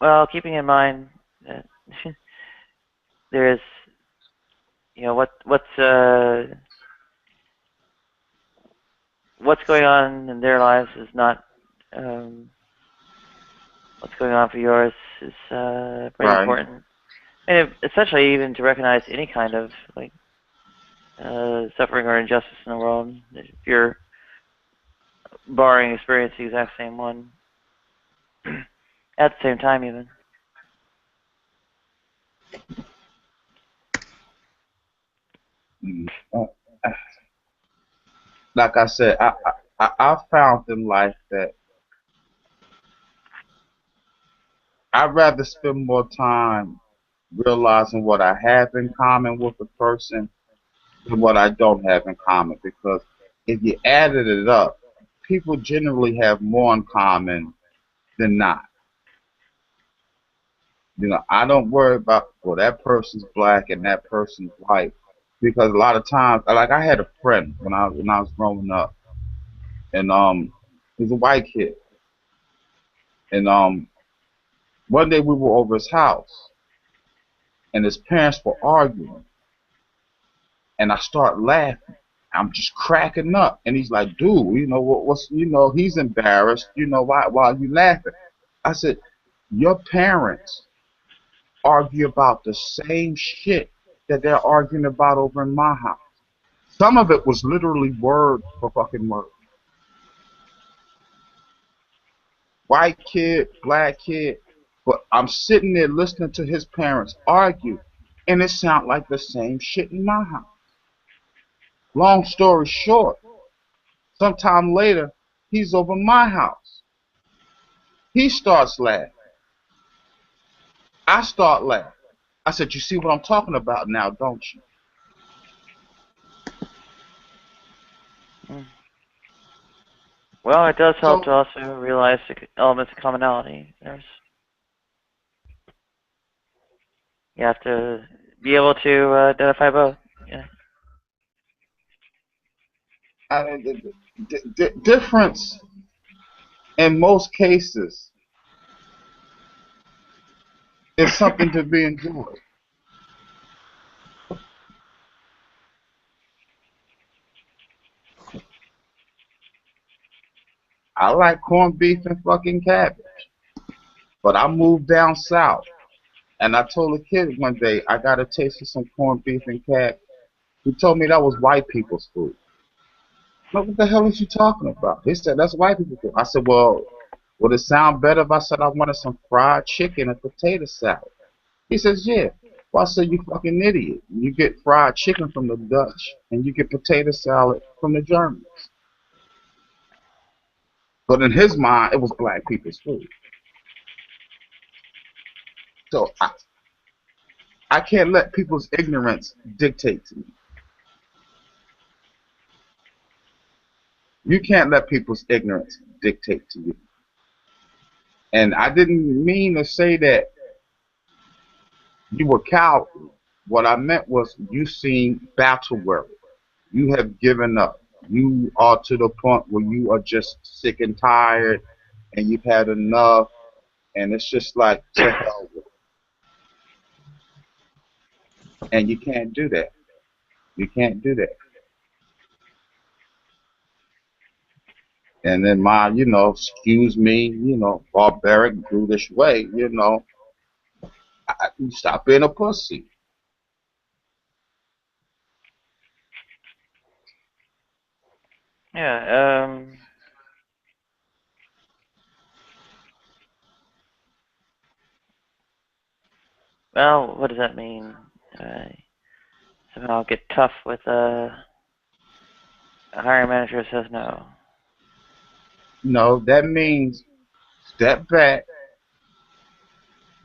well, keeping in mind that there is, you know, what's going on in their lives is not what's going on for yours is pretty important. And essentially, even to recognize any kind of like suffering or injustice in the world, if you're barring experience the exact same one at the same time, even. Like I said, I found in life that I'd rather spend more time realizing what I have in common with a person than what I don't have in common. Because if you added it up, people generally have more in common than not. You know, I don't worry about, well, that person's black and that person's white, because a lot of times, like I had a friend when I was growing up, and he's a white kid, and one day we were over his house, and his parents were arguing, and I start laughing. I'm just cracking up, and he's like, "Dude, you know what's you know?" He's embarrassed. You know why are you laughing? I said, "Your parents argue about the same shit that they're arguing about over in my house. Some of it was literally word for fucking word. White kid, black kid, but I'm sitting there listening to his parents argue, and it sounds like the same shit in my house. Long story short, sometime later, he's over my house. He starts laughing. I start laughing. I said, "You see what I'm talking about now, don't you?" Well, it does help to also realize the elements of commonality. You have to be able to identify both. Yeah. The difference in most cases is something to be enjoyed. I like corned beef and fucking cabbage. But I moved down south, and I told a kid one day, I got a taste of some corned beef and cabbage. He told me that was white people's food. What the hell is you talking about? He said, that's white people's food. I said, well, would it sound better if I said I wanted some fried chicken and potato salad? He says, yeah. Well, I said, you fucking idiot. You get fried chicken from the Dutch, and you get potato salad from the Germans. But in his mind, it was black people's food. So I can't let people's ignorance dictate to me. You can't let people's ignorance dictate to you. And I didn't mean to say that you were cowardly. What I meant was you seem battle weary. You have given up. You are to the point where you are just sick and tired and you've had enough and it's just like to hell with it. And you can't do that. You can't do that. And then my, excuse me, barbaric, brutish way, you stop being a pussy. Yeah. Well, what does that mean? Somehow get tough with a hiring manager says no. No, that means step back,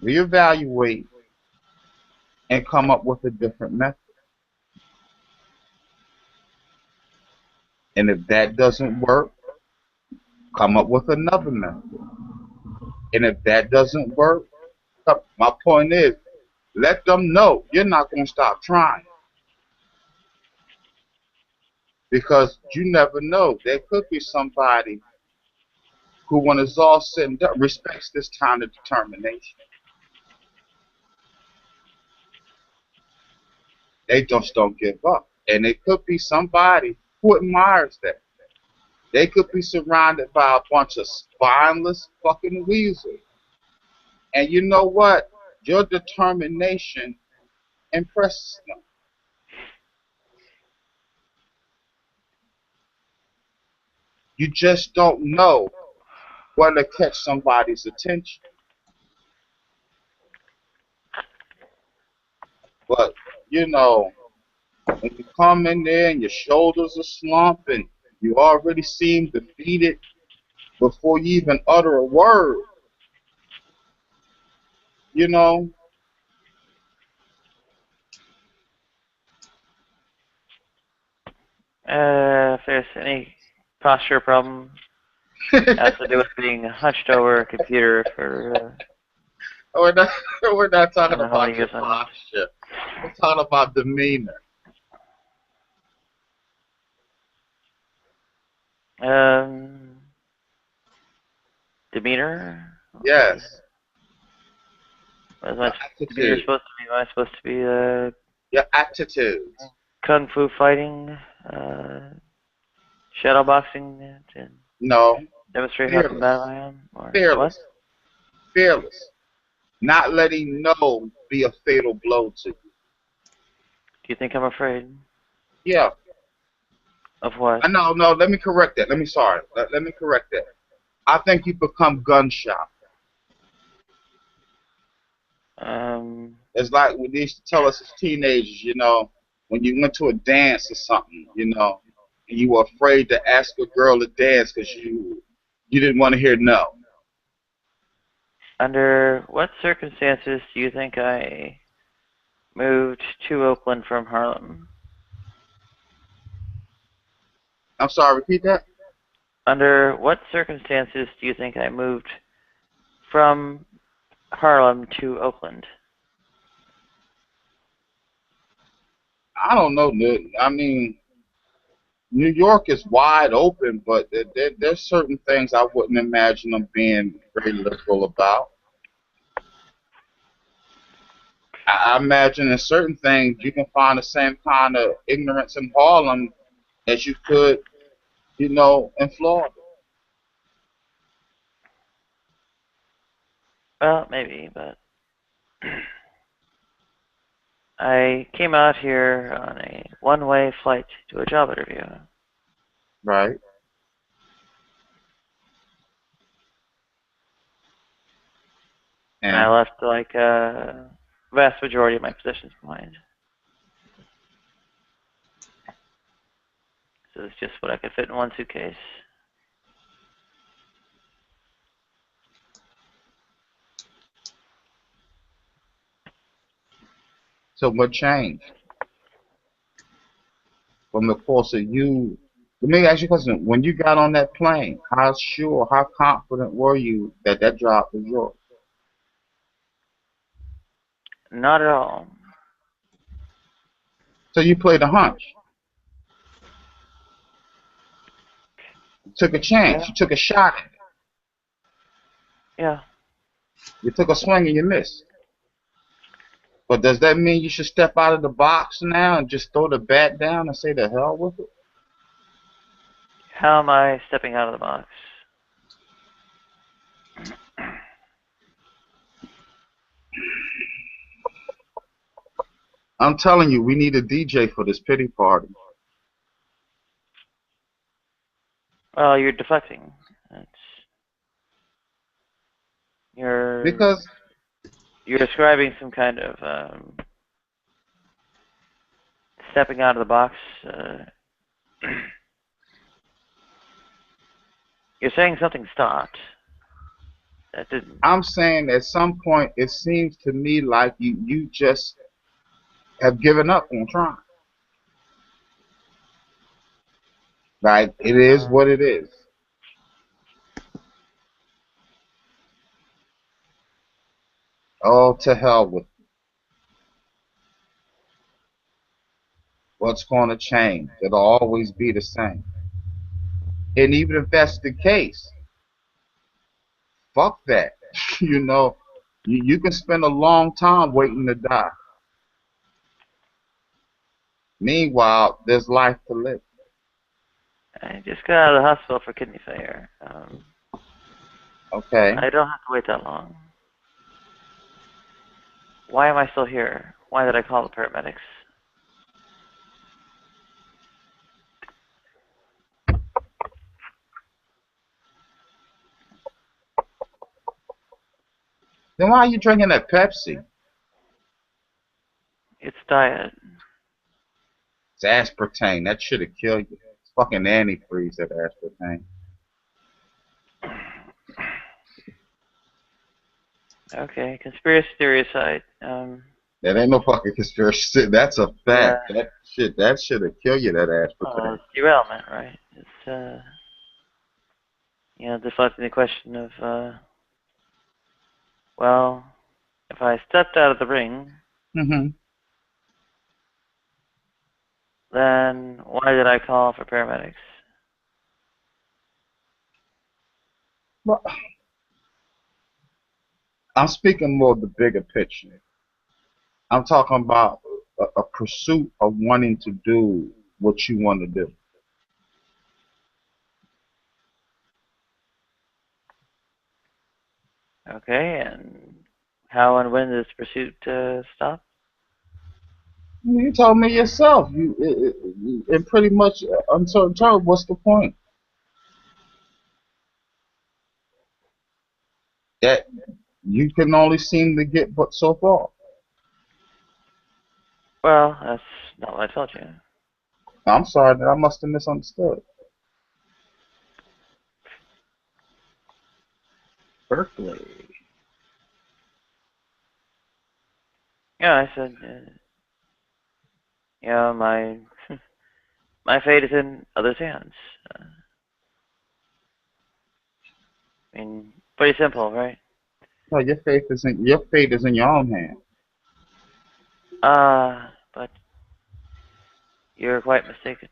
reevaluate, and come up with a different method. And if that doesn't work, come up with another method. And if that doesn't work, my point is, let them know you're not going to stop trying. Because you never know. There could be somebody who, when it's all said and done, respects this kind of determination. They just don't give up. And it could be somebody who admires that. They could be surrounded by a bunch of spineless fucking weasels. And you know what? Your determination impresses them. You just don't know when to catch somebody's attention. But, when you come in there and your shoulders are slumping, you already seem defeated before you even utter a word, you know. If there's any posture problem, it has to do with being hunched over a computer for we're not, we're not I talking don't know how many about your years on end. posture. We're talking about demeanor. Um, Demeanor. Yes, What is your my demeanor attitude. supposed to be? Am I supposed to be Your attitude. kung fu fighting, shadow boxing, and No, demonstrate how combative fearless. I am? Or what? Fearless. Fearless. Not letting no be a fatal blow to you. Do you think I'm afraid Yeah. of what? No, let me correct that. Let me correct that. I think you become gun shy. Um, It's like when they used to tell us as teenagers, when you went to a dance or something, and you were afraid to ask a girl to dance because you didn't want to hear no. Under what circumstances do you think I moved to Oakland from Harlem? I'm sorry, repeat that? Under what circumstances do you think I moved from Harlem to Oakland? I don't know. I mean, New York is wide open, but there's certain things I wouldn't imagine them being very liberal about. I imagine in certain things you can find the same kind of ignorance in Harlem as you could, in Florida. Well, maybe, but I came out here on a one-way flight to a job interview. Right. And I And left like vast majority of my possessions behind. So it's just what I could fit in one suitcase. So what changed from the course of you? Let me ask you a question. When you got on that plane, how sure, how confident were you that that job was yours? Not at all. So you played a hunch. You took a chance. Yeah. You took a shot at it. Yeah. You took a swing and you missed. But does that mean you should step out of the box now and just throw the bat down and say the hell with it? How am I stepping out of the box? I'm telling you, we need a DJ for this pity party. Well, you're deflecting. That's, you're Because you're describing some kind of stepping out of the box. You're saying something stopped. That didn't. I'm saying at some point it seems to me like you just have given up on trying. Like it is what it is. Oh, to hell with it. What's going to change? It'll always be the same. And even if that's the case, fuck that. You know, you can spend a long time waiting to die. Meanwhile, there's life to live. I just got out of the hospital for kidney failure. Okay. I don't have to wait that long. Why am I still here? Why did I call the paramedics? Then why are you drinking that Pepsi? It's diet. It's aspartame. That should have killed you. It's fucking antifreeze, that aspartame. Okay, conspiracy theory aside. That ain't no fucking conspiracy. That's a Yeah. fact. That should have killed you, that aspartame. It's derailment, right? It's deflecting the question of well, if I stepped out of the ring, Mm-hmm. then why did I call for paramedics? Well, I'm speaking more of the bigger picture. I'm talking about a pursuit of wanting to do what you want to do. Okay, and how and when did this pursuit stop? You told me yourself. In pretty much uncertain terms, what's the point? That you can only seem to get but so far. Well, that's not what I told you. I'm sorry that I must have misunderstood. Berkeley. Yeah, I said, my my fate is in others' hands. I mean, pretty simple, right? No, your fate is in your own hand. But you're quite mistaken.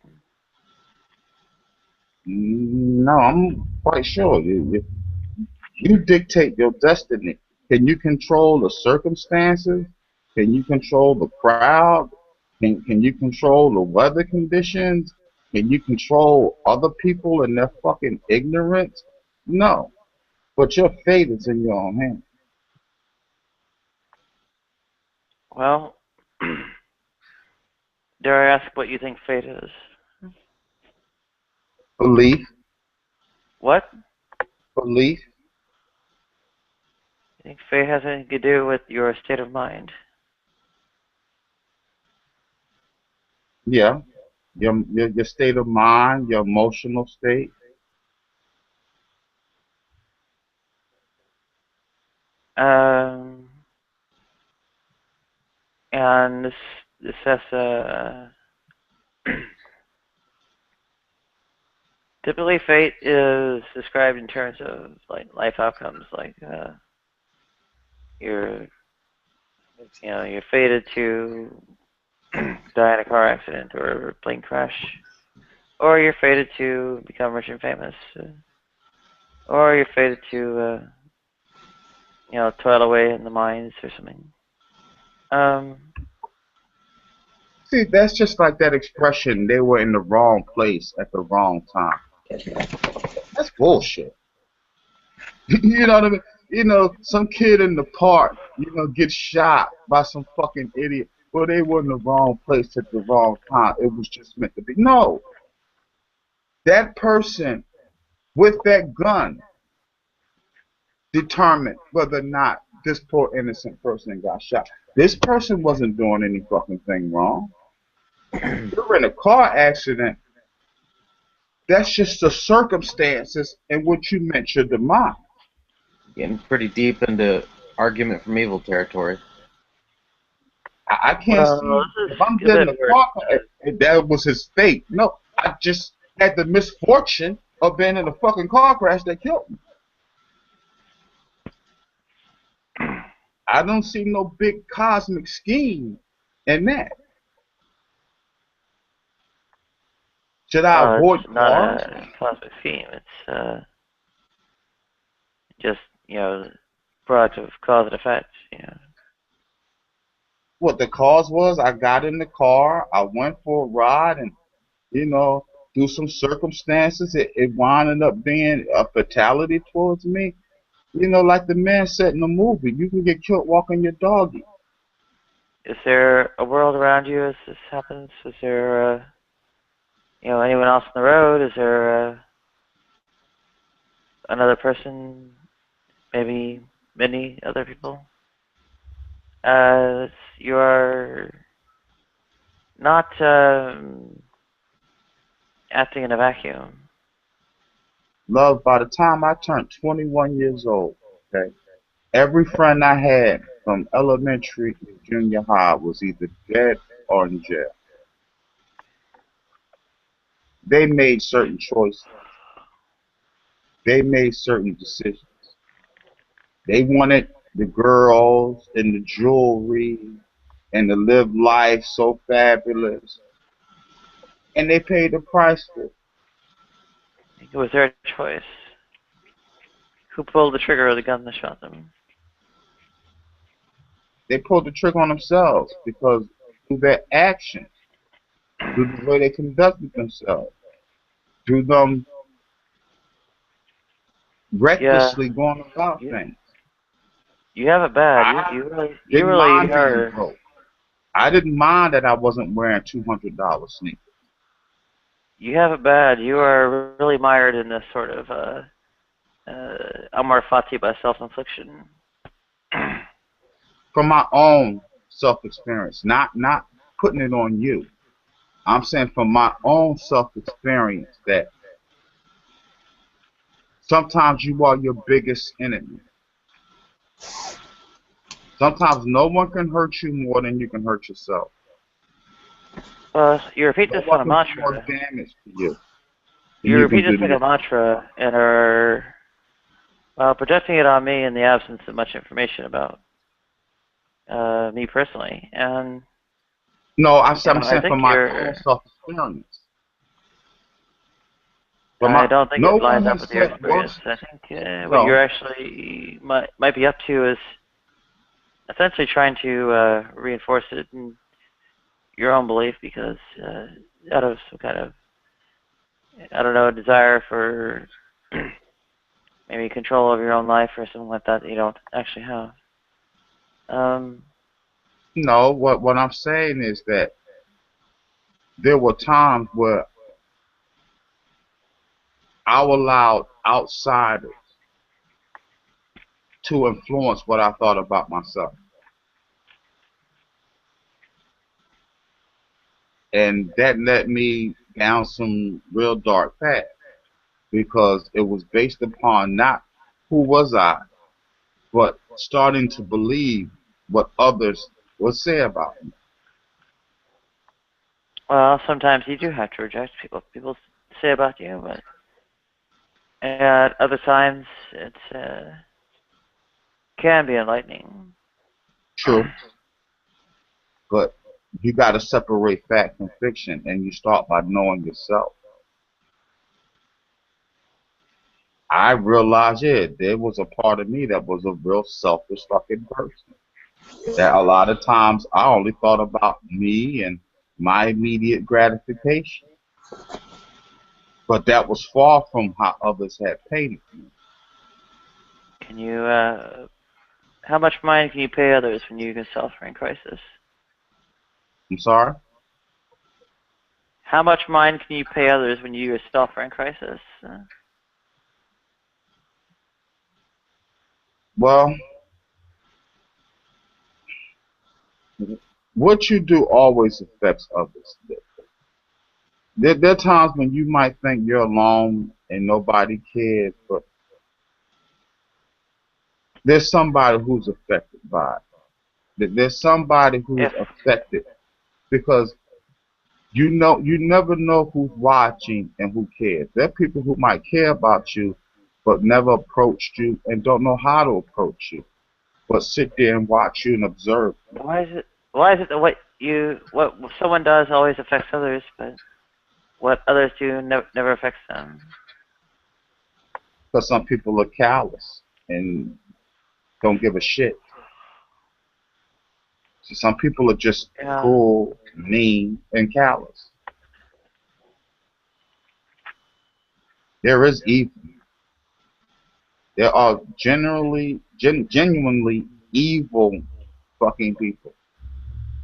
No, I'm quite sure. You dictate your destiny. Can you control the circumstances? Can you control the crowd? Can you control the weather conditions? Can you control other people and their fucking ignorance? No. But your fate is in your own hands. Well, dare I ask what you think fate is? Belief, What? belief. You think fate has anything to do with your state of mind? Yeah, your state of mind, your emotional state. Um, and this has typically fate is described in terms of like life outcomes, like you're you're fated to die in a car accident or a plane crash, or you're fated to become rich and famous, or you're fated to toil away in the mines or something. Um, See, that's just like that expression, they were in the wrong place at the wrong time. That's bullshit. You know what I mean? Some kid in the park, gets shot by some fucking idiot. Well, they were in the wrong place at the wrong time. It was just meant to be. No, that person with that gun determined whether or not this poor innocent person got shot. This person wasn't doing any fucking thing wrong. You're in a car accident. That's just the circumstances in which you met your demise. Getting pretty deep into argument from evil territory. I can't well, see this if I'm is a dead in bit the worse. car, if that was his fate. No, I just had the misfortune of being in a fucking car crash that killed me. I don't see no big cosmic scheme in that. Should I Well, avoid it's not cars? a cosmic scheme. It's just product of cause and effect. What the cause was, I got in the car, I went for a ride, and through some circumstances, it wound up being a fatality towards me. Like the man said in the movie, you can get killed walking your doggy. Is there a world around you as this happens? Is there anyone else on the road? Is there another person? Maybe many other people? You are not acting in a vacuum. Love, by the time I turned 21 years old, okay, every friend I had from elementary to junior high was either dead or in jail. They made certain choices. They made certain decisions. They wanted the girls and the jewelry and to live life so fabulous. And they paid the price for it. It was their choice. Who pulled the trigger of the gun that shot them? They pulled the trigger on themselves because through their actions, through the way they conducted themselves, through them Yeah, recklessly going about you things. you have it bad. I You didn't really mind being are. broke. I didn't mind that I wasn't wearing $200 sneakers. You have it bad. You are really mired in this sort of amor fati by self-infliction. From my own self-experience, not putting it on you. I'm saying from my own self-experience that sometimes you are your biggest enemy. Sometimes no one can hurt you more than you can hurt yourself. Well, you repeat No this one kind of can do more mantra. damage to you than You you repeat can this do to like a yourself. mantra and are projecting it on me in the absence of much information about me personally. And No, I'm I saying think from my own you're. self-experience. I don't think No it one lines up has with your said experience. worse. I think what you're No, actually might be up to is essentially trying to reinforce it in your own belief because out of some kind of desire for maybe control of your own life or something like that you don't actually have. Um, no. What I'm saying is that there were times where I allowed outsiders to influence what I thought about myself. And that led me down some real dark path because it was based upon not who was I, but starting to believe what others would say about me. Well, sometimes you do have to reject people say about you, but at other times it's can be enlightening. True, but you got to separate fact from fiction, and you start by knowing yourself. I realized, yeah, there was a part of me that was a real selfish fucking person. That a lot of times I only thought about me and my immediate gratification. But that was far from how others had painted me. Can you how much mind can you pay others when you suffer in crisis? I'm sorry? How much mind can you pay others when you yourself are in crisis? Well, what you do always affects others. There are times when you might think you're alone and nobody cares, but there's somebody who's affected by it. There's somebody who's If affected because you never know who's watching and who cares. There are people who might care about you but never approached you and don't know how to approach you, but sit there and watch you and observe. why is it that what someone does always affects others, but what others do never affects them? Because some people are callous and don't give a shit. So some people are just Yeah. cruel, mean, and callous. There is evil. There are genuinely evil fucking people.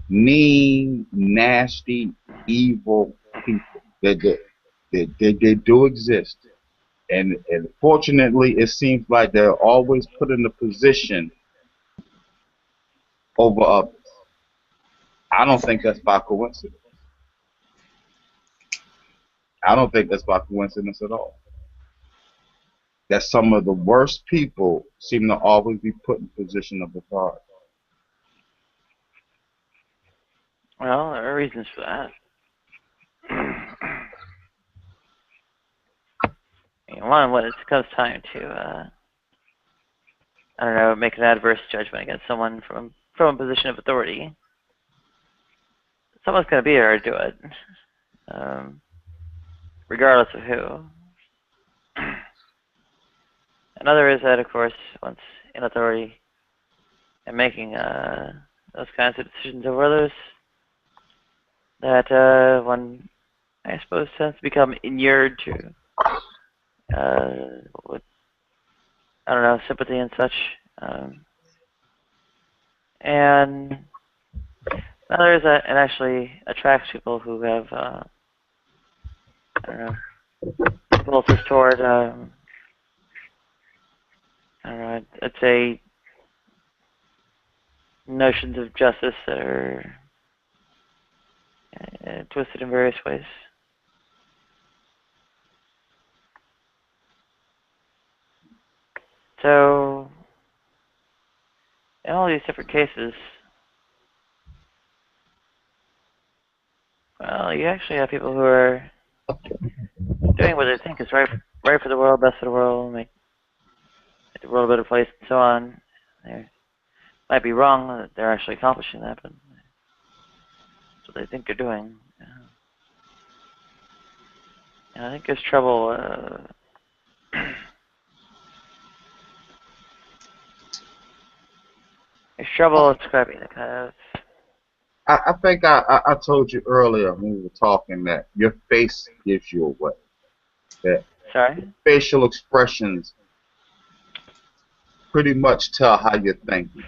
Mean, nasty, evil people. They do exist. And fortunately, it seems like they're always put in a position over others. I don't think that's by coincidence. I don't think that's by coincidence at all. That some of the worst people seem to always be put in position of authority. Well, there are reasons for that. One, when it comes time to, I don't know, make an adverse judgment against someone from a position of authority, someone's going to be there to do it, regardless of who. Another is that, of course, once in authority and making those kinds of decisions over others, that one, I suppose, tends to become inured to, with, I don't know, sympathy and such. And another is that it actually attracts people who have, I don't know, impulses toward, I don't know, I'd say notions of justice that are twisted in various ways. So, in all these different cases, well, you actually have people who are doing what they think is right for the world, best for the world, make the world a better place, and so on. They might be wrong that they're actually accomplishing that, but that's what they think they're doing. And I think there's trouble. There's trouble describing the kind of. I think I told you earlier when we were talking that your face gives you away. That Sorry. facial expressions pretty much tell how you're thinking.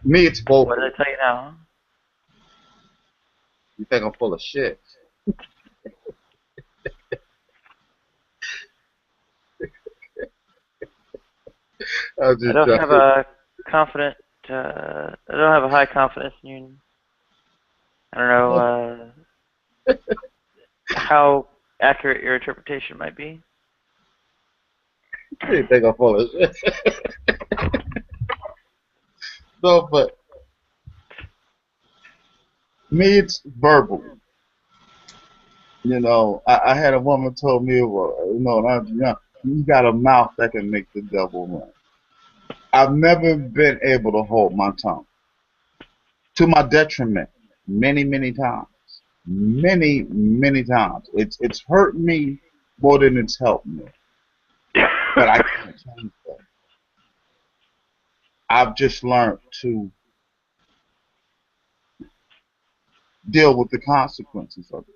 Me, it's What did vocal. I tell you now? You think I'm full of shit? I was I just don't have joking. a confident. I don't have a high confidence in you I don't know how accurate your interpretation might be. You think I'm full of shit. No, but me, it's verbal. You know, I had a woman told me, well, you know, when I was young, you got a mouth that can make the devil run. I've never been able to hold my tongue, to my detriment, many, many times. Many, many times. It's hurt me more than it's helped me. But I can't change that. I've just learned to deal with the consequences of it.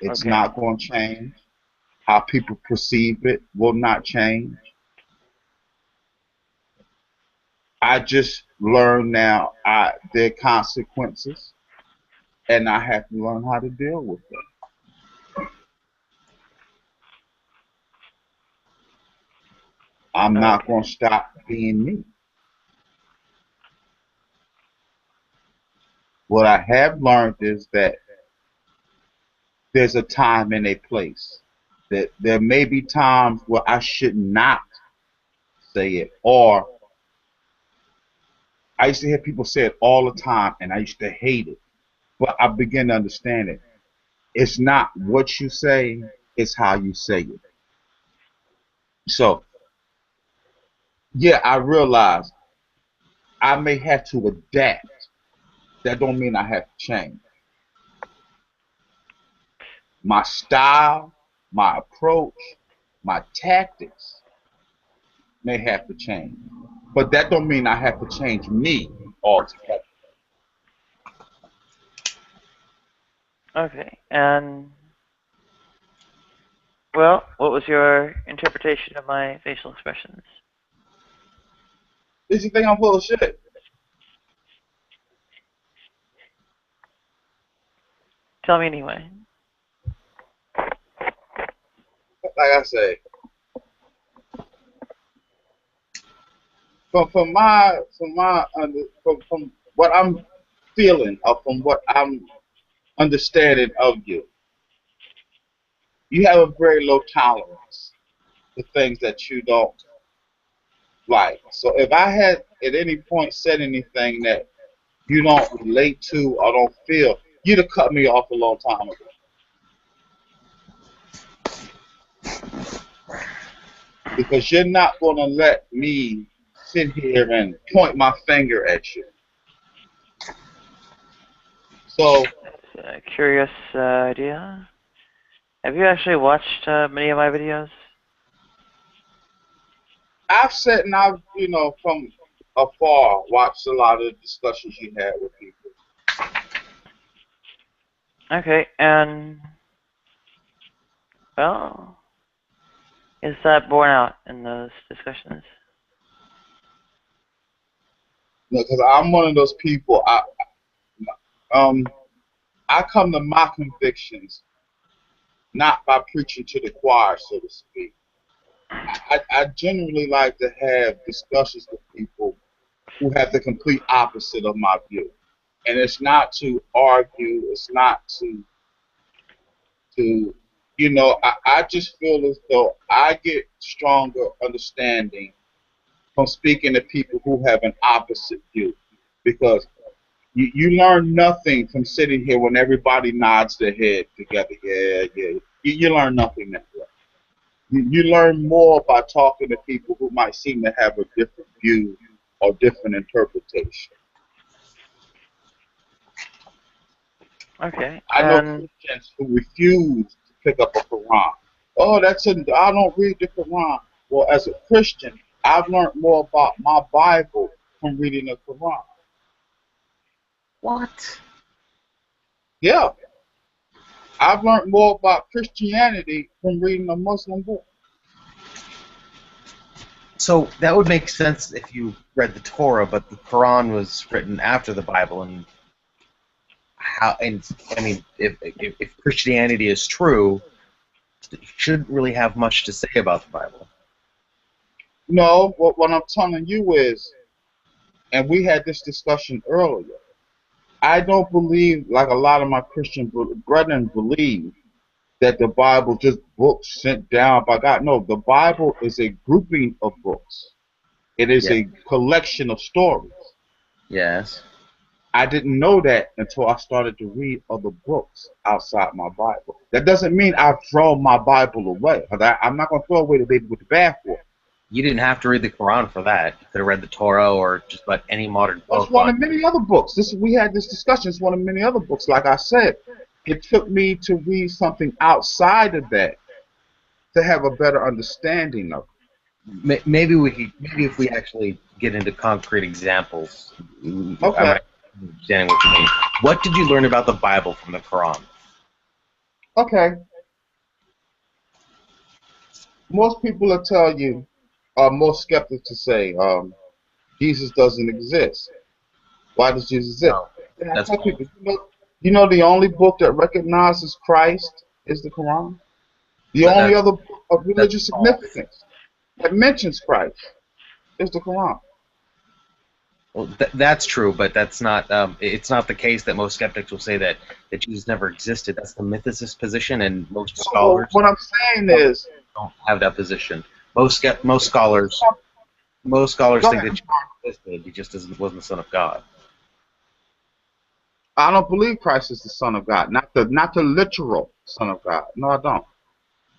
It's Okay. not going to change. How people perceive it will not change. I just learned now there are consequences, and I have to learn how to deal with them. I'm not going Okay. to stop being me. What I have learned is that there's a time and a place. That there may be times where I should not say it, or I used to hear people say it all the time, and I used to hate it. But I begin to understand it. It's not what you say, it's how you say it. So, yeah, I realize I may have to adapt. That don't mean I have to change. My style, my approach, my tactics may have to change. But that don't mean I have to change me altogether. Okay. And well, what was your interpretation of my facial expressions? Did you think I'm full of shit? Tell me anyway. Like I say, from what I'm feeling or from what I'm understanding of you, you have a very low tolerance for things that you don't like. So if I had at any point said anything that you don't relate to or don't feel, you'd have cut me off a long time ago. Because you're not going to let me sit here and point my finger at you. So That's a curious idea. Have you actually watched many of my videos? I've sat and I've, you know, from afar watched a lot of the discussions you had with people. Okay, and well, is that borne out in those discussions? You know, because I'm one of those people. Um, I come to my convictions not by preaching to the choir, so to speak. I generally like to have discussions with people who have the complete opposite of my view. And it's not to argue, it's not to you know, I just feel as though I get stronger understanding from speaking to people who have an opposite view. Because you learn nothing from sitting here when everybody nods their head together. Yeah, yeah. You learn nothing that way. You learn more by talking to people who might seem to have a different view or different interpretation. Okay, I know and Christians who refuse to pick up a Quran. Oh, I don't read the Quran. Well, as a Christian, I've learned more about my Bible from reading the Quran. What? Yeah, I've learned more about Christianity from reading a Muslim book. So that would make sense if you read the Torah, but the Quran was written after the Bible, and how? And I mean, if Christianity is true, it shouldn't really have much to say about the Bible. No, what I'm telling you is, and we had this discussion earlier. I don't believe, like a lot of my Christian brethren believe, that the Bible just books sent down by God. No, the Bible is a grouping of books. It is Yeah. a collection of stories. Yes. I didn't know that until I started to read other books outside my Bible. That doesn't mean I've thrown my Bible away. I'm not going to throw away the baby with the bathwater. You didn't have to read the Quran for that. You could have read the Torah or just about any modern That's book. one of many other books. We had this discussion. It's one of many other books. Like I said, it took me to read something outside of that to have a better understanding of it. Maybe if we actually get into concrete examples, Okay. I might understand what you mean. What did you learn about the Bible from the Quran? Okay. Most people will tell you, most skeptics to say, Jesus doesn't exist. Why does Jesus exist? No, And I that's tell false. people, you know the only book that recognizes Christ is the Quran? The only That's other book of that's religious false. significance that mentions Christ is the Quran. Well, that's true, but that's not. It's not the case that most skeptics will say that Jesus never existed. That's the mythicist position, and most So scholars what I'm saying is, don't have that position. Most scholars go think ahead. that Jesus existed. He just wasn't the Son of God. I don't believe Christ is the Son of God, not the literal Son of God. No, I don't.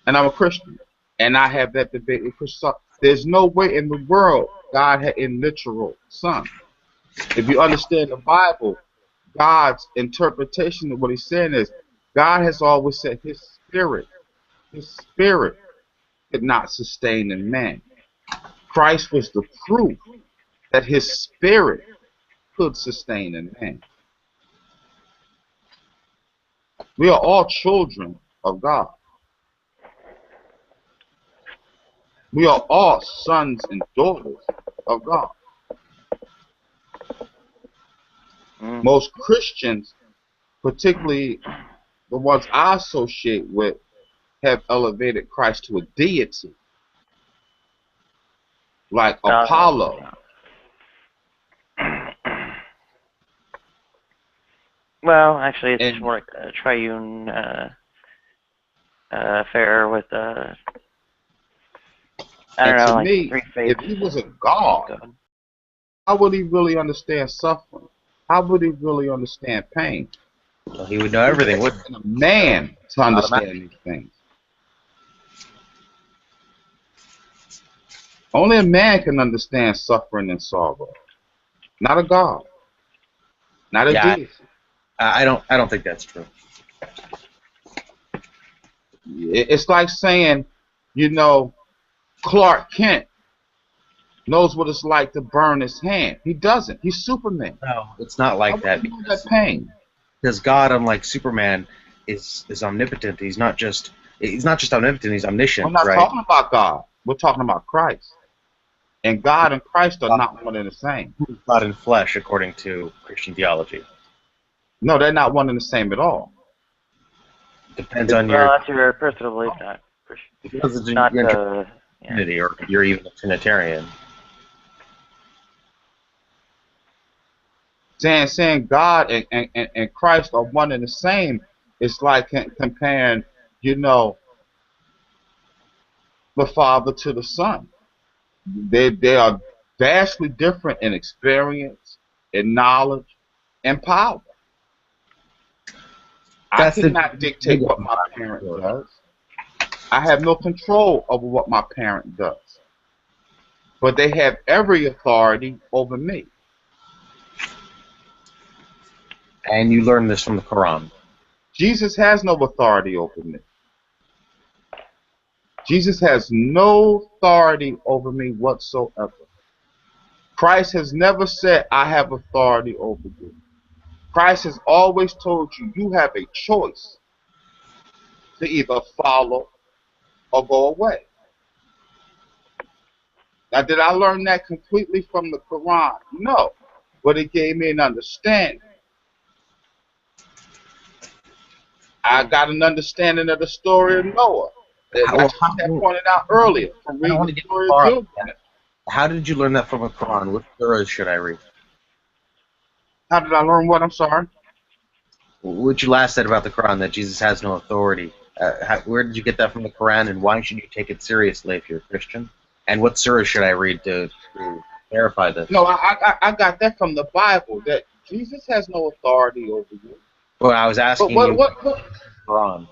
And I'm a Christian, and I have that debate with Christians. There's no way in the world God had a literal Son. If you understand the Bible, God's interpretation of what He's saying is, God has always said His Spirit could not sustain in man. Christ was the proof that His Spirit could sustain in man. We are all children of God. We are all sons and daughters of God. Most Christians, particularly the ones I associate with, have elevated Christ to a deity, like Apollo. Well, actually, it's And, more like a triune affair with I don't and know, to like me, three if faiths. He was a God, how would He really understand suffering? How would He really understand pain? Well, he would know everything, wouldn't he? A man to understand these things. Only a man can understand suffering and sorrow, not a God, not a Yeah, deity. I don't think that's true. It's like saying, you know, Clark Kent knows what it's like to burn his hand. He doesn't. He's Superman. No, it's not How like would that he know that pain? because God, unlike Superman, is omnipotent. He's not just omnipotent. He's We're omniscient, not right? talking about God. We're talking about Christ. And God and Christ are not one and the same. God in flesh, according to Christian theology. No, they're not one and the same at all. Depends on Well, your that's your personal belief, not not your yeah. Trinity, or you're even a Trinitarian. Saying God and Christ are one and the same is like comparing, you know, the Father to the Son. They are vastly different in experience, in knowledge, and power. I cannot dictate what my parent does. I have no control over what my parent does. But they have every authority over me. And you learn this from the Quran. Jesus has no authority over me. Jesus has no authority over me whatsoever. Christ has never said, I have authority over you. Christ has always told you, you have a choice to either follow or go away. Now, did I learn that completely from the Quran? No. But it gave me an understanding. I got an understanding of the story of Noah. Like I had pointed out earlier from reading the story of Gilgamesh. How did you learn that from the Quran? Which surahs should I read? How did I learn what? I'm sorry. What you last said about the Quran, that Jesus has no authority. Where did you get that from the Quran, and why should you take it seriously if you're a Christian? And what surah should I read to verify this? No, I got that from the Bible, that Jesus has no authority over you. Well, I was But asking you what Quran.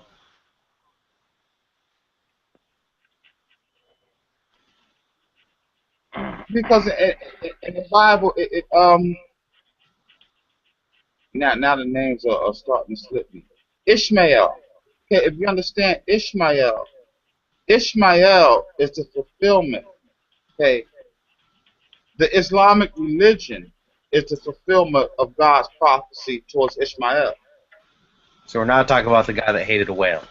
because in the Bible, now the names are starting to slip me. Ishmael. Okay, if you understand Ishmael is the fulfillment. Okay, the Islamic religion is the fulfillment of God's prophecy towards Ishmael. So we're not talking about the guy that hated a whale.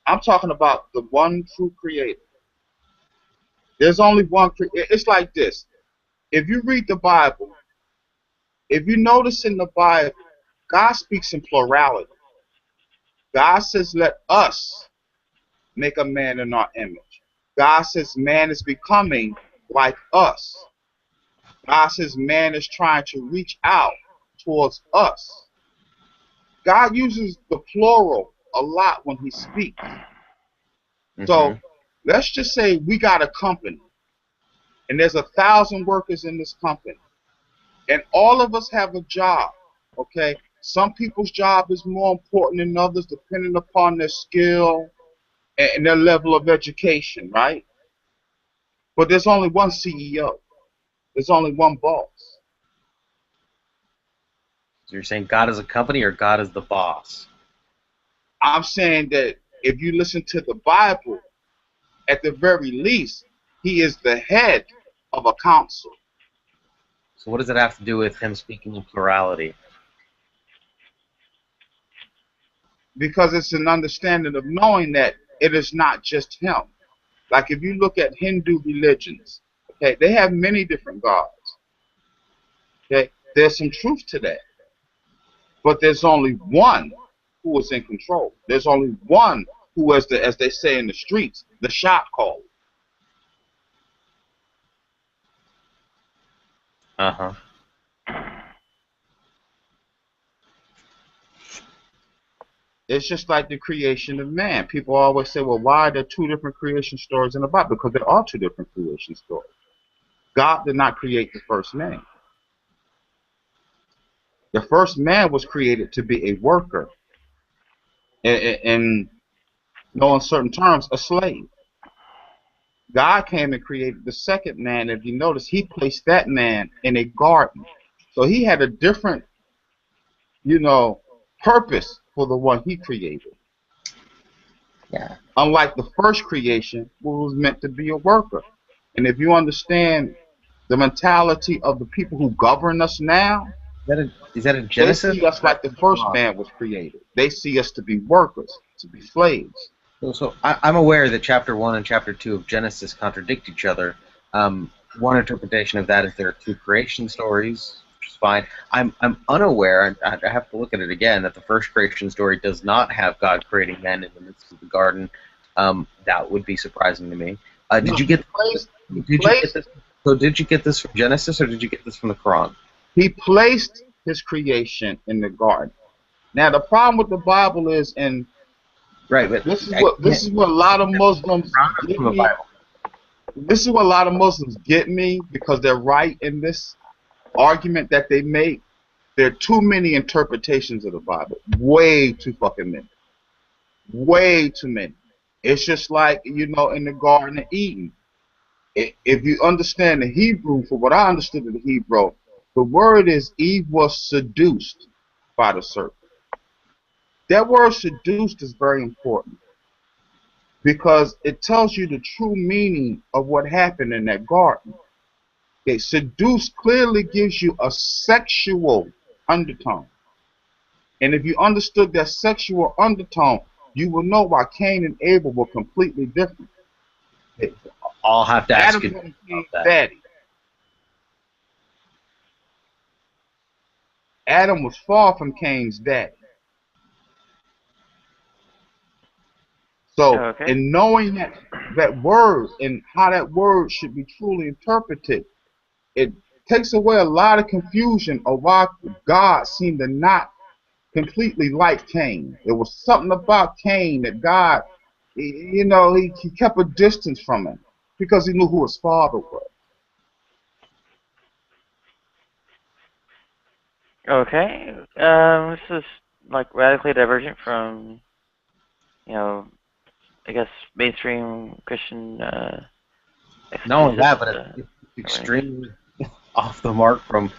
I'm talking about the one true creator. There's only one creator. It's like this. If you read the Bible, if you notice in the Bible, God speaks in plurality. God says, let us make a man in our image. God says man is becoming like us. God says man is trying to reach out towards us. God uses the plural a lot when he speaks. So let's just say we got a company, and there's 1,000 workers in this company, and all of us have a job, okay? Some people's job is more important than others depending upon their skill and their level of education, right? But there's only one CEO. There's only one boss. So you're saying God is a company or God is the boss? I'm saying that if you listen to the Bible, at the very least, he is the head of a council. So what does it have to do with him speaking in plurality? Because it's an understanding of knowing that it is not just him. Like if you look at Hindu religions, okay, they have many different gods. Okay, there's some truth to that. But there's only one who is in control. There's only one who, as they say in the streets, the shot caller. Uh-huh. It's just like the creation of man. People always say, well, why are there two different creation stories in the Bible? Because there are two different creation stories. God did not create the first man. The first man was created to be a worker. In no uncertain terms, a slave. God came and created the second man. If you notice, he placed that man in a garden. So he had a different, purpose for the one he created. Yeah. Unlike the first creation, who was meant to be a worker. And if you understand the mentality of the people who govern us now, Is that a they Genesis? see us like the first man was created. They see us to be workers, to be slaves. So I'm aware that chapter 1 and chapter 2 of Genesis contradict each other. One interpretation of that is there are two creation stories, which is fine. I'm unaware, and I have to look at it again, that the first creation story does not have God creating man in the midst of the garden. That would be surprising to me. Did you get this? So did you get this from Genesis or did you get this from the Quran? He placed his creation in the garden. Now the problem with the Bible is, and right, but this is what a lot of Muslims get me. This is what a lot of Muslims get me because they're right in this argument that they make. There are too many interpretations of the Bible. Way too fucking many. Way too many. It's just like, in the Garden of Eden. If you understand the Hebrew, for what I understood of the Hebrew, the word is Eve was seduced by the serpent. That word seduced is very important because it tells you the true meaning of what happened in that garden. Okay, seduced clearly gives you a sexual undertone. And if you understood that sexual undertone, you will know why Cain and Abel were completely different. I'll have to ask Adam you was about that. daddy. Adam was far from Cain's daddy. So, Okay. in knowing that word and how that word should be truly interpreted, it takes away a lot of confusion of why God seemed to not completely like Cain. There was something about Cain that God, he kept a distance from him because he knew who his father was. Okay. This is like radically divergent from, I guess mainstream Christian Not only exegesis. that, but it's extremely off the mark from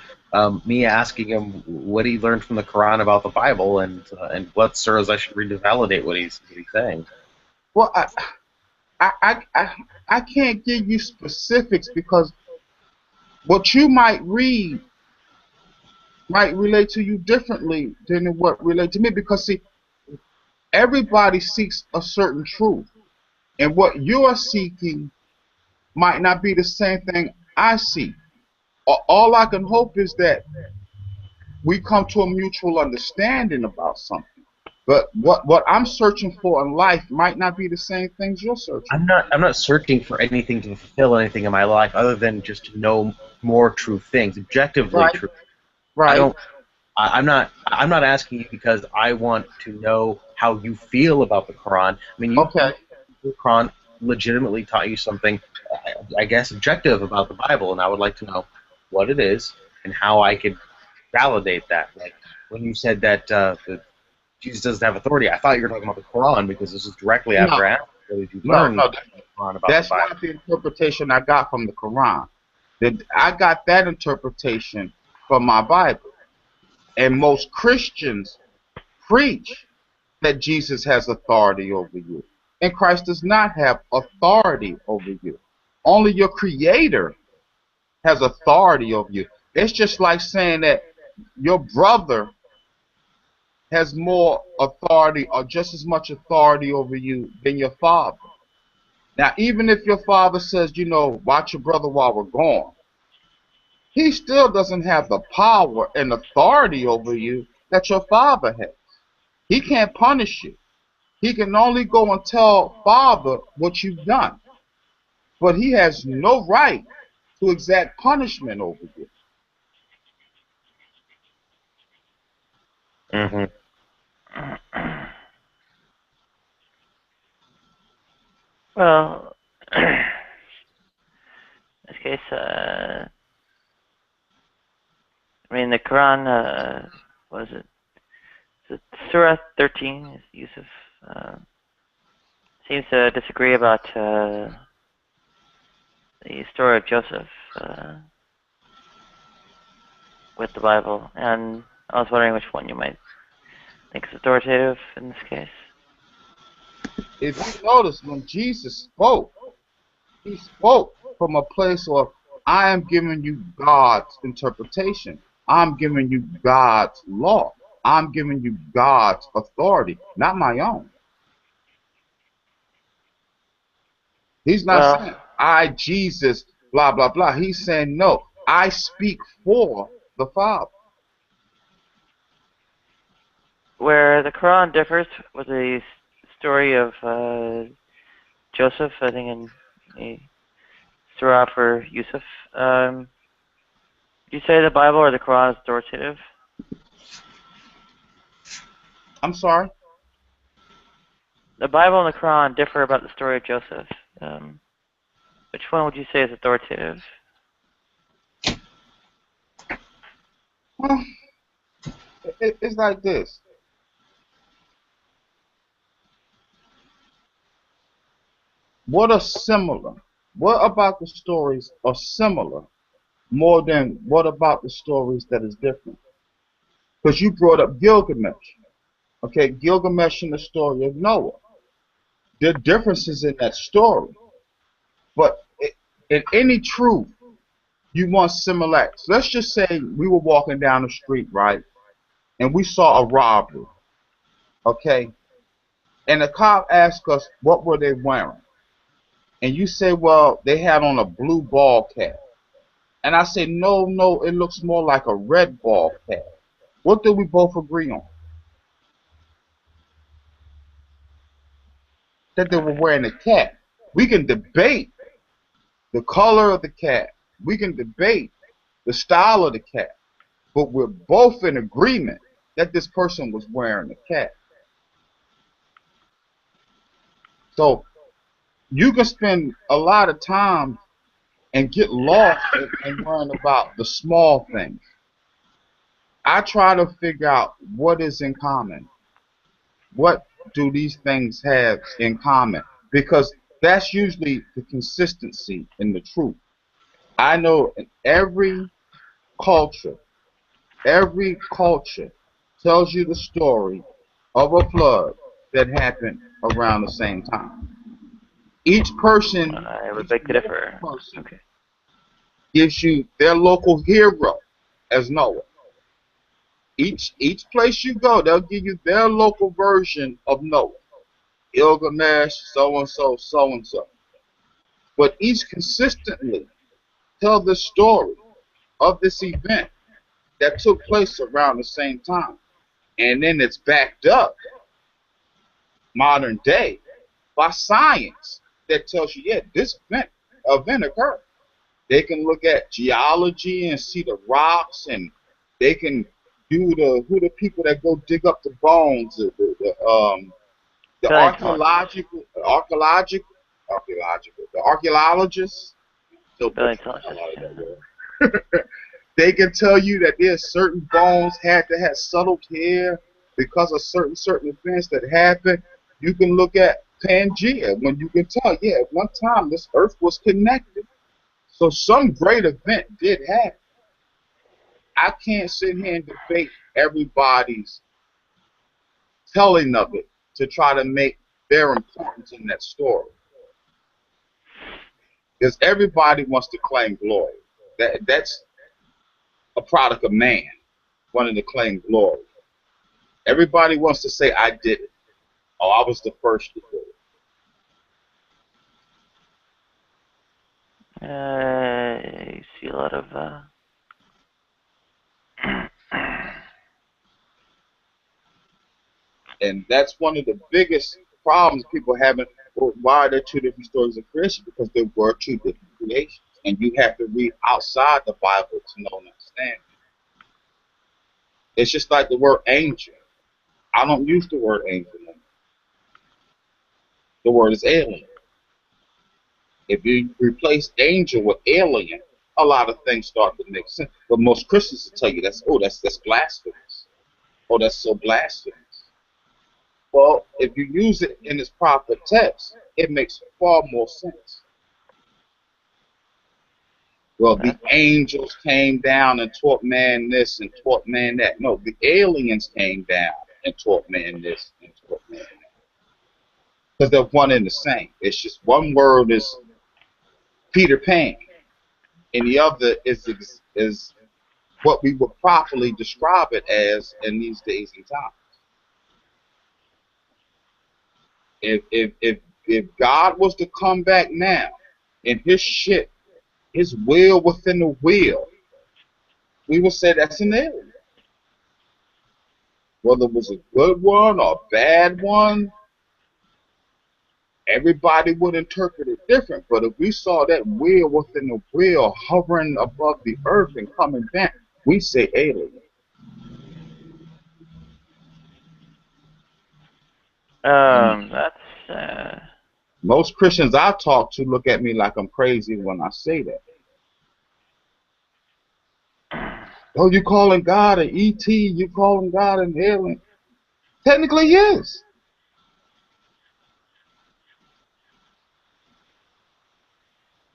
me asking him what he learned from the Quran about the Bible and what surahs I should read to validate what he's saying. Well, I can't give you specifics because what you might read might relate to you differently than what relate to me. Because see, everybody seeks a certain truth, and what you're seeking might not be the same thing I see. All I can hope is that we come to a mutual understanding about something. But what I'm searching for in life might not be the same things you're searching I'm not searching for anything to fulfill anything in my life other than just to know more true things, for. objectively Right, true. I right. don't. I'm not asking you because I want to know how you feel about the Quran. I mean, Okay. the Quran legitimately taught you something, I guess, objective about the Bible, and I would like to know what it is and how I could validate that. Like when you said that Jesus doesn't have authority, I thought you were talking about the Quran because this is directly No, after I asked, what did you no, learn no. from the Quran about the That's Bible? not the interpretation I got from the Quran. I got that interpretation from my Bible. And most Christians preach that Jesus has authority over you. And Christ does not have authority over you. Only your Creator has authority over you. It's just like saying that your brother has more authority or just as much authority over you than your father. Now, even if your father says, watch your brother while we're gone, he still doesn't have the power and authority over you that your father has. He can't punish you. He can only go and tell father what you've done. But he has no right to exact punishment over you. Mm-hmm. Well, in this case, I mean, the Quran, what is it? It's Surah 13, Yusuf seems to disagree about the story of Joseph with the Bible, and I was wondering which one you might think is authoritative in this case. If you notice, when Jesus spoke, he spoke from a place of, I am giving you God's interpretation. I'm giving you God's law. I'm giving you God's authority, not my own. He's not Well, saying, I, Jesus, blah, blah, blah. He's saying, no, I speak for the Father. where the Quran differs with the story of Joseph, I think in the Surah for Yusuf, do you say the Bible or the Quran is authoritative? I'm sorry? The Bible and the Quran differ about the story of Joseph. Which one would you say is authoritative? Well, it's like this. What are similar? What about the stories are similar more than what about the stories that is different? Because you brought up Gilgamesh. Okay, Gilgamesh in the story of Noah. There are differences in that story. But in any truth, you want similarities. Let's just say we were walking down the street, right? And we saw a robbery. Okay? And the cop asked us, what were they wearing? And you say, well, they had on a blue ball cap. And I say, no, it looks more like a red ball cap. What do we both agree on? that they were wearing a cat. We can debate the color of the cat. We can debate the style of the cat. But we're both in agreement that this person was wearing a cat. So you can spend a lot of time and get lost and learn about the small things. I try to figure out what is in common. What do these things have in common? Because that's usually the consistency in the truth. I know in culture, every culture tells you the story of a flood that happened around the same time. Each person, I would each beg to local differ. person Okay. gives you their local hero as Noah. Each place you go, they'll give you their local version of Noah. Gilgamesh, so and so, so and so. But each consistently tell the story of this event that took place around the same time. And then it's backed up modern day by science that tells you, yeah, this event occurred. They can look at geology and see the rocks, and they can do who the people that go dig up the bones, the Paleontologists. archaeologists. Still butchering the hell Paleontologists. out of Yeah. that word. They can tell you that there's certain bones had to have settled here because of certain events that happened. You can look at Pangea when you can tell, yeah, at one time this earth was connected. So some great event did happen. I can't sit here and debate everybody's telling of it to try to make their importance in that story. Because everybody wants to claim glory. That's a product of man wanting to claim glory. Everybody wants to say, I did it. Oh, I was the first to do it. I see a lot of And that's one of the biggest problems people having. Well, why are there two different stories of creation? Because there were two different creations. And you have to read outside the Bible to know and understand. It's just like the word angel. I don't use the word angel anymore. The word is alien. If you replace angel with alien, a lot of things start to make sense. But most Christians will tell you that's blasphemous. Oh, that's so blasphemous. Well, if you use it in its proper text, it makes far more sense. Well, the angels came down and taught man this and taught man that. No, the aliens came down and taught man this and taught man that. Because they're one and the same. It's just one word is Peter Pan, and the other is what we would properly describe it as in these days and times. If God was to come back now and his ship, his will within the wheel, we would say that's an alien. Whether it was a good one or a bad one, everybody would interpret it different. But if we saw that wheel within the wheel hovering above the earth and coming back, we say alien. that's Most Christians I talk to look at me like I'm crazy when I say that. Oh, you calling God an ET? You calling God an alien? Technically, yes.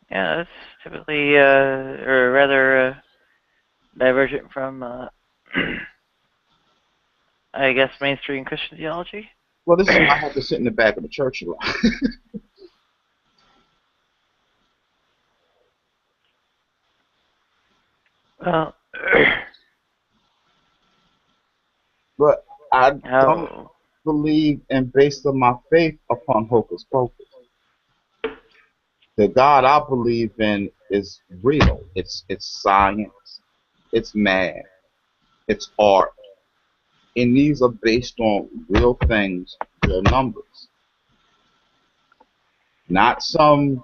yeah, that's typically or rather divergent from I guess mainstream Christian theology. Well, this is why I have to sit in the back of the church a lot. Well, But I don't how believe and base my faith upon hocus pocus. The God I believe in is real. It's science. It's math. It's art. And these are based on real things, real numbers. not some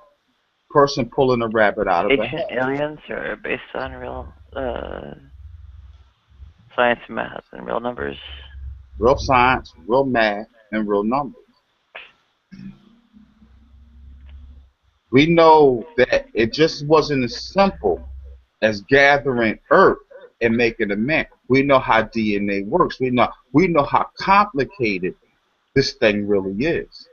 person pulling a rabbit out of a Ancient hat. aliens are based on real science and math and real numbers. Real science, real math, and real numbers. We know that it just wasn't as simple as gathering earth and making a man. We know how DNA works. We know how complicated this thing really is.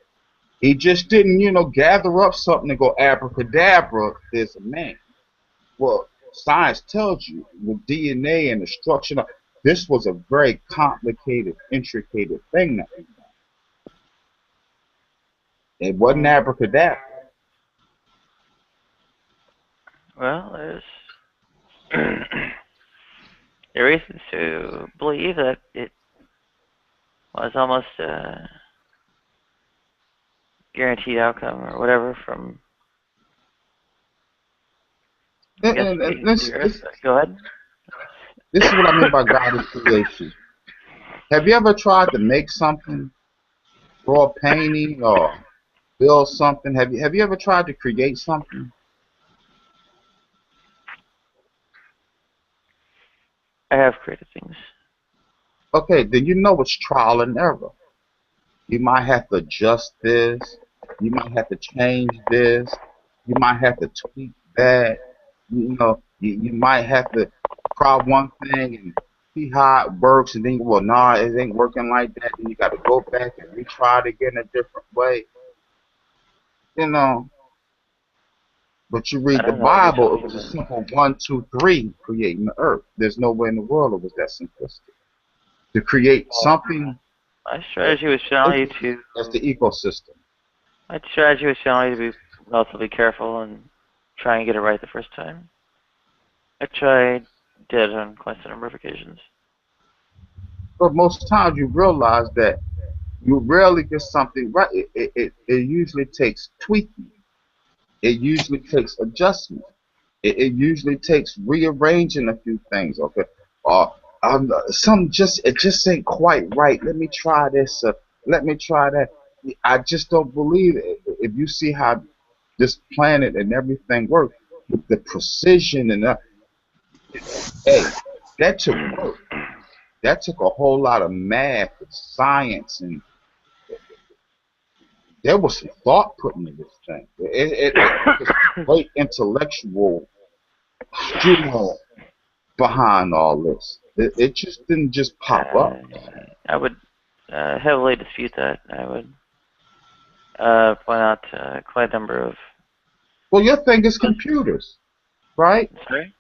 He just didn't, gather up something and go abracadabra, there's a man. Well, science tells you with DNA and the structure, this was a very complicated, intricate thing that we found. It wasn't abracadabra. Well, there's there are reasons to believe that it was almost a guaranteed outcome or whatever from I And, guess and, and creating the Earth. Go ahead. this is what I mean by God is creation. Have you ever tried to make something, draw a painting or build something? Have you ever tried to create something? I have created things. Okay, then you know it's trial and error. You might have to adjust this. You might have to change this. You might have to tweak that. You might have to try one thing and see how it works, and then, well, nah, it ain't working like that. Then you got to go back and retry it again a different way. You know, but you I read the don't know what you're Bible, it talking was a about. simple 1, 2, 3 creating the earth. There's no way in the world it was that simplistic. To create something My as strategy was generally intricate to as the ecosystem. my strategy was generally to be relatively careful and try and get it right the first time. I tried, did on quite a number of occasions. But most times you realize that you rarely get something right. It usually takes tweaking. It usually takes adjustment. It usually takes rearranging a few things. Okay, or some it just ain't quite right. Let me try this. Let me try that. I just don't believe it. If you see how this planet and everything works, with the precision and hey, that took work. That took a whole lot of math and science, and there was some thought put into this thing. It was great intellectual struggle behind all this. It just didn't just pop up. I would heavily dispute that. I would point out quite a number of. Well, your thing is computers, right? Sorry?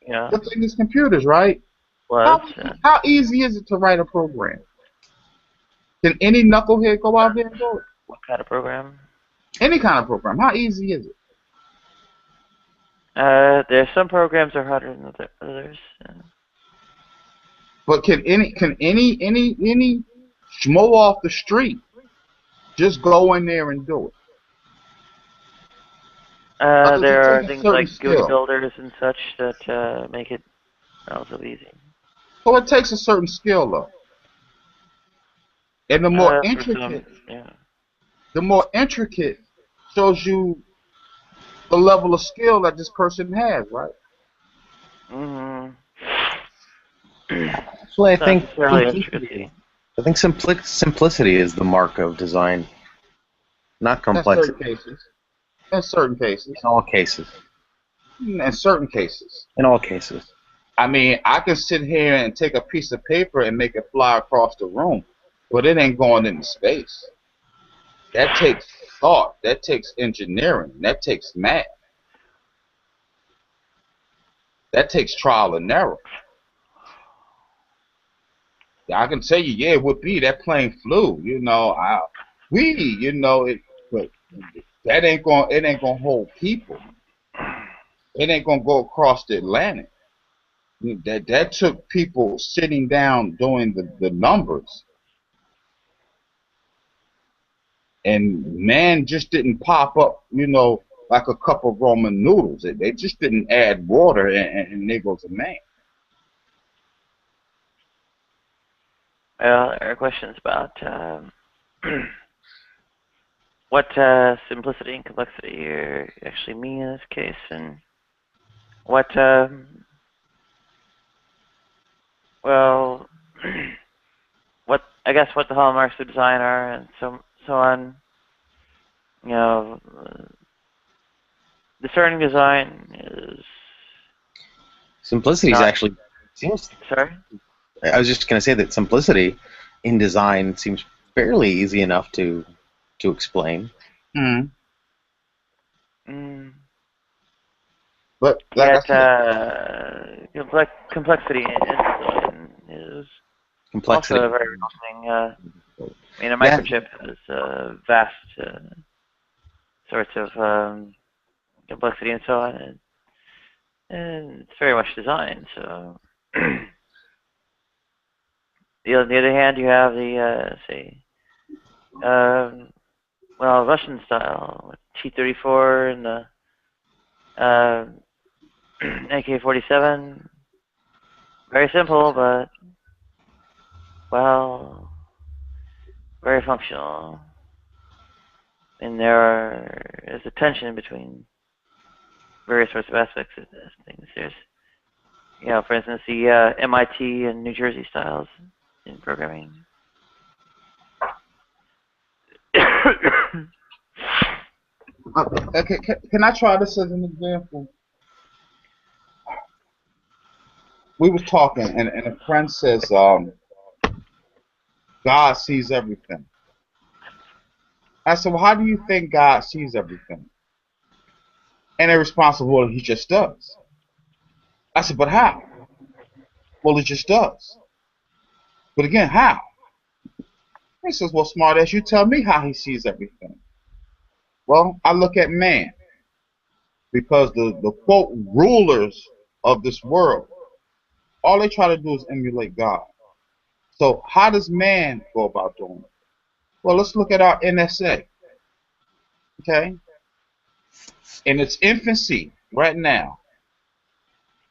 Yeah. Your thing is computers, right? Was. How how easy is it to write a program? Can any knucklehead go out there and do it? What kind of program? Any kind of program. How easy is it? There's some programs are harder than others. But can any schmo off the street just go in there and do it? Does it There take are a things certain like GUI skill? builders and such that make it relatively easy. So it takes a certain skill though. And For some, yeah. the more intricate shows you the level of skill that this person has, right? Mm-hmm. Actually, I Not think necessarily intricacy. simplicity is the mark of design, not In certain complexity. cases. In certain cases. In all cases. In certain cases. In all cases. I mean, I can sit here and take a piece of paper and make it fly across the room, but it ain't going into space. That takes thought. That takes engineering. That takes math. That takes trial and error. I can tell you, yeah, it would be that plane flew. But that ain't going. It ain't gonna hold people. It ain't gonna go across the Atlantic. That took people sitting down doing the numbers, and man just didn't pop up. Like a cup of Roman noodles. They just didn't add water and there goes a man. Well, there are questions about what simplicity and complexity here actually mean in this case, and what well, what I guess what the hallmarks of design are, and so on. You know, discerning design is Simplicity is not. actually seems. Sorry. I was just going to say that simplicity in design seems fairly easy enough to explain. Mm. Mm. But like I Yet said, complexity in design is also Complexity. a very real thing. I mean, a Yeah, microchip has vast sorts of complexity and so on, and it's very much designed. So, on the other hand, you have the say, well, Russian style T-34 and the AK-47. Very simple, but well, very functional. And is a tension between various sorts of aspects of this things. There's, for instance, the MIT and New Jersey styles in programming. okay, can I try this as an example? We was talking, and a friend says, God sees everything. I said, well, how do you think God sees everything? And their response was, well, he just does. I said, but how? Well, he just does. But again, how? He says, well, smart as you tell me how he sees everything. Well, I look at man, because the quote rulers of this world, all they try to do is emulate God. So how does man go about doing it? Well, let's look at our NSA. Okay, in its infancy right now,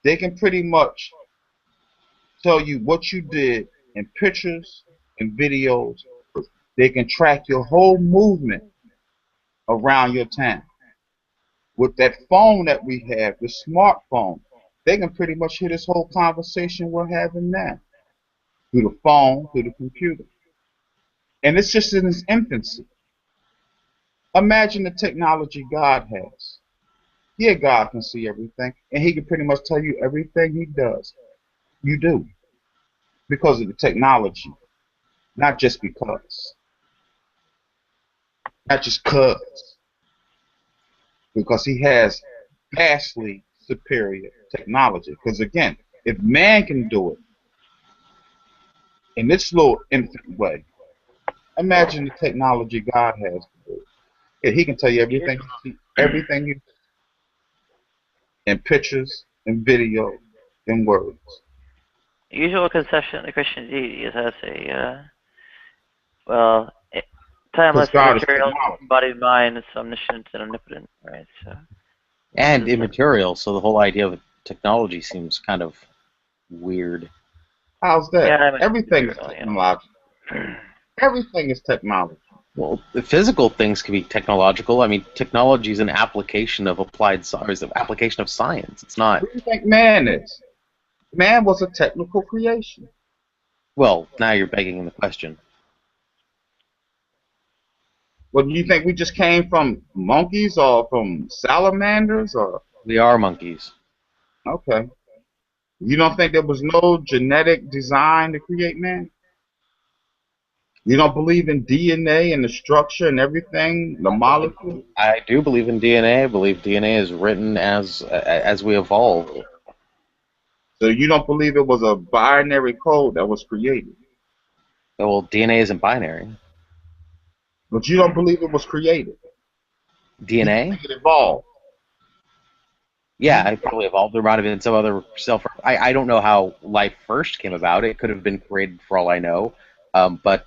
they can pretty much tell you what you did in pictures and videos. They can track your whole movement around your town. With that phone that we have, the smartphone, they can pretty much hear this whole conversation we're having now through the phone, through the computer. And it's just in its infancy. Imagine the technology God has. Yeah, God can see everything, and He can pretty much tell you everything He does. You do, because of the technology, not just because. Not just because He has vastly superior technology. Because again, if man can do it in this little infant way, imagine the technology God has to do it. Yeah, He can tell you everything, everything you in pictures, in video, in words. The usual conception of the Christian deity is as well, timeless, Because God is immaterial, technology. embodied mind, is omniscient and omnipotent, right? So, and immaterial. So the whole idea of technology seems kind of weird. How's that? yeah, I mean, Everything is you technological. Everything is technology. Well, the physical things can be technological. I mean, technology is an application of applied science, an application of science. It's not. What do you think man is? Man was a technical creation. Well, now you're begging the question. What do you think? We just came from monkeys or from salamanders or We are monkeys. okay? You don't think there was no genetic design to create man? You don't believe in DNA and the structure and everything, the molecule? I do believe in DNA. I believe DNA is written as we evolve. So you don't believe it was a binary code that was created? Well, DNA isn't binary. But you don't believe it was created? You just DNA? think it evolved? Yeah, it probably evolved. There might have been some other self. I don't know how life first came about. It could have been created for all I know. But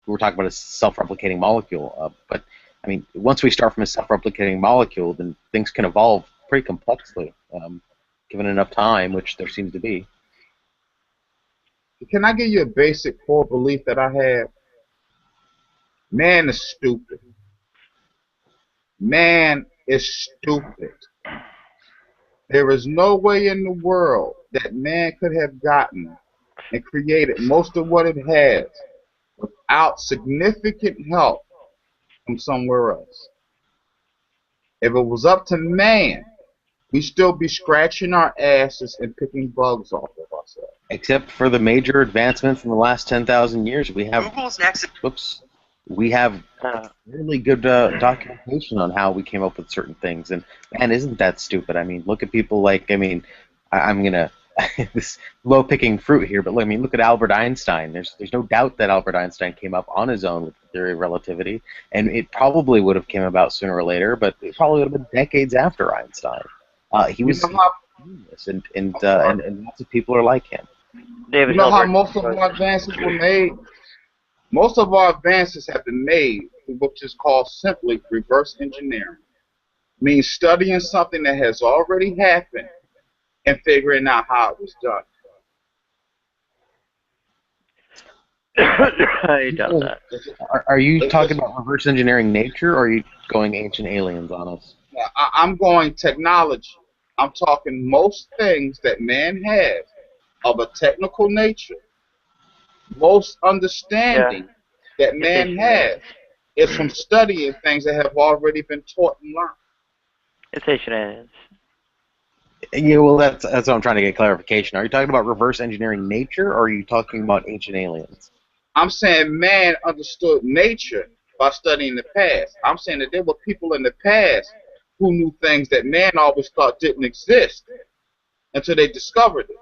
we're talking about a self-replicating molecule. But I mean, once we start from a self-replicating molecule, then things can evolve pretty complexly, given enough time, which there seems to be. Can I give you a basic core belief that I have? Man is stupid. man is stupid. There is no way in the world that man could have gotten and created most of what it has without significant help from somewhere else. If it was up to man, we'd still be scratching our asses and picking bugs off of ourselves. Except for the major advancements in the last 10,000 years, we have Google's next. whoops, we have really good documentation on how we came up with certain things. And man, isn't that stupid? I mean, look at people like I'm gonna this low picking fruit here, but I mean, look at Albert Einstein. There's no doubt that Albert Einstein came up on his own with the theory of relativity, and it probably would have came about sooner or later, but it probably would have been decades after Einstein. He was genius, and lots of people are like him. David You know how Hilbert most of our advances were made? Most of our advances have been made through what is called simply reverse engineering. Means studying something that has already happened and figuring out how it was done. I doubt that. Are you talking about reverse engineering nature, or are you going ancient aliens on us? Now, I'm going technology. I'm talking most things that man has of a technical nature. Most understanding that man has is from studying things that have already been taught and learned. It's ancient aliens. Yeah, well, that's what I'm trying to get clarification. Are you talking about reverse engineering nature, or are you talking about ancient aliens? I'm saying man understood nature by studying the past. I'm saying that there were people in the past who knew things that man always thought didn't exist until they discovered it.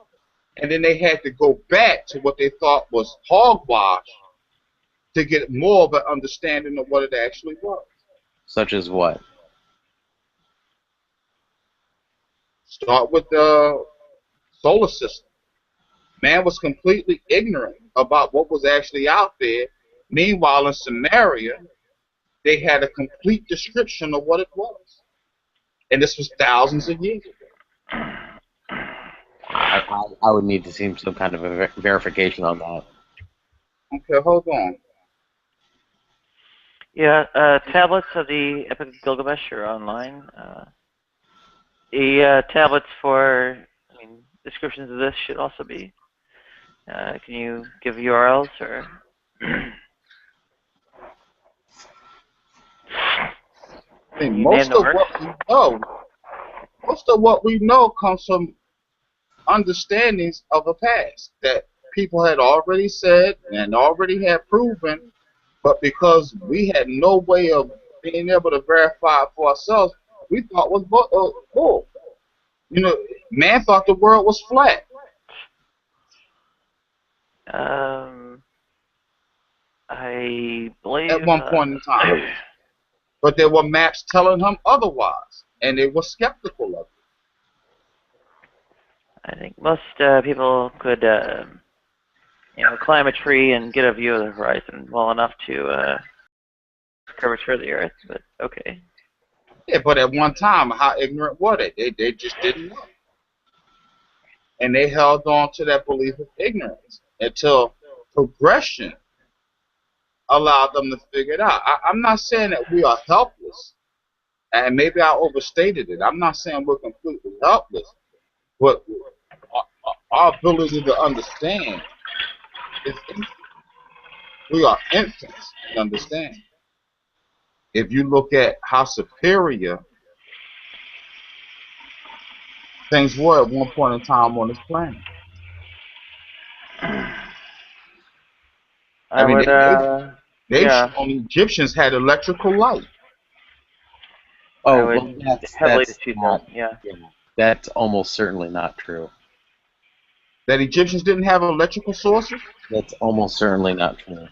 And then they had to go back to what they thought was hogwash to get more of an understanding of what it actually was. Such as what? Start with the solar system. Man was completely ignorant about what was actually out there. Meanwhile, in Samaria, they had a complete description of what it was. And this was thousands of years ago. I would need to see some kind of a verification on that. Okay, hold on. Yeah, tablets of the Epic of Gilgamesh are online. The tablets for descriptions of this should also be. Can you give URLs or? I think most of what we know comes from understandings of the past that people had already said and already had proven, but because we had no way of being able to verify it for ourselves, we thought was bull. You know, man thought the world was flat. I believe At one point in time, but there were maps telling him otherwise, and they were skeptical of it. I think most people could, climb a tree and get a view of the horizon well enough to curvature of the Earth. But okay. Yeah, but at one time, how ignorant were they? They just didn't know, and they held on to that belief of ignorance until progression allowed them to figure it out. I'm not saying that we are helpless, and maybe I overstated it. I'm not saying we're completely helpless, but our ability to understand is infant. We are infants in understanding. If you look at how superior things were at one point in time on this planet. They've shown Egyptians had electrical light. Oh, I well, would heavily dispute that. Yeah. That's almost certainly not true. That Egyptians didn't have electrical sources? That's almost certainly not true.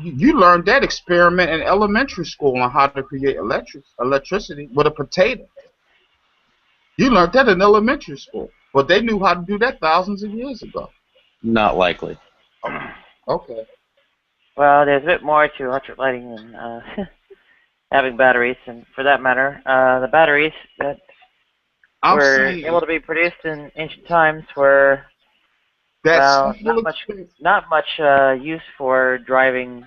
You learned that experiment in elementary school on how to create electricity with a potato. You learned that in elementary school. But they knew how to do that thousands of years ago. Not likely. Okay. Well, there's a bit more to electric lighting than having batteries, and for that matter, the batteries that were able to be produced in ancient times were not much use for driving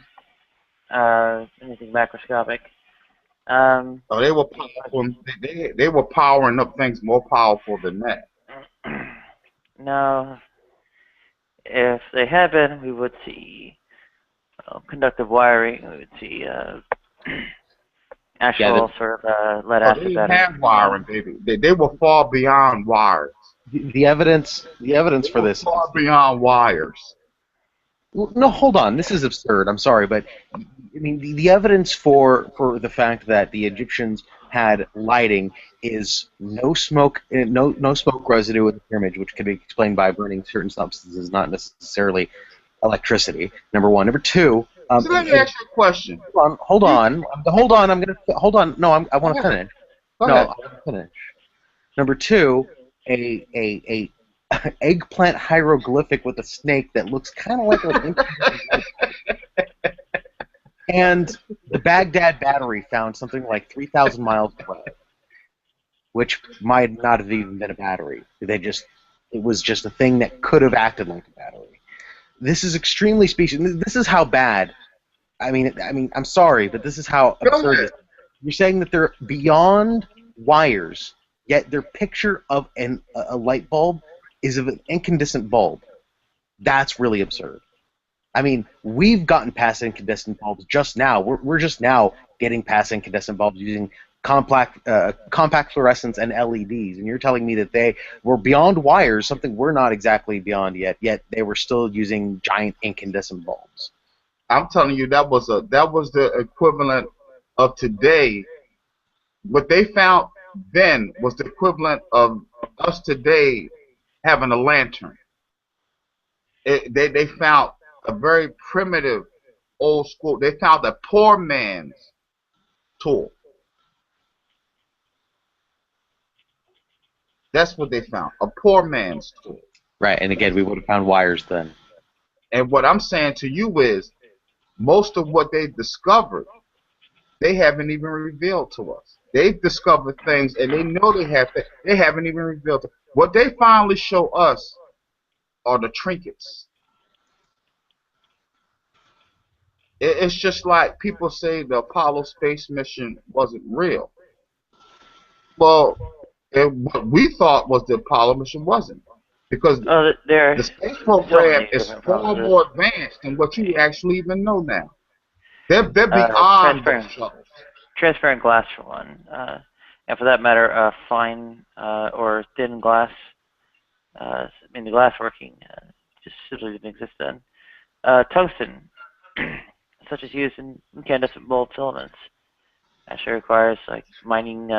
anything macroscopic. Oh, they were powerful. They were powering up things more powerful than that. No, if they had been, we would see conductive wiring. We would see actual sort of lead Oh, they acid didn't batteries. have wiring, baby. They were far beyond wires. The evidence They for were this far is beyond wires. no, hold on. This is absurd. I'm sorry, but I mean the evidence for the fact that the Egyptians had lighting is no smoke residue in the pyramid, which can be explained by burning certain substances, not necessarily electricity. Number one. Number two. So let me ask you a question. Hold on. I'm gonna hold on. No, I want to finish. Go No, ahead. I want to finish. Number two, a eggplant hieroglyphic with a snake that looks kind of like an and the Baghdad battery found something like 3,000 miles away, which might not have even been a battery. It was just a thing that could have acted like a battery. This is extremely specious. This is how bad. I mean, I'm sorry, but this is how absurd this is. You're saying that they're beyond wires, yet their picture of a light bulb is of an incandescent bulb. That's really absurd. I mean, we've gotten past incandescent bulbs just now. We're just now getting past incandescent bulbs using compact fluorescents and LEDs. And you're telling me that they were beyond wires, something we're not exactly beyond yet they were still using giant incandescent bulbs. I'm telling you, that was the equivalent of today. What they found then was the equivalent of us today having a lantern. They found a very primitive, old school. They found a poor man's tool. That's what they found, a poor man's tool. Right, and again, we would have found wires then. And what I'm saying to you is, most of what they discovered, they haven't even revealed to us. They've discovered things, and they know they have. They haven't even revealed to. What they finally show us are the trinkets. It's just like people say the Apollo space mission wasn't real. Well, what we thought was the Apollo mission wasn't, because the space program is far more advanced than what you actually even know now. They're beyond those shuttles. Transparent glass for one, and for that matter, fine or thin glass. I mean, the glass working just simply didn't exist then. Tungsten, such as used in incandescent bulb filaments, actually requires like mining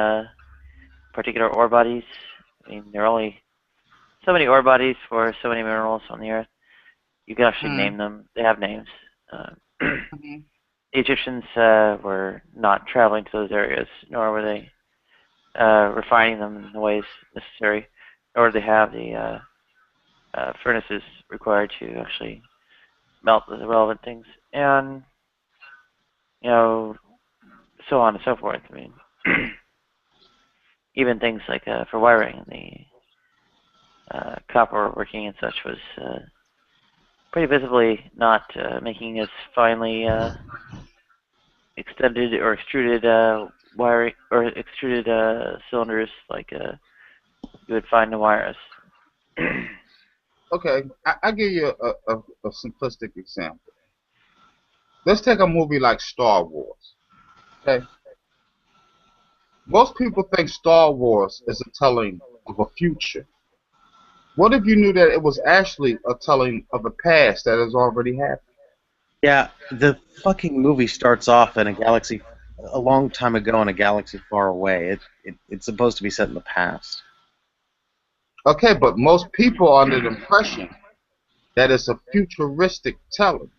particular ore bodies. I mean, there are only so many ore bodies for so many minerals on the Earth. You can actually name them. They have names. The Egyptians were not traveling to those areas, nor were they refining them in the ways necessary, nor did they have the furnaces required to actually melt the relevant things, and so on and so forth. I mean, even things like for wiring, the copper working and such was pretty visibly not making as finely extended or extruded wiring or extruded cylinders like you would find in wires. Okay, I give you a simplistic example. Let's take a movie like Star Wars. Okay, most people think Star Wars is a telling of a future. What if you knew that it was actually a telling of a past that has already happened? Yeah, the fucking movie starts off in a galaxy a long time ago in a galaxy far away. It's supposed to be set in the past. Okay, but most people are under the impression that it's a futuristic telling.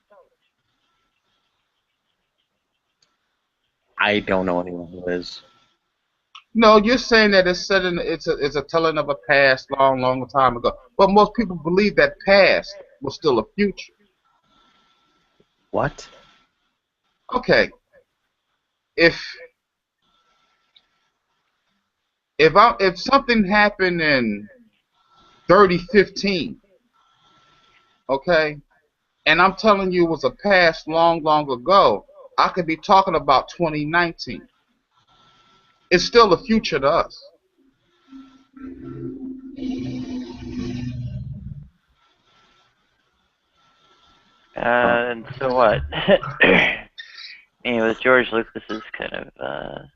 I don't know anyone who is. No, you're saying that it's set in it's a telling of a past long time ago. But most people believe that past was still a future. What? Okay. If something happened in 3015, okay, and I'm telling you it was a past long ago, I could be talking about 2019. It's still the future to us. And so what? With George Lucas's kind of,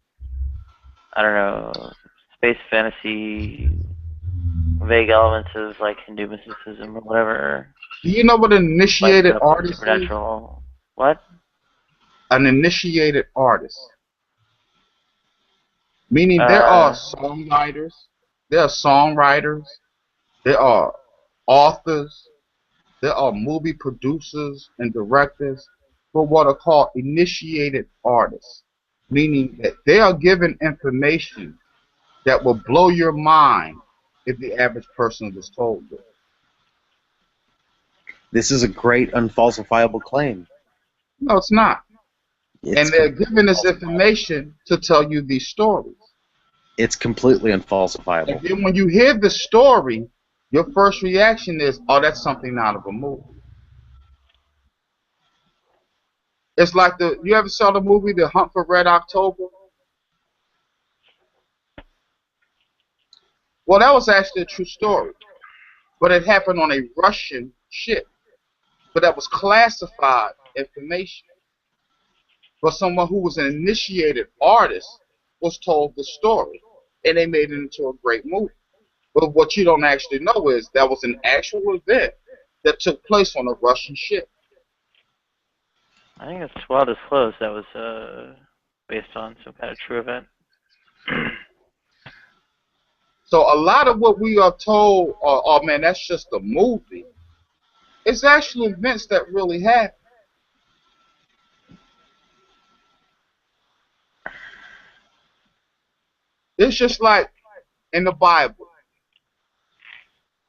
I don't know, space fantasy, vague elements of like Hindu mysticism or whatever, Do you know what an spiced initiated up with artist is? supernatural. What? An initiated artist. Meaning there are Uh, songwriters, there are authors, there are movie producers and directors for what are called initiated artists. Meaning that they are given information that will blow your mind if the average person was told it. This is a great unfalsifiable claim. No, it's not. It's And they're given this falsifiable. information to tell you these stories. It's completely unfalsifiable. And then when you hear the story, your first reaction is, oh, that's something out of a movie. It's like you ever saw the movie The Hunt for Red October? Well, that was actually a true story. But it happened on a Russian ship. But that was classified information. But someone who was an initiated artist was told the story. And they made it into a great movie. But what you don't actually know is that was an actual event that took place on a Russian ship. I think it's well disclosed that was based on some kind of true event. So a lot of what we are told, oh man, that's just a movie, it's actually events that really happen. It's just like in the Bible.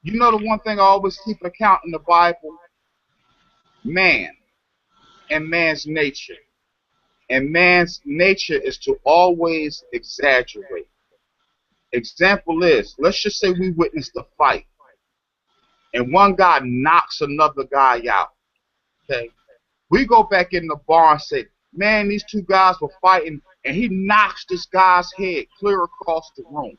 You know the one thing I always keep account in the Bible? Man and man's nature. And man's nature is to always exaggerate. Example is, let's just say we witnessed a fight. And one guy knocks another guy out. Okay? We go back in the bar and say, man, these two guys were fighting, and he knocks this guy's head clear across the room.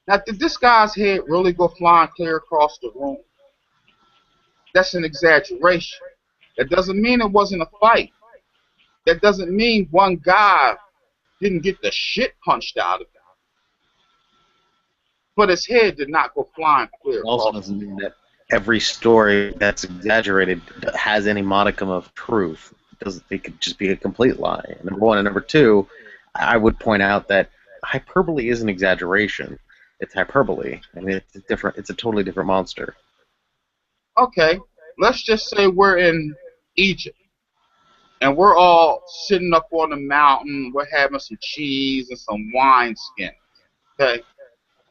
Now, did this guy's head really go flying clear across the room? That's an exaggeration. That doesn't mean it wasn't a fight. That doesn't mean one guy didn't get the shit punched out of him. But his head did not go flying clear It also across. doesn't mean that every story that's exaggerated has any modicum of truth. It could just be a complete lie. Number one. And number two, I would point out that hyperbole is an exaggeration. It's hyperbole. I mean, it's different. It's a totally different monster. Okay, let's just say we're in Egypt. And we're all sitting up on the mountain. We're having some cheese and some wine skin. Okay?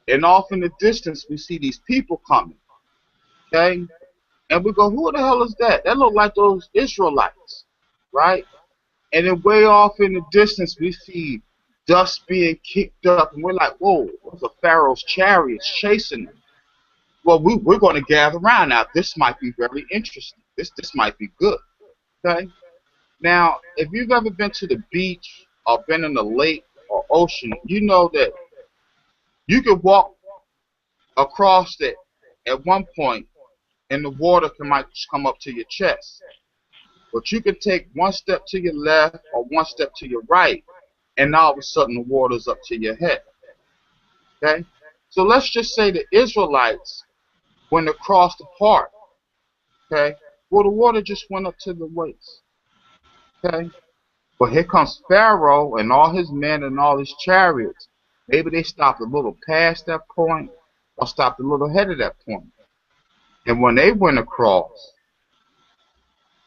And off in the distance, we see these people coming. Okay? And we go, who the hell is that? That look like those Israelites. Right? And then way off in the distance, we see dust being kicked up. And we're like, whoa, those are Pharaoh's chariots chasing them. Well, we're going to gather around now. This might be very interesting. This might be good. Okay? Now, if you've ever been to the beach or been in a lake or ocean, you know that you can walk across it at one point and the water might come up to your chest. But you can take one step to your left or one step to your right, and all of a sudden the water's up to your head. Okay? So let's just say the Israelites went across the park. Okay? Well, the water just went up to the waist. Okay? But here comes Pharaoh and all his men and all his chariots. Maybe they stopped a little past that point or stopped a little ahead of that point. And when they went across,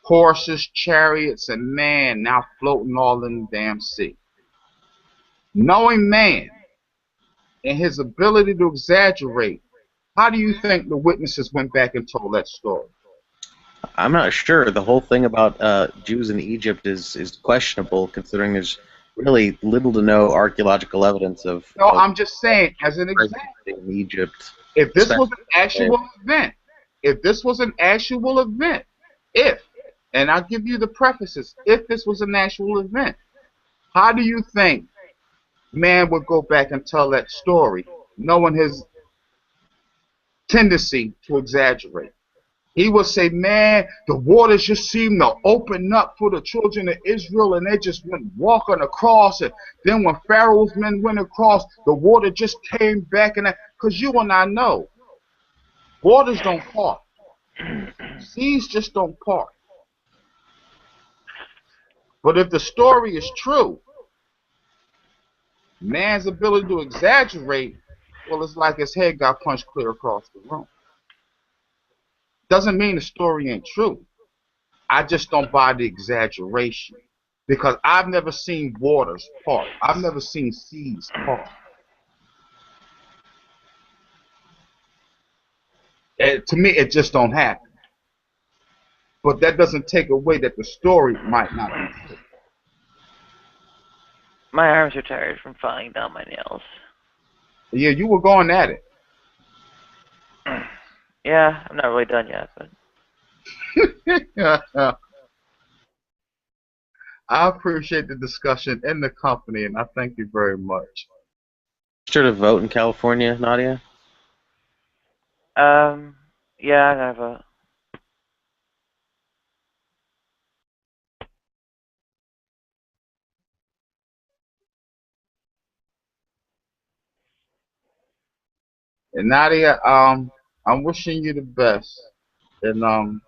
horses, chariots, and man now floating all in the damn sea. Knowing man and his ability to exaggerate, how do you think the witnesses went back and told that story? I'm not sure. The whole thing about Jews in Egypt is questionable, considering there's really little to no archaeological evidence of. No, I'm just saying, as an example, in Egypt. if this was an actual event, and I'll give you the prefaces, if this was an actual event, how do you think man would go back and tell that story, knowing his tendency to exaggerate. He would say, man, the waters just seemed to open up for the children of Israel, and they just went walking across. And then when Pharaoh's men went across, the water just came back. And because you and I know, waters don't part. Seas just don't part. But if the story is true, man's ability to exaggerate, well, it's like his head got punched clear across the room. Doesn't mean the story ain't true. I just don't buy the exaggeration. Because I've never seen waters part. I've never seen seas part. And to me, it just don't happen. But that doesn't take away that the story might not be true. My arms are tired from filing down my nails. Yeah, you were going at it. Yeah, I'm not really done yet, but I appreciate the discussion and the company, and I thank you very much. Sure to vote in California, Nadia? yeah, I gotta vote. And Nadia, I'm wishing you the best, and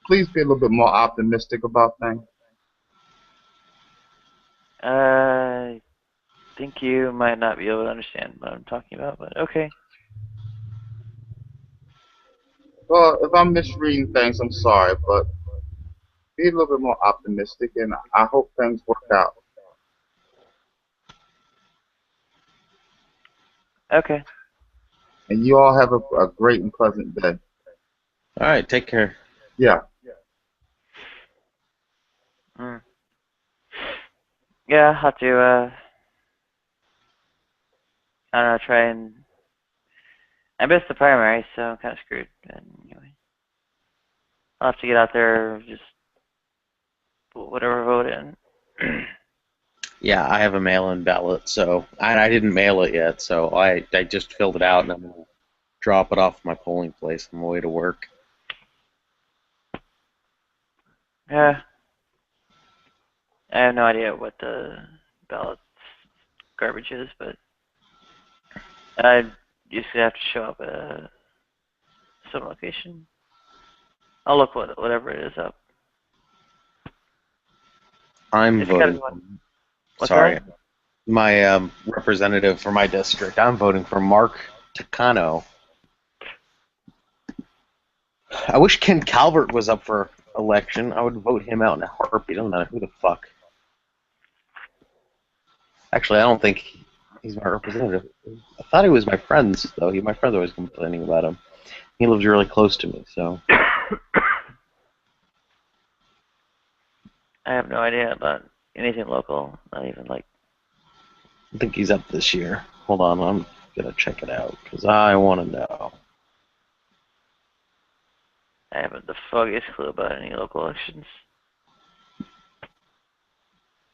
please be a little bit more optimistic about things. I think you might not be able to understand what I'm talking about, but okay. Well, if I'm misreading things, I'm sorry, but be a little bit more optimistic, and I hope things work out. Okay. And you all have a great and pleasant day. All right, take care. Yeah. Mm. Yeah, I'll have to, I don't know, try and... I missed the primary, so I'm kind of screwed. But anyway. I'll have to get out there, just put whatever vote in. Yeah, I have a mail-in ballot, so I didn't mail it yet, so I just filled it out and I'm gonna drop it off at my polling place on my way to work. Yeah. I have no idea what the ballot garbage is, but I just have to show up at some location. I'll look whatever it is up. I'm It's kind of voting. fun. What's Sorry, that? my representative for my district. I'm voting for Mark Takano. I wish Ken Calvert was up for election. I would vote him out in a heartbeat. Doesn't matter who the fuck. Actually, I don't think he's my representative. I thought he was my friend's, though. My friends always complaining about him. He lives really close to me, so. I have no idea about anything local. Not even like. I think he's up this year. Hold on, I'm gonna check it out because I want to know. I haven't the foggiest clue about any local elections.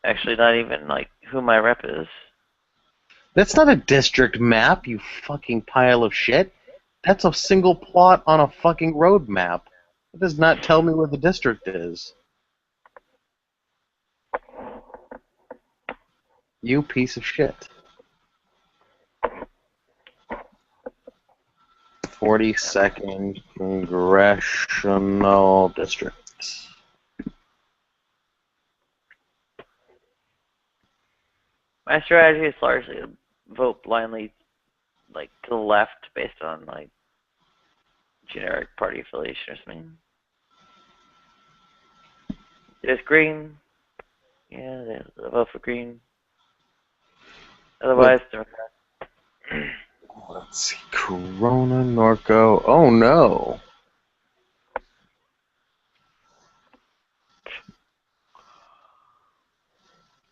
Actually, not even like who my rep is. That's not a district map, you fucking pile of shit. That's a single plot on a fucking road map. It does not tell me where the district is. You piece of shit. 42nd Congressional District. My strategy is largely to vote blindly, like to the left, based on like generic party affiliation or something. It's green. Yeah, they vote for green. Otherwise, Democrat. Let's see. Corona, Norco. Oh no.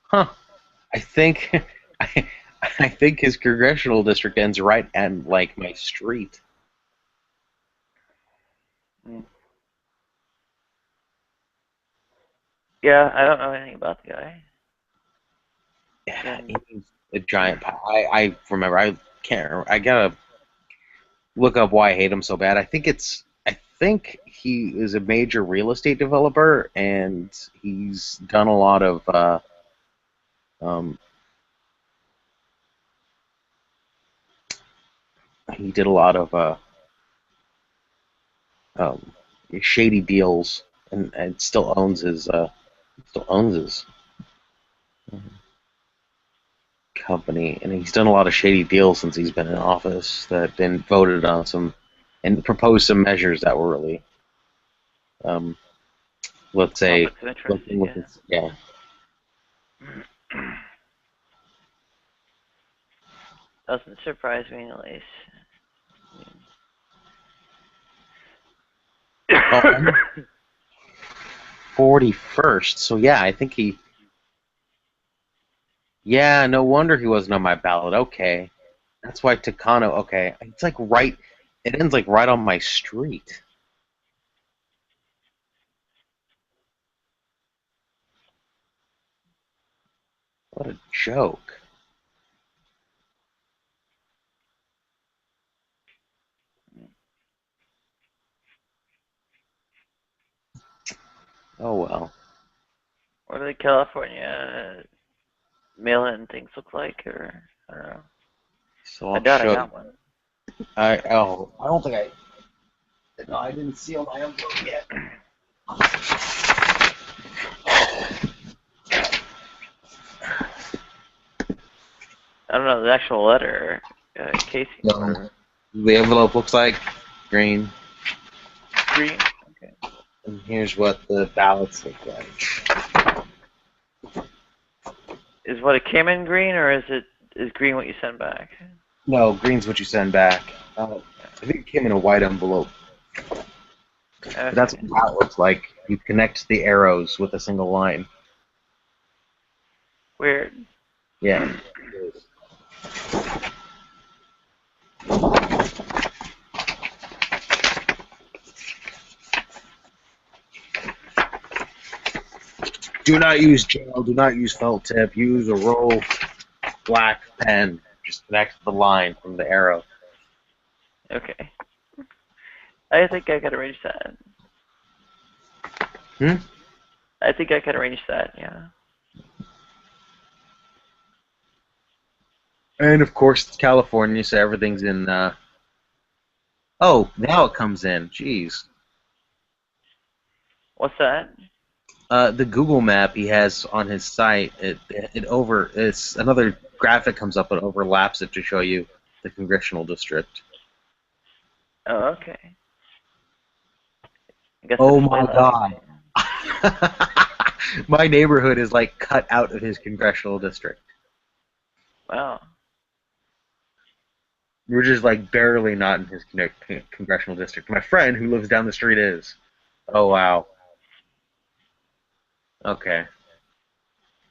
Huh. I think I think his congressional district ends right at like my street. Mm. Yeah, I don't know anything about the guy. Yeah, And a giant. I remember. I can't remember. I gotta look up why I hate him so bad. I think he is a major real estate developer, and he's done a lot of um, he did a lot of um, shady deals, and still owns his company, and he's done a lot of shady deals since he's been in office that been voted on some and proposed some measures that were really um, let's say Conflicts of interest, looking with yeah. his, yeah. Doesn't surprise me in the least. Oh, 41st. So yeah, I think he. Yeah, no wonder he wasn't on my ballot. Okay, that's why Takano. Okay, it's like right. It ends like right on my street. What a joke. Oh well. What do the California mail-in things look like? Or I don't know. So I I'll doubt I show. got one. I don't think I. No, I didn't seal my envelope yet. I don't know the actual letter, casing. No. The envelope looks like green. Green. Okay. And here's what the ballots look like. Is what it came in green, or is green what you send back? No, green's what you send back. I think it came in a white envelope. But that's what the ballot looks like. You connect the arrows with a single line. Weird. Yeah. Do not use gel. Do not use felt tip. Use a roll black pen. Just connect the line from the arrow. Okay. I think I could arrange that. I think I could arrange that, yeah. And of course, it's California, so everything's in. Oh, now it comes in. Jeez. What's that? The Google map he has on his site, it's another graphic comes up and overlaps it to show you the congressional district. Oh, okay. I guess Oh it's my way god. less. My neighborhood is like cut out of his congressional district. Wow. We're just like barely not in his congressional district. My friend who lives down the street is. Oh wow. Okay.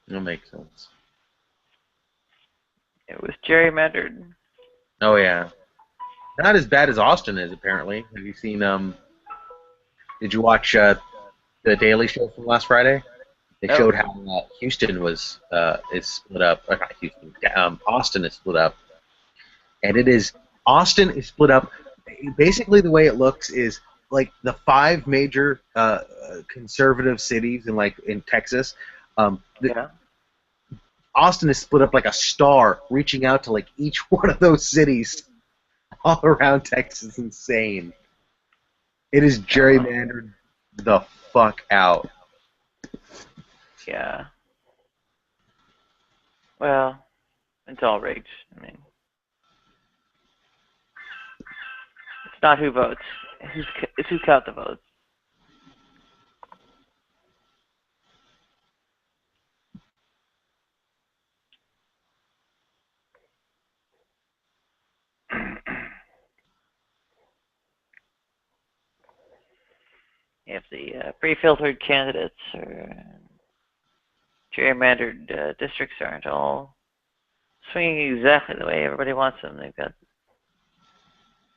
That makes sense. It was gerrymandered. Oh yeah. Not as bad as Austin is apparently. Have you seen did you watch the Daily Show from last Friday? They No. showed how Houston is split up. Or not Houston. Austin is split up, and Austin is split up. Basically, the way it looks is like the 5 major conservative cities in Texas. Yeah. Austin is split up like a star, reaching out to like each one of those cities all around Texas. Insane. It is gerrymandered the fuck out. Yeah. Well, it's all rigged. I mean, it's not who votes. It's who count the votes. If the pre-filtered candidates or gerrymandered districts aren't all swinging exactly the way everybody wants them, they've got,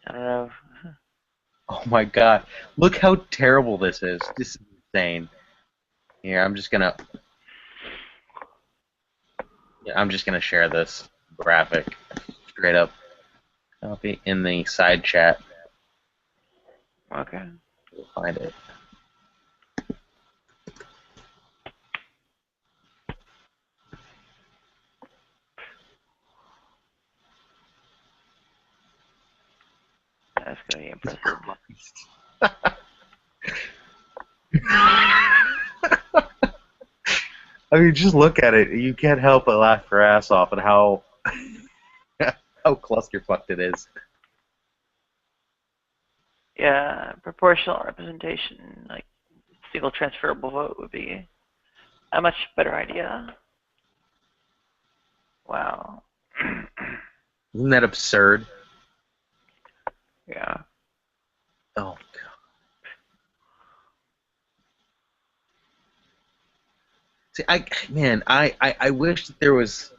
I don't know. Oh my god. Look how terrible this is. This is insane. Here, I'm just gonna share this. graphic. Straight up. Copy in the side chat. Okay. You'll find it. That's gonna be impressive. I mean, just look at it. You can't help but laugh your ass off at how how clusterfucked it is. Yeah, proportional representation, like single transferable vote, would be a much better idea. Wow. Isn't that absurd? Yeah. Oh god. See, I wish that there was,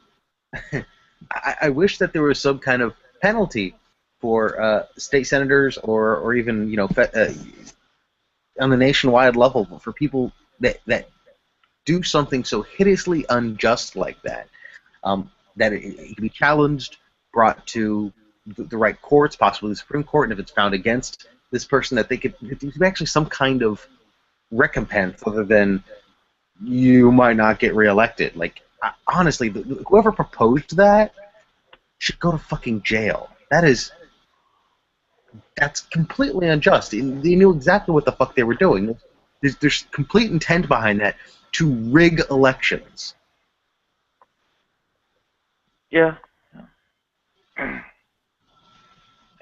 I wish that there was some kind of penalty for state senators or even on the nationwide level for people that do something so hideously unjust like that. That it can be challenged, brought to the right courts, possibly the Supreme Court, and if it's found against this person, that they could be actually some kind of recompense other than you might not get reelected. Like, honestly, whoever proposed that should go to fucking jail. That's completely unjust. They knew exactly what the fuck they were doing. There's complete intent behind that to rig elections. Yeah.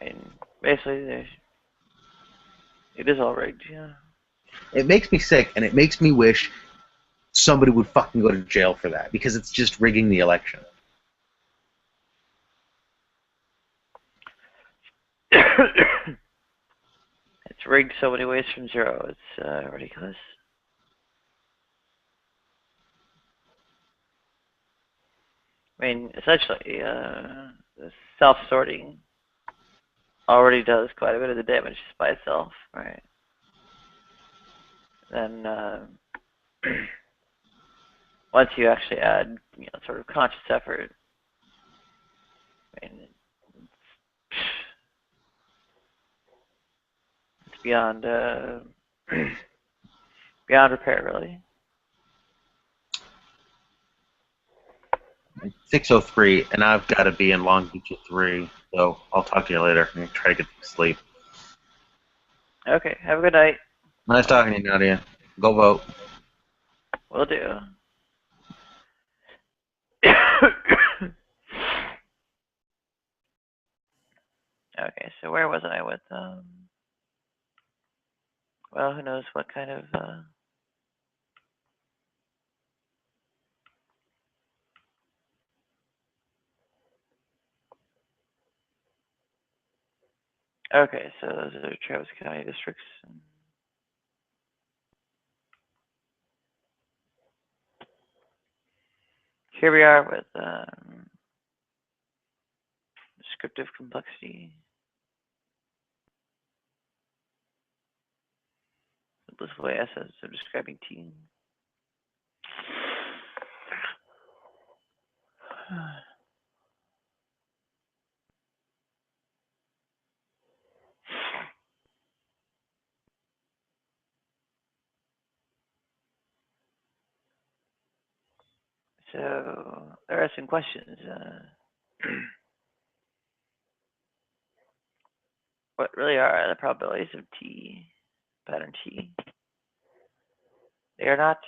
And basically, it is all rigged, yeah. It makes me sick, and it makes me wish somebody would fucking go to jail for that, because it's just rigging the election. It's rigged so many ways from zero. It's ridiculous. I mean, essentially, the self-sorting already does quite a bit of the damage just by itself, right? Then once you actually add, sort of conscious effort, I mean, it's beyond beyond repair, really. 6:03, and I've got to be in Long Beach at 3, so I'll talk to you later. I'm going to try to get some sleep. Okay, have a good night. Nice talking to you, Nadia. Go vote. Will do. Okay, so where was I with, well, who knows what kind of, okay, so those are Travis County districts. Here we are with descriptive complexity. Simplest way essence of describing T. So there are some questions. What really are the probabilities of T, pattern T? They are not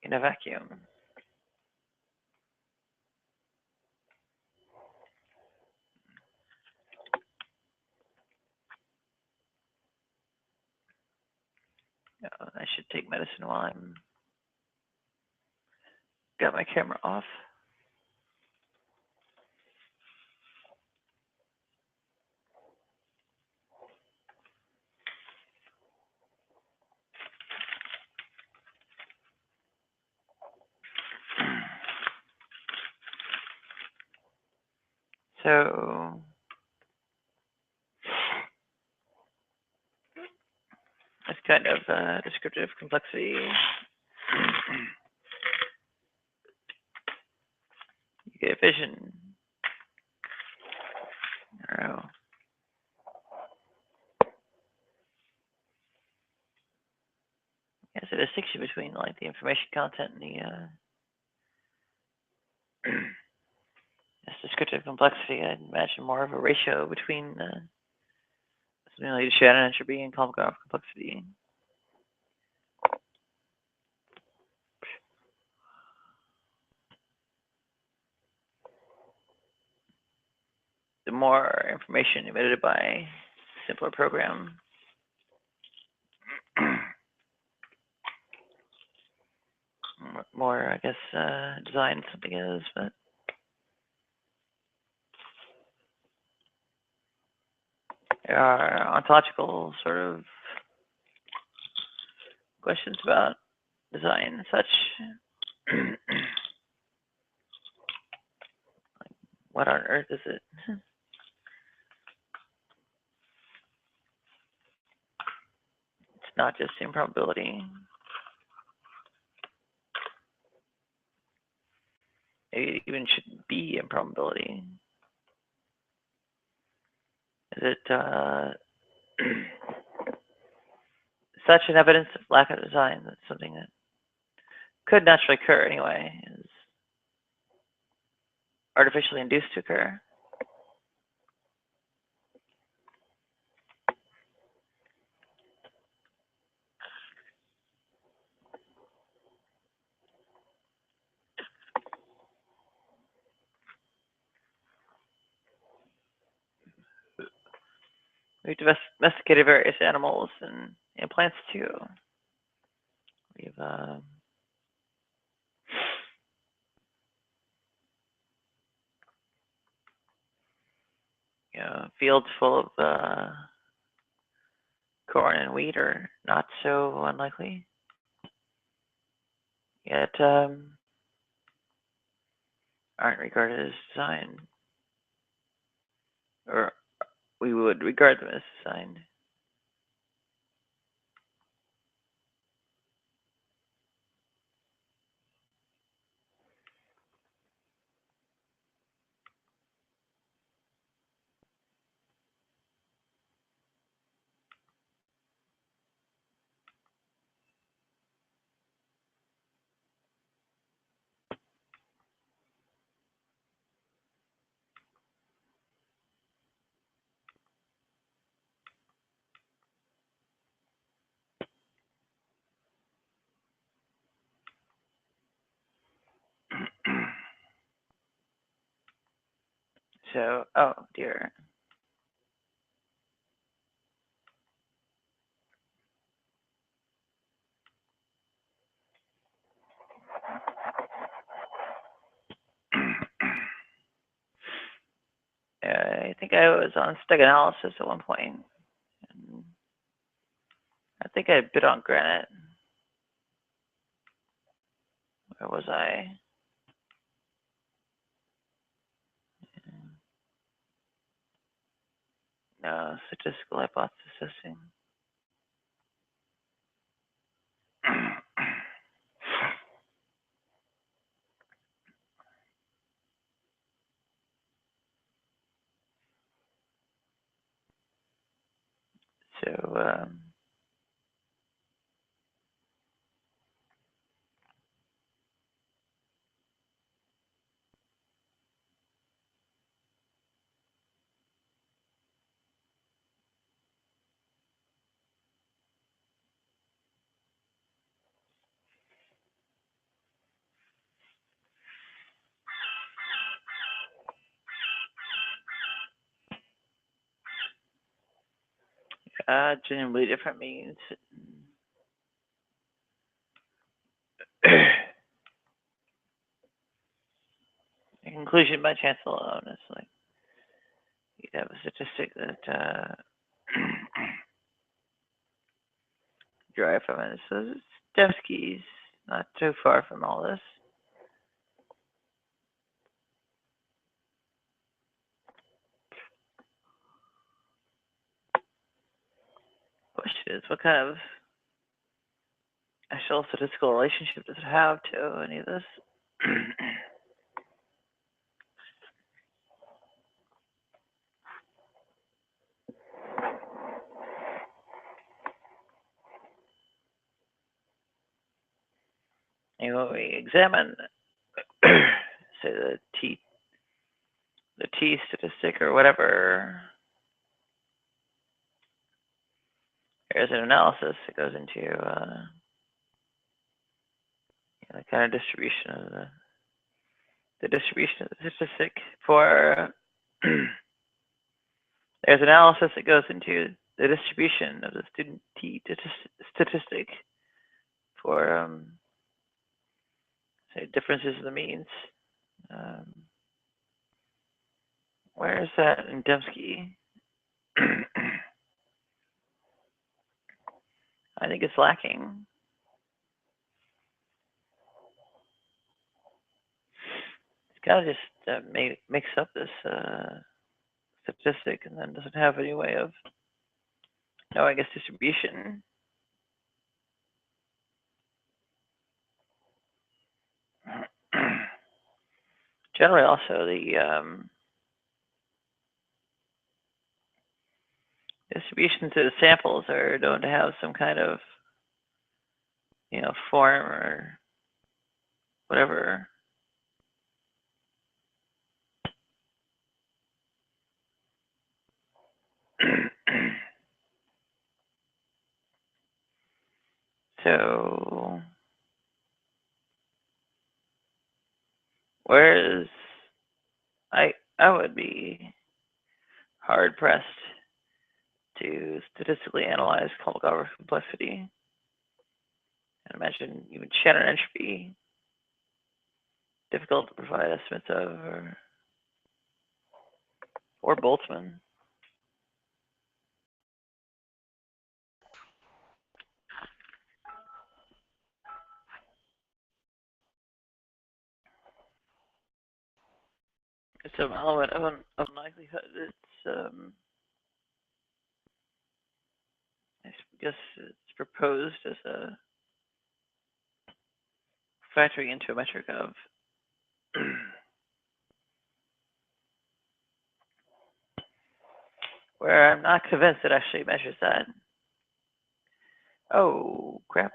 in a vacuum. No, I should take medicine while I'm got my camera off. So this kind of descriptive complexity You get vision. Arrow. Yeah, so the distinction between like the information content and the this descriptive complexity, I'd imagine more of a ratio between something like Shannon entropy and Kolmogorov complexity. The more information emitted by a simpler program, more, I guess, designed something is, but there are ontological sort of questions about design and such. What on earth is it? It's not just improbability. Maybe it even shouldn't be improbability. Is it such an evidence of lack of design that something that could naturally occur anyway is artificially induced to occur? We've domesticated various animals and plants too. We've fields full of corn and wheat are not so unlikely. Yet aren't regarded as design, or we would regard them as designed. So, oh dear. I think I was on steg analysis at one point. And I think I bit on granite. Where was I? No, statistical hypothesizing. So, genuinely different means. The conclusion by chance alone is like you'd have a statistic that derived from it. So Dembski's not too far from all this. Question is, what kind of actual statistical relationship does it have to any of this? And when we examine, say the T statistic or whatever, there's an analysis that goes into the kind of distribution of the distribution of the statistic for. There's analysis that goes into the distribution of the student T statistic for say differences in the means. Where is that in Dembski? I think it's lacking. It's got to just mix up this statistic and then doesn't have any way of knowing its distribution. Generally, also the distributions of the samples are known to have some kind of form or whatever. So, whereas I would be hard pressed to statistically analyze Kolmogorov complexity and imagine even Shannon entropy difficult to provide estimates of, or Boltzmann. It's some element of unlikelihood. It's I guess it's proposed as a factoring into a metric of where I'm not convinced it actually measures that. Oh crap!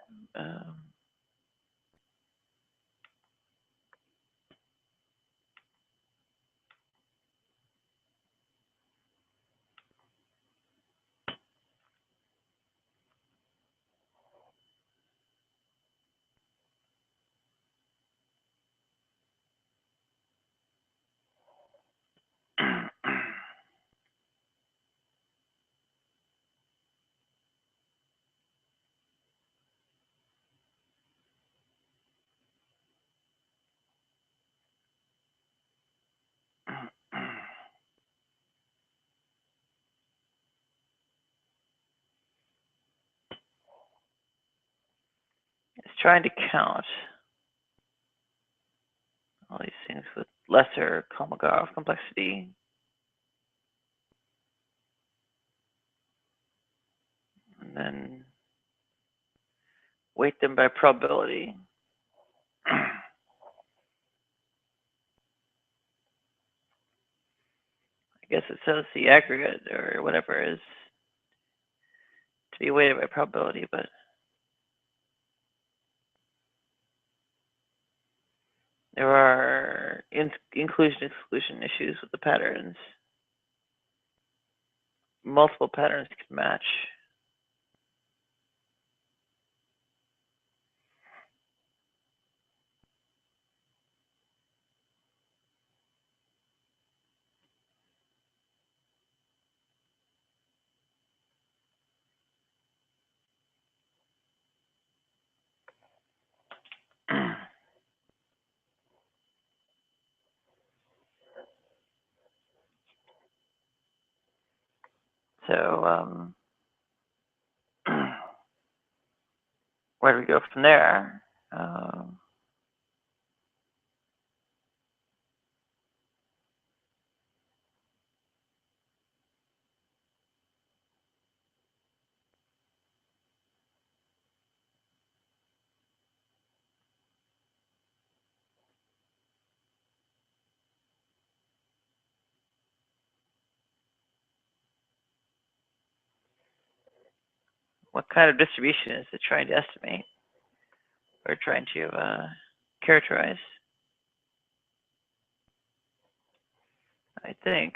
It's trying to count all these things with lesser Kolmogorov complexity. And then weight them by probability. I guess it says the aggregate or whatever is to be weighted by probability, but there are inclusion-exclusion issues with the patterns. Multiple patterns can match. So, where do we go from there? what kind of distribution is it trying to estimate or trying to characterize? I think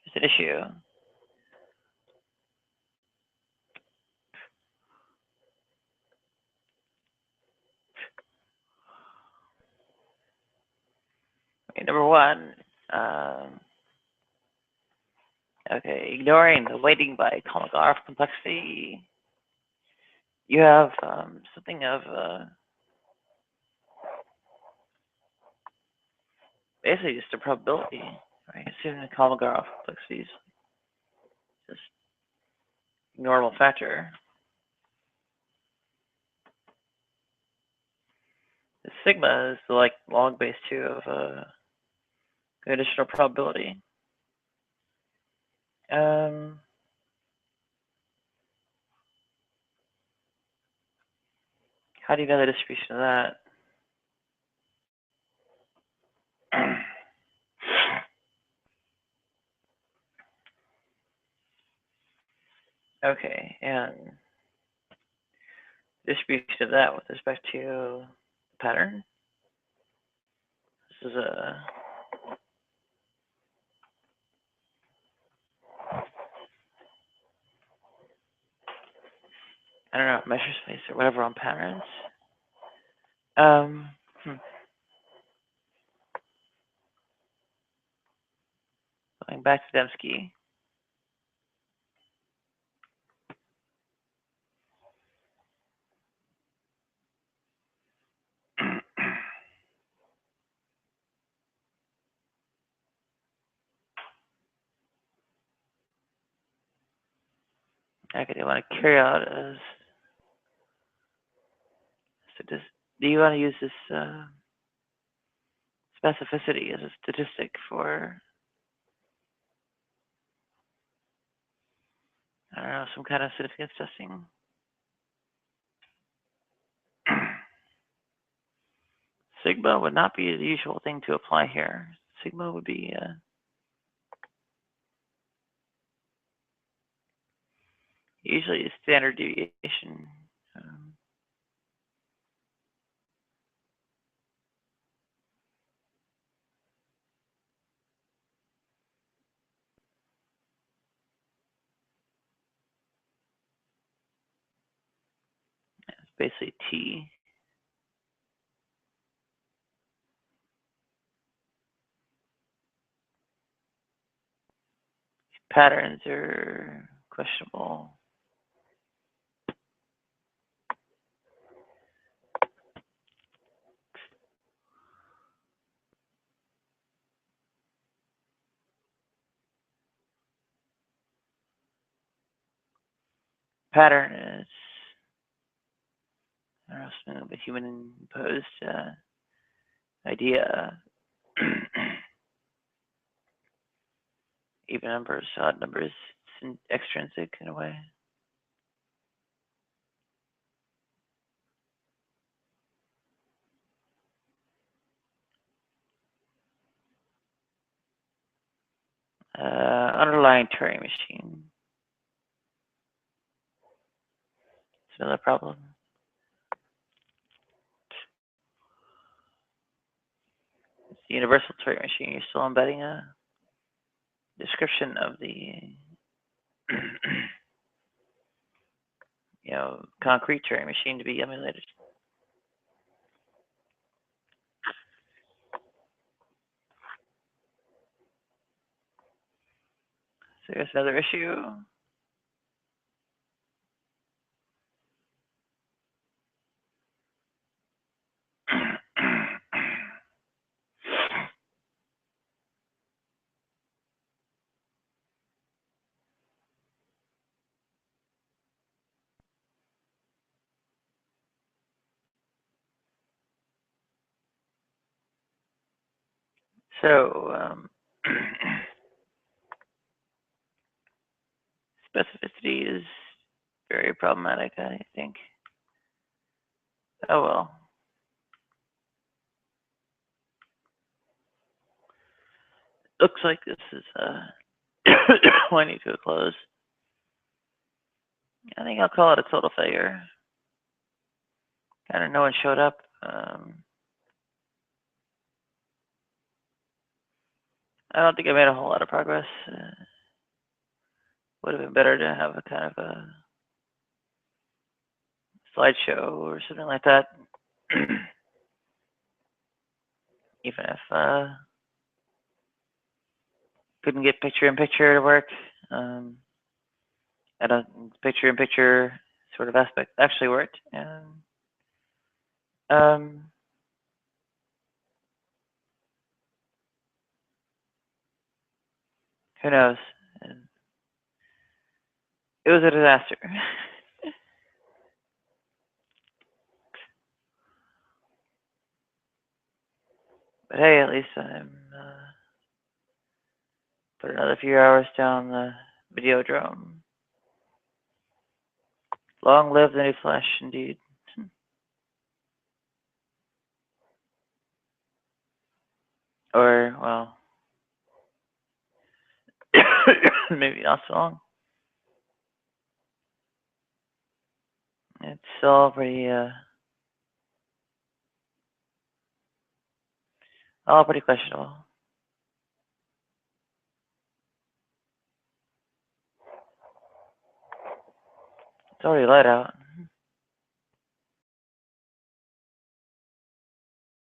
it's an issue. Okay, number one, okay, ignoring the weighting by Kolmogorov complexity, you have something of basically just a probability, right? Assuming the Kolmogorov complexity is just a normal factor. The sigma is like log base 2 of conditional probability. How do you know the distribution of that? Okay, and distribution of that with respect to the pattern. This is a I don't know, measure space or whatever on patterns. Going back to Dembski. Okay, do you want to carry out as do you want to use this specificity as a statistic for, I don't know, some kind of significance testing? Sigma would not be the usual thing to apply here. Sigma would be usually a standard deviation. It's basically T. Patterns are questionable. Pattern is, I don't know, something of a human imposed idea. Even numbers, odd numbers, it's extrinsic in a way. Underlying Turing machine. It's another problem. It's the universal Turing machine. You're still embedding a description of the concrete Turing machine to be emulated. So there's another issue. So specificity is very problematic, I think. Oh well. looks like this is winding to a close. I think I'll call it a total failure. Kind of no one showed up. I don't think I made a whole lot of progress. Would have been better to have a kind of a slideshow or something like that. Even if couldn't get picture-in-picture to work, at a picture-in-picture sort of aspect actually worked. And who knows? It was a disaster. But hey, at least I'm put another few hours down the Videodrome. Long live the new Flash, indeed. Or, well, maybe not so long. It's all pretty questionable. It's already light out.